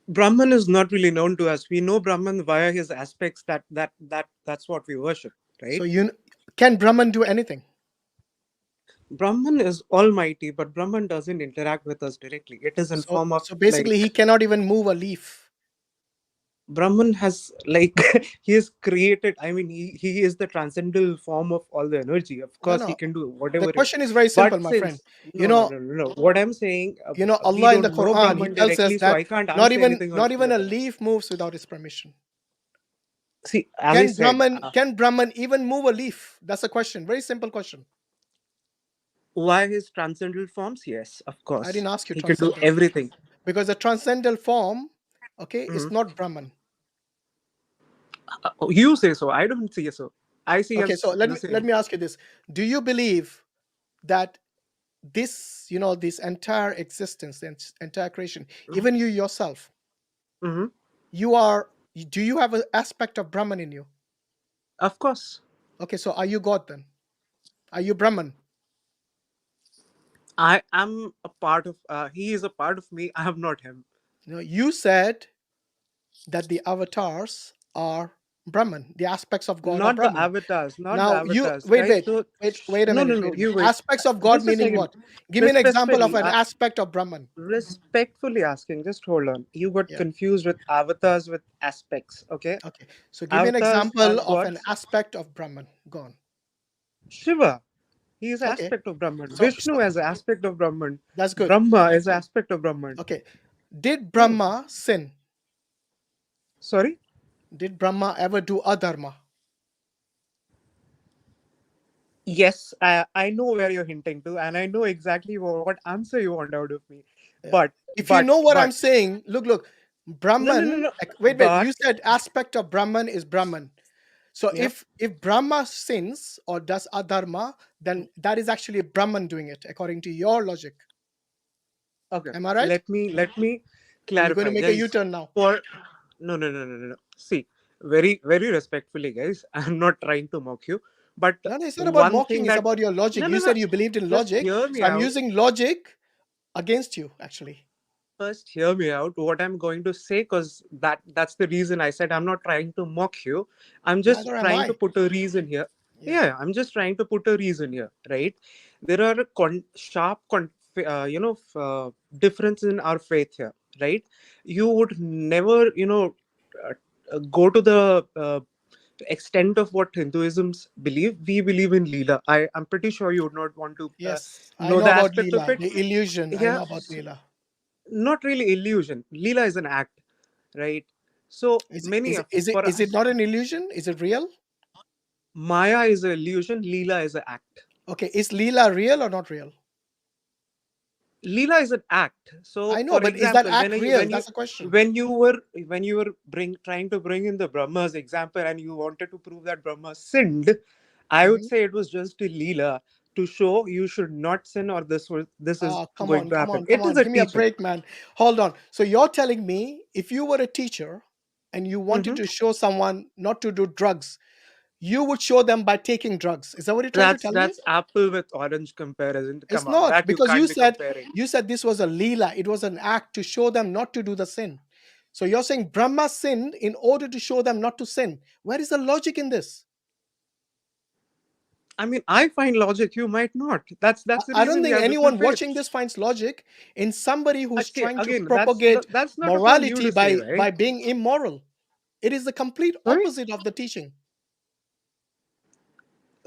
S18: Brahman is not really known to us. We know Brahman via his aspects that's what we worship, right?
S1: So can Brahman do anything?
S18: Brahman is almighty, but Brahman doesn't interact with us directly. It is in form of
S1: So basically, he cannot even move a leaf.
S18: Brahman has he is created. I mean, he is the transcendental form of all the energy. Of course, he can do whatever.
S1: The question is very simple, my friend.
S18: No. What I'm saying,
S1: Allah in the
S18: know
S1: Quran, He
S18: Brahman
S1: tells us
S18: directly, so
S1: that
S18: I can't
S1: not
S18: answer
S1: even
S18: anything
S1: a
S18: on
S1: leaf moves without His permission.
S18: See, as I said,
S1: can Brahman even move a leaf? That's a question. Very simple question.
S18: Why his transcendental forms? Yes, of course.
S1: I didn't ask you
S18: He can do
S1: transcendental.
S18: everything.
S1: Because the transcendental form, is not Brahman.
S18: You say so. I don't see so. I see.
S1: Okay, so let me ask you this: do you believe that this, this entire existence, this entire creation, even you yourself, do you have an aspect of Brahman in you?
S18: Of course.
S1: Okay, so are you God then? Are you Brahman?
S18: I am a part of. He is a part of me. I am not him.
S1: No, you said that the avatars are Brahman. The aspects of God are
S18: Not the
S1: Brahman.
S18: avatars. Not
S1: Now
S18: the avatars.
S1: wait
S18: Guys,
S1: a minute.
S18: No. You wait.
S1: Aspects of God
S18: Just a
S1: meaning
S18: second.
S1: what? Give me an example of
S18: Respectfully,
S1: an aspect of Brahman.
S18: Respectfully asking. Just hold on. You got confused with avatars with aspects. Okay.
S1: Okay. So give me an
S18: Avatars
S1: example
S18: are
S1: of an
S18: gods.
S1: aspect of Brahman. Go on.
S18: Shiva. He is aspect of Brahman. Vishnu as an aspect of Brahman.
S1: That's good.
S18: Brahma is aspect of Brahman.
S1: Okay. Did Brahma sin?
S18: Sorry?
S1: Did Brahma ever do adharma?
S18: Yes, I know where you're hinting to, and I know exactly what answer you want out of me. But
S1: if you know what I'm saying, look, Brahman.
S18: No.
S1: Wait. You said aspect of Brahman is Brahman. So if Brahma sins or does adharma, then that is actually Brahman doing it, according to your logic.
S18: Okay.
S1: Am I right?
S18: Let me clarify.
S1: You're going to make a U-turn now.
S18: No. See, very, very respectfully, guys. I'm not trying to mock you. But
S1: No, it's not about mocking, it's about your logic. You said you believed in
S18: Just
S1: logic.
S18: hear me
S1: So I'm
S18: out.
S1: using logic against you, actually.
S18: First, hear me out. What I'm going to say, because that's the reason I said I'm not trying to mock you. I'm just trying to put a reason here. Yeah, I'm just trying to put a reason here, right? There are sharp difference in our faith here, right? You would never, go to the extent of what Hinduisms believe. We believe in Leela. I'm pretty sure you would not want to
S1: Yes, I
S18: know
S1: know
S18: the
S1: about
S18: aspect of
S1: Leela,
S18: it.
S1: the illusion. I
S18: Yeah,
S1: know about Leela.
S18: not really illusion. Leela is an act, right? So
S1: Is it not an illusion? Is it real?
S18: Maya is an illusion. Leela is an act.
S1: Okay, is Leela real or not real?
S18: Leela is an act. So,
S1: I know,
S18: for
S1: but is that
S18: example,
S1: act real? That's the question.
S18: when you were trying to bring in the Brahma's example, and you wanted to prove that Brahma sinned, I would say it was just a Leela to show you should not sin, or this is
S1: Come
S18: going
S1: on,
S18: to
S1: come
S18: happen.
S1: on, come
S18: It is
S1: on.
S18: a
S1: Give me a
S18: teaching.
S1: break, man. Hold on. So you're telling me if you were a teacher and you wanted to show someone not to do drugs, you would show them by taking drugs. Is that what you're trying to tell me?
S18: That's apple with orange comparison.
S1: It's
S18: Come on,
S1: not,
S18: that you
S1: because
S18: can't be comparing.
S1: you said this was a Leela. It was an act to show them not to do the sin. So you're saying Brahma sinned in order to show them not to sin. Where is the logic in this?
S18: I mean, I find logic. You might not. That's the
S1: I
S18: reason
S1: don't
S18: we
S1: think
S18: have
S1: anyone
S18: different
S1: watching
S18: faiths.
S1: this finds logic in somebody who's
S18: Okay,
S1: trying to
S18: again,
S1: propagate
S18: that's not up on you
S1: morality
S18: to say,
S1: by
S18: right?
S1: being immoral. It is the complete
S18: Sorry?
S1: opposite of the teaching.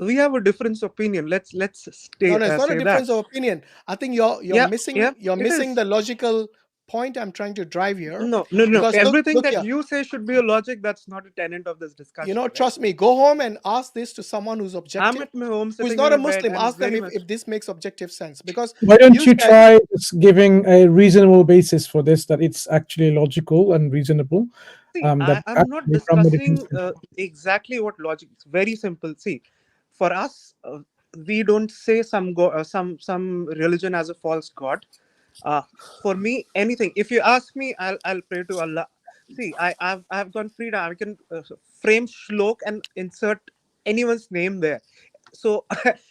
S18: We have a difference of opinion. Let's
S1: No,
S18: stay,
S1: it's not a
S18: say
S1: difference
S18: that.
S1: of opinion. I think you're missing
S18: it is.
S1: the logical point I'm trying to drive here.
S18: No.
S1: Because
S18: Everything
S1: look
S18: that
S1: here,
S18: you say should be a logic. That's not a tenet of this discussion. Right?
S1: trust me, go home and ask this to someone who's
S18: I'm
S1: objective,
S18: at my home,
S1: who's
S18: sitting
S1: not
S18: in
S1: a
S18: my bed,
S1: Muslim.
S18: and
S1: Ask them
S18: very much.
S1: if this makes objective sense. Because
S12: Why don't you
S1: said,
S12: try just giving a reasonable basis for this, that it's actually logical and reasonable?
S18: See,
S12: I'm
S18: not discussing exactly what logic. It's very simple. See, for us, we don't say some religion as a false god. For me, anything. If you ask me, I'll pray to Allah. See, I've got freedom. I can frame shlok and insert anyone's name there. So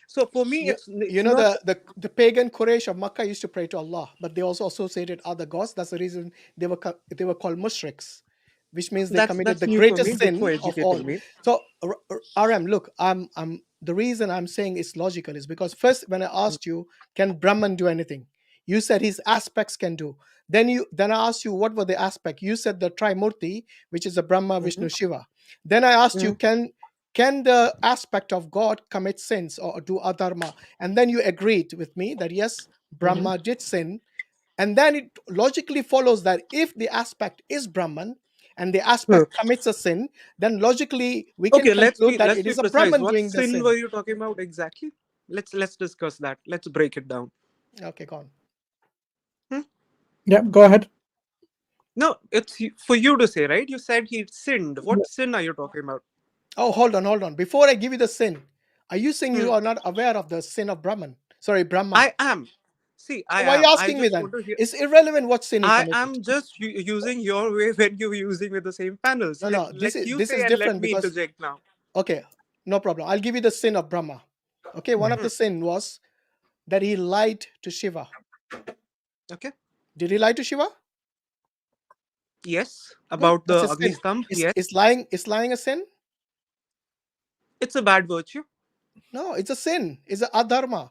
S18: so for me, it's not.
S1: the pagan Quraysh of Makkah used to pray to Allah, but they also associated other gods. That's the reason they were called mushriks, which means they committed the
S18: That's new for me.
S1: greatest
S18: Good for
S1: sin of all.
S18: educating me.
S1: So RM, look, I'm the reason I'm saying it's logical is because first when I asked you, can Brahman do anything? You said his aspects can do. Then I asked you what were the aspect. You said the Trimurti, which is the Brahma, Vishnu, Shiva. Then I asked you, can the aspect of God commit sins or do adharma? And then you agreed with me that yes, Brahma did sin. And then it logically follows that if the aspect is Brahman and the aspect commits a sin, then logically we can
S18: Okay,
S1: conclude that
S18: let's
S1: it
S18: be
S1: is a
S18: precise.
S1: Brahman
S18: What
S1: doing the
S18: sin
S1: sin.
S18: were you talking about exactly? Let's discuss that. Let's break it down.
S1: Okay, go on.
S12: Yeah, go ahead.
S18: No, it's for you to say, right? You said he sinned. What sin are you talking about?
S1: Oh, hold on. Before I give you the sin, are you saying you are not aware of the sin of Brahman? Sorry, Brahma.
S18: I am. See, I
S1: Why are
S18: am.
S1: you
S18: I
S1: asking me
S18: just
S1: then?
S18: want to hear.
S1: It's irrelevant what sin he
S18: I
S1: committed.
S18: am just using your way when you're using with the same panels.
S1: No,
S18: Let you
S1: this
S18: say
S1: is
S18: and let
S1: different
S18: me
S1: because
S18: interject now.
S1: okay, no problem. I'll give you the sin of Brahma. Okay, one of the sin was that he lied to Shiva.
S18: Okay.
S1: Did he lie to Shiva?
S18: Yes, about
S1: That's
S18: the
S1: a
S18: Agni
S1: sin.
S18: Stambh. Yes.
S1: Is lying a sin?
S18: It's a bad virtue.
S1: No, it's a sin. It's a adharma.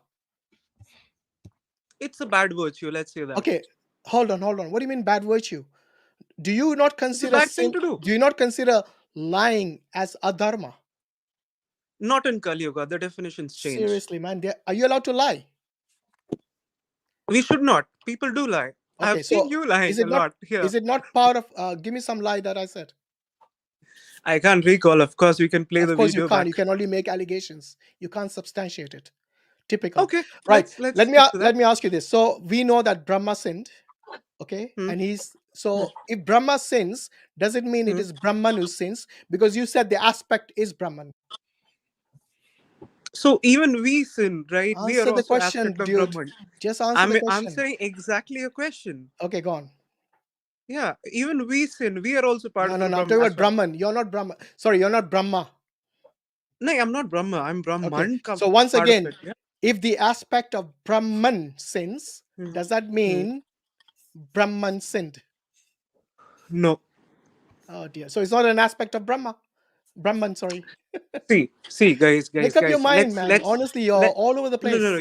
S18: It's a bad virtue. Let's say that.
S1: Okay, hold on. What do you mean bad virtue? Do you not
S18: It's a
S1: consider
S18: bad
S1: sin?
S18: thing to do.
S1: Do you not consider lying as adharma?
S18: Not in Kali Yuga. The definitions change.
S1: Seriously, man, are you allowed to lie?
S18: We should not. People do lie.
S1: Okay,
S18: I've seen you lying a lot here.
S1: Is it not part of? Give me some lie that I said.
S18: I can't recall. Of course, we can play the
S1: Of course, you
S18: video
S1: can't.
S18: back.
S1: You can only make allegations. You can't substantiate it. Typical.
S18: Okay,
S1: right.
S18: Let's
S1: let
S18: stick
S1: me ask you this. So we know that Brahma sinned. Okay, and if Brahma sins, does it mean it is Brahman who sins? Because you said the aspect is Brahman.
S18: So even we sin, right? We are
S1: Answer the
S18: also
S1: question,
S18: aspect of
S1: dude.
S18: Brahman.
S1: Just answer the
S18: I'm
S1: question.
S18: answering exactly a question.
S1: Okay, go on.
S18: Yeah, even we sin. We are also part of the
S1: No. I'm
S18: Brahman.
S1: talking about Brahman. You're not Brahman. Sorry, you're not Brahma.
S18: No, I'm not Brahma. I'm Brahman.
S1: Okay. So once again, if the aspect of Brahman sins, does that mean Brahman sinned?
S18: No.
S1: Oh dear. So it's not an aspect of Brahman, sorry.
S18: See, guys.
S1: Make up your mind, man. Honestly, you're all over the place.
S18: No.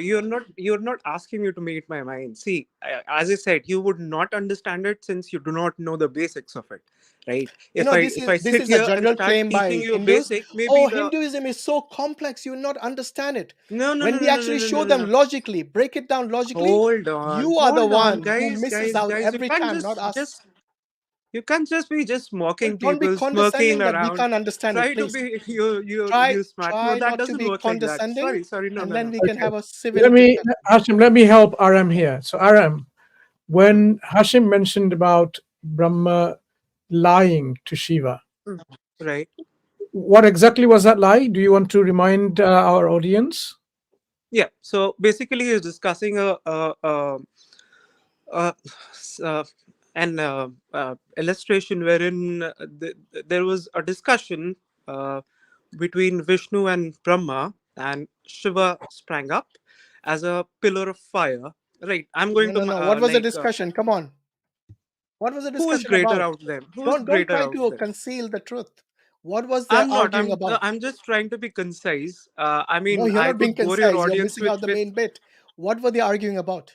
S18: You're not asking me to make my mind. See, as I said, you would not understand it since you do not know the basics of it, right? If I sit here and start teaching you
S1: Hindus.
S18: basic, maybe
S1: Hinduism is so complex, you will not understand it.
S18: No.
S1: When we actually show them logically, break it down logically,
S18: hold on,
S1: you are the one
S18: guys,
S1: who misses out
S18: guys,
S1: every
S18: you can't
S1: time, not us.
S18: You can't just be just
S1: Well,
S18: mocking
S1: don't be
S18: people, smirking
S1: condescending that we
S18: around.
S1: can't understand it,
S18: Try to
S1: please.
S18: be you smart. No,
S1: Try
S18: that
S1: not to
S18: doesn't
S1: be
S18: work like that.
S1: condescending,
S18: Sorry, no,
S1: and
S18: no,
S1: then
S18: no.
S1: we can
S12: Okay.
S1: have a
S12: Let
S1: civility
S12: me,
S1: discussion.
S12: Hashim, let me help Aram here. So, Aram, when Hashim mentioned about Brahma lying to Shiva,
S18: Right.
S12: what exactly was that lie? Do you want to remind our audience?
S18: Yeah. So basically, he's discussing uh, s- uh, an illustration wherein there was a discussion between Vishnu and Brahma, and Shiva sprang up as a pillar of fire. Right. I'm going to
S1: No. What was the discussion? Come on. What was the
S18: who is
S1: discussion
S18: greater
S1: about?
S18: out of them? Who is
S1: Don't
S18: greater
S1: try
S18: out of
S1: to
S18: them?
S1: conceal the truth. What was they
S18: I'm not.
S1: arguing about?
S18: I'm just trying to be concise. I
S1: No,
S18: mean,
S1: you're
S18: I
S1: not being
S18: could bore your
S1: concise. You're
S18: audience
S1: missing out the
S18: with
S1: main bit. What were they arguing about?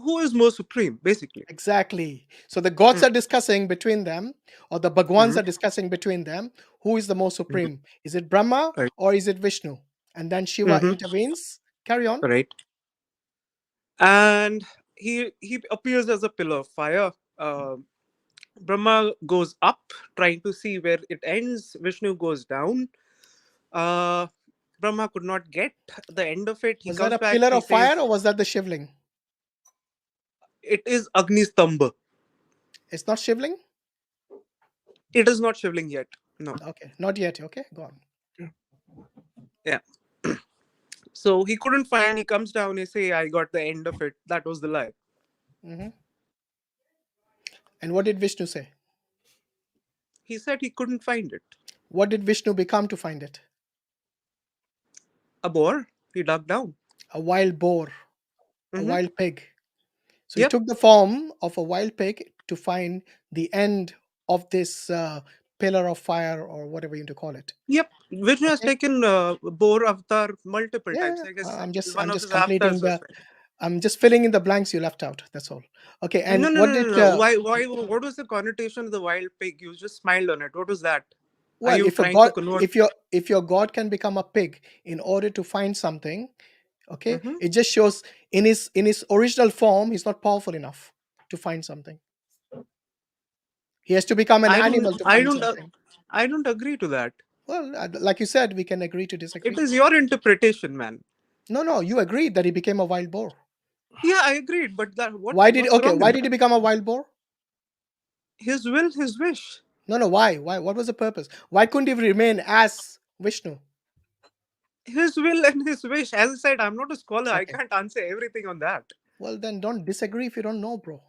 S18: who is more supreme, basically.
S1: Exactly. So the gods are discussing between them, or the Bhagwans
S18: Mhm.
S1: are discussing between them, who is the most supreme? Is it Brahma
S18: Right.
S1: or is it Vishnu? And then Shiva intervenes. Carry on.
S18: Right. And he appears as a pillar of fire. Brahma goes up, trying to see where it ends. Vishnu goes down. Brahma could not get the end of it. He
S1: Was that
S18: comes
S1: a
S18: back.
S1: pillar
S18: He
S1: of fire
S18: says,
S1: or was that the Shivling?
S18: "It is Agni Stamba.
S1: It's not Shivling?
S18: It is not Shivling yet. No."
S1: Okay, not yet. Okay, go on.
S18: Yeah. So he couldn't find. He comes down. He say, "I got the end of it." That was the lie.
S1: Mhm. And what did Vishnu say?
S18: He said he couldn't find it.
S1: What did Vishnu become to find it?
S18: A boar. He dug down.
S1: A wild boar, a
S18: Mhm.
S1: wild pig. So he
S18: Yep.
S1: took the form of a wild pig to find the end of this pillar of fire or whatever you want to call it.
S18: Yep. Vishnu has
S1: Okay.
S18: taken boar avatar multiple times.
S1: Yeah,
S18: I guess
S1: I'm
S18: one of
S1: just
S18: his
S1: completing
S18: avatars was
S1: the.
S18: that.
S1: I'm just filling in the blanks you left out. That's all. Okay. And
S18: No, no,
S1: what
S18: no,
S1: did?
S18: no, no. Why? What was the connotation of the wild pig? You just smiled on it. What was that? Are
S1: Well,
S18: you
S1: if a
S18: trying to
S1: god,
S18: convert?
S1: if your god can become a pig in order to find something, okay,
S18: Mhm.
S1: it just shows in his original form he's not powerful enough to find something. He has to become an
S18: I don't.
S1: animal to
S18: I
S1: find
S18: don't.
S1: something.
S18: I don't agree to that.
S1: Well, like you said, we can agree to disagree.
S18: It is your interpretation, man.
S1: No, you agreed that he became a wild boar.
S18: Yeah, I agreed. But that what's
S1: Why
S18: wrong in
S1: did he
S18: that?
S1: become a wild boar?
S18: His will, his wish.
S1: No, why? What was the purpose? Why couldn't he remain as Vishnu?
S18: His will and his wish. As I said, I'm not a scholar. I
S1: Okay.
S18: can't answer everything on that.
S1: Well, then don't disagree if you don't know, bro.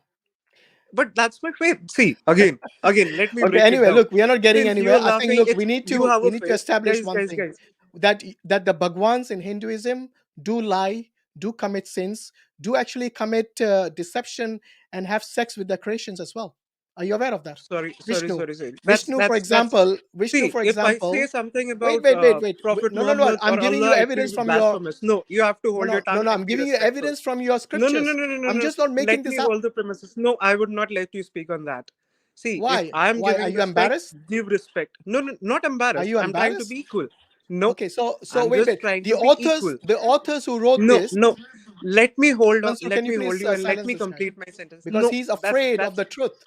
S18: But that's my faith. See, again, let me
S1: Okay,
S18: break it
S1: anyway,
S18: down.
S1: look, we are not getting
S18: Since
S1: anywhere.
S18: you're
S1: I think,
S18: laughing,
S1: look,
S18: it's you have a
S1: we need to
S18: faith,
S1: establish one
S18: guys.
S1: thing, that the Bhagwans in Hinduism do lie, do commit sins, do actually commit deception and have sex with their creations as well. Are you aware of that?
S18: Sorry.
S1: Vishnu,
S18: That's
S1: for example,
S18: see, if I say something
S1: wait,
S18: about
S1: wait.
S18: Prophet
S1: No.
S18: Muhammad
S1: I'm
S18: or
S1: giving you
S18: Allah, it will
S1: evidence
S18: be
S1: from your.
S18: blasphemous. No, you have to hold your tongue
S1: No.
S18: and
S1: I'm
S18: be
S1: giving you
S18: respectful.
S1: evidence from your
S18: No,
S1: scriptures. I'm
S18: no.
S1: just not making
S18: Let
S1: this
S18: me
S1: up.
S18: hold the premises. No, I would not let you speak on that. See, if
S1: Why?
S18: I am
S1: Why are
S18: giving
S1: you
S18: respect,
S1: embarrassed?
S18: give respect. No, not
S1: Are
S18: embarrassed.
S1: you
S18: I'm trying to
S1: embarrassed?
S18: be equal. No,
S1: Okay, so
S18: I'm
S1: wait.
S18: just trying
S1: The
S18: to be equal.
S1: authors who wrote
S18: No,
S1: this.
S18: no. Let me hold on.
S1: Mansur,
S18: Let
S1: can you
S18: me hold
S1: please
S18: you and let
S1: silence
S18: me
S1: this guy?
S18: complete my sentence.
S1: Because
S18: No,
S1: he's afraid of
S18: that's
S1: the truth.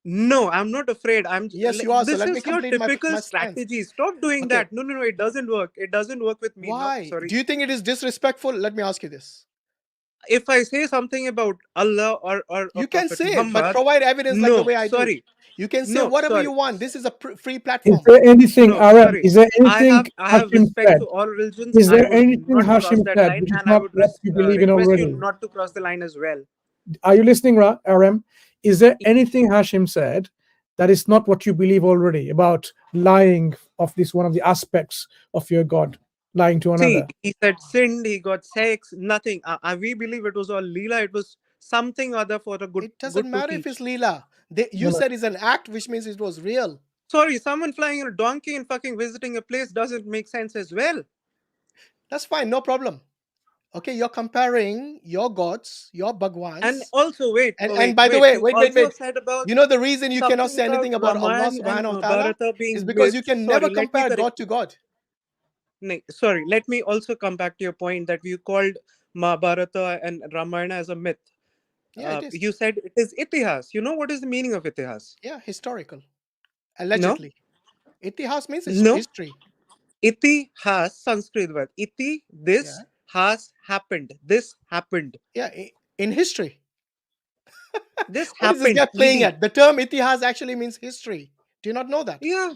S18: no. I'm not afraid.
S1: Yes, you are. So
S18: This
S1: let me
S18: is your
S1: complete
S18: typical
S1: my stance.
S18: strategy. Stop doing
S1: Okay.
S18: that. No. It doesn't work. It doesn't work with me. No,
S1: Why?
S18: sorry.
S1: Do you think it is disrespectful? Let me ask you this.
S18: If I say something about Allah or
S1: You can
S18: Prophet
S1: say it, but
S18: Muhammad,
S1: provide evidence like the
S18: no,
S1: way I do.
S18: sorry.
S1: You can say
S18: No,
S1: whatever you
S18: sorry.
S1: want. This is a free
S12: Is
S1: platform.
S12: there anything,
S18: No,
S12: Aram?
S18: sorry.
S12: Is there anything
S18: I have
S12: Hashim
S18: respect
S12: said?
S18: to all religions.
S12: Is
S18: I
S12: there
S18: would
S12: anything
S18: not cross
S12: Hashim
S18: that
S12: said
S18: line,
S12: which is
S18: and I
S12: not
S18: would
S12: what you believe in
S18: request you
S12: already?
S18: not to cross the line as well.
S12: Are you listening, Aram? Is there anything Hashim said that is not what you believe already about lying of this one of the aspects of your God, lying to
S18: See,
S12: another?
S18: he said sinned, he got sex, nothing. We believe it was all Leela. It was something other for a good
S1: It doesn't
S18: to
S1: matter if it's
S18: teach.
S1: Leela. You said it's an act, which means it was real.
S18: Sorry, someone flying on a donkey and fucking visiting a place doesn't make sense as well.
S1: That's fine, no problem. Okay, you're comparing your gods, your Bhagwans.
S18: And also,
S1: and by the way,
S18: you
S1: wait.
S18: also said about
S1: You know the reason you cannot
S18: something
S1: say anything about Allah
S18: Ramayana and
S1: subhanahu wa ta'ala
S18: Mahabharata being
S1: is because you
S18: myths.
S1: can
S18: Sorry,
S1: never
S18: let me
S1: compare
S18: correct
S1: God
S18: you.
S1: to God.
S18: Sorry, let me also come back to your point that you called Mahabharata and Ramayana as a myth.
S1: Yeah, it is.
S18: You said it is itihas. You know what is the meaning of itihas?
S1: Yeah, historical.
S18: No,
S1: Allegedly. Itihas means
S18: no.
S1: history.
S18: Iti has Sanskrit word. Iti,
S1: Yeah.
S18: this has happened. This happened.
S1: Yeah, in history.
S18: This
S1: What is this
S18: happened.
S1: guy playing
S18: Ed.
S1: at? The term itihas actually means history. Do you not know that?
S18: Yeah.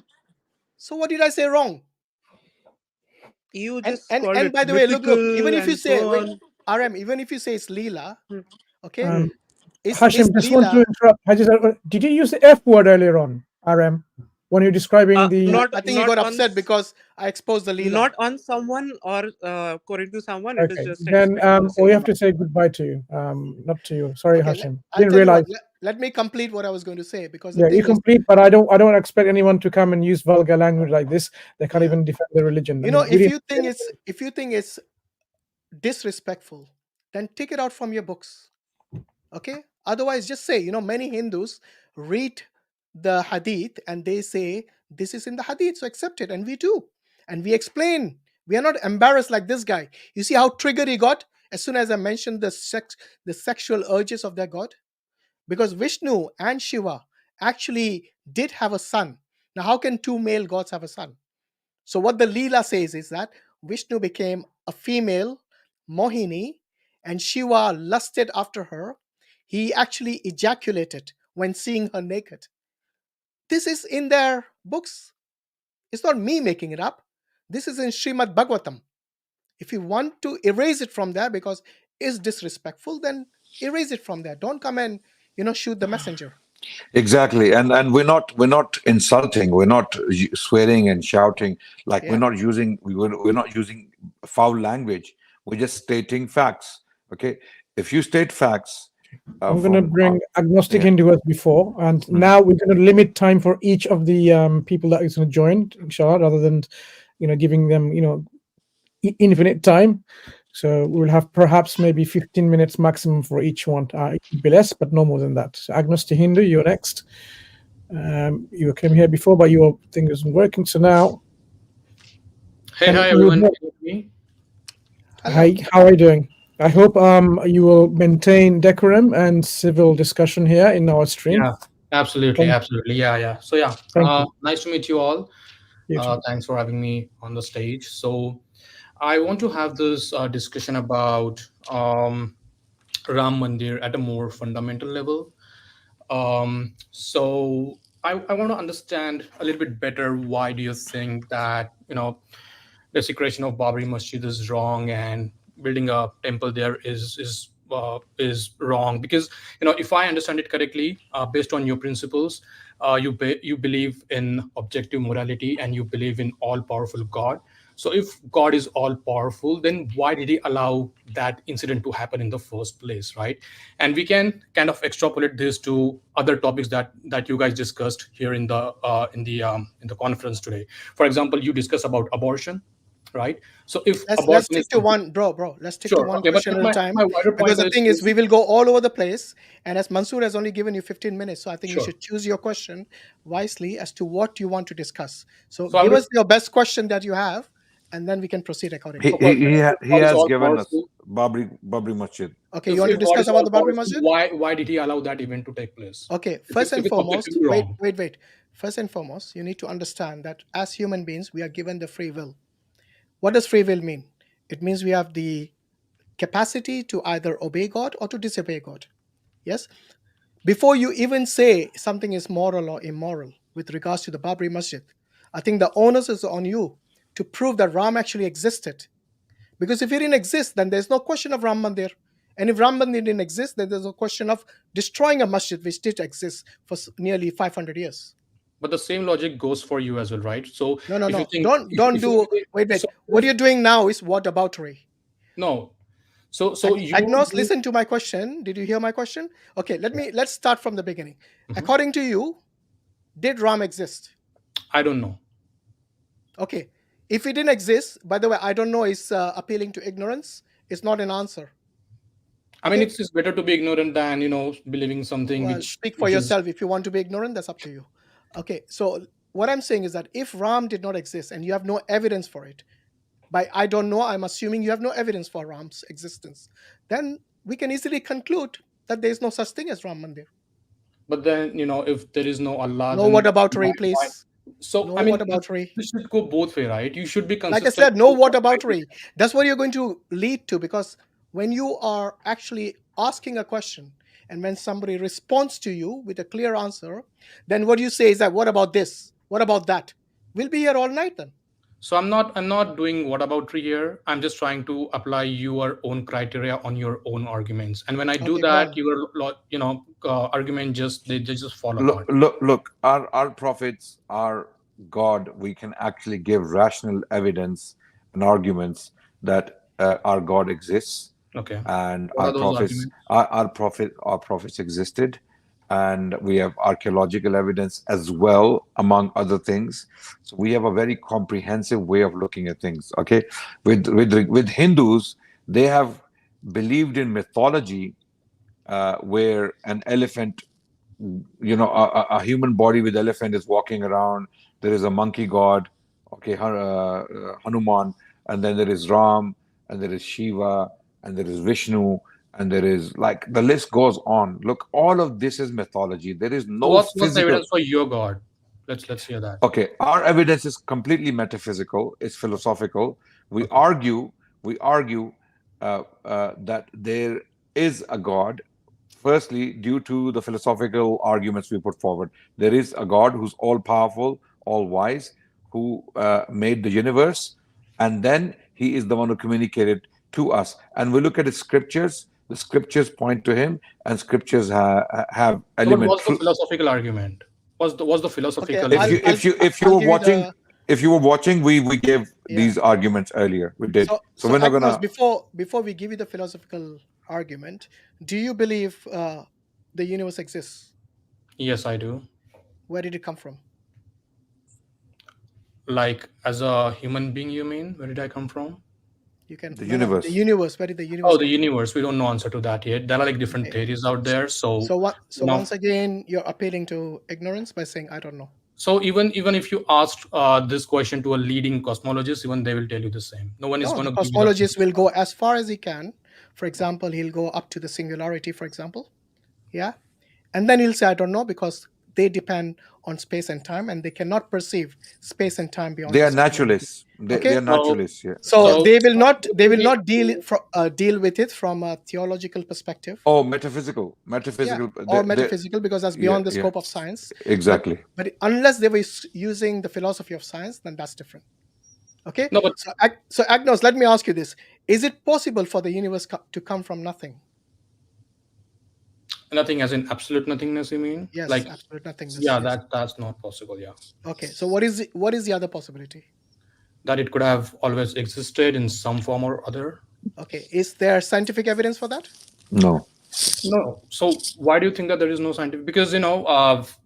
S1: So what did I say wrong?
S18: You
S1: And
S18: just called
S1: and
S18: it
S1: by the way, look, even
S18: mythical
S1: if you
S18: and
S1: say,
S18: so
S1: wait,
S18: on.
S1: RM, even if you say it's Leela, okay,
S12: Um,
S1: is
S12: Hashim, just want to
S1: Leela?
S12: interrupt. Did you use the F word earlier on, RM, when you're describing the?
S1: Yeah, I think he got upset because I exposed the Leela.
S18: Not on someone or according to someone. It is
S12: Okay,
S18: just
S12: then
S18: expected to say.
S12: we have to say goodbye to you. Not to you. Sorry,
S1: Okay,
S12: Hashim.
S1: I'll
S12: Didn't
S1: tell you
S12: realize.
S1: what. Let me complete what I was going to say, because the
S12: Yeah,
S1: thing
S12: you
S1: is,
S12: complete, but I don't expect anyone to come and use vulgar language like this. They can't even defend their religion.
S1: you know, if you think it's disrespectful, then take it out from your books. Okay, otherwise just say, many Hindus read the hadith and they say this is in the hadith, so accept it, and we do, and we explain. We are not embarrassed like this guy. You see how triggered he got as soon as I mentioned the sexual urges of their god, because Vishnu and Shiva actually did have a son. Now how can two male gods have a son? So what the Leela says is that Vishnu became a female, Mohini, and Shiva lusted after her. He actually ejaculated when seeing her naked. This is in their books. It's not me making it up. This is in Srimad Bhagavatam. If you want to erase it from there because it's disrespectful, then erase it from there. Don't come and shoot the messenger.
S15: Exactly, and we're not insulting, we're not swearing and shouting, like we're not using foul language. We're just stating facts. Okay, if you state facts,
S12: I'm going to bring agnostic Hindu as before, and now we're going to limit time for each of the people that is going to join, inshallah, rather than giving them infinite time. So we'll have perhaps maybe 15 minutes maximum for each one. It could be less, but no more than that. So agnostic Hindu, you're next. You came here before, but your thing isn't working. So now,
S19: Hi everyone. Can you hear me?
S12: Hi, how are you doing? I hope you will maintain decorum and civil discussion here in our stream.
S19: Yeah, absolutely, absolutely. Yeah. So yeah, nice to meet you all. Thanks for having me on the stage. So I want to have this discussion about Ram Mandir at a more fundamental level. So I want to understand a little bit better, why do you think that desecration of Babri Masjid is wrong and building a temple there is wrong? Because if I understand it correctly, based on your principles, you believe in objective morality and you believe in all powerful God. So if God is all powerful, then why did he allow that incident to happen in the first place, right? And we can kind of extrapolate this to other topics that you guys discussed here in the conference today. For example, you discussed about abortion, right? So if
S1: let's stick to one, bro. Let's stick to one question at a time. Because the thing is, we will go all over the place. And as Mansur has only given you 15 minutes, so I think you should choose your question wisely as to what you want to discuss. So give us your best question that you have, and then we can proceed accordingly.
S15: He has given us Babri Masjid.
S1: Okay, you want to discuss about the Babri Masjid?
S19: Why did he allow that event to take place?
S1: Okay, first and foremost, wait. First and foremost, you need to understand that as human beings, we are given the free will. What does free will mean? It means we have the capacity to either obey God or to disobey God. Yes? Before you even say something is moral or immoral with regards to the Babri Masjid, I think the onus is on you to prove that Ram actually existed. Because if he didn't exist, then there's no question of Ram Mandir. And if Ram Mandir didn't exist, then there's a question of destroying a masjid which did exist for nearly 500 years.
S19: But the same logic goes for you as well, right? So
S1: no. Don't do. Wait. So, what you're doing now is whataboutery.
S19: No. So
S1: Agnos, listen to my question. Did you hear my question? Okay, let's start from the beginning. According to you, did Ram exist?
S19: I don't know.
S1: Okay. If he didn't exist, by the way, I don't know is appealing to ignorance. It's not an answer.
S19: I mean, it's better to be ignorant than, believing something which...
S1: Speak for yourself. If you want to be ignorant, that's up to you. Okay, so what I'm saying is that if Ram did not exist and you have no evidence for it, by I don't know, I'm assuming you have no evidence for Ram's existence, then we can easily conclude that there is no such thing as Ram Mandir.
S19: But then, if there is no Allah,
S1: No
S19: then
S1: what about Ray, please.
S19: So
S1: No
S19: I mean,
S1: what about Ray.
S19: this should go both way, right? You should be
S1: Like I
S19: consistent.
S1: said, no what about Ray. That's what you're going to lead to, because when you are actually asking a question and when somebody responds to you with a clear answer, then what you say is that, what about this? What about that? We'll be here all night then.
S19: So I'm not doing what about tree here. I'm just trying to apply your own criteria on your own arguments. And when I do
S1: Okay, go
S19: that,
S1: on.
S19: your argument they just fall
S15: Look,
S19: apart.
S15: look, our prophets, our God, we can actually give rational evidence and arguments that our God exists,
S19: Okay.
S15: and
S19: What
S15: our
S19: are those
S15: prophets,
S19: arguments?
S15: our prophets existed, and we have archaeological evidence as well, among other things. So we have a very comprehensive way of looking at things. Okay, with Hindus, they have believed in mythology, where an elephant, a human body with elephant is walking around. There is a monkey god, okay, Hanuman, and then there is Ram, and there is Shiva, and there is Vishnu, and there is, like, the list goes on. Look, all of this is mythology. There is
S19: So
S15: no
S19: what's the
S15: physical.
S19: evidence for your God? Let's hear that.
S15: Okay, our evidence is completely metaphysical. It's philosophical. We argue that there is a God. Firstly, due to the philosophical arguments we put forward, there is a God who's all powerful, all wise, who made the universe, and then he is the one who communicated to us. And we look at the scriptures. The scriptures point to him, and scriptures have
S19: So what
S15: element.
S19: was the philosophical argument? What's the philosophical?
S1: Okay,
S15: If you were watching, we gave these arguments earlier. We did. So we're not
S1: Agnos,
S15: gonna.
S1: before we give you the philosophical argument, do you believe the universe exists?
S19: Yes, I do.
S1: Where did it come from?
S19: Like, as a human being, you mean? Where did I come from?
S1: You can
S15: The
S1: no,
S15: universe.
S1: the universe. Where did the universe?
S19: Oh, the universe. We don't know answer to that yet. There are like different theories out there. So
S1: once again, you're appealing to ignorance by saying I don't know.
S19: So even if you asked this question to a leading cosmologist, even they will tell you the same. No one is going to.
S1: The cosmologist will go as far as he can. For example, he'll go up to the singularity, for example. Yeah. And then he'll say, I don't know, because they depend on space and time, and they cannot perceive space and time beyond.
S15: They are naturalists. They are naturalists. Yeah.
S1: So they will not deal with it from a theological perspective.
S15: Oh, metaphysical.
S1: Or metaphysical, because that's beyond the scope of science.
S15: Exactly.
S1: But unless they were using the philosophy of science, then that's different. Okay.
S19: No, but
S1: so Agnos, let me ask you this: is it possible for the universe to come from nothing?
S19: Nothing as in absolute nothingness, you mean?
S1: Yes,
S19: like
S1: absolute nothingness.
S19: Yeah,
S1: yes.
S19: that's not possible. Yeah.
S1: Okay, so what is the other possibility?
S19: That it could have always existed in some form or other.
S1: Okay, is there scientific evidence for that?
S15: No.
S19: No. So why do you think that there is no scientific? Because
S1: I'm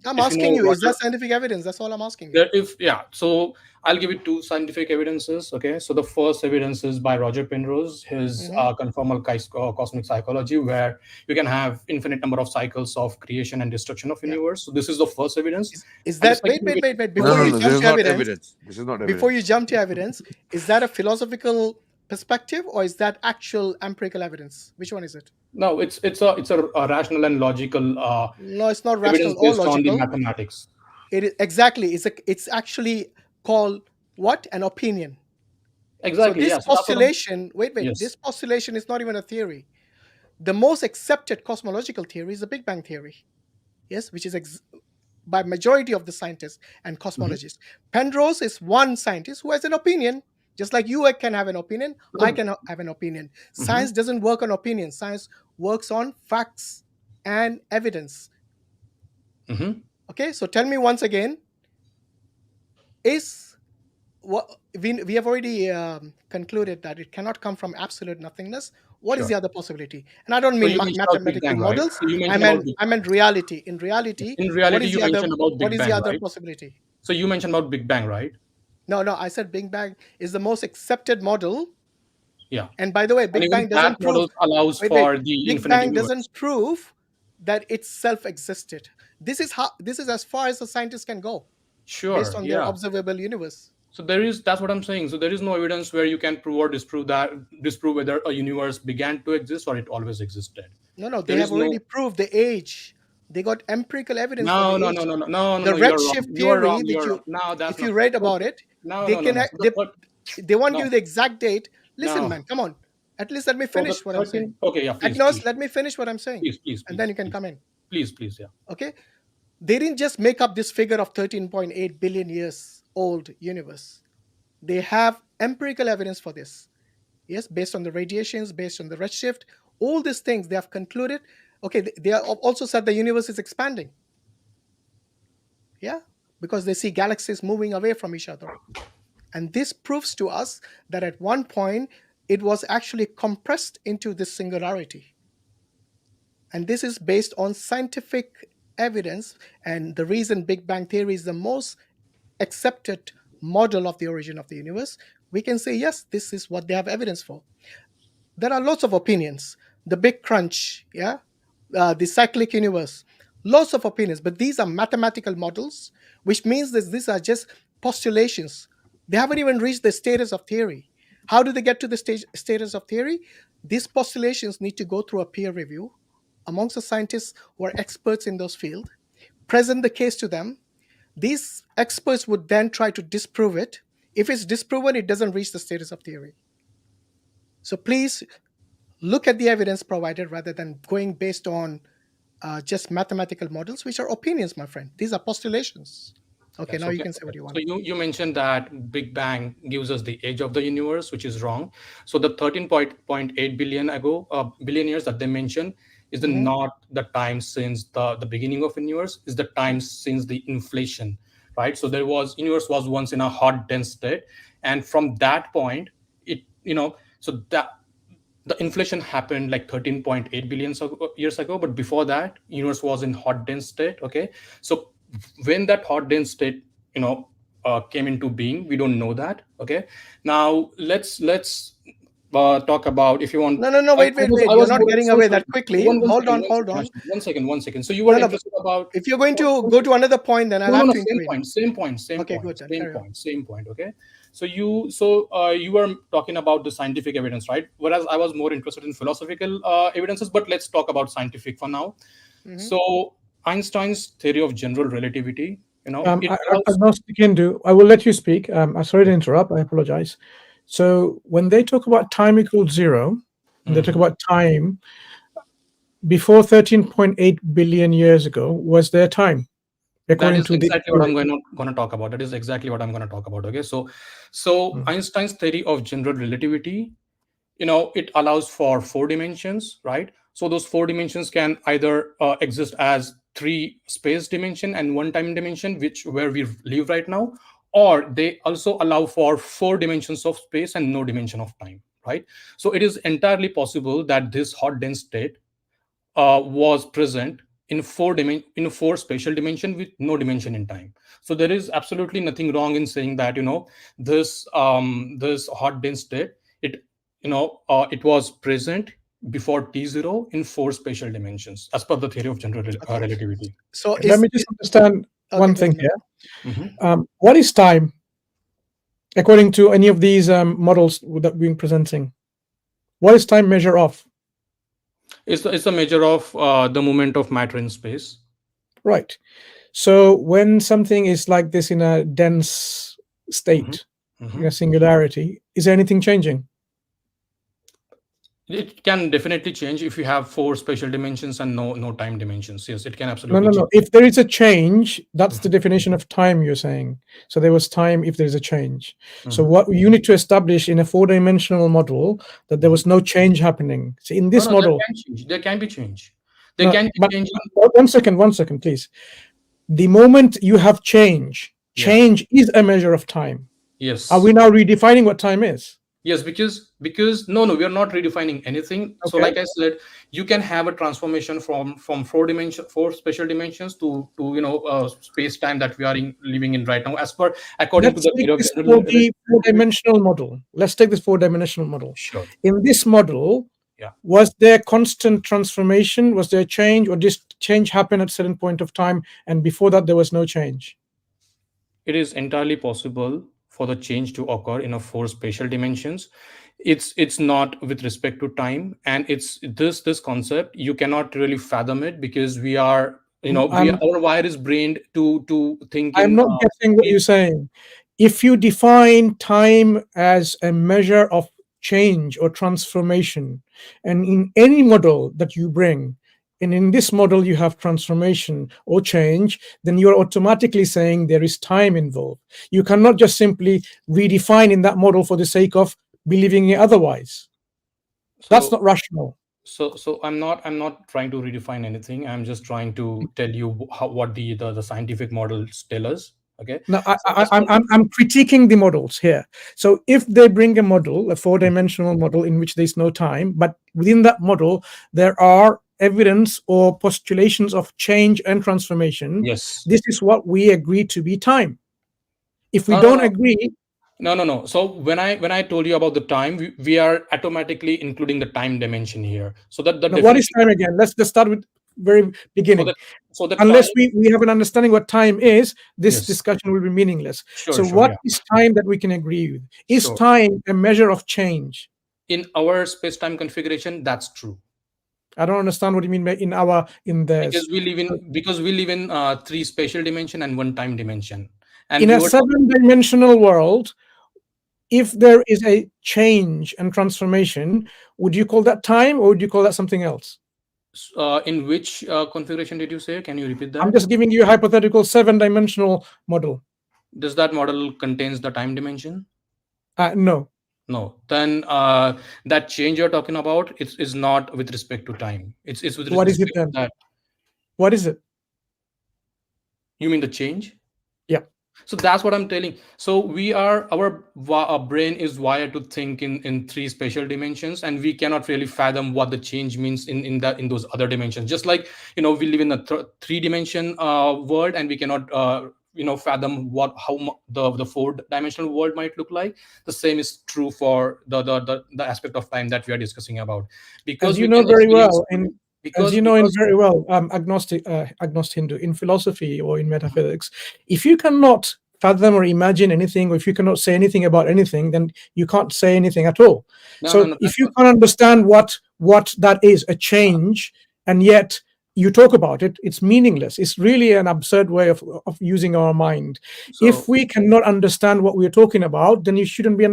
S1: asking you, is there scientific evidence? That's all I'm asking you.
S19: So I'll give you two scientific evidences. Okay, so the first evidence is by Roger Penrose, his conformal cosmic psychology, where you can have infinite number of cycles of creation and destruction of universe. So this is the first evidence.
S1: Is that wait? Before you jump to evidence,
S15: this is not evidence.
S1: Before you jump to evidence, is that a philosophical perspective or is that actual empirical evidence? Which one is it?
S19: No, it's a rational and logical.
S1: No, it's not rational or logical.
S19: On the mathematics.
S1: It is exactly. It's actually called what? An opinion.
S19: Exactly.
S1: So this postulation. Wait.
S19: Yes.
S1: This postulation is not even a theory. The most accepted cosmological theory is the Big Bang theory. Yes, which is by majority of the scientists and cosmologists. Penrose is one scientist who has an opinion. Just like you can have an opinion, I can have an opinion. Science doesn't work on opinion. Science works on facts and evidence. Okay, so tell me once again, we have already concluded that it cannot come from absolute nothingness. What is the other possibility? And I don't mean mathematical models. Right? I meant reality. In reality, what is the other possibility?
S19: So you mentioned about Big Bang, right?
S1: No, I said Big Bang is the most accepted model.
S19: Yeah.
S1: And by the way, Big Bang doesn't prove
S19: Big
S1: Bang doesn't prove that it self-existed. This is as far as the scientists can go.
S19: Sure.
S1: Based on their observable universe.
S19: So that's what I'm saying. So there is no evidence where you can prove or disprove whether a universe began to exist or it always existed.
S1: No, they
S19: There
S1: have
S19: is
S1: already proved the age. They got empirical evidence for
S19: no,
S1: the
S19: no,
S1: age.
S19: no, no, no, no,
S1: The
S19: no. You're wrong.
S1: redshift
S19: You are
S1: theory
S19: wrong.
S1: that
S19: You're wrong. No, that's
S1: if
S19: not.
S1: you read about it,
S19: No,
S1: they
S19: no, no,
S1: can
S19: no.
S1: they won't
S19: No.
S1: give you the exact date. Listen,
S19: No.
S1: man, come on. At least let me
S19: So the
S1: finish what I'm saying.
S19: Okay, yeah, please,
S1: Agnos,
S19: please,
S1: let me finish what I'm saying.
S19: please,
S1: And then you can come in.
S19: please, yeah.
S1: Okay? They didn't just make up this figure of 13.8 billion years old universe. They have empirical evidence for this. Yes, based on the radiations, based on the redshift, all these things they have concluded. Okay, they have also said the universe is expanding. Yeah, because they see galaxies moving away from each other. And this proves to us that at one point it was actually compressed into this singularity. And this is based on scientific evidence. And the reason Big Bang Theory is the most accepted model of the origin of the universe, we can say, yes, this is what they have evidence for. There are lots of opinions. The Big Crunch, yeah, the cyclic universe, lots of opinions, but these are mathematical models, which means that these are just postulations. They haven't even reached the status of theory. How do they get to the status of theory? These postulations need to go through a peer review amongst the scientists who are experts in those fields, present the case to them. These experts would then try to disprove it. If it's disproven, it doesn't reach the status of theory. So please look at the evidence provided rather than going based on just mathematical models, which are opinions, my friend. These are postulations. Okay,
S19: Yes,
S1: now you can say what you want.
S19: So you mentioned that Big Bang gives us the age of the universe, which is wrong. So the 13.8 billion years that they mentioned is not the time since the beginning of universe, is the time since the inflation, right? So universe was once in a hot, dense state, and from that point, so that the inflation happened like 13.8 billion years ago, but before that, universe was in hot, dense state. Okay, so when that hot, dense state came into being, we don't know that. Okay, now let's talk about, if you want.
S1: No, wait. You're not getting away that quickly. Hold on.
S19: One second. So you were interested about.
S1: If you're going to go to another point, then I'll have to intervene.
S19: Same point.
S1: Okay, good.
S19: Same point. Okay. So you were talking about the scientific evidence, right? Whereas I was more interested in philosophical evidences, but let's talk about scientific for now. So Einstein's theory of general relativity,
S12: Agnostic Hindu, I will let you speak. I'm sorry to interrupt. I apologize. So when they talk about time equals zero, and they talk about time before 13.8 billion years ago, was there time?
S19: That is exactly what I'm going to talk about. That is exactly what I'm going to talk about. Okay, so Einstein's theory of general relativity, it allows for 4 dimensions, right? So those 4 dimensions can either exist as 3 space dimension and 1 time dimension, where we live right now, or they also allow for 4 dimensions of space and no dimension of time, right? So it is entirely possible that this hot dense state was present in 4 spatial dimension with no dimension in time. So there is absolutely nothing wrong in saying that this hot dense state, it was present before T0 in 4 spatial dimensions as per the theory of general relativity.
S12: So let me just understand one thing here. What is time according to any of these models that we've been presenting? What is time measure of?
S19: It's a measure of the movement of matter in space.
S12: Right. So when something is like this in a dense state, in a singularity, is there anything changing?
S19: It can definitely change if you have 4 spatial dimensions and no time dimensions. Yes, it can absolutely change.
S12: No. If there is a change, that's the definition of time you're saying. So there was time if there's a change. So what you need to establish in a 4-dimensional model that there was no change happening. So in this model,
S19: there can be change. There can be change.
S12: One second, please. The moment you have change is a measure of time.
S19: Yes.
S12: Are we now redefining what time is?
S19: Yes, because no, we are not redefining anything. Okay. So like I said, you can have a transformation from 4 spatial dimensions to space time that we are living in right now, according to the theory of general relativity.
S12: 4-dimensional model. Let's take this 4-dimensional model.
S19: Sure.
S12: In this model, was there constant transformation? Was there change, or did change happen at a certain point of time, and before that there was no change?
S19: It is entirely possible for the change to occur in a four spatial dimensions. It's not with respect to time, and it's this concept you cannot really fathom it, because we are, our wire is brained to think
S12: I'm
S19: in
S12: not getting what you're saying. If you define time as a measure of change or transformation, and in any model that you bring, and in this model you have transformation or change, then you're automatically saying there is time involved. You cannot just simply redefine in that model for the sake of believing it otherwise. That's not rational.
S19: So I'm not trying to redefine anything. I'm just trying to tell you what the scientific models tell us. Okay.
S12: No, I'm critiquing the models here. So if they bring a model, a four-dimensional model in which there's no time, but within that model there are evidence or postulations of change and transformation,
S19: yes,
S12: this is what we agree to be time. If we
S19: No,
S12: don't agree,
S19: no. So when I told you about the time, we are automatically including the time dimension here. So that the
S12: now what is time again? Let's just start with very beginning.
S19: so the
S12: Unless
S19: time,
S12: we have an understanding what time is, this
S19: Yes.
S12: discussion will be meaningless.
S19: Sure,
S12: So
S19: sure,
S12: what
S19: yeah.
S12: is time that we can agree with? Is
S19: Sure.
S12: time a measure of change?
S19: In our space-time configuration, that's true.
S12: I don't understand what you mean by in theirs.
S19: Because we live in three spatial dimension and one time dimension. And
S12: In a seven-dimensional world, if there is a change and transformation, would you call that time or would you call that something else?
S19: In which configuration did you say? Can you repeat that?
S12: I'm just giving you a hypothetical seven-dimensional model.
S19: Does that model contains the time dimension?
S12: No.
S19: No. Then that change you're talking about is not with respect to time. It's with
S12: What
S19: respect
S12: is it then?
S19: to that.
S12: What is it?
S19: You mean the change?
S12: Yeah.
S19: So that's what I'm telling. So our brain is wired to think in three spatial dimensions, and we cannot really fathom what the change means in those other dimensions. Just like we live in a three-dimension world, and we cannot fathom how the four-dimensional world might look like. The same is true for the aspect of time that we are discussing about. Because
S12: as you
S19: we
S12: know
S19: can
S12: very
S19: experience-
S12: well, agnostic Hindu, in philosophy or in metaphysics, if you cannot fathom or imagine anything, or if you cannot say anything about anything, then you can't say anything at all.
S19: No,
S12: if you can't understand what that is, a change, and yet you talk about it, it's meaningless. It's really an absurd way of using our mind. If we cannot understand what we're talking about, then you shouldn't be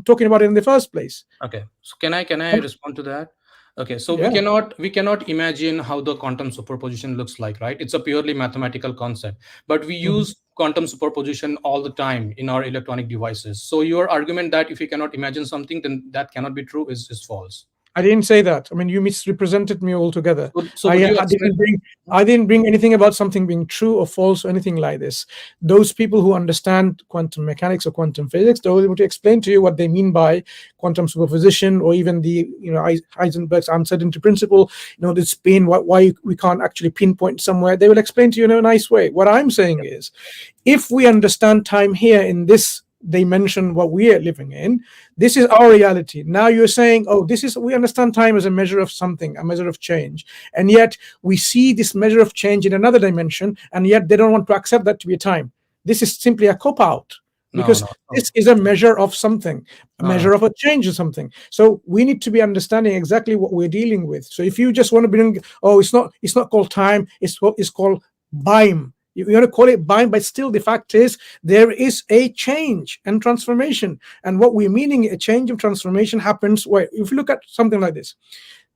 S12: talking about it in the first place.
S19: Okay. So can I respond to that? Okay, so
S12: Yeah.
S19: we cannot imagine how the quantum superposition looks like, right? It's a purely mathematical concept, but we use quantum superposition all the time in our electronic devices. So your argument that if you cannot imagine something, then that cannot be true is false.
S12: I didn't say that. I mean, you misrepresented me altogether.
S19: So would you
S12: I didn't bring anything about something being true or false or anything like this. Those people who understand quantum mechanics or quantum physics, they're able to explain to you what they mean by quantum superposition, or even the Heisenberg's uncertainty principle. This spin, why we can't actually pinpoint somewhere. They will explain to you in a nice way. What I'm saying is, if we understand time here in this dimension, what we are living in, this is our reality. Now you're saying, we understand time as a measure of something, a measure of change, and yet we see this measure of change in another dimension, and yet they don't want to accept that to be a time. This is simply a cop-out, because this is a measure of something, a measure of a change or something. So we need to be understanding exactly what we're dealing with. So if you just want to bring, it's not called time, it's called BIME. You want to call it bind, but still the fact is there is a change and transformation. And what we're meaning, a change of transformation happens where, if you look at something like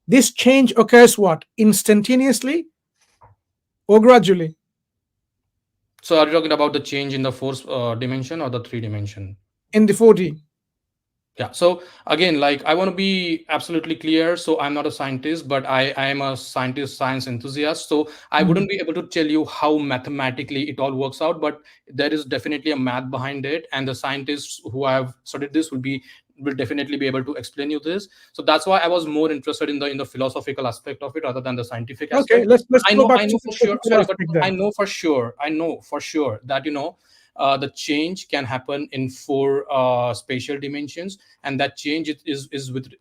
S12: this change occurs what? Instantaneously or gradually?
S19: So are you talking about the change in the fourth dimension or the three dimension?
S12: In the 4D.
S19: Yeah. So again, I want to be absolutely clear. So I'm not a scientist, but I am a science enthusiast. So I wouldn't be able to tell you how mathematically it all works out, but there is definitely a math behind it. And the scientists who have studied this will definitely be able to explain you this. So that's why I was more interested in the philosophical aspect of it rather than the scientific aspect.
S12: Okay, let's go back to
S19: for sure. Sorry, but I know for sure that the change can happen in four spatial dimensions, and that change is with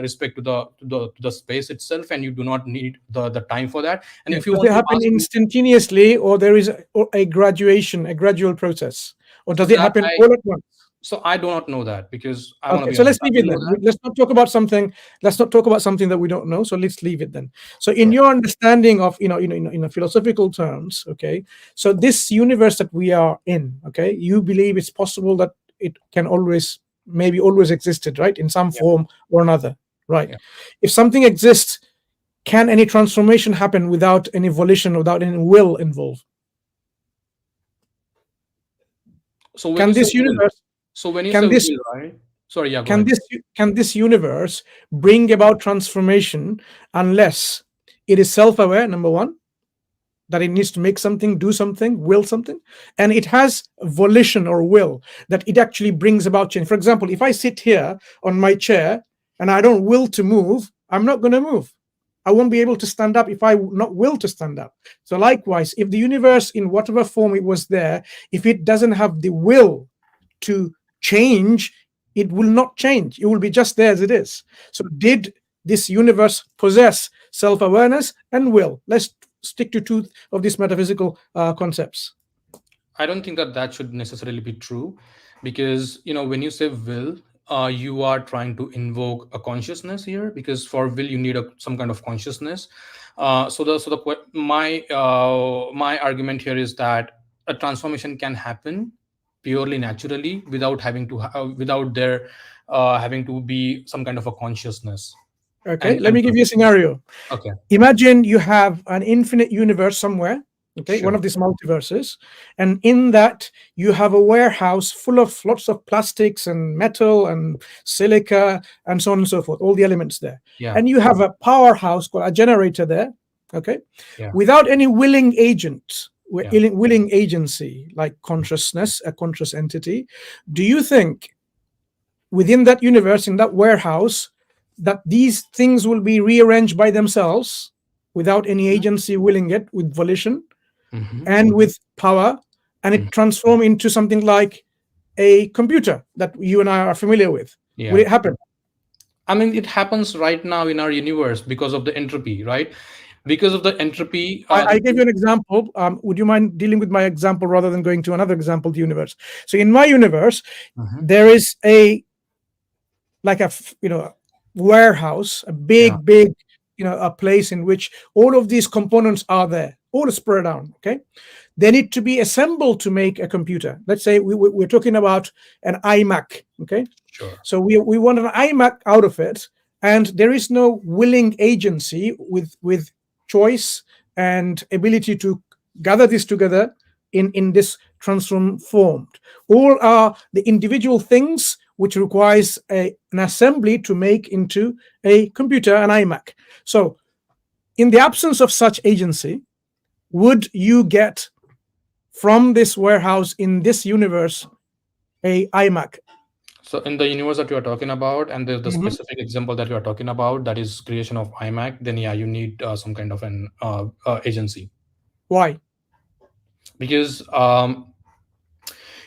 S19: respect to the space itself, and you do not need the time for that. And if you
S12: does it happen instantaneously, or there is a gradual process, or does it happen all at once?
S19: So I do not know that, because I want to
S12: Okay,
S19: be
S12: so let's
S19: honest.
S12: leave
S19: Do
S12: it
S19: you know
S12: then.
S19: that?
S12: Let's not talk about something. Let's not talk about something that we don't know. So let's leave it then. So, in
S19: Sure.
S12: your understanding of, in a philosophical terms, okay. So this universe that we are in, okay, you believe it's possible that it can always, maybe always existed, right, in some
S19: Yeah.
S12: form or another, right?
S19: Yeah.
S12: If something exists, can any transformation happen without any volition, without any will involved?
S19: So when
S12: Can
S19: you say
S12: this
S19: will,
S12: universe?
S19: so when you say
S12: Can this?
S19: will, right? Sorry, yeah, go
S12: Can
S19: ahead.
S12: this universe bring about transformation unless it is self-aware, number one, that it needs to make something, do something, will something, and it has volition or will, that it actually brings about change. For example, if I sit here on my chair and I don't will to move, I'm not going to move. I won't be able to stand up if I not will to stand up. So likewise, if the universe, in whatever form it was there, if it doesn't have the will to change, it will not change. It will be just there as it is. So did this universe possess self-awareness and will? Let's stick to two of these metaphysical concepts.
S19: I don't think that that should necessarily be true, because when you say will, you are trying to invoke a consciousness here, because for will you need some kind of consciousness. My argument here is that a transformation can happen purely naturally without having to without there having to be some kind of a consciousness.
S12: Okay, let me give you a scenario.
S19: Okay.
S12: Imagine you have an infinite universe somewhere, okay,
S19: Sure.
S12: one of these multiverses, and in that you have a warehouse full of lots of plastics and metal and silica and so on and so forth, all the elements there.
S19: Yeah.
S12: And you have a powerhouse called a generator there, okay,
S19: Yeah.
S12: without any willing agent,
S19: Yeah.
S12: willing agency like consciousness, a conscious entity. Do you think within that universe, in that warehouse, that these things will be rearranged by themselves without any agency willing it, with volition and with power, and it transform into something like a computer that you and I are familiar with?
S19: Yeah.
S12: Will it happen?
S19: I mean, it happens right now in our universe because of the entropy, right? Because of the entropy.
S12: I gave you an example. Would you mind dealing with my example rather than going to another example of the universe? So in my universe, there is a warehouse, a big a place in which all of these components are there, all spread down. Okay, they need to be assembled to make a computer. Let's say we're talking about an iMac. Okay,
S19: sure.
S12: So we want an iMac out of it, and there is no willing agency with choice and ability to gather this together in this transformed. All are the individual things which requires an assembly to make into a computer, an iMac. So in the absence of such agency, would you get from this warehouse in this universe a iMac?
S19: So in the universe that you are talking about, and the specific example that you are talking about, that is creation of iMac, then yeah, you need some kind of an agency.
S12: Why?
S19: Because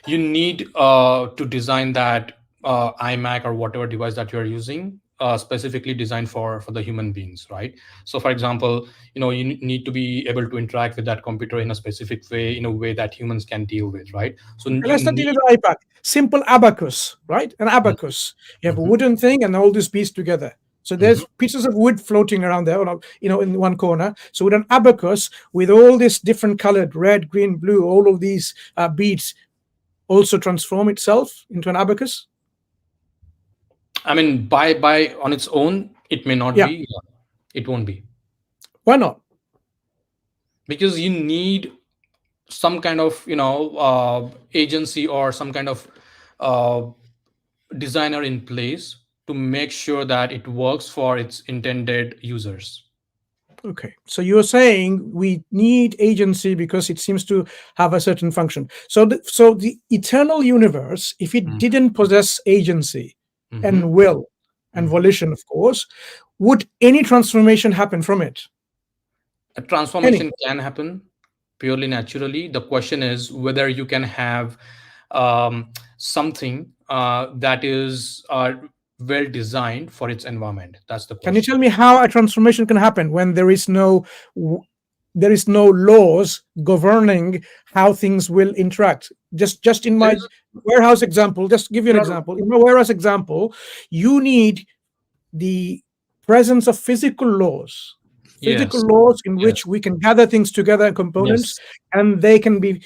S19: you need to design that iMac or whatever device that you are using specifically designed for the human beings, right? So for example, you need to be able to interact with that computer in a specific way, in a way that humans can deal with, right? So
S12: let's not deal with the iPad. Simple abacus, right? An abacus. You have a wooden thing and all these pieces together. So there's pieces of wood floating around there, in one corner. So with an abacus, with all this different colored, red, green, blue, all of these beads, also transform itself into an abacus?
S19: I mean, by on its own, it may not be. It won't be.
S12: Why not?
S19: Because you need some kind of agency or some kind of designer in place to make sure that it works for its intended users.
S12: Okay, so you're saying we need agency because it seems to have a certain function. So the eternal universe, if it didn't possess agency and will and volition, of course, would any transformation happen from it?
S19: A transformation can happen purely naturally. The question is whether you can have something that is well designed for its environment. That's the question.
S12: Can you tell me how a transformation can happen when there is no laws governing how things will interact? Just in my warehouse example, just give you an example. In my warehouse example, you need the presence of physical laws. Physical laws in which we can gather things together in components, and they can be,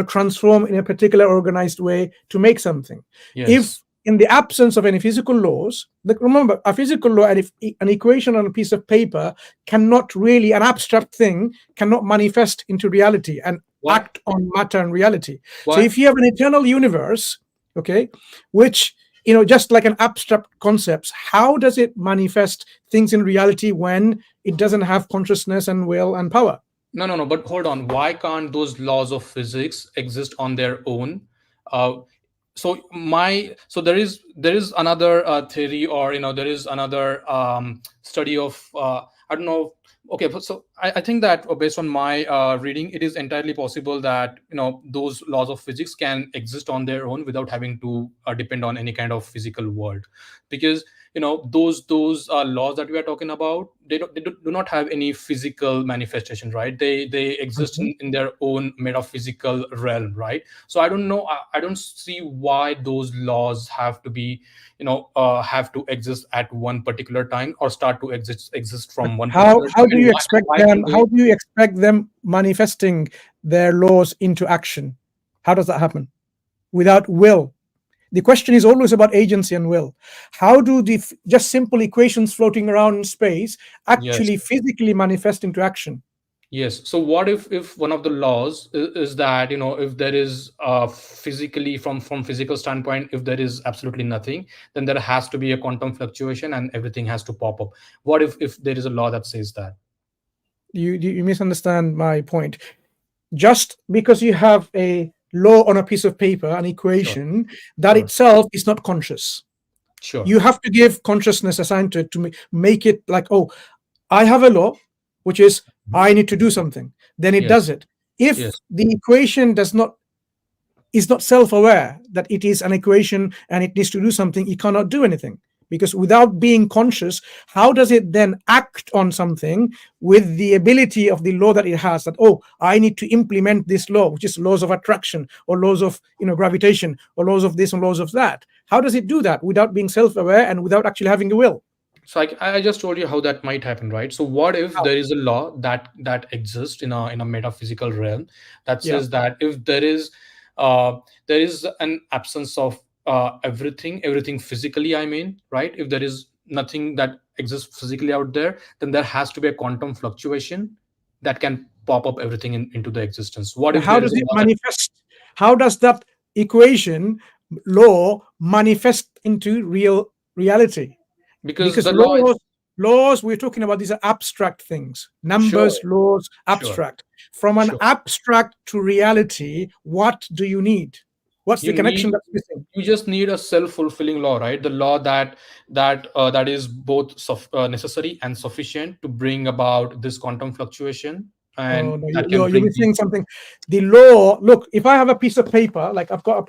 S12: transformed in a particular organized way to make something. If in the absence of any physical laws, remember, a physical law and if an equation on a piece of paper cannot really, an abstract thing cannot manifest into reality and act on matter and reality. So if you have an eternal universe, okay, which just like an abstract concepts, how does it manifest things in reality when it doesn't have consciousness and will and power?
S19: No, but hold on. Why can't those laws of physics exist on their own? So there is another theory, or there is another study of I don't know. Okay, so I think that based on my reading, it is entirely possible that those laws of physics can exist on their own without having to depend on any kind of physical world, because those laws that we are talking about, they do not have any physical manifestation, right? They exist in their own metaphysical realm, right? So I don't know, I don't see why those laws have to be have to exist at one particular time or start to exist from one
S12: how
S19: particular
S12: do you expect them how do you expect them manifesting their laws into action? How does that happen without will? The question is always about agency and will. How do the just simple equations floating around in space actually physically manifest into action?
S19: Yes. So what if one of the laws is that if there is physically from physical standpoint, if there is absolutely nothing, then there has to be a quantum fluctuation and everything has to pop up. What if there is a law that says that?
S12: You misunderstand my point. Just because you have a law on a piece of paper, an equation, that itself is not conscious. You have to give consciousness assigned to it to make it like, oh, I have a law, which is I need to do something. Then it does it. If the equation is not self-aware that it is an equation and it needs to do something, it cannot do anything. Because without being conscious, how does it then act on something with the ability of the law that it has, that, oh, I need to implement this law, which is laws of attraction or laws of gravitation or laws of this and laws of that? How does it do that without being self-aware and without actually having a will?
S19: So I just told you how that might happen, right? So what if there is a law that exists in a metaphysical realm that says that if there is an absence of everything physically, I mean, right? If there is nothing that exists physically out there, then there has to be a quantum fluctuation that can pop up everything into the existence. What if
S12: how does it manifest? How does that equation law manifest into reality? Because the laws we're talking about, these are abstract things. Numbers, laws, abstract. From an abstract to reality, what do you need? What's the connection that's missing?
S19: You just need a self-fulfilling law, right? The law that is both necessary and sufficient to bring about this quantum fluctuation. And
S12: you're missing something. The law. Look, if I have a piece of paper, like I've got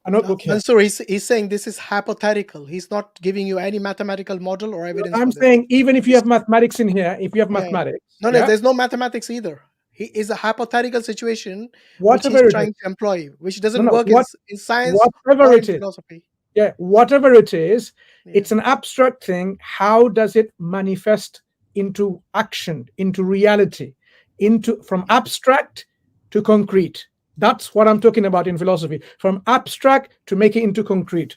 S12: a notebook here.
S1: Mansur, he's saying this is hypothetical. He's not giving you any mathematical model or evidence.
S12: I'm saying even if you have mathematics in here, if you have mathematics,
S1: no, there's no mathematics either. He is a hypothetical situation
S12: which
S1: he's trying to employ, which doesn't work in science or in philosophy.
S12: Yeah, whatever it is, it's an abstract thing. How does it manifest into action, into reality, from abstract to concrete? That's what I'm talking about in philosophy. From abstract to make it into concrete.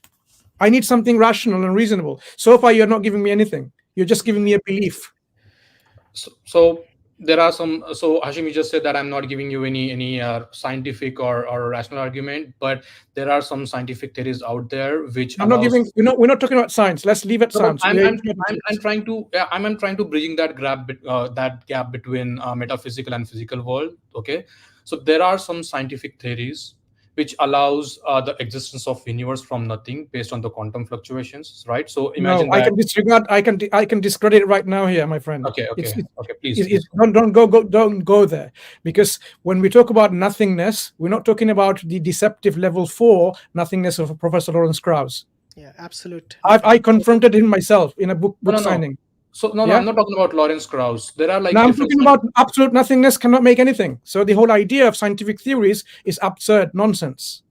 S12: I need something rational and reasonable. So far, you're not giving me anything. You're just giving me a belief.
S19: So there are some. So Hashim, you just said that I'm not giving you any scientific or rational argument, but there are some scientific theories out there which
S12: I'm not giving. We're not talking about science. Let's leave it science.
S19: I'm trying to bridging that gap between metaphysical and physical world. Okay, so there are some scientific theories which allows the existence of universe from nothing based on the quantum fluctuations, right? So imagine
S12: I can disregard. I can discredit it right now here, my friend.
S19: Okay, please.
S12: Don't go there, because when we talk about nothingness, we're not talking about the deceptive level 4 nothingness of Professor Lawrence Krauss.
S1: Yeah, absolute.
S12: I confronted him myself in a book signing.
S19: So no, I'm not talking about Lawrence Krauss. There are
S12: I'm talking about absolute nothingness cannot make anything. So the whole idea of scientific theories is absurd nonsense.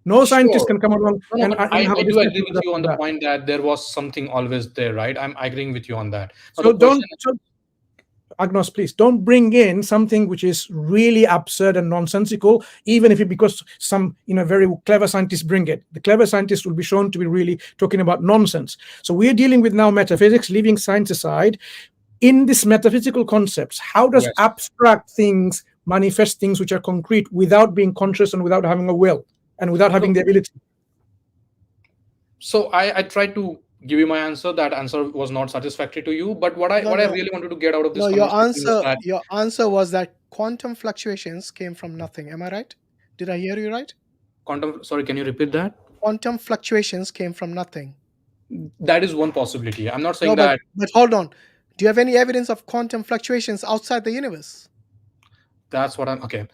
S12: No scientist
S19: Sure.
S12: can come along
S19: No,
S12: and
S19: but
S12: have
S19: I
S12: a
S19: do
S12: discussion
S19: agree
S12: with
S19: with
S12: us
S19: you on
S12: on
S19: the
S12: that.
S19: point that there was something always there, right? I'm agreeing with you on that. Now,
S12: So
S19: the question,
S12: Agnos, please don't bring in something which is really absurd and nonsensical, even if it because some very clever scientists bring it. The clever scientists will be shown to be really talking about nonsense. So we're dealing with now metaphysics, leaving science aside. In this metaphysical concepts, how does
S19: yes.
S12: abstract things manifest things which are concrete without being conscious and without having a will and without having the ability?
S19: So I tried to give you my answer. That answer was not satisfactory to you. But what I really wanted to get out of this
S1: No,
S19: conversation is that
S1: your answer was that quantum fluctuations came from nothing. Am I right? Did I hear you right?
S19: quantum. Sorry, can you repeat that?
S1: Quantum fluctuations came from nothing.
S19: That is one possibility. I'm not saying
S1: No,
S19: that.
S1: but hold on. Do you have any evidence of quantum fluctuations outside the universe?
S19: That's what I'm okay.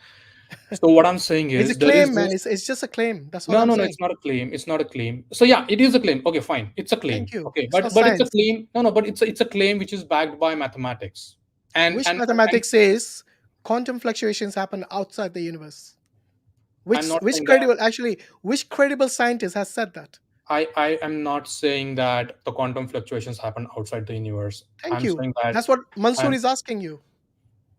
S19: So what I'm saying is
S1: It's a
S19: there is
S1: claim, man.
S19: this.
S1: It's just a claim. That's all
S19: No,
S1: I'm
S19: no, no.
S1: saying.
S19: It's not a claim. It's not a claim. So yeah, it is a claim. Okay, fine. It's a claim.
S1: Thank you.
S19: Okay,
S1: It's not
S19: but it's a
S1: science.
S19: claim. No, no. But it's a claim which is backed by mathematics.
S1: Which mathematics says quantum fluctuations happen outside the universe? Which credible scientist has said that?
S19: I am not saying that the quantum fluctuations happen outside the universe.
S1: Thank you. That's what Mansur is asking you.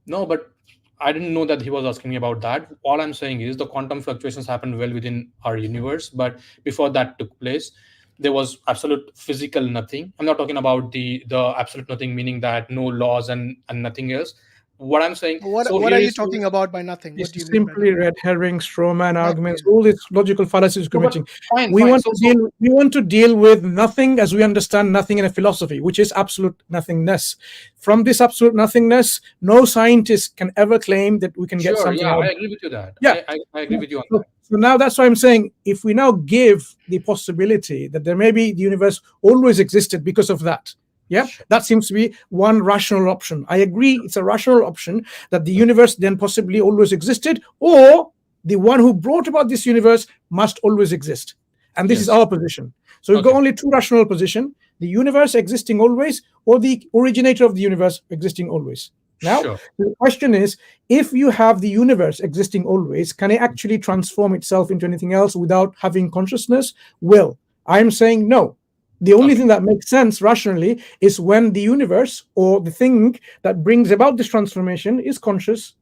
S19: No, but I didn't know that he was asking me about that. All I'm saying is the quantum fluctuations happen well within our universe, but before that took place, there was absolute physical nothing. I'm not talking about the absolute nothing, meaning that no laws and nothing else. What I'm saying.
S1: What are you talking about by nothing? What do you mean by
S12: simply red herring, straw man arguments, all these logical fallacies committing. We want to deal with nothing as we understand nothing in a philosophy, which is absolute nothingness. From this absolute nothingness, no scientist can ever claim that we can get something out.
S19: I agree with you that.
S12: Yeah,
S19: I agree with you on that.
S12: So now that's why I'm saying if we now give the possibility that there may be the universe always existed because of that. Yeah, that seems to be one rational option. I agree, it's a rational option that the universe then possibly always existed, or the one who brought about this universe must always exist. And this is our position. So we've got only two rational positions: the universe existing always, or the originator of the universe existing always. Now, the question is, if you have the universe existing always, can it actually transform itself into anything else without having consciousness? Well, I'm saying no. The only thing that makes sense rationally is when the universe or the thing that brings about this transformation is conscious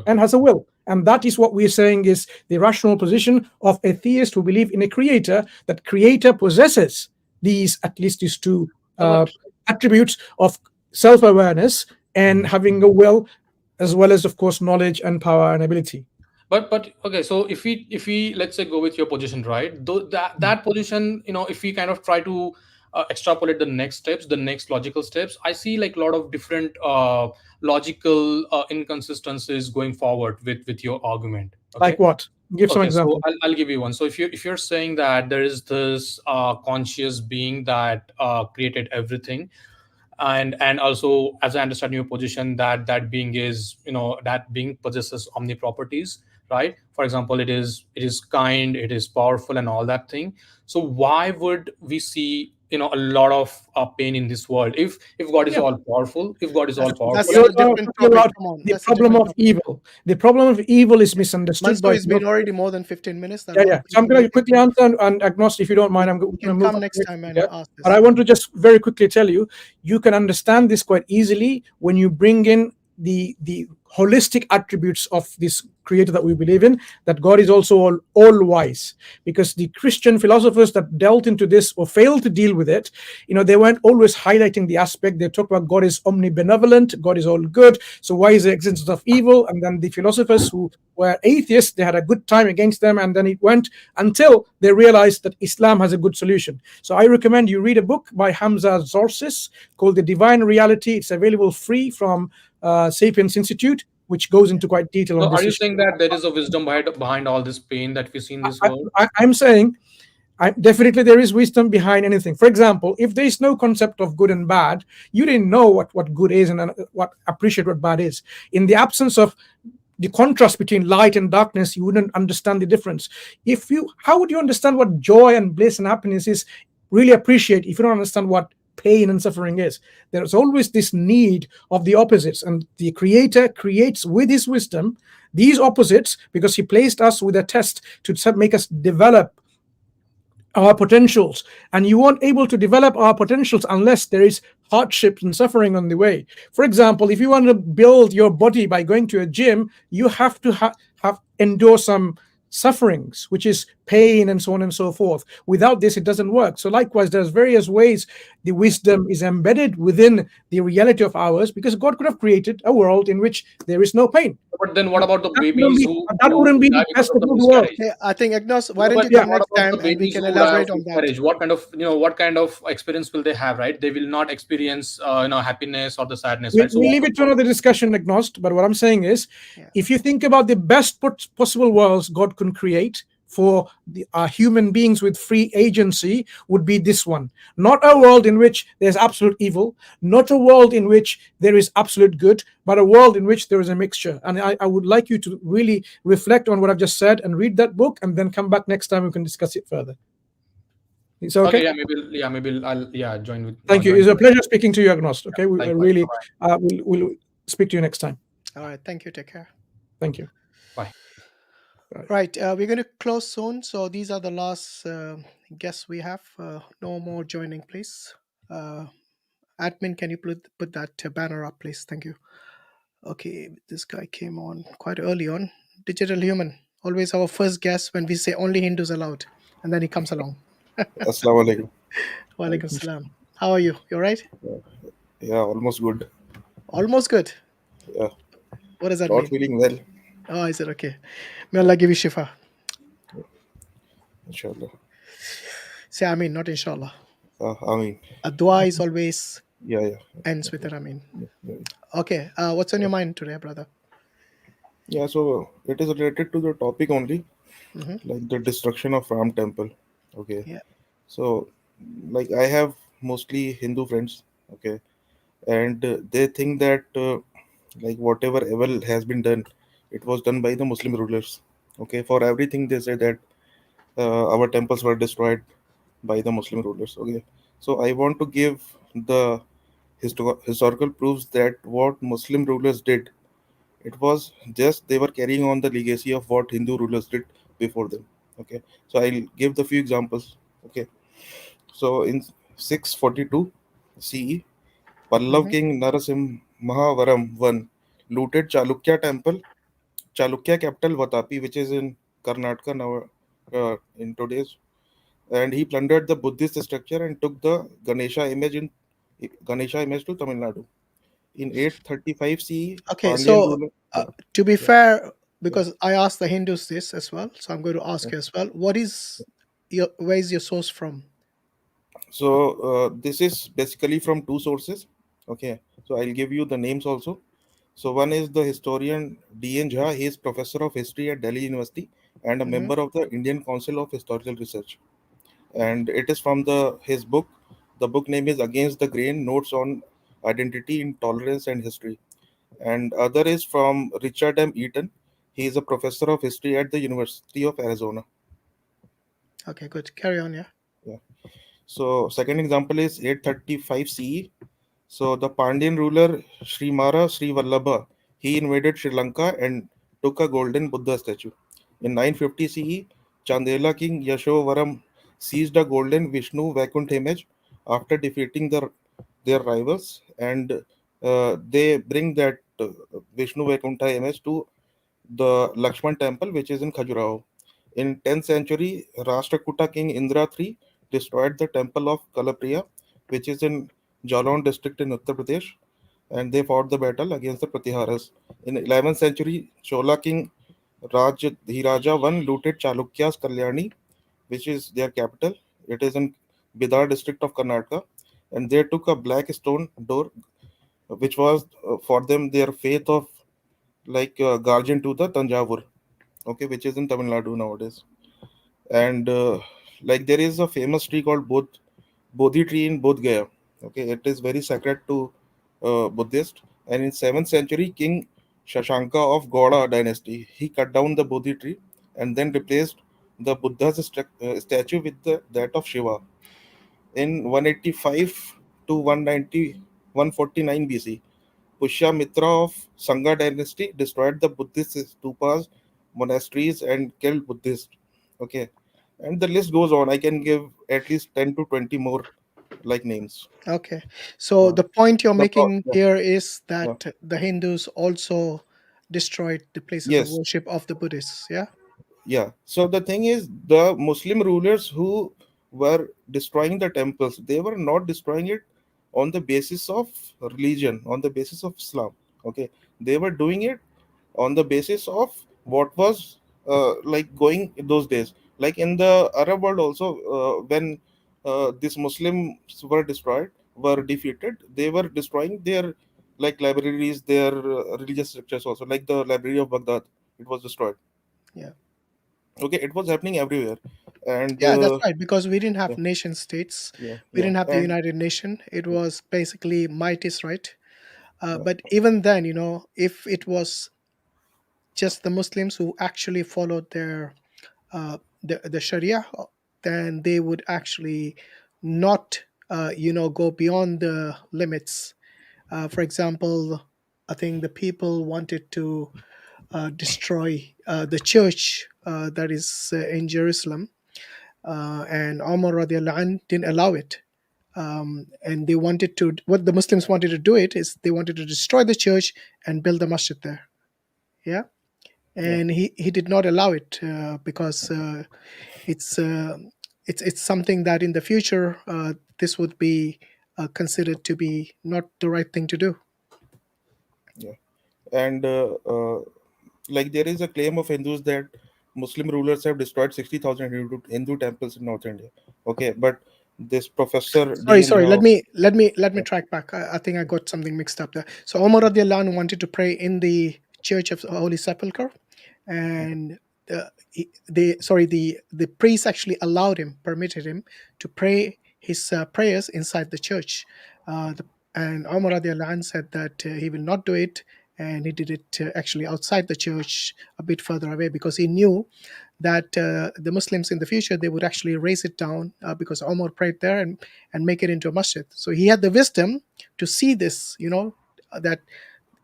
S12: and has a will. And that is what we're saying is the rational position of a theist who believe in a creator, that creator possesses at least these two attributes of self-awareness and having a will, as well as, of course, knowledge and power and ability.
S19: But okay, so if we let's say go with your position, right? That position, if we kind of try to extrapolate the next logical steps, I see like a lot of different logical inconsistencies going forward with your argument. Okay?
S12: Like what? Give some example.
S19: So I'll give you one. So if you're saying that there is this conscious being that created everything, and also, as I understand your position, that being is that being possesses omni properties, right? For example, it is kind, it is powerful, and all that thing. So why would we see a lot of pain in this world if God is all powerful? If God is all powerful,
S1: that's a different topic. Come on.
S12: The problem of evil. The problem of evil is misunderstood.
S1: Mansur, it's been already more than 15 minutes.
S12: Yeah. So I'm going to quickly answer, and agnostic, if you don't mind, I'm going to move
S1: come next time and ask this.
S12: But I want to just very quickly tell you, you can understand this quite easily when you bring in the holistic attributes of this creator that we believe in, that God is also all wise. Because the Christian philosophers that dealt into this or failed to deal with it, they weren't always highlighting the aspect. They talk about God is omnibenevolent, God is all good, so why is the existence of evil? And then the philosophers who were atheists, they had a good time against them, and then it went until they realized that Islam has a good solution. So I recommend you read a book by Hamza Zorsis called The Divine Reality. It's available free from Sapiens Institute, which goes into quite detail on this.
S19: Are you saying that there is a wisdom behind all this pain that we see in this world?
S12: I'm saying definitely there is wisdom behind anything. For example, if there is no concept of good and bad, you didn't know what good is and appreciate what bad is. In the absence of the contrast between light and darkness, you wouldn't understand the difference. How would you understand what joy and bliss and happiness is? Really appreciate if you don't understand what pain and suffering is. There's always this need of the opposites, and the Creator creates with His wisdom these opposites because He placed us with a test to make us develop our potentials, and you weren't able to develop our potentials unless there is hardship and suffering on the way. For example, if you want to build your body by going to a gym, you have to have endure some sufferings, which is pain and so on and so forth. Without this, it doesn't work. So likewise, there's various ways the wisdom is embedded within the reality of ours, because God could have created a world in which there is no pain.
S19: But then what about the
S12: That
S19: babies
S12: wouldn't be the
S19: die because
S12: best
S19: of
S12: of
S19: the
S12: good world.
S19: miscarriage?
S1: Yeah, I think Agnos, why
S19: No,
S1: don't
S19: but
S1: you come
S19: what
S1: next
S19: about
S1: time
S19: the
S1: and we
S19: babies
S1: can
S19: who die
S1: elaborate
S19: of
S1: on that?
S19: miscarriage? What kind of what kind of experience will they have, right? They will not experience happiness or the sadness, right? So
S12: We'll
S19: what
S12: leave it to another discussion, Agnost. But what I'm saying is,
S1: Yeah.
S12: if you think about the best possible worlds God can create for human beings with free agency, would be this one. Not a world in which there's absolute evil, not a world in which there is absolute good, but a world in which there is a mixture. And I would like you to really reflect on what I've just said and read that book, and then come back next time we can discuss it further. Is that okay?
S19: Maybe I'll join with.
S12: Thank you.
S19: Join
S12: It's a
S19: with-
S12: pleasure speaking to you, Agnost. Okay, we
S19: Likewise.
S12: really
S19: Bye-bye.
S12: we'll speak to you next time.
S1: All right. Thank you. Take care.
S12: Thank you.
S19: Bye.
S1: Right. We're going to close soon. So these are the last guests we have. No more joining, please. Admin, can you put that banner up, please? Thank you. Okay. This guy came on quite early on. Digital Human. Always our first guest when we say only Hindus allowed. And then he comes along.
S20: Assalamu alaikum.
S1: Walaikum salam. How are you? You all right?
S20: Yeah, almost good.
S1: Almost good.
S20: Yeah.
S1: What does that
S20: Not
S1: mean?
S20: feeling well.
S1: Oh, is it okay? May Allah give you shifa.
S20: Inshallah.
S1: Say Ameen, not inshallah.
S20: Ameen.
S1: A dua is always
S20: Yeah.
S1: ends with an Ameen.
S20: Yeah.
S1: Okay. What's on your mind today, brother?
S20: Yeah, so it is related to the topic only, like the destruction of Ram temple. Okay.
S1: Yeah.
S20: So, like, I have mostly Hindu friends. Okay. And they think that, like, whatever evil has been done, it was done by the Muslim rulers. Okay. For everything, they say that our temples were destroyed by the Muslim rulers. Okay. So, I want to give the historical proofs that what Muslim rulers did, it was just they were carrying on the legacy of what Hindu rulers did before them. Okay, so I'll give the few examples. Okay, so in 642 CE, Pallav king Narasimhavaram I looted Chalukya temple, Chalukya capital Vatapi, which is in Karnataka now, in today's, and he plundered the Buddhist structure and took the Ganesha image to Tamil Nadu. In 835 CE,
S1: Okay,
S20: Pandyan
S1: so
S20: ruler.
S1: to be fair, because I asked the Hindus this as well, so I'm going to ask you as well. Where is your source from?
S20: So this is basically from two sources. Okay, so I'll give you the names also. So one is the historian D.N. Jha. He is professor of history at Delhi University and a member of the Indian Council of Historical Research. And it is from his book. The book name is Against the Grain: Notes on Identity, Intolerance, and History. And other is from Richard M. Eaton. He is a professor of history at the University of Arizona.
S1: Okay, good. Carry on, yeah.
S20: Yeah. So second example is 835 CE. So the Pandyan ruler Srimara Sri Vallabha, he invaded Sri Lanka and took a golden Buddha statue. In 950 CE, Chandela king Yashovaram seized a golden Vishnu Vaikuntha image after defeating their rivals, and they bring that Vishnu Vaikuntha image to the Lakshman temple, which is in Khajuraho. In 10th century, Rashtrakuta king Indra III destroyed the temple of Kalapriya, which is in Jalon district in Uttar Pradesh, and they fought the battle against the Pratiharas. In 11th century, Chola king Rajadhiraja I looted Chalukya's Kalyani, which is their capital. It is in Bidar district of Karnataka, and they took a black stone door, which was for them their faith of like guardian to the Tanjavur, okay, which is in Tamil Nadu nowadays. And like there is a famous tree called Bodhi tree in Bodh Gaya. Okay, it is very sacred to Buddhist. And in 7th century, King Shashanka of Gauda dynasty, he cut down the Bodhi tree and then replaced the Buddha's statue with that of Shiva. In 185 to 149 BC. Pushyamitra of Sangha dynasty destroyed the Buddhist stupas, monasteries, and killed Buddhists. Okay, and the list goes on. I can give at least 10 to 20 more like names.
S1: Okay. So the point you're making
S20: Yeah,
S1: here is
S20: yeah.
S1: that the Hindus also destroyed the places of
S20: Yes,
S1: worship of the Buddhists. Yeah.
S20: yeah. So the thing is, the Muslim rulers who were destroying the temples, they were not destroying it on the basis of religion, on the basis of Islam. Okay, they were doing it on the basis of what was like going in those days. Like in the Arab world also, when these Muslims were destroyed, were defeated, they were destroying their like libraries, their religious structures also. Like the Library of Baghdad, it was destroyed.
S1: Yeah.
S20: Okay, it was happening everywhere, and
S1: Yeah, that's right. Because we didn't have
S20: yeah,
S1: nation states.
S20: yeah,
S1: We
S20: yeah,
S1: didn't have the
S20: and
S1: United Nation. It was basically might is right.
S20: yeah,
S1: But even then, if it was just the Muslims who actually followed the Sharia, then they would actually not, go beyond the limits. For example, I think the people wanted to destroy the church that is in Jerusalem, and Umar radiallahu anh didn't allow it. And they wanted to, what the Muslims wanted to do it is they wanted to destroy the church and build a masjid there. Yeah.
S20: yeah.
S1: And he did not allow it because it's uh, it's something that in the future this would be considered to be not the right thing to do.
S20: Yeah. And like there is a claim of Hindus that Muslim rulers have destroyed 60,000 Hindu temples in North India. Okay, but this Professor D.N.
S1: Sorry. Let
S20: Jha,
S1: me
S20: yeah,
S1: track back. I think I got something mixed up there. So Umar radiallahu anh wanted to pray in the Church of Holy Sepulchre, and the priest actually permitted him to pray his prayers inside the church. And Umar radiallahu anh said that he will not do it, and he did it actually outside the church, a bit further away, because he knew that the Muslims in the future they would actually raise it down because Omar prayed there and make it into a masjid. So he had the wisdom to see this, that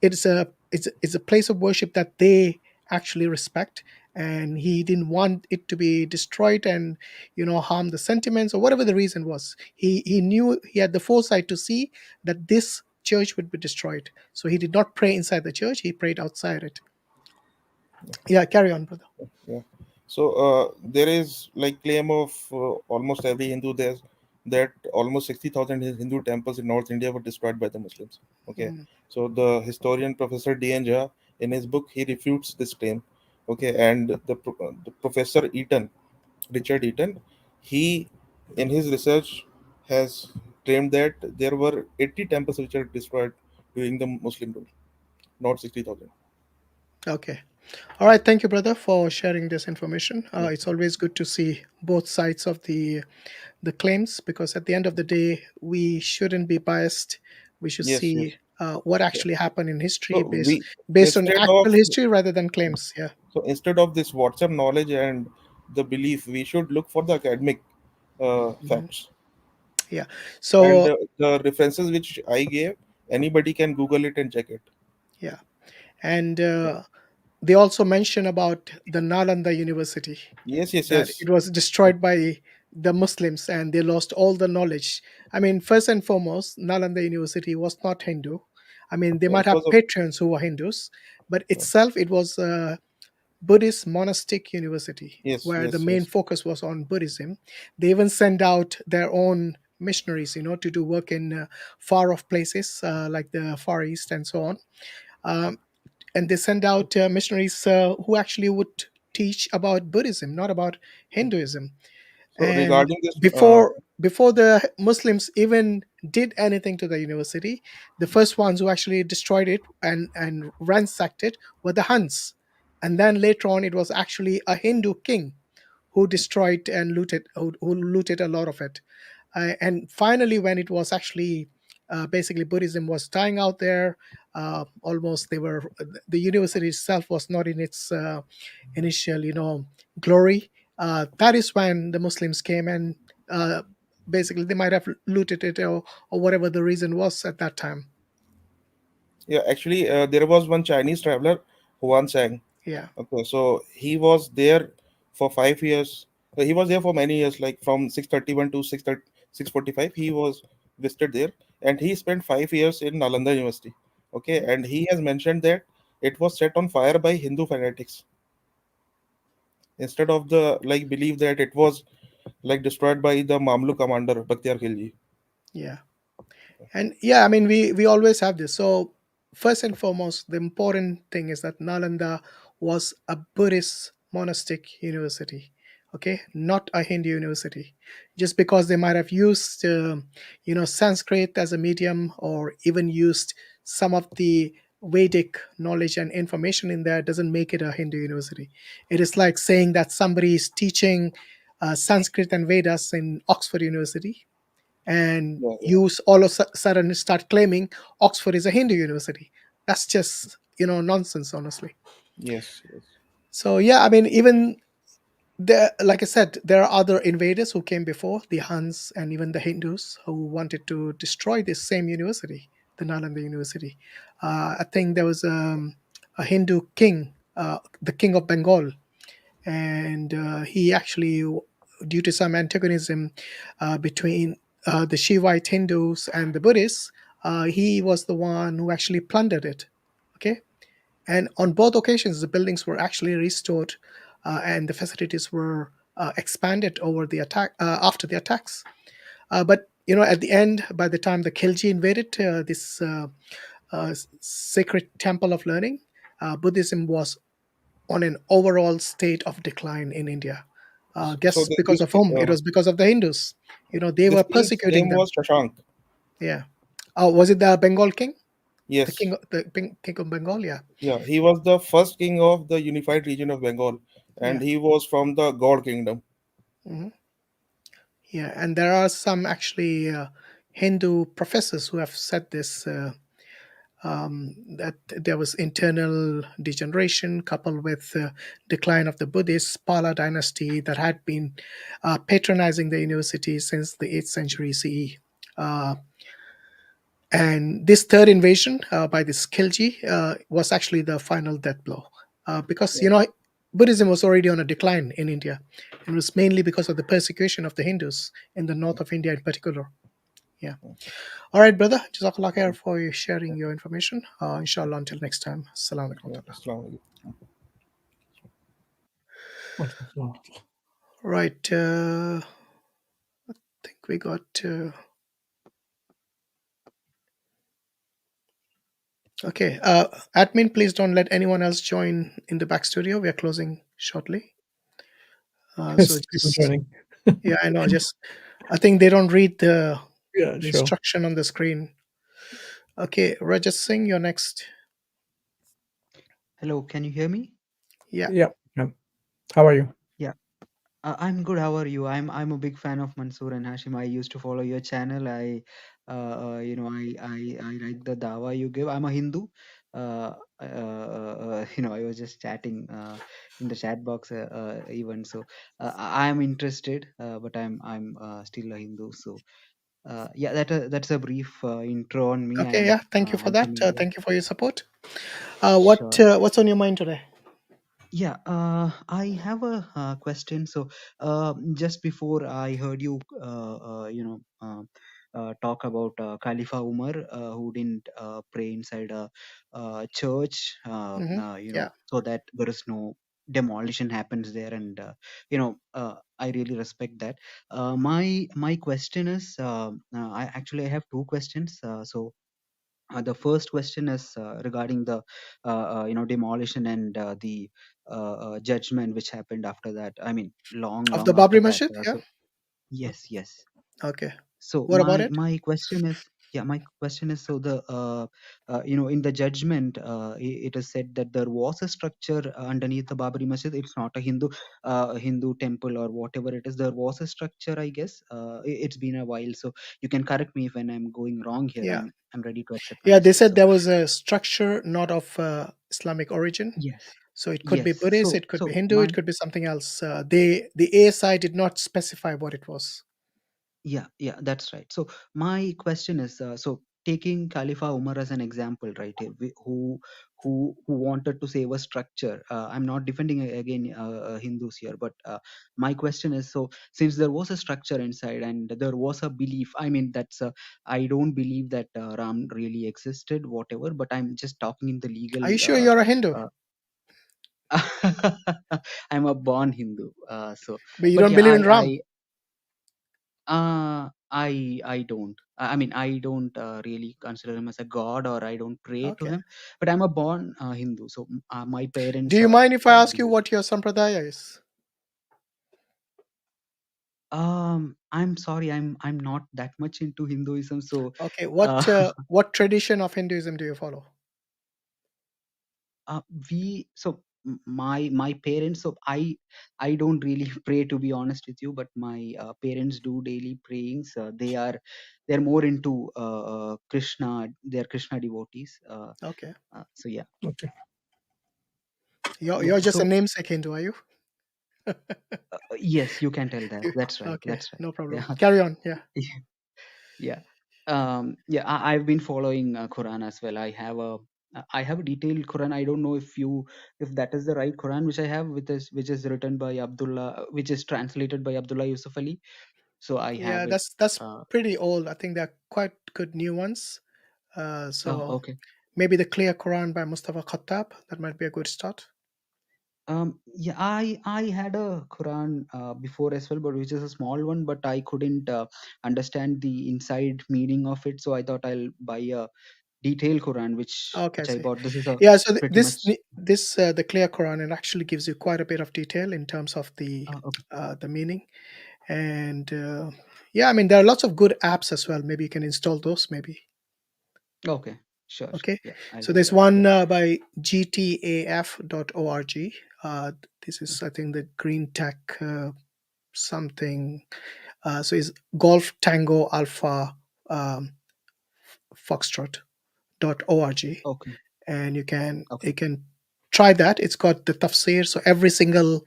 S1: it's a place of worship that they actually respect, and he didn't want it to be destroyed and harm the sentiments or whatever the reason was. He knew, he had the foresight to see that this church would be destroyed, so he did not pray inside the church, he prayed outside it. Yeah, carry on, brother.
S20: yeah. So there is like claim of almost every Hindu there that almost 60,000 Hindu temples in North India were destroyed by the Muslims. Okay, so the historian Professor D.N. Jha, in his book, he refutes this claim. Okay, and the Professor Eaton, Richard Eaton, he in his research has claimed that there were 80 temples which are destroyed during the Muslim rule, not 60,000.
S1: Okay. All right. Thank you, brother, for sharing this information.
S20: Yeah.
S1: It's always good to see both sides of the claims, because at the end of the day, we shouldn't be biased. We should
S20: Yes, yes.
S1: see what actually happened in history
S20: So
S1: based
S20: we
S1: based on
S20: instead
S1: actual
S20: of
S1: history rather than claims. Yeah.
S20: so instead of this WhatsApp knowledge and the belief, we should look for the academic facts.
S1: Yeah.
S20: And
S1: So
S20: the references which I gave, anybody can Google it and check it.
S1: yeah, and they also mention about the Nalanda University,
S20: Yes, yes,
S1: that
S20: yes.
S1: it was destroyed by the Muslims and they lost all the knowledge. I mean, first and foremost, Nalanda University was not Hindu. I mean, they might
S20: It
S1: have
S20: was a
S1: patrons who were Hindus, but itself it was a Buddhist monastic university
S20: yes,
S1: where the
S20: yes,
S1: main
S20: yes.
S1: focus was on Buddhism. They even send out their own missionaries, to do work in far off places like the Far East and so on. Um, and they send out missionaries who actually would teach about Buddhism, not about Hinduism.
S20: So
S1: And
S20: regarding this,
S1: before the Muslims even did anything to the university, the first ones who actually destroyed it and ransacked it were the Huns. And then later on, it was actually a Hindu king who destroyed and who looted a lot of it. And finally, when it was actually basically Buddhism was dying out there, almost the university itself was not in its initial, glory. That is when the Muslims came and basically they might have looted it, or whatever the reason was at that time.
S20: Yeah, actually, there was one Chinese traveler, Huan Sang.
S1: Yeah.
S20: Okay, so he was there for 5 years. He was there for many years, like from 631 to 645. He was visited there, and he spent 5 years in Nalanda University. Okay, and he has mentioned that it was set on fire by Hindu fanatics instead of the like believe that it was like destroyed by the Mamluk commander Bakhtiyar Khilji.
S1: Yeah. And yeah, I mean, we always have this. So first and foremost, the important thing is that Nalanda was a Buddhist monastic university, okay, not a Hindu university. Just because they might have used Sanskrit as a medium, or even used some of the Vedic knowledge and information in there, doesn't make it a Hindu university. It is like saying that somebody is teaching Sanskrit and Vedas in Oxford University, and
S20: Yeah, yeah.
S1: you all of a sudden start claiming Oxford is a Hindu university. That's just nonsense, honestly.
S20: Yes, yes.
S1: So yeah, I mean, even there, like I said, there are other invaders who came before the Huns and even the Hindus who wanted to destroy this same university, the Nalanda University. I think there was a Hindu king, the king of Bengal, and he actually, due to some antagonism between the Shivite Hindus and the Buddhists, he was the one who actually plundered it. Okay, and on both occasions, the buildings were actually restored, and the facilities were expanded over the attack after the attacks. But at the end, by the time the Khilji invaded this sacred temple of learning, Buddhism was on an overall state of decline in India.
S20: So
S1: Guess because of whom? It was because of the Hindus. They
S20: this
S1: were
S20: king's
S1: persecuting
S20: name
S1: them.
S20: was Shashank.
S1: Yeah. Was it the Bengal king?
S20: Yes.
S1: King of Bengal. Yeah.
S20: Yeah, he was the first king of the unified region of Bengal, and
S1: Yeah.
S20: he was from the God kingdom.
S1: Hmm. Yeah, and there are some actually Hindu professors who have said this. That there was internal degeneration coupled with decline of the Buddhist Pala dynasty that had been patronizing the university since the 8th century CE. And this third invasion by this Khilji was actually the final death blow, because Buddhism was already on a decline in India. It was mainly because of the persecution of the Hindus in the north of India in particular. Yeah. All right, brother. Jazakallah khair for sharing your information. Inshallah, until next time. Assalamu alaikum. Right. I think we got. Okay. Admin, please don't let anyone else join in the back studio. We are closing shortly. So
S12: People
S1: just,
S12: joining.
S1: yeah, I know. I think they don't read the
S12: Yeah, sure.
S1: instruction on the screen. Okay, Rajat Singh, you're next.
S21: Hello, can you hear me?
S1: Yeah.
S12: Yeah. How are you?
S21: Yeah, I'm good. How are you? I'm a big fan of Mansur and Hashim. I used to follow your channel. I like the dawa you give. I'm a Hindu. I was just chatting in the chat box even. So I am interested, but I'm still a Hindu. So yeah, that's a brief intro on me.
S1: Okay.
S21: And
S1: Yeah. Thank you for
S21: I'm
S1: that.
S21: from India.
S1: Thank you for your support.
S21: Sure.
S1: What's on your mind today?
S21: Yeah, I have a question. So, just before I heard you, talk about Khalifa Umar, who didn't pray inside a church,
S1: Yeah.
S21: so that there is no demolition happens there, and I really respect that. My question is, I have two questions. The first question is regarding the demolition and the judgment which happened after that. I mean, long
S1: Of the
S21: long after
S1: Babri
S21: that.
S1: Masjid? Yeah.
S21: So yes.
S1: Okay.
S21: So
S1: What about it?
S21: my question is, so the in the judgment, it is said that there was a structure underneath the Babri Masjid. It's not a Hindu temple or whatever it is. There was a structure, I guess. It's been a while, so you can correct me when I'm going wrong here.
S1: Yeah.
S21: I'm ready to accept my
S1: Yeah, they
S21: mistake.
S1: said
S21: So
S1: there was a structure not of Islamic origin.
S21: yes.
S1: So it could be
S21: Yes.
S1: Buddhist, it could be Hindu, it could be something else. The ASI did not specify what it was.
S21: Yeah, that's right. So my question is, so taking Khalifa Umar as an example, right? Who wanted to save a structure. I'm not defending again Hindus here, but my question is, so since there was a structure inside and there was a belief, I mean, I don't believe that Ram really existed, whatever, but I'm just talking in the
S1: Are you
S21: legal.
S1: sure you're a Hindu?
S21: Uh, I'm a born Hindu,
S1: But you
S21: but
S1: don't
S21: yeah,
S1: believe in Ram?
S21: I don't. I mean, I don't really consider him as a god, or I don't pray to
S1: Okay.
S21: him. But I'm a born Hindu, so my
S1: Do
S21: parents
S1: you
S21: are
S1: mind if I ask you
S21: Hindu.
S1: what your sampradaya is?
S21: I'm sorry, I'm not that much into Hinduism, so
S1: Okay.
S21: uh,
S1: What tradition of Hinduism do you follow?
S21: my parents. So I don't really pray, to be honest with you, but my parents do daily prayings. They're more into Krishna. They're Krishna devotees.
S1: Okay.
S21: So yeah.
S12: Okay.
S1: You're just a
S21: So
S1: namesake Hindu, are you?
S21: yes, you can tell that.
S1: You-
S21: That's right.
S1: okay.
S21: That's right.
S1: No problem.
S21: Yeah.
S1: Carry on. Yeah.
S21: Yeah. Yeah, I've been following Quran as well. I have a detailed Quran. I don't know if that is the right Quran which I have, which is written by Abdullah, which is translated by Abdullah Yusuf Ali. So I
S1: Yeah.
S21: have it.
S1: That's
S21: Uh,
S1: pretty old. I think they're quite good new ones.
S21: oh,
S1: So
S21: okay.
S1: maybe the Clear Quran by Mustafa Khattab. That might be a good start.
S21: Yeah, I had a Quran before as well, but which is a small one. But I couldn't understand the inside meaning of it, so I thought I'll buy a detailed Quran,
S1: Okay, I
S21: which I
S1: see.
S21: bought. This is a
S1: Yeah, so
S21: pretty much.
S1: the Clear Quran, it actually gives you quite a bit of detail in terms of
S21: Okay.
S1: the meaning, and yeah, I mean there are lots of good apps as well. Maybe you can install those. Maybe.
S21: Okay. Sure.
S1: Okay,
S21: Yeah, I'll
S1: so
S21: do
S1: there's
S21: that.
S1: one
S21: Yeah.
S1: by gtaf.org. This is I think the green tech something. So it's Golf Tango Alpha um, Foxtrot.org,
S21: Okay.
S1: and you can
S21: Okay.
S1: try that. It's got the tafsir, so every single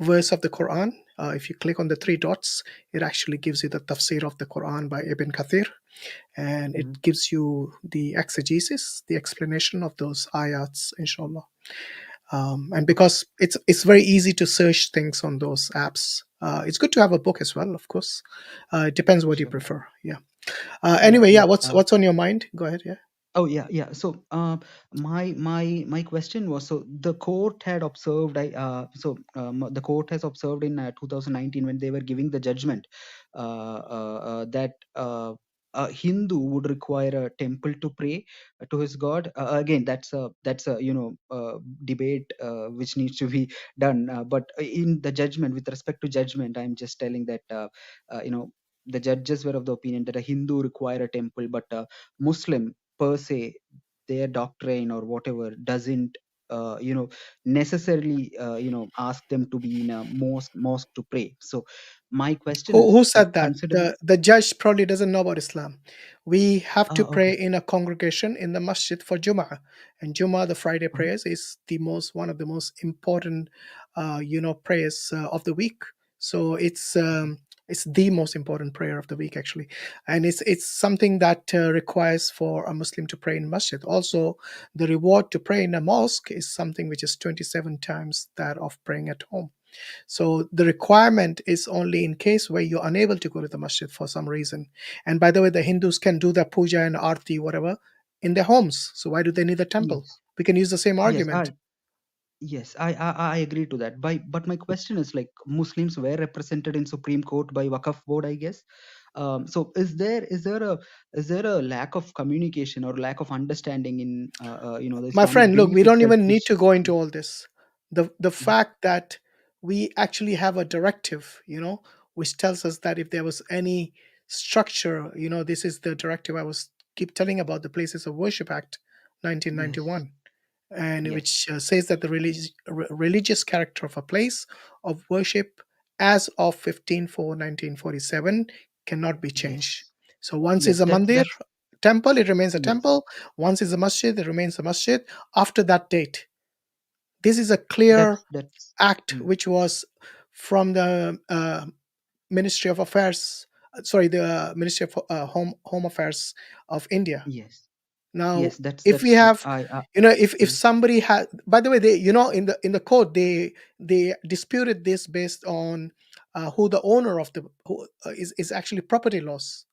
S1: verse of the Quran. If you click on the three dots, it actually gives you the tafsir of the Quran by Ibn Kathir, and it gives you the exegesis, the explanation of those ayats, inshallah. And because it's very easy to search things on those apps, it's good to have a book as well, of course. It depends what you
S21: Sure.
S1: prefer. Yeah.
S21: Yeah.
S1: Anyway, yeah.
S21: Yeah.
S1: What's on your mind? Go ahead. Yeah.
S21: Oh yeah. So my question was, so the court had observed. The court has observed in 2019 when they were giving the judgment that a Hindu would require a temple to pray to his god. Again, that's a debate which needs to be done. But in the judgment, with respect to judgment, I'm just telling that the judges were of the opinion that a Hindu require a temple, but a Muslim per se, their doctrine or whatever doesn't necessarily ask them to be in a mosque to pray. So my question
S1: Who
S21: is,
S1: said that?
S21: considering.
S1: The judge probably doesn't know about Islam. We have to
S21: Okay.
S1: pray in a congregation in the masjid for Jummah, and Jummah, the Friday
S21: Mhm.
S1: prayers, is one of the most important, prayers of the week. So it's the most important prayer of the week actually, and it's something that requires for a Muslim to pray in masjid. Also, the reward to pray in a mosque is something which is 27 times that of praying at home. So the requirement is only in case where you're unable to go to the masjid for some reason. And by the way, the Hindus can do their puja and arti, whatever, in their homes. So why do they need a temple?
S21: Yes.
S1: We can use the same
S21: Yes.
S1: argument.
S21: Yes, I agree to that. But my question is, like, Muslims were represented in Supreme Court by Waqf board, I guess. So is there a lack of communication or lack of understanding in the
S1: My
S21: Islamic
S1: friend, look, we
S21: belief
S1: don't
S21: itself,
S1: even need
S21: which.
S1: to go into all this. The
S21: Mhm.
S1: fact that we actually have a directive, which tells us that if there was any structure, this is the directive I was keep telling about, the Places of Worship Act,
S21: Yes.
S1: 1991, and
S21: Yes.
S1: which says that the religious character of a place of worship as of 15/4/1947 cannot be changed.
S21: Yes.
S1: So once
S21: Yes.
S1: is a mandir
S21: That's.
S1: temple, it remains a
S21: Yes.
S1: temple. Once is a masjid, it remains a masjid after that date. This is a
S21: That's.
S1: clear act
S21: Mm.
S1: which was from the Ministry of Affairs sorry, the Ministry of Home Affairs of India.
S21: Yes.
S1: Now,
S21: Yes,
S1: if we
S21: that's true.
S1: have, if
S21: Mhm.
S1: somebody had, by the way, they, in the court, they disputed this based on who the owner of the who is actually property laws.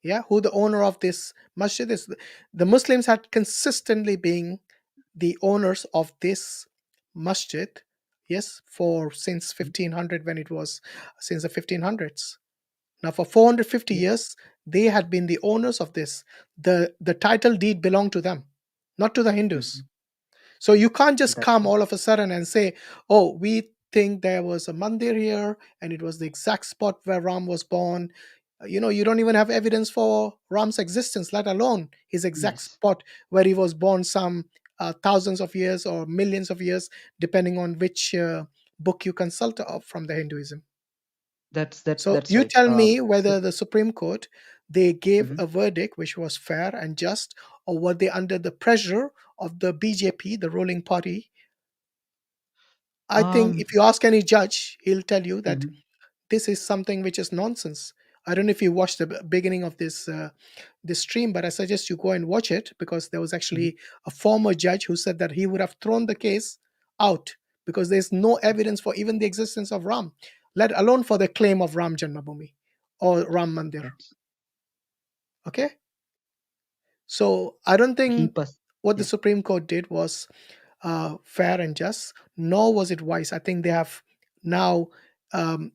S1: Yeah, who the owner of this masjid is. The Muslims had consistently been the owners of this masjid, yes, since 1500, when it was since the 1500s. Now, for 450
S21: Yeah.
S1: years, they had been the owners of this. The title deed belonged to them, not to the Hindus.
S21: Mhm.
S1: So you can't just
S21: That's
S1: come
S21: right.
S1: all of a sudden and say, oh, we think there was a mandir here and it was the exact spot where Ram was born. You don't even have evidence for Ram's existence, let alone his exact
S21: Yes.
S1: spot where he was born some thousands of years or millions of years, depending on which book you consult of from the Hinduism. So
S21: That's
S1: you
S21: right.
S1: tell me
S21: So
S1: whether the Supreme Court, they gave
S21: Mhm.
S1: a verdict which was fair and just, or were they under the pressure of the BJP, the ruling party? I think
S21: um
S1: if you ask any judge, he'll tell you that
S21: Mhm.
S1: this is something which is nonsense. I don't know if you watched the beginning of this stream, but I suggest you go and watch it, because there was
S21: Mhm.
S1: actually a former judge who said that he would have thrown the case out because there's no evidence for even the existence of Ram, let alone for the claim of Ram Janmabhoomi or Ram Mandir.
S21: That's
S1: Okay, so I don't think
S21: keep us.
S1: what the
S21: Yeah.
S1: Supreme Court did was fair and just, nor was it wise. I think they have now, um,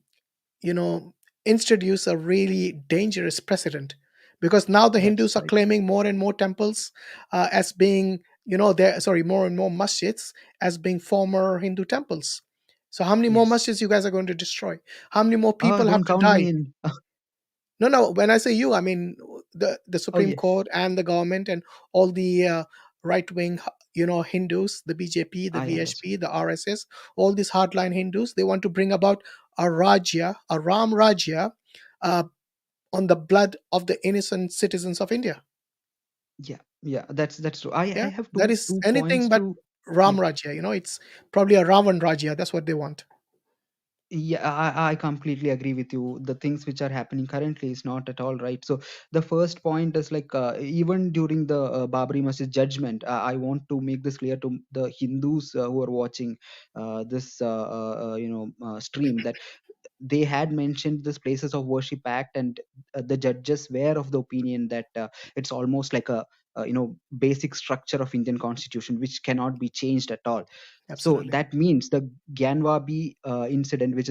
S1: you know, introduced a really dangerous precedent, because now the
S21: That's
S1: Hindus are
S21: right.
S1: claiming more and more temples as being, more and more masjids as being former Hindu temples. So how many more
S21: Yes.
S1: masjids you guys are going to destroy? How many more people have
S21: Don't
S1: to
S21: count
S1: die?
S21: me in.
S1: No. When I say you, I mean the
S21: Oh
S1: Supreme
S21: yes.
S1: Court and the government and all the right wing, Hindus, the BJP, the
S21: I understand.
S1: VHP, the RSS, all these hardline Hindus. They want to bring about a Rajya, a Ram Rajya, uh, on the blood of the innocent citizens of India.
S21: Yeah. That's true. I
S1: Yeah,
S21: have
S1: that
S21: two
S1: is
S21: two
S1: anything
S21: points
S1: but
S21: to.
S1: Ram
S21: Yeah.
S1: Rajya. It's probably a Ravan Rajya. That's what they want.
S21: Yeah, I completely agree with you. The things which are happening currently is not at all right. So the first point is like even during the Babri Masjid judgment, I want to make this clear to the Hindus who are watching this stream, that they had mentioned this places of worship act, and the judges were of the opinion that it's almost like a basic structure of Indian constitution which cannot be changed at all. So
S1: Absolutely.
S21: that means the Gyanwabi incident, which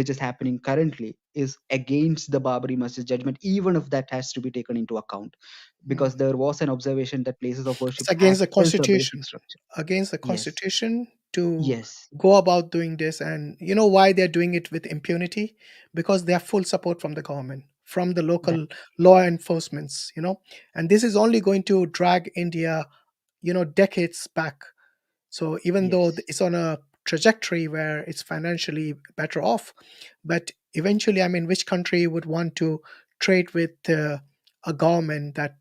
S21: is happening currently, is against the Babri Masjid judgment, even if that has to be taken into account,
S1: Mm.
S21: because there was an observation that places of
S1: It's
S21: worship
S1: against
S21: act
S1: the
S21: is a basic
S1: constitution.
S21: structure.
S1: Against the
S21: Yes.
S1: constitution to
S21: Yes.
S1: go about doing this. And you know why they're doing it with impunity? Because they have full support from the government, from the
S21: That.
S1: local law enforcements, and this is only going to drag India, decades back. So even though
S21: Yes.
S1: it's on a trajectory where it's financially better off, but eventually, I mean, which country would want to trade with a government that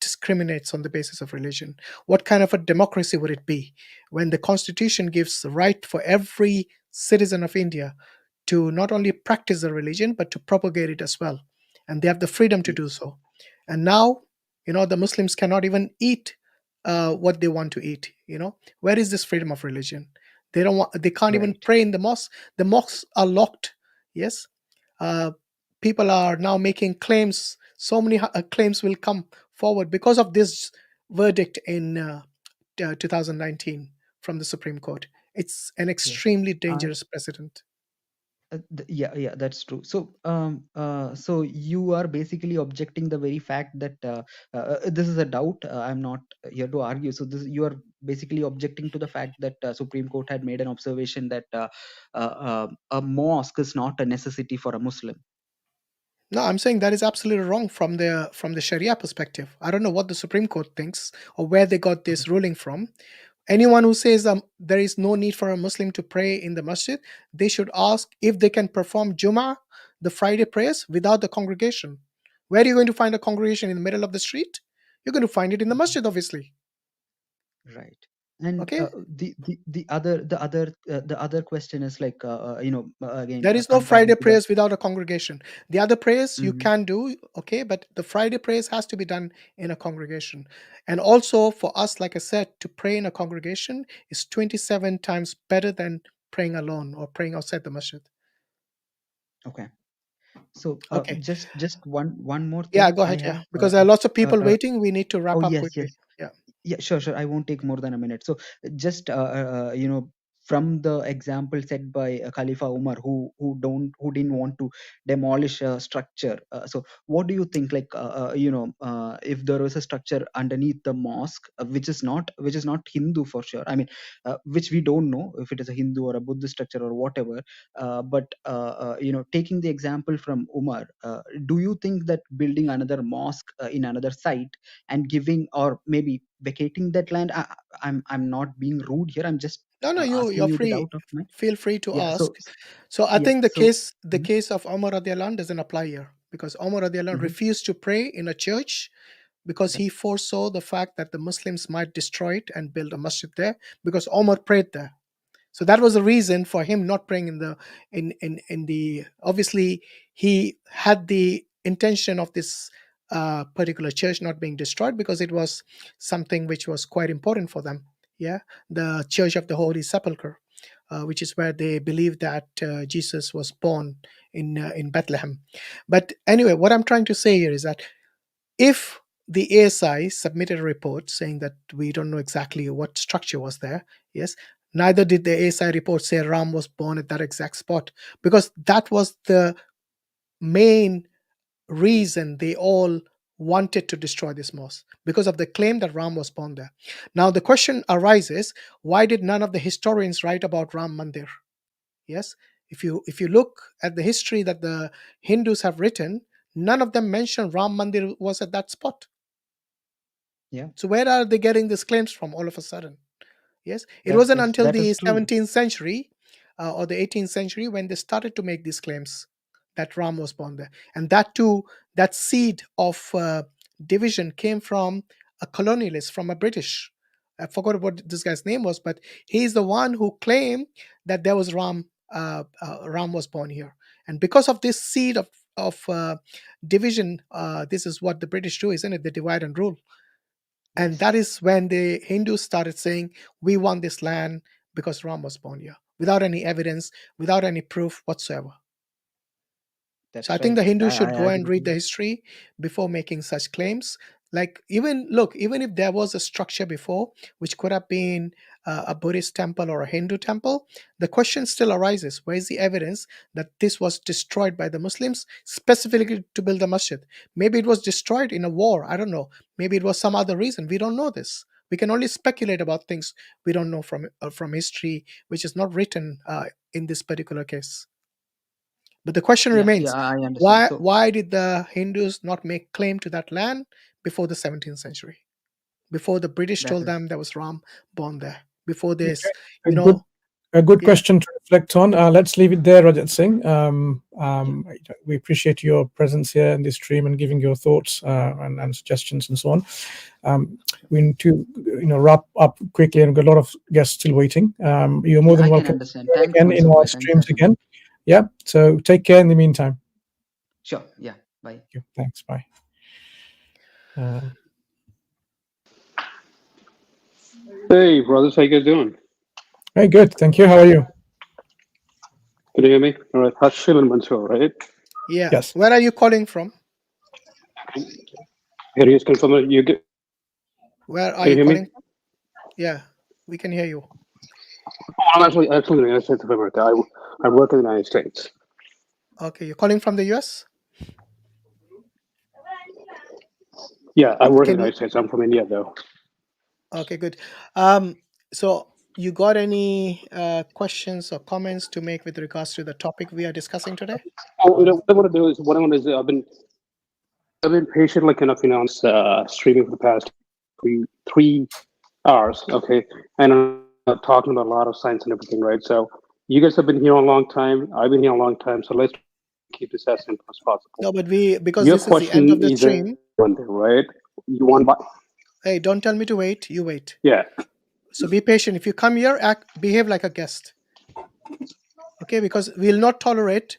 S1: discriminates on the basis of religion? What kind of a democracy would it be when the constitution gives the right for every citizen of India to not only practice the religion but to propagate it as well, and they have the freedom to do
S21: Yes.
S1: so? And now, the Muslims cannot even eat what they want to eat. Where is this freedom of religion? They can't even
S21: Right.
S1: pray in the mosque. The mosques are locked. Yes. uh, People are now making claims. So many claims will come forward because of this verdict in 2019 from the Supreme Court. It's an
S21: Yes.
S1: extremely
S21: I
S1: dangerous precedent.
S21: Yeah, that's true. So you are basically objecting the very fact that this is a doubt. I'm not here to argue. So this you are basically objecting to the fact that Supreme Court had made an observation that a mosque is not a necessity for a Muslim.
S1: No, I'm saying that is absolutely wrong from the Sharia perspective. I don't know what the Supreme Court thinks or where they got this ruling from. Anyone who says there is no need for a Muslim to pray in the masjid, they should ask if they can perform Jummah, the Friday prayers, without the congregation. Where are you going to find a congregation in the middle of the street? You're going to find it in the masjid, obviously.
S21: Right. And
S1: Okay,
S21: the other question is like again
S1: there is no
S21: comparing
S1: Friday
S21: to the
S1: prayers without a congregation. The other prayers you
S21: Mhm.
S1: can do, okay, but the Friday prayers has to be done in a congregation. And also for us, like I said, to pray in a congregation is 27 times better than praying alone or praying outside the masjid.
S21: Okay. So
S1: Okay.
S21: just one more
S1: Yeah,
S21: thing
S1: go
S21: I
S1: ahead. Yeah,
S21: have.
S1: because there are lots of people waiting. We need to wrap
S21: Oh
S1: up
S21: yes,
S1: quickly.
S21: yes.
S1: Yeah.
S21: Yeah, sure. I won't take more than a minute. So just from the example set by Khalifa Umar, who didn't want to demolish a structure. So what do you think? Like if there was a structure underneath the mosque, which is not Hindu for sure. I mean, which we don't know if it is a Hindu or a Buddhist structure or whatever. But taking the example from Umar, do you think that building another mosque in another site and giving, or maybe vacating that land, I'm not being rude here, I'm just
S1: No,
S21: asking
S1: you're
S21: you the
S1: free.
S21: doubt of mine.
S1: Feel free to
S21: Yeah,
S1: ask.
S21: so
S1: So I
S21: yeah,
S1: think the
S21: so
S1: case of Umar radiallahu anh doesn't apply here because Umar radiallahu anh
S21: mhm.
S1: refused to pray in a church because
S21: Okay.
S1: he foresaw the fact that the Muslims might destroy it and build a masjid there because Umar prayed there. So that was the reason for him not praying in the obviously he had the intention of this particular church not being destroyed because it was something which was quite important for them. Yeah, the Church of the Holy Sepulchre, which is where they believe that Jesus was born in Bethlehem. But anyway, what I'm trying to say here is that if the ASI submitted a report saying that we don't know exactly what structure was there, yes, neither did the ASI report say Ram was born at that exact spot, because that was the main reason they all wanted to destroy this mosque, because of the claim that Ram was born there. Now the question arises, why did none of the historians write about Ram Mandir? Yes, if you look at the history that the Hindus have written, none of them mention Ram Mandir was at that spot.
S21: Yeah.
S1: So where are they getting these claims from all of a sudden? Yes, it
S21: That
S1: wasn't
S21: is
S1: until
S21: that is
S1: the
S21: true.
S1: 17th century or the 18th century when they started to make these claims that Ram was born there. And that too, that seed of division came from a colonialist, from a British. I forgot what this guy's name was, but he's the one who claimed that there was Ram was born here. And because of this seed of division, this is what the British do, isn't it? They divide and rule. And
S21: Yes.
S1: that is when the Hindus started saying, we want this land because Ram was born here, without any evidence, without any proof whatsoever. So I
S21: That's
S1: think
S21: right.
S1: the Hindus
S21: I
S1: should go and
S21: agree to
S1: read the
S21: that.
S1: history before making such claims. Like even if there was a structure before, which could have been a Buddhist temple or a Hindu temple, the question still arises: where is the evidence that this was destroyed by the Muslims specifically to build a masjid? Maybe it was destroyed in a war. I don't know. Maybe it was some other reason. We don't know this. We can only speculate about things we don't know from history, which is not written in this particular case. But the question
S21: Yeah,
S1: remains,
S21: I understand. So
S1: why did the Hindus not make claim to that land before the 17th century? Before the British
S21: that
S1: told
S21: is
S1: them there was Ram born there. Before
S12: Okay,
S1: this,
S12: a good a good
S1: yeah.
S12: question to reflect on. Let's leave it there, Rajat Singh. We appreciate your presence here in this stream and giving your thoughts and suggestions and so on. We need to wrap up quickly, and we've got a lot of guests still waiting. You're more
S21: yeah,
S12: than
S21: I can
S12: welcome
S21: understand.
S12: to join
S21: Thanks,
S12: again in
S21: Mansur
S12: our
S21: bhai. Thanks,
S12: streams
S21: Hashim.
S12: again. Yeah. So take care in the meantime.
S21: Sure. Yeah. Bye.
S12: Thank you. Thanks. Bye.
S4: Hey, brothers, how you guys doing?
S12: Very good. Thank you. How are you?
S4: Can you hear me? All right, Hashim and Mansur, right?
S1: Yeah.
S12: Yes.
S1: Where are you calling from?
S4: Here he is confirming. You get?
S1: Where are
S4: Can you
S1: you
S4: hear
S1: calling
S4: me?
S1: from? Yeah, we can hear you.
S4: Oh, I'm actually in the United States of America. I work in the United States.
S1: Okay, you're calling from the US?
S4: Yeah, I work in
S1: Can
S4: the
S1: you?
S4: United States. I'm from India, though.
S1: Okay, good. So you got any questions or comments to make with regards to the topic we are discussing today?
S4: Oh, what I want to do is I've been patiently enough, on streaming for the past three hours, okay, and I'm talking about a lot of science and everything, right? So you guys have been here a long time. I've been here a long time. So let's keep this as simple as possible.
S1: No, but because
S4: Your
S1: this is the end of
S4: question
S1: the
S4: is
S1: stream.
S4: one thing, right? You want,
S1: Hey, don't tell me to wait. You wait.
S4: yeah.
S1: So be patient. If you come here, behave like a guest. Okay, because we'll not tolerate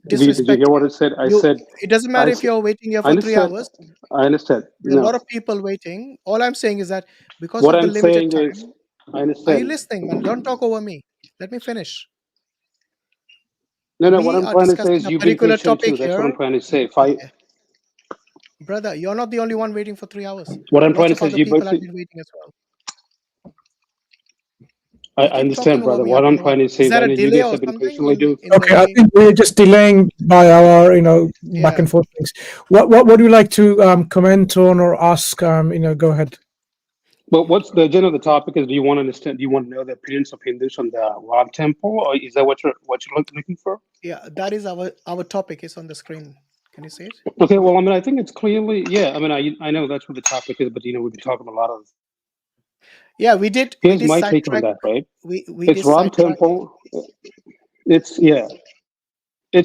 S4: Did you
S1: disrespect
S4: hear what
S1: here.
S4: I said? I said,
S1: It doesn't matter if you're waiting here
S4: I
S1: for 3
S4: understand.
S1: hours.
S4: I understand.
S1: There are a
S4: No.
S1: lot of people waiting. All I'm saying is that because
S4: What
S1: of the
S4: I'm
S1: limited
S4: saying is,
S1: time,
S4: I
S1: are you
S4: understand.
S1: listening, man? Don't talk over me. Let me finish.
S4: No, what
S1: We
S4: I'm
S1: are
S4: trying to say
S1: discussing
S4: is
S1: a
S4: you be
S1: particular
S4: patient
S1: topic
S4: too. That's what I'm
S1: here.
S4: trying to say.
S1: Okay. Brother, you're not the only one waiting for 3 hours.
S4: What I'm trying
S1: Lots
S4: to
S1: of
S4: say is
S1: other
S4: you
S1: people have
S4: both.
S1: been waiting as well.
S4: I
S1: You keep talking
S4: understand,
S1: over
S4: brother.
S1: me. I
S4: What
S1: don't
S4: I'm
S1: know what.
S4: trying to say
S1: Is
S4: is,
S1: there
S4: I
S1: a
S4: know you
S1: delay
S4: guys
S1: or
S4: have been
S1: something
S4: patiently doing.
S1: in the
S12: Okay, I
S1: way?
S12: think we're just delaying by our, back
S1: Yeah.
S12: and forth things. What would you like to comment on or ask? Go ahead.
S4: But what's the agenda of the topic is? Do you want to understand? Do you want to know the appearance of Hindus on the Ram temple, or is that what you're looking for?
S1: Yeah, that is our topic. It's on the screen. Can you see it?
S4: Okay, well, I mean, I think it's clearly, yeah. I mean, I know that's what the topic is, but we've been talking a lot of.
S1: Yeah, we did.
S4: Here's my take on that, right?
S1: We
S4: It's
S1: did
S4: Ram
S1: sidetrack.
S4: temple. It's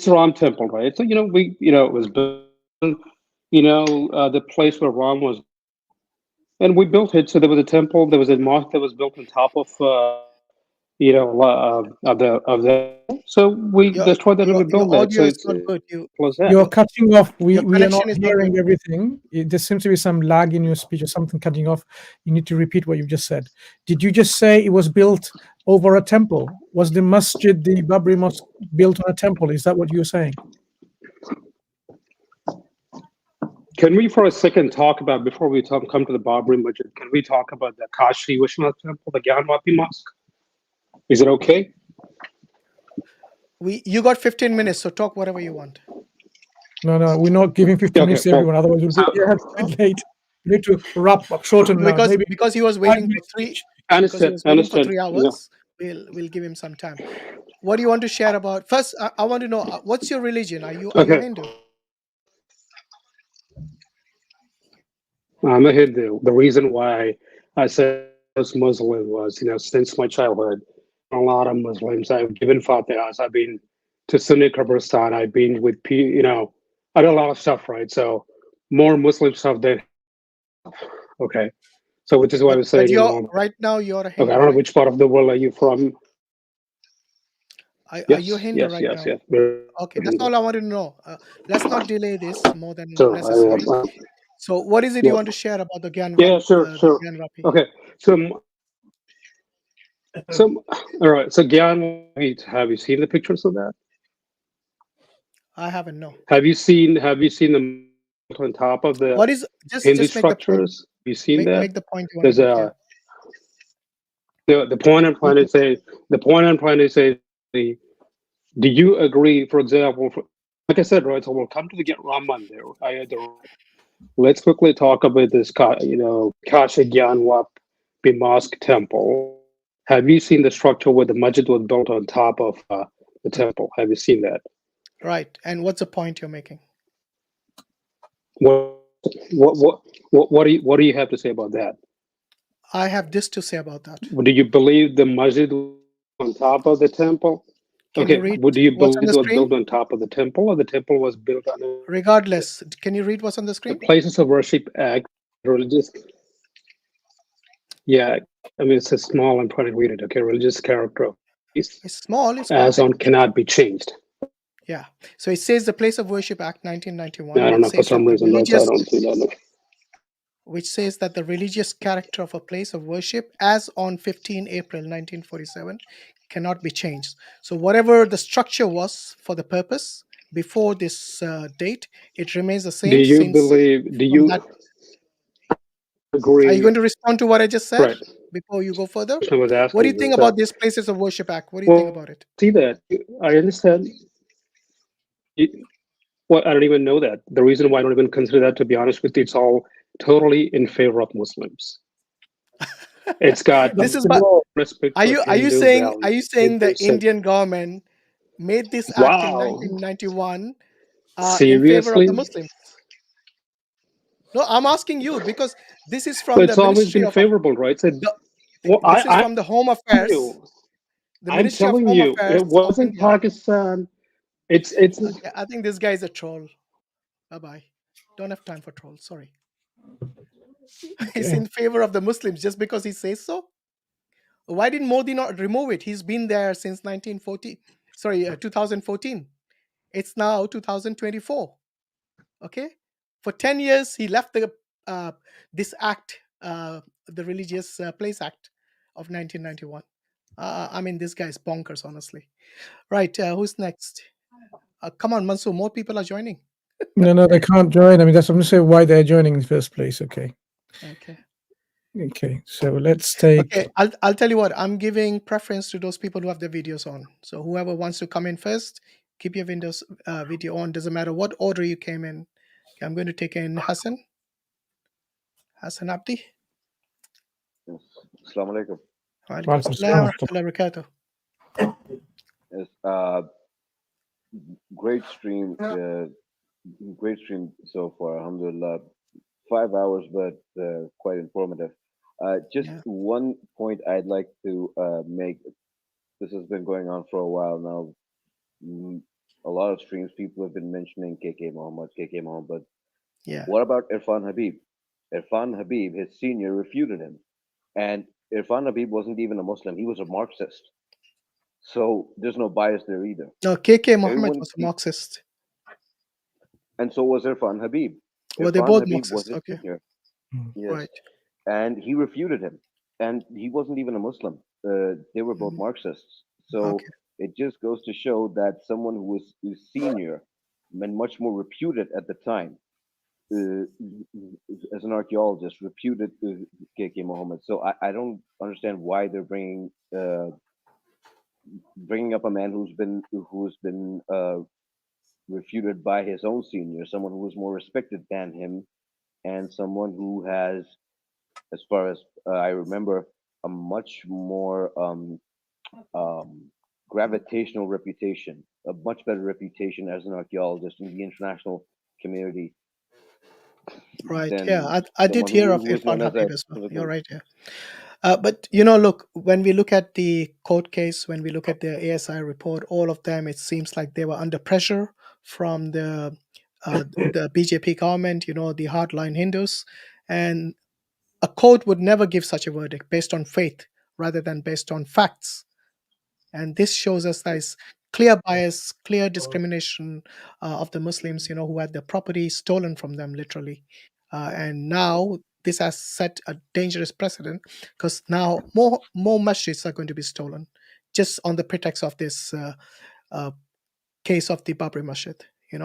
S4: Ram temple, right? So it was built, the place where Ram was, and we built it. So there was a temple, there was a mosque that was built on top of, of the. So we destroyed that and we
S1: Your
S4: built that. So
S1: audio is
S4: it's
S1: not good.
S4: close that.
S12: You're cutting off.
S1: Your
S12: We are not
S1: connection is not
S12: hearing
S1: good.
S12: everything. There seems to be some lag in your speech or something cutting off. You need to repeat what you just said. Did you just say it was built over a temple? Was the Masjid, the Babri Mosque, built on a temple? Is that what you're saying?
S4: Can we for a second talk about, before we come to the Babri Masjid, can we talk about the Kashi Vishwanath temple, the Gyanvapi Mosque? Is it okay?
S1: You got 15 minutes, so talk whatever you want.
S12: No, we're not giving 15 minutes to everyone. Otherwise, we'll be here a bit late. We need to wrap up shorten now. Maybe
S1: because he was waiting for 3 hours, we'll give him some time. What do you want to share about? First, I want to know what's your religion? Are you Hindu?
S4: I'm a Hindu. The reason why I said I was Muslim was, since my childhood, a lot of Muslims, I've given fatihas, I've been to Sunni Kabristan, I've been with, I did a lot of stuff, right? So more Muslim stuff than, okay. So which is why I was saying,
S1: right now you're a
S4: okay,
S1: Hindu.
S4: I don't know which part of the world are you from?
S1: Are you Hindu right now?
S4: Yes.
S1: Okay, that's all I wanted to know. Let's not delay this more than
S4: Sure,
S1: necessary. So what is it you want to share about the Gyanvapi?
S4: Yeah, sure. Okay, so all right. So Gyan, have you seen the pictures of that?
S1: I haven't. No.
S4: Have you seen the on top of the
S1: what is
S4: Hindu
S1: just make the point.
S4: structures? Have you seen that?
S1: Make the point you want
S4: There's
S1: to make.
S4: the point I'm trying to say. The point I'm trying to say. Do you agree? For example, like I said, right? So we'll come to the Rama Mandir. Let's quickly talk about this, Kashi Gyanvapi Mosque temple. Have you seen the structure where the masjid was built on top of the temple? Have you seen that?
S1: Right. And what's the point you're making?
S4: What do you have to say about that?
S1: I have this to say about that.
S4: Do you believe the masjid was on top of the temple?
S1: Can you read
S4: Do you
S1: what's
S4: believe
S1: on the
S4: it was
S1: screen?
S4: built on top of the temple, or the temple was built on?
S1: Regardless, can you read what's on the screen?
S4: The Places of Worship Act, religious. Yeah, I mean it's a small. I'm trying to read it. Okay, religious character.
S1: It's small. It's
S4: as on
S1: compact.
S4: cannot be changed.
S1: Yeah. So it says the Place of Worship Act 1991.
S4: I don't know, for some reason I don't see that.
S1: Which says that the religious character of a place of worship as on 15 April 1947 cannot be changed. So whatever the structure was for the purpose before this date, it remains the same.
S4: Do you agree?
S1: Are you going to respond to what I just said?
S4: Right.
S1: Before you go further?
S4: I was asking,
S1: what do you think about this Places of Worship Act? What do you think about it?
S4: See that. I understand. Well, I don't even know that. The reason why I don't even consider that, to be honest with you, it's all totally in favor of Muslims. It's got
S1: this is
S4: respect.
S1: Are you saying the Indian government made this act in 1991 in favor of the Muslims? No, I'm asking you because this is from
S4: it's
S1: the
S4: always
S1: Ministry
S4: been
S1: of
S4: favorable, right? So,
S1: this is from the Home Affairs. The
S4: I'm
S1: Ministry of
S4: telling
S1: Home
S4: you,
S1: Affairs
S4: it wasn't
S1: of India.
S4: Pakistan. It's.
S1: Okay, I think this guy is a troll. Bye. Don't have time for trolls. Sorry. He's in favor of the Muslims just because he says so. Why didn't Modi not remove it? He's been there since 2014. It's now 2024. Okay, for 10 years he left this act, the Religious Place Act of 1991. I mean, this guy's bonkers, honestly. Right, who's next? Come on, Mansoor, more people are joining.
S12: No, they can't join. I mean, I'm going to say why they're joining in the first place. Okay. So let's take.
S1: Okay, I'll tell you what. I'm giving preference to those people who have their videos on. So whoever wants to come in first, keep your Windows video on. Doesn't matter what order you came in. Okay, I'm going to take in Hassan Abdi.
S2: Yes. Assalamu alaikum.
S1: Wa alaikum assalam wa rahmatullahi wa barakatuh.
S2: Yes, great stream, so far. Alhamdulillah, 5 hours, but quite informative. Just one point I'd like to make. This has been going on for a while now. A lot of streams, people have been mentioning KK Mohammed, but what about Irfan Habib? Irfan Habib, his senior, refuted him, and Irfan Habib wasn't even a Muslim; he was a Marxist. So there's no bias there either.
S1: No, KK Mohammed was a Marxist.
S2: And so was Irfan Habib.
S1: Well, they're both Marxists. Okay.
S2: Yes.
S1: Right.
S2: And he refuted him. And he wasn't even a Muslim. They were both Marxists. So it just goes to show that someone who was senior and much more reputed at the time, as an archaeologist, reputed KK Mohammed. So I don't understand why they're bringing up a man who's been refuted by his own senior, someone who was more respected than him, and someone who has, as far as I remember, a much more gravitational reputation, a much better reputation as an archaeologist in the international community.
S1: Right. Yeah, I did hear of Irfan Habib as well. You're right. Yeah. But look, when we look at the court case, when we look at the ASI report, all of them, it seems like they were under pressure from the BJP government, the hardline Hindus, and a court would never give such a verdict based on faith rather than based on facts. And this shows us that is clear bias, clear discrimination of the Muslims, who had their property stolen from them, literally. And now this has set a dangerous precedent because now more masjids are going to be stolen just on the pretext of this case of the Babri Masjid,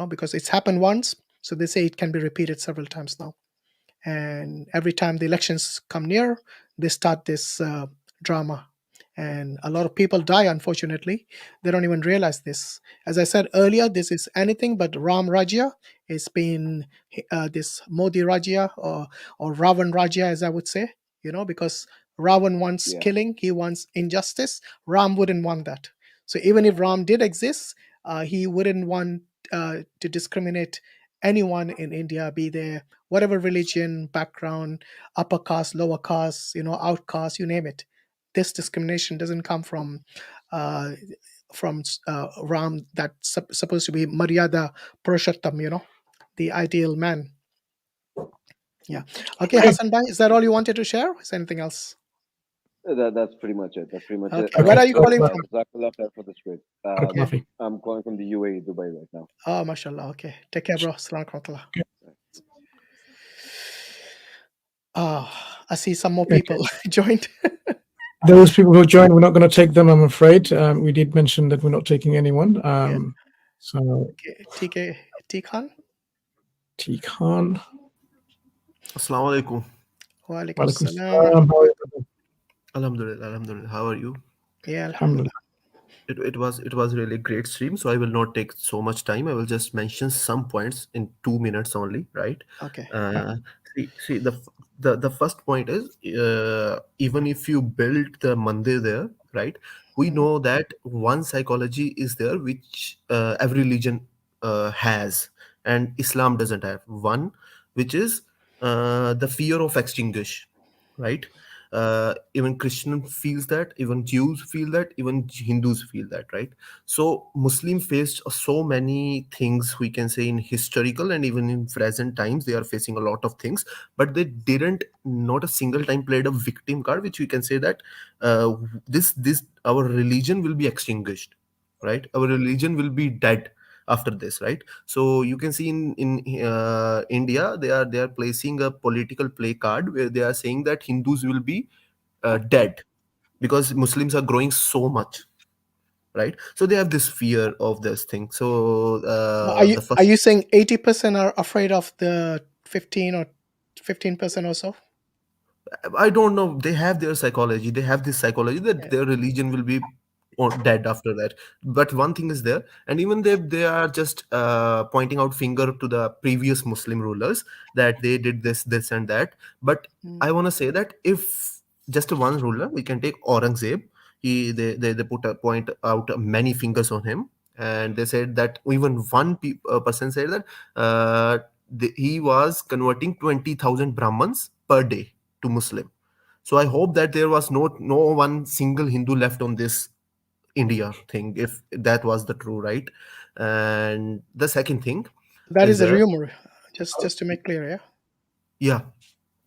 S1: because it's happened once. So they say it can be repeated several times now. And every time the elections come near, they start this drama. And a lot of people die, unfortunately. They don't even realize this. As I said earlier, this is anything but Ram Rajya. It's been this Modi Rajya or Ravan Rajya, as I would say, because Ravan wants killing, he wants injustice. Ram wouldn't want that. So even if Ram did exist, he wouldn't want to discriminate anyone in India, be there whatever religion, background, upper caste, lower caste, outcast, you name it. This discrimination doesn't come from Ram, that's supposed to be Maryada Purushottam, the ideal man. Yeah. Okay, Hassan Bhai, is that all you wanted to share? Is there anything else?
S2: That's pretty much it.
S1: Okay. Where are you calling from?
S2: For the script. I'm calling from the UAE, Dubai right now.
S1: Oh, mashallah. Okay. Take care, bro. Assalamu alaikum. I see some more people joined.
S12: Those people who joined, we're not going to take them, I'm afraid. We did mention that we're not taking anyone. So
S1: TK T-Khan.
S22: Assalamu alaikum.
S1: Wa alaikum assalam.
S22: Alhamdulillah. How are you?
S1: Yeah, alhamdulillah.
S22: It was really great stream. So I will not take so much time. I will just mention some points in 2 minutes only. Right?
S1: Okay.
S22: See the first point is even if you build the mandir there, right? We know that one psychology is there which every religion has, and Islam doesn't have one, which is the fear of extinguish, right? Even Christian feels that, even Jews feel that, even Hindus feel that, right? So Muslim faced so many things, we can say, in historical and even in present times they are facing a lot of things, but they didn't not a single time played a victim card, which we can say that this our religion will be extinguished, right? Our religion will be dead after this, right? So you can see in India they are placing a political play card where they are saying that Hindus will be dead because Muslims are growing so much, right? So they have this fear of this thing. So the
S1: Are
S22: first,
S1: you saying 80% are afraid of the 15% or so?
S22: I don't know. They have their psychology. They have this psychology that
S1: Yeah.
S22: their religion will be dead after that. But one thing is there, and even they are just pointing out finger to the previous Muslim rulers that they did this, and that. But
S1: Mm.
S22: I want to say that if just one ruler, we can take Aurangzeb. They put a point out many fingers on him, and they said that even one person said that he was converting 20,000 Brahmins per day to Muslim. So I hope that there was no one single Hindu left on this India thing, if that was the true, right? And the second thing
S1: That
S22: is
S1: is a
S22: there.
S1: rumor. Just to make clear, yeah.
S22: Yeah,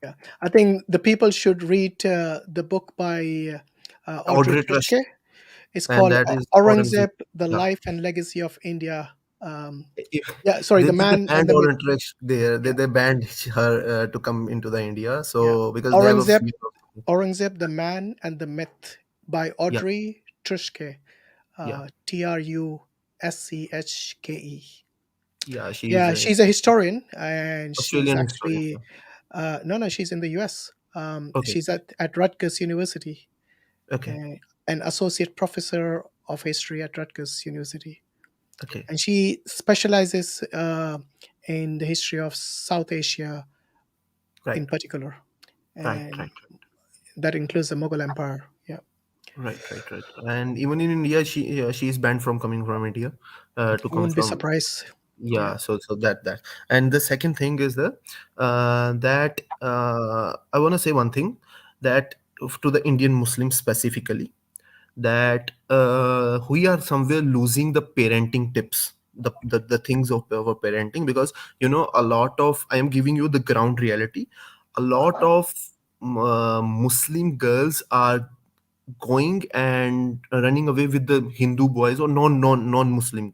S1: Yeah, I think the people should read the book by Audrey
S22: Audrey Trush,
S1: Truschke. It's
S22: and
S1: called
S22: that is Aurangzeb.
S1: Aurangzeb: The
S22: Yeah.
S1: Life and Legacy of India.
S22: If
S1: Yeah, sorry, the
S22: they
S1: man and
S22: banned
S1: the myth.
S22: Audrey Trush there,
S1: Yeah,
S22: they banned her to come into the India.
S1: yeah.
S22: So because they have a
S1: Aurangzeb,
S22: fear of,
S1: Aurangzeb: The Man and the Myth by
S22: yeah,
S1: Audrey Truschke.
S22: yeah,
S1: Truschke.
S22: yeah. She is
S1: Yeah,
S22: a
S1: she's a historian, and she's
S22: Australian historian.
S1: actually no, she's in the U.S.
S22: Okay,
S1: She's at Rutgers University,
S22: okay,
S1: an associate professor of history at Rutgers University,
S22: okay.
S1: and she specializes in the history of South Asia
S22: Right,
S1: in particular,
S22: right,
S1: and
S22: right.
S1: that includes the Mughal Empire. Yeah,
S22: Right. And even in India, she is banned from coming from India, to
S1: I
S22: come
S1: wouldn't be
S22: from,
S1: surprised. Yeah,
S22: yeah. So that. And the second thing is that I want to say one thing, that to the Indian Muslims specifically, that we are somewhere losing the parenting tips, the things of our parenting, because a lot of, I am giving you the ground reality, a lot of Muslim girls are going and running away with the Hindu boys or non-Muslim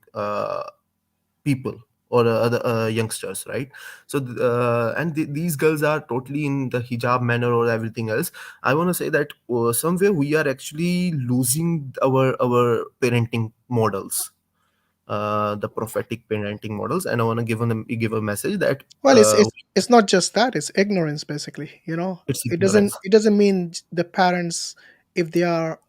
S22: people, or other youngsters, right? So and these girls are totally in the hijab manner or everything else. I want to say that somewhere we are actually losing our parenting models, the prophetic parenting models, and I want to give a message that
S1: well, it's not just that; it's ignorance, basically.
S22: it's
S1: It doesn't
S22: ignorance.
S1: it doesn't mean the parents, if they are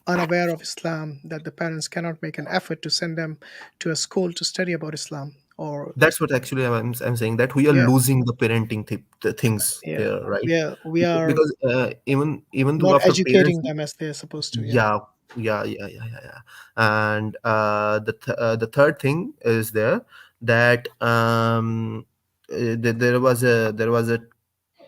S1: unaware of Islam, that the parents cannot make an effort to send them to a school to study about Islam. Or
S22: That's what actually I'm saying, that we are
S1: yeah,
S22: losing the parenting the things
S1: yeah,
S22: here, right?
S1: we are
S22: Because even though
S1: not
S22: after parents,
S1: educating them as they're supposed to. Yeah,
S22: yeah, yeah. And the third thing is there, that there was a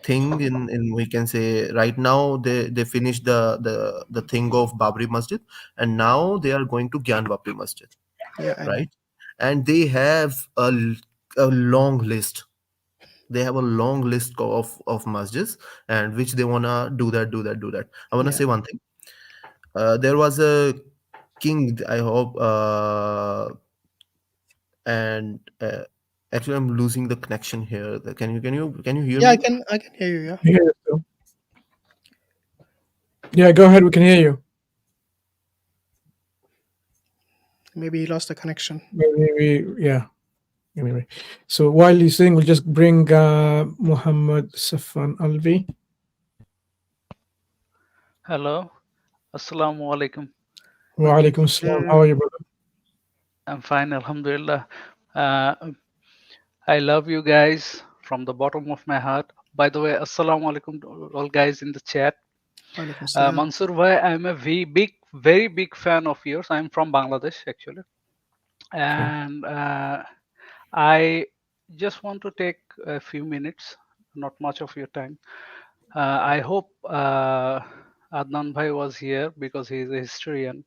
S22: thing in we can say, right now they finished the thing of Babri Masjid, and now they are going to Gyan Babri Masjid,
S1: yeah, I know.
S22: right? And they have a long list. They have a long list of masjids, and which they wanna do that. I wanna
S1: Yeah,
S22: say one thing. There was a king, I hope, and actually I'm losing the connection here. Can you hear
S1: yeah, I
S22: me?
S1: can I can hear you. Yeah,
S12: Yeah, so- yeah, go ahead. We can hear you.
S1: maybe he lost the connection.
S12: Yeah. Anyway, so while you sing, we'll just bring Muhammad Safan Alvi.
S7: Hello. Assalamu alaikum.
S12: Wa alaikum salam. How are you, brother?
S7: I'm fine, Alhamdulillah. I love you guys from the bottom of my heart. By the way, Assalamu alaikum to all guys in the chat.
S1: Walaikum salam.
S7: Mansur bhai, I'm a very big fan of yours. I'm from Bangladesh actually. And I just want to take a few minutes, not much of your time. I hope Adnan Bhai was here because he is a historian.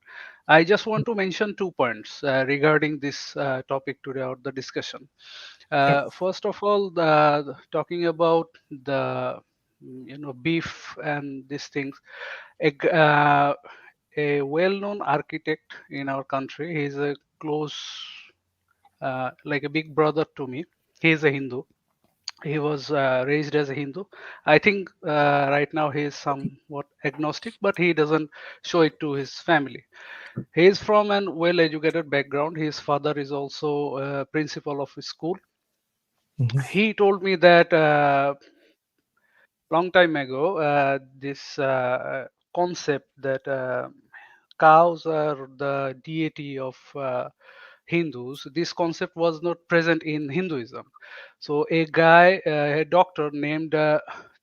S7: I just want to mention 2 points regarding this topic today or the discussion. First of all, talking about the beef and these things. A well-known architect in our country. He's a close, like a big brother to me. He is a Hindu. He was raised as a Hindu. I think right now he is somewhat agnostic, but he doesn't show it to his family. He is from an well-educated background. His father is also principal of a school. He told me that long time ago, this concept that cows are the deity of Hindus, this concept was not present in Hinduism. So a guy, a doctor named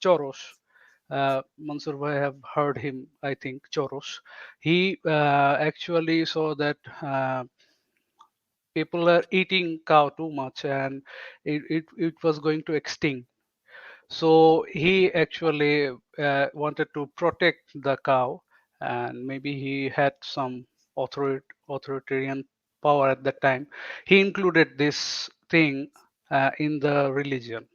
S7: Choros, Mansur bhai have heard him, I think, Choros. He actually saw that people are eating cow too much and it was going to extinct. So he actually wanted to protect the cow, and maybe he had some authoritarian power at that time. He included this thing in the religion.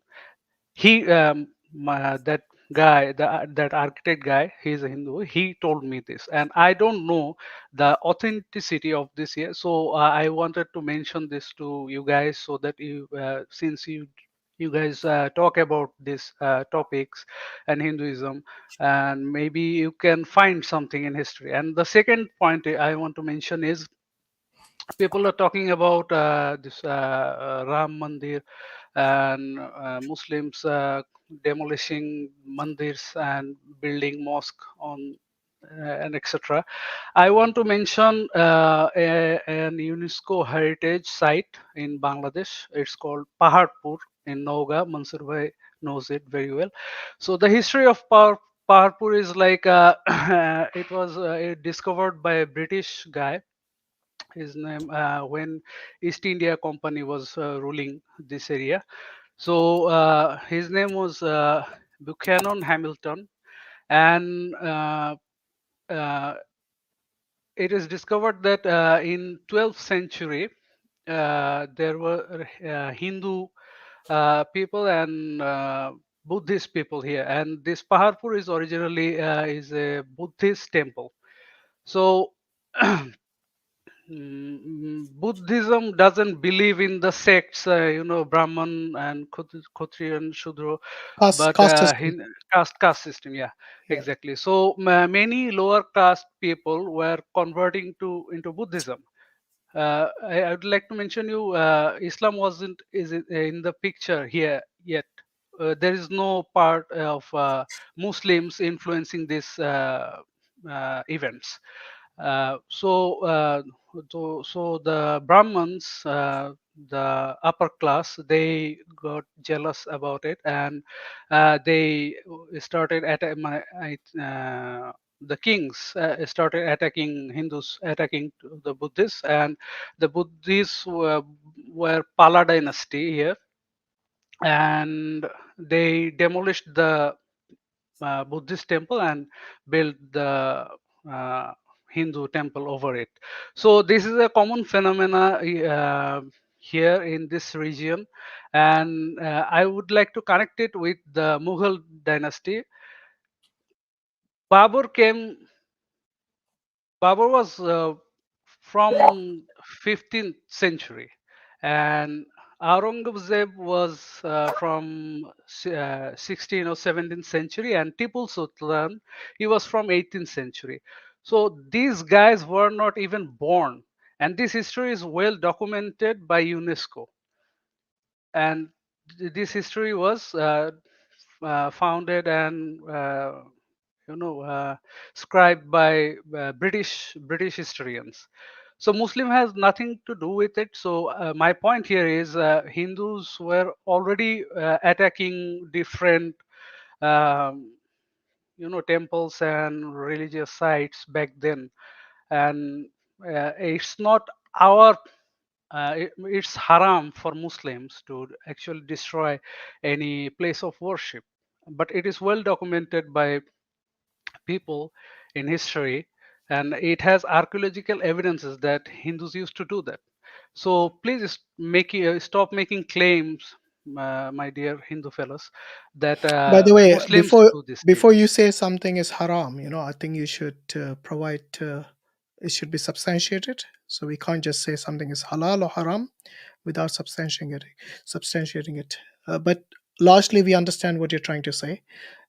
S7: He that guy, that architect guy, he's a Hindu. He told me this, and I don't know the authenticity of this here. So I wanted to mention this to you guys so that you, since you guys talk about these topics and Hinduism, and maybe you can find something in history. And the second point I want to mention is people are talking about this Ram Mandir and Muslims demolishing mandirs and building mosque on and etc. I want to mention an UNESCO heritage site in Bangladesh. It's called Paharpur in Nougat. Mansur bhai knows it very well. So the history of Paharpur is like it was discovered by a British guy. His name when East India Company was ruling this area. So his name was Buchanan Hamilton, and uh, it is discovered that in 12th century there were Hindu people and Buddhist people here, and this Paharpur is originally is a Buddhist temple. So Buddhism doesn't believe in the sects, Brahman and Kshatriya and Shudra, but
S1: Caste system.
S7: caste system. Yeah,
S1: Yeah.
S7: exactly. So many lower caste people were converting to into Buddhism. I would like to mention you, Islam wasn't is in the picture here yet. There is no part of Muslims influencing these events. So the Brahmins, the upper class, they got jealous about it, and they started the kings started attacking Hindus, attacking the Buddhists, and the Buddhists were Pala dynasty here, and they demolished the Buddhist temple and built the Hindu temple over it. So this is a common phenomena here in this region, and I would like to connect it with the Mughal dynasty. Babur came. Babur was from 15th century, and Aurangzeb was from 16th or 17th century, and Tipu Sultan, he was from 18th century. So these guys were not even born, and this history is well documented by UNESCO. And this history was founded and scribed by British historians. So Muslim has nothing to do with it. So my point here is Hindus were already attacking different temples and religious sites back then, and it's not our it's haram for Muslims to actually destroy any place of worship. but it is well documented by people in history, and it has archaeological evidences that Hindus used to do that. So please stop making claims, my dear Hindu fellows, that
S1: By the way,
S7: Muslims do these
S1: before you
S7: things.
S1: say something is haram, I think you should provide. It should be substantiated. So we can't just say something is halal or haram without substantiating it. But largely, we understand what you're trying to say.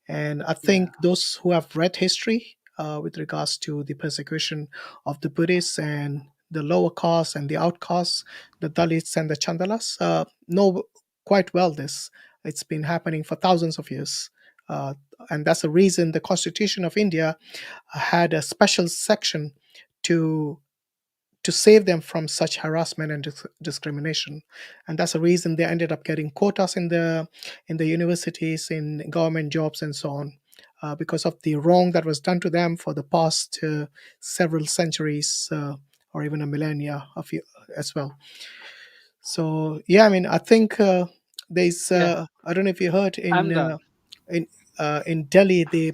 S1: And I think those who have read history with regards to the persecution of the Buddhists and the lower castes and the outcasts, the Dalits and the Chandalas, know quite well this. It's been happening for thousands of years. And that's the reason the Constitution of India had a special section to save them from such harassment and discrimination, and that's the reason they ended up getting quotas in the universities, in government jobs, and so on, because of the wrong that was done to them for the past several centuries, or even a millennia as well. So yeah, I mean, I think there's I don't know if you heard
S7: I'm done.
S1: in Delhi they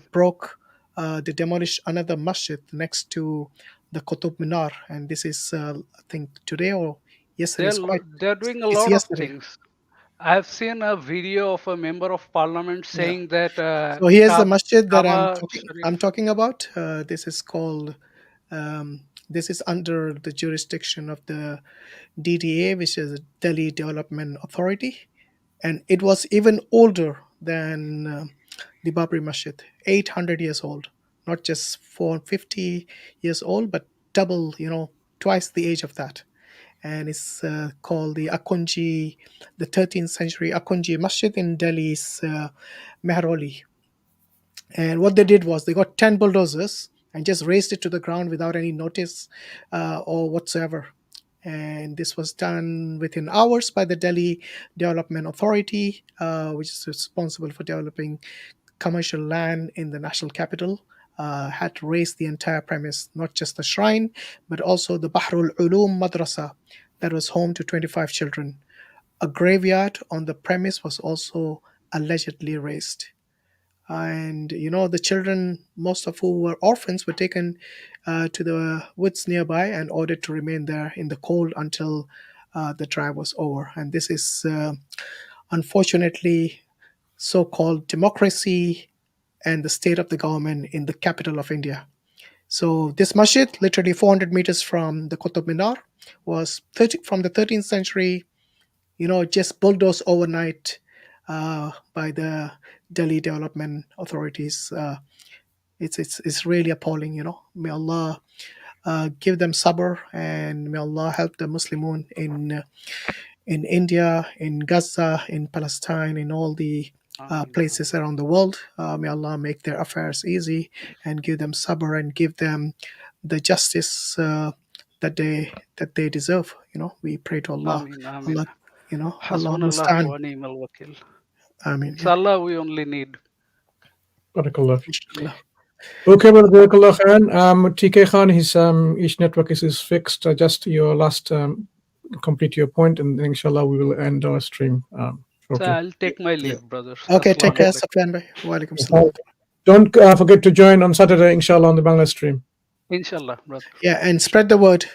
S1: demolished another masjid next to the Qutub Minar, and this is I think today or yesterday.
S7: They're doing a
S1: It's
S7: lot of
S1: yesterday.
S7: things. I have seen a video of a member of parliament saying that
S1: So here's the masjid that
S7: Kaaba
S1: I'm talking about. This is called. This is under the jurisdiction of the DDA, which is Delhi Development Authority, and it was even older than the Babri Masjid, 800 years old, not just 450 years old, but double, twice the age of that. And it's called the 13th century Akunji Masjid in Delhi's Mehroli. And what they did was they got 10 bulldozers and just raised it to the ground without any notice or whatsoever. And this was done within hours by the Delhi Development Authority, which is responsible for developing commercial land in the national capital. Had to raise the entire premise, not just the shrine, but also the Bahrul Ulum Madrasa that was home to 25 children. A graveyard on the premise was also allegedly raised. And the children, most of who were orphans, were taken to the woods nearby and ordered to remain there in the cold until the drive was over. And this is unfortunately so-called democracy and the state of the government in the capital of India. So this masjid, literally 400 meters from the Qutub Minar, was from the 13th century, just bulldozed overnight by the Delhi development authorities. It's really appalling. May Allah give them sabr, and may Allah help the Muslimun in India, in Gaza, in Palestine, in all the places around the world. May Allah make their affairs easy and give them sabr and give them the justice that they deserve. We pray to Allah.
S7: Ameen, ameen.
S1: Allah, Allah
S7: Hasbunallah
S1: mustaan.
S7: wa ni'mal wakil.
S1: Ameen.
S7: It's Allah we only need.
S12: Barakallah. Okay, well, Barakallah Khan. TK Khan, his network is fixed. Just your last complete your point, and inshallah we will end our stream.
S7: So I'll take my leave, brothers.
S1: Okay, take care,
S7: Assalamu
S1: Safyan bhai. Wa alaikum salam.
S12: Don't forget to join on Saturday, inshallah, on the Bangla stream.
S7: Inshallah, brother.
S1: Yeah, and spread the word,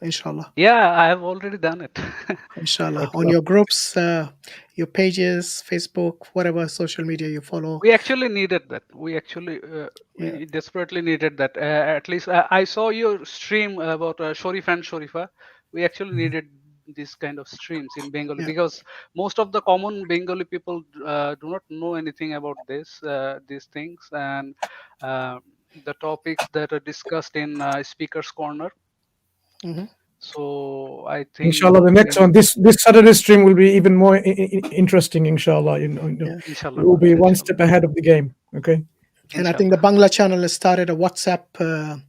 S1: inshallah.
S7: Yeah, I have already done it.
S1: Inshallah. On your groups, your pages, Facebook, whatever social media you follow.
S7: We actually needed that. We actually we desperately needed that. At least I saw your stream about Sharif and Sharifa. We actually needed these kind of streams in Bengali because most of the common Bengali people do not know anything about these things, and the topics that are discussed in Speaker's Corner. So I think
S12: Inshallah, the next one, this Saturday stream will be even more interesting. Inshallah,
S7: Inshallah,
S12: we'll be one step ahead of the game. Okay.
S1: And I think the Bangla channel has started a WhatsApp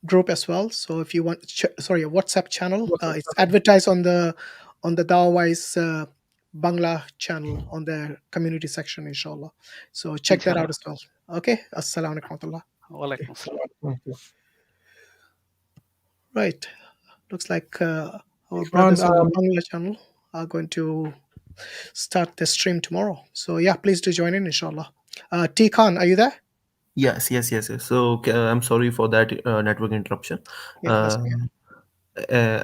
S1: group as well. So if you want, a WhatsApp channel, it's advertised on the Dawawise Bangla channel on their community section, inshallah. So check that out as well. Okay. Assalamu alaikum.
S7: Wa alaikum assalam.
S1: Right. Looks like our brothers on the Bangla channel are going to start the stream tomorrow. So yeah, please do join in, inshallah. T Khan, are you there?
S22: Yes. So I'm sorry for that network interruption.
S1: Yeah, that's okay.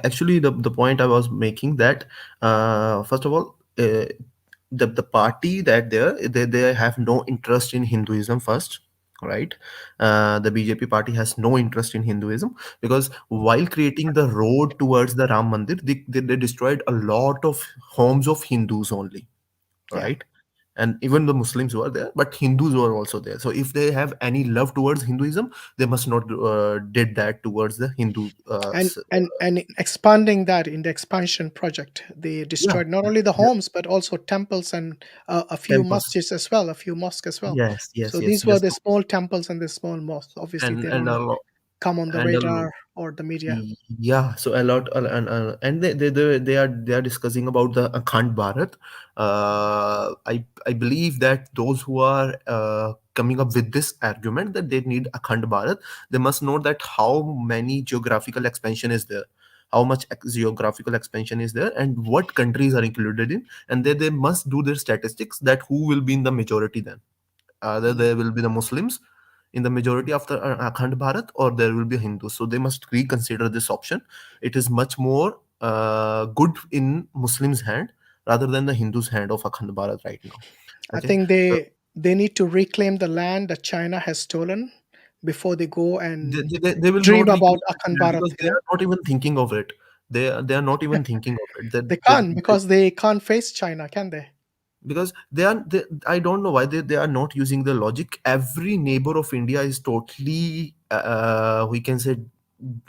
S22: Actually, the point I was making that first of all, the party that they have no interest in Hinduism first, right? The BJP party has no interest in Hinduism because while creating the road towards the Ram Mandir, they destroyed a lot of homes of Hindus only,
S1: Yeah.
S22: right? And even the Muslims were there, but Hindus were also there. So if they have any love towards Hinduism, they must not did that towards the Hindu.
S1: And expanding that in the expansion project, they
S22: Yeah,
S1: destroyed not only the
S22: yeah,
S1: homes but also temples and a few
S22: temples.
S1: masjids as well, a few mosques as well. So these were
S22: Yes.
S1: the small temples and the small mosques. Obviously, they
S22: And
S1: don't
S22: a lot,
S1: come on the
S22: and a
S1: radar or the media.
S22: Yeah, so a lot, and they are discussing about the Akhand Bharat. I believe that those who are coming up with this argument that they need Akhand Bharat, they must know that how many geographical expansion is there, how much geographical expansion is there, and what countries are included in, and they must do their statistics that who will be in the majority then. Either there will be the Muslims in the majority after Akhand Bharat, or there will be Hindus. So they must reconsider this option. It is much more good in Muslims' hand rather than the Hindus' hand of Akhand Bharat right now.
S1: I
S22: Okay.
S1: think
S22: So
S1: they need to reclaim the land that China has stolen before they go and
S22: they will
S1: dream
S22: not
S1: about
S22: reclaim
S1: Akhand
S22: it
S1: Bharat.
S22: because they are not even thinking of it. They are not even thinking of it.
S1: They can't, because they can't face China, can they?
S22: Because I don't know why they are not using the logic. Every neighbor of India is totally we can say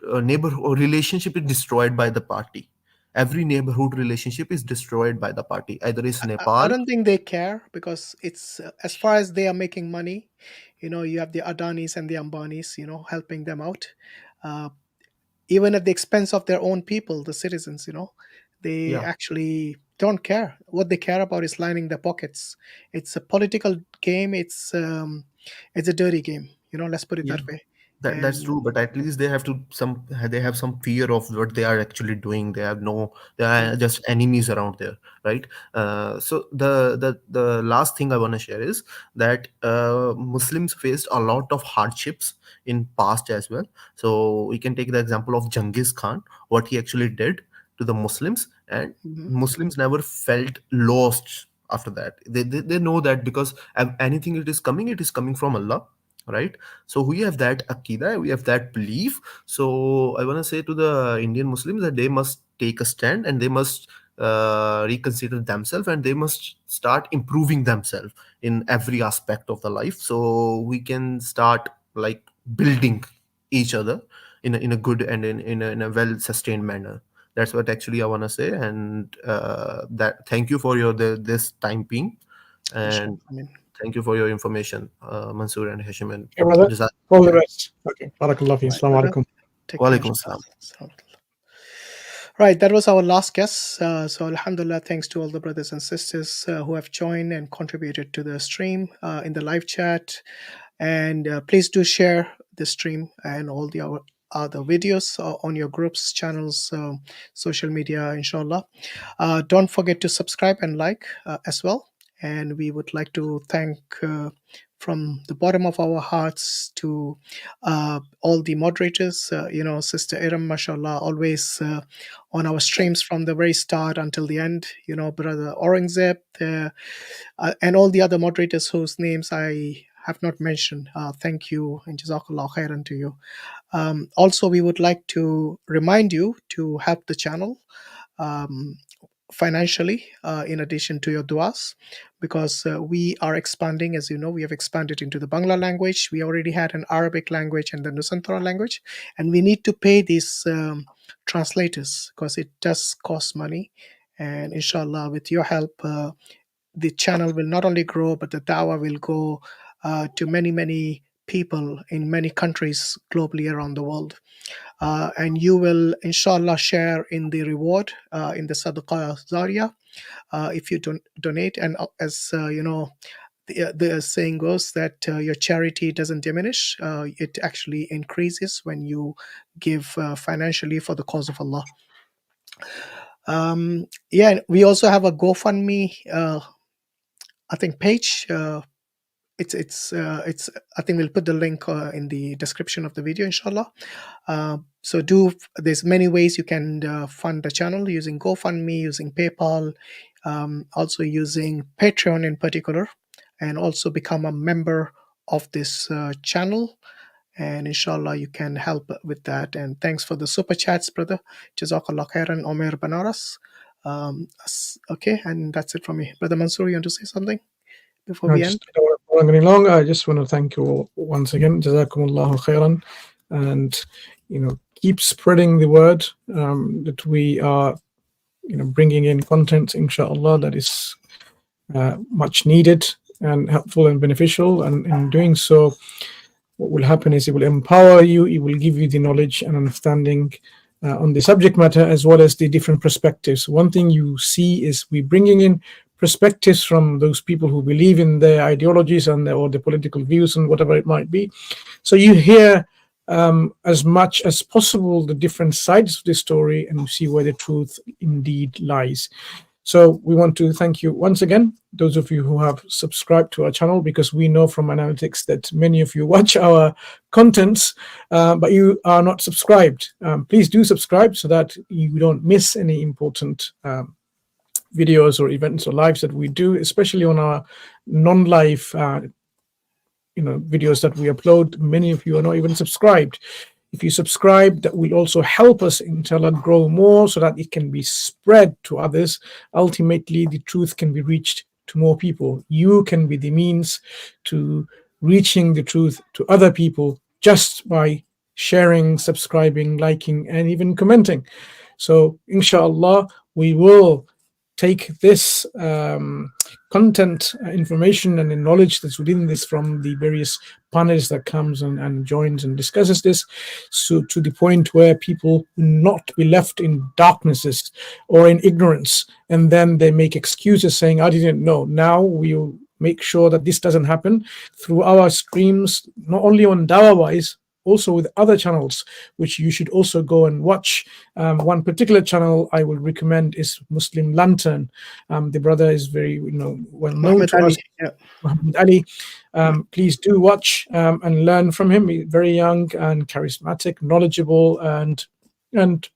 S22: neighbor or relationship is destroyed by the party. Every neighborhood relationship is destroyed by the party. Either it's
S1: I
S22: Nepal.
S1: don't think they care, because it's as far as they are making money, you have the Adanis and the Ambanis, helping them out, uh, even at the expense of their own people, the citizens. They
S22: Yeah.
S1: actually don't care. What they care about is lining their pockets. It's a political game. It's a dirty game. Let's put it
S22: Yeah.
S1: that way.
S22: That's
S1: And
S22: true, but at least they have some fear of what they are actually doing. They are just enemies around there, right? So the last thing I want to share is that Muslims faced a lot of hardships in past as well. So we can take the example of Genghis Khan, what he actually did to the Muslims, and
S1: Mhm.
S22: Muslims never felt lost after that. They know that because anything it is coming from Allah, right? So we have that akida, we have that belief. So I want to say to the Indian Muslims that they must take a stand, and they must reconsider themselves, and they must start improving themselves in every aspect of the life, so we can start like building each other in a good and in a well sustained manner. That's what actually I want to say. And that thank you for this time being,
S1: Inshallah.
S22: and
S1: I mean,
S22: thank you for your information, Mansoor and Hashim, and
S12: Okay, brother.
S22: Jazak.
S12: All the best. Okay. Barakallah fi.
S1: right,
S12: Assalamu
S1: brother.
S12: alaikum.
S1: Take care.
S22: Walaikum
S1: Inshallah.
S22: assalam.
S1: Right, that was our last guest. So, Alhamdulillah, thanks to all the brothers and sisters who have joined and contributed to the stream in the live chat. And please do share the stream and all the other videos on your groups, channels, social media, inshallah. Don't forget to subscribe and like as well. And we would like to thank from the bottom of our hearts to all the moderators, Sister Iram, mashallah, always on our streams from the very start until the end, Brother Aurangzeb, and all the other moderators whose names I have not mentioned. Thank you, and Jazakallah khairan to you. Also, we would like to remind you to help the channel um, financially, in addition to your duas, because we are expanding. As you know, we have expanded into the Bangla language. We already had an Arabic language and the Nusantara language, and we need to pay these translators because it does cost money. And inshallah, with your help, the channel will not only grow, but the dawah will go to many, many people in many countries globally around the world. And you will, inshallah, share in the reward in the Sadaqah Zaria if you donate. And as you know, the saying goes that your charity doesn't diminish, it actually increases when you give financially for the cause of Allah. Yeah, we also have a GoFundMe, I think, page. it's I think we'll put the link in the description of the video, inshallah. So there's many ways you can fund the channel, using GoFundMe, using PayPal, also using Patreon in particular, and also become a member of this channel, and inshallah you can help with that. And thanks for the super chats, brother. Jazakallah khairan, Omer Banaras. Okay, and that's it from me. Brother Mansur, you want to say something before we end?
S12: I don't want to prolong any longer. I just want to thank you all once again. Jazakumullahu khairan. And, keep spreading the word that we are, bringing in content, inshallah, that is much needed and helpful and beneficial. And in doing so, what will happen is it will empower you, it will give you the knowledge and understanding on the subject matter, as well as the different perspectives. One thing you see is we bringing in perspectives from those people who believe in their ideologies and or the political views and whatever it might be. So you hear as much as possible the different sides of the story, and you see where the truth indeed lies. So we want to thank you once again, those of you who have subscribed to our channel, because we know from analytics that many of you watch our contents, but you are not subscribed. Please do subscribe so that you don't miss any important videos or events or lives that we do, especially on our non-live videos that we upload. Many of you are not even subscribed. If you subscribe, that will also help us, inshallah, grow more so that it can be spread to others. Ultimately, the truth can be reached to more people. You can be the means to reaching the truth to other people just by sharing, subscribing, liking, and even commenting. So, inshallah, we will take this content, information, and the knowledge that's within this from the various panels that comes and joins and discusses this, so to the point where people will not be left in darknesses or in ignorance, and then they make excuses saying, I didn't know. Now we'll make sure that this doesn't happen through our streams, not only on Dawah-wise, also with other channels, which you should also go and watch. One particular channel I will recommend is Muslim Lantern. The brother is very well known to us, Muhammad Ali. Please do watch and learn from him. He's very young and charismatic, knowledgeable, and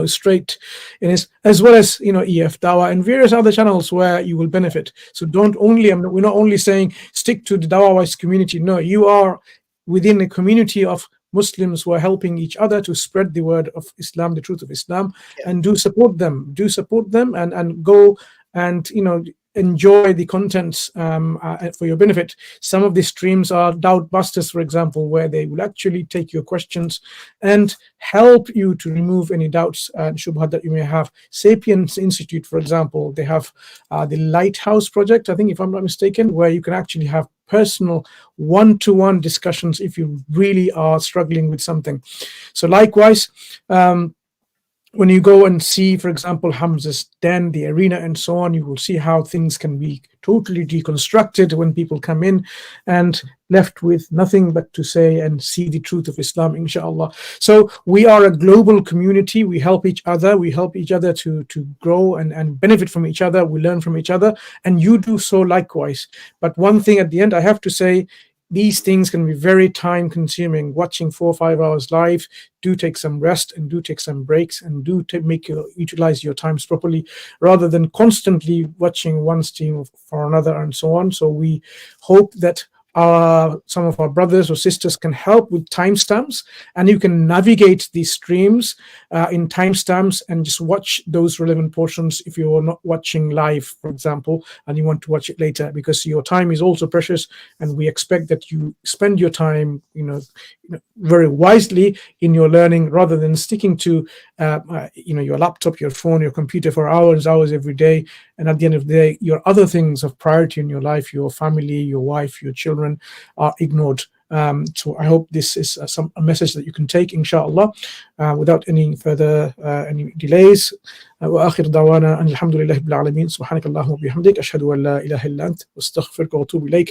S12: straight in his, as well as EF Dawah and various other channels where you will benefit. So don't only, we're not only saying stick to the Dawah-wise community. No, you are within a community of Muslims who are helping each other to spread the word of Islam, the truth of Islam, and do support them. And go and enjoy the contents for your benefit. Some of the streams are doubt busters, for example, where they will actually take your questions and help you to remove any doubts and shubha that you may have. Sapiens Institute, for example, they have the Lighthouse Project, I think, if I'm not mistaken, where you can actually have personal one-to-one discussions if you really are struggling with something. So likewise, when you go and see, for example, Hamza's den, the arena, and so on, you will see how things can be totally deconstructed when people come in and left with nothing but to say and see the truth of Islam, inshallah. So we are a global community. We help each other. We help each other to grow and benefit from each other. We learn from each other, and you do so likewise. But one thing at the end, I have to say, these things can be very time consuming. Watching 4 or 5 hours live, do take some rest and do take some breaks, and do utilize your times properly, rather than constantly watching one stream for another and so on. So we hope that some of our brothers or sisters can help with timestamps, and you can navigate these streams in timestamps and just watch those relevant portions if you're not watching live, for example, and you want to watch it later, because your time is also precious, and we expect that you spend your time very wisely in your learning, rather than sticking to your laptop, your phone, your computer for hours every day, and at the end of the day your other things of priority in your life, your family, your wife, your children, are ignored. So I hope this is a message that you can take, inshallah, without any further any delays. وآخر دعوانا أن الحمد لله رب العالمين سبحانك اللهم وبحمدك أشهد أن لا إله إلا أنت أستغفرك وأتوب إليك.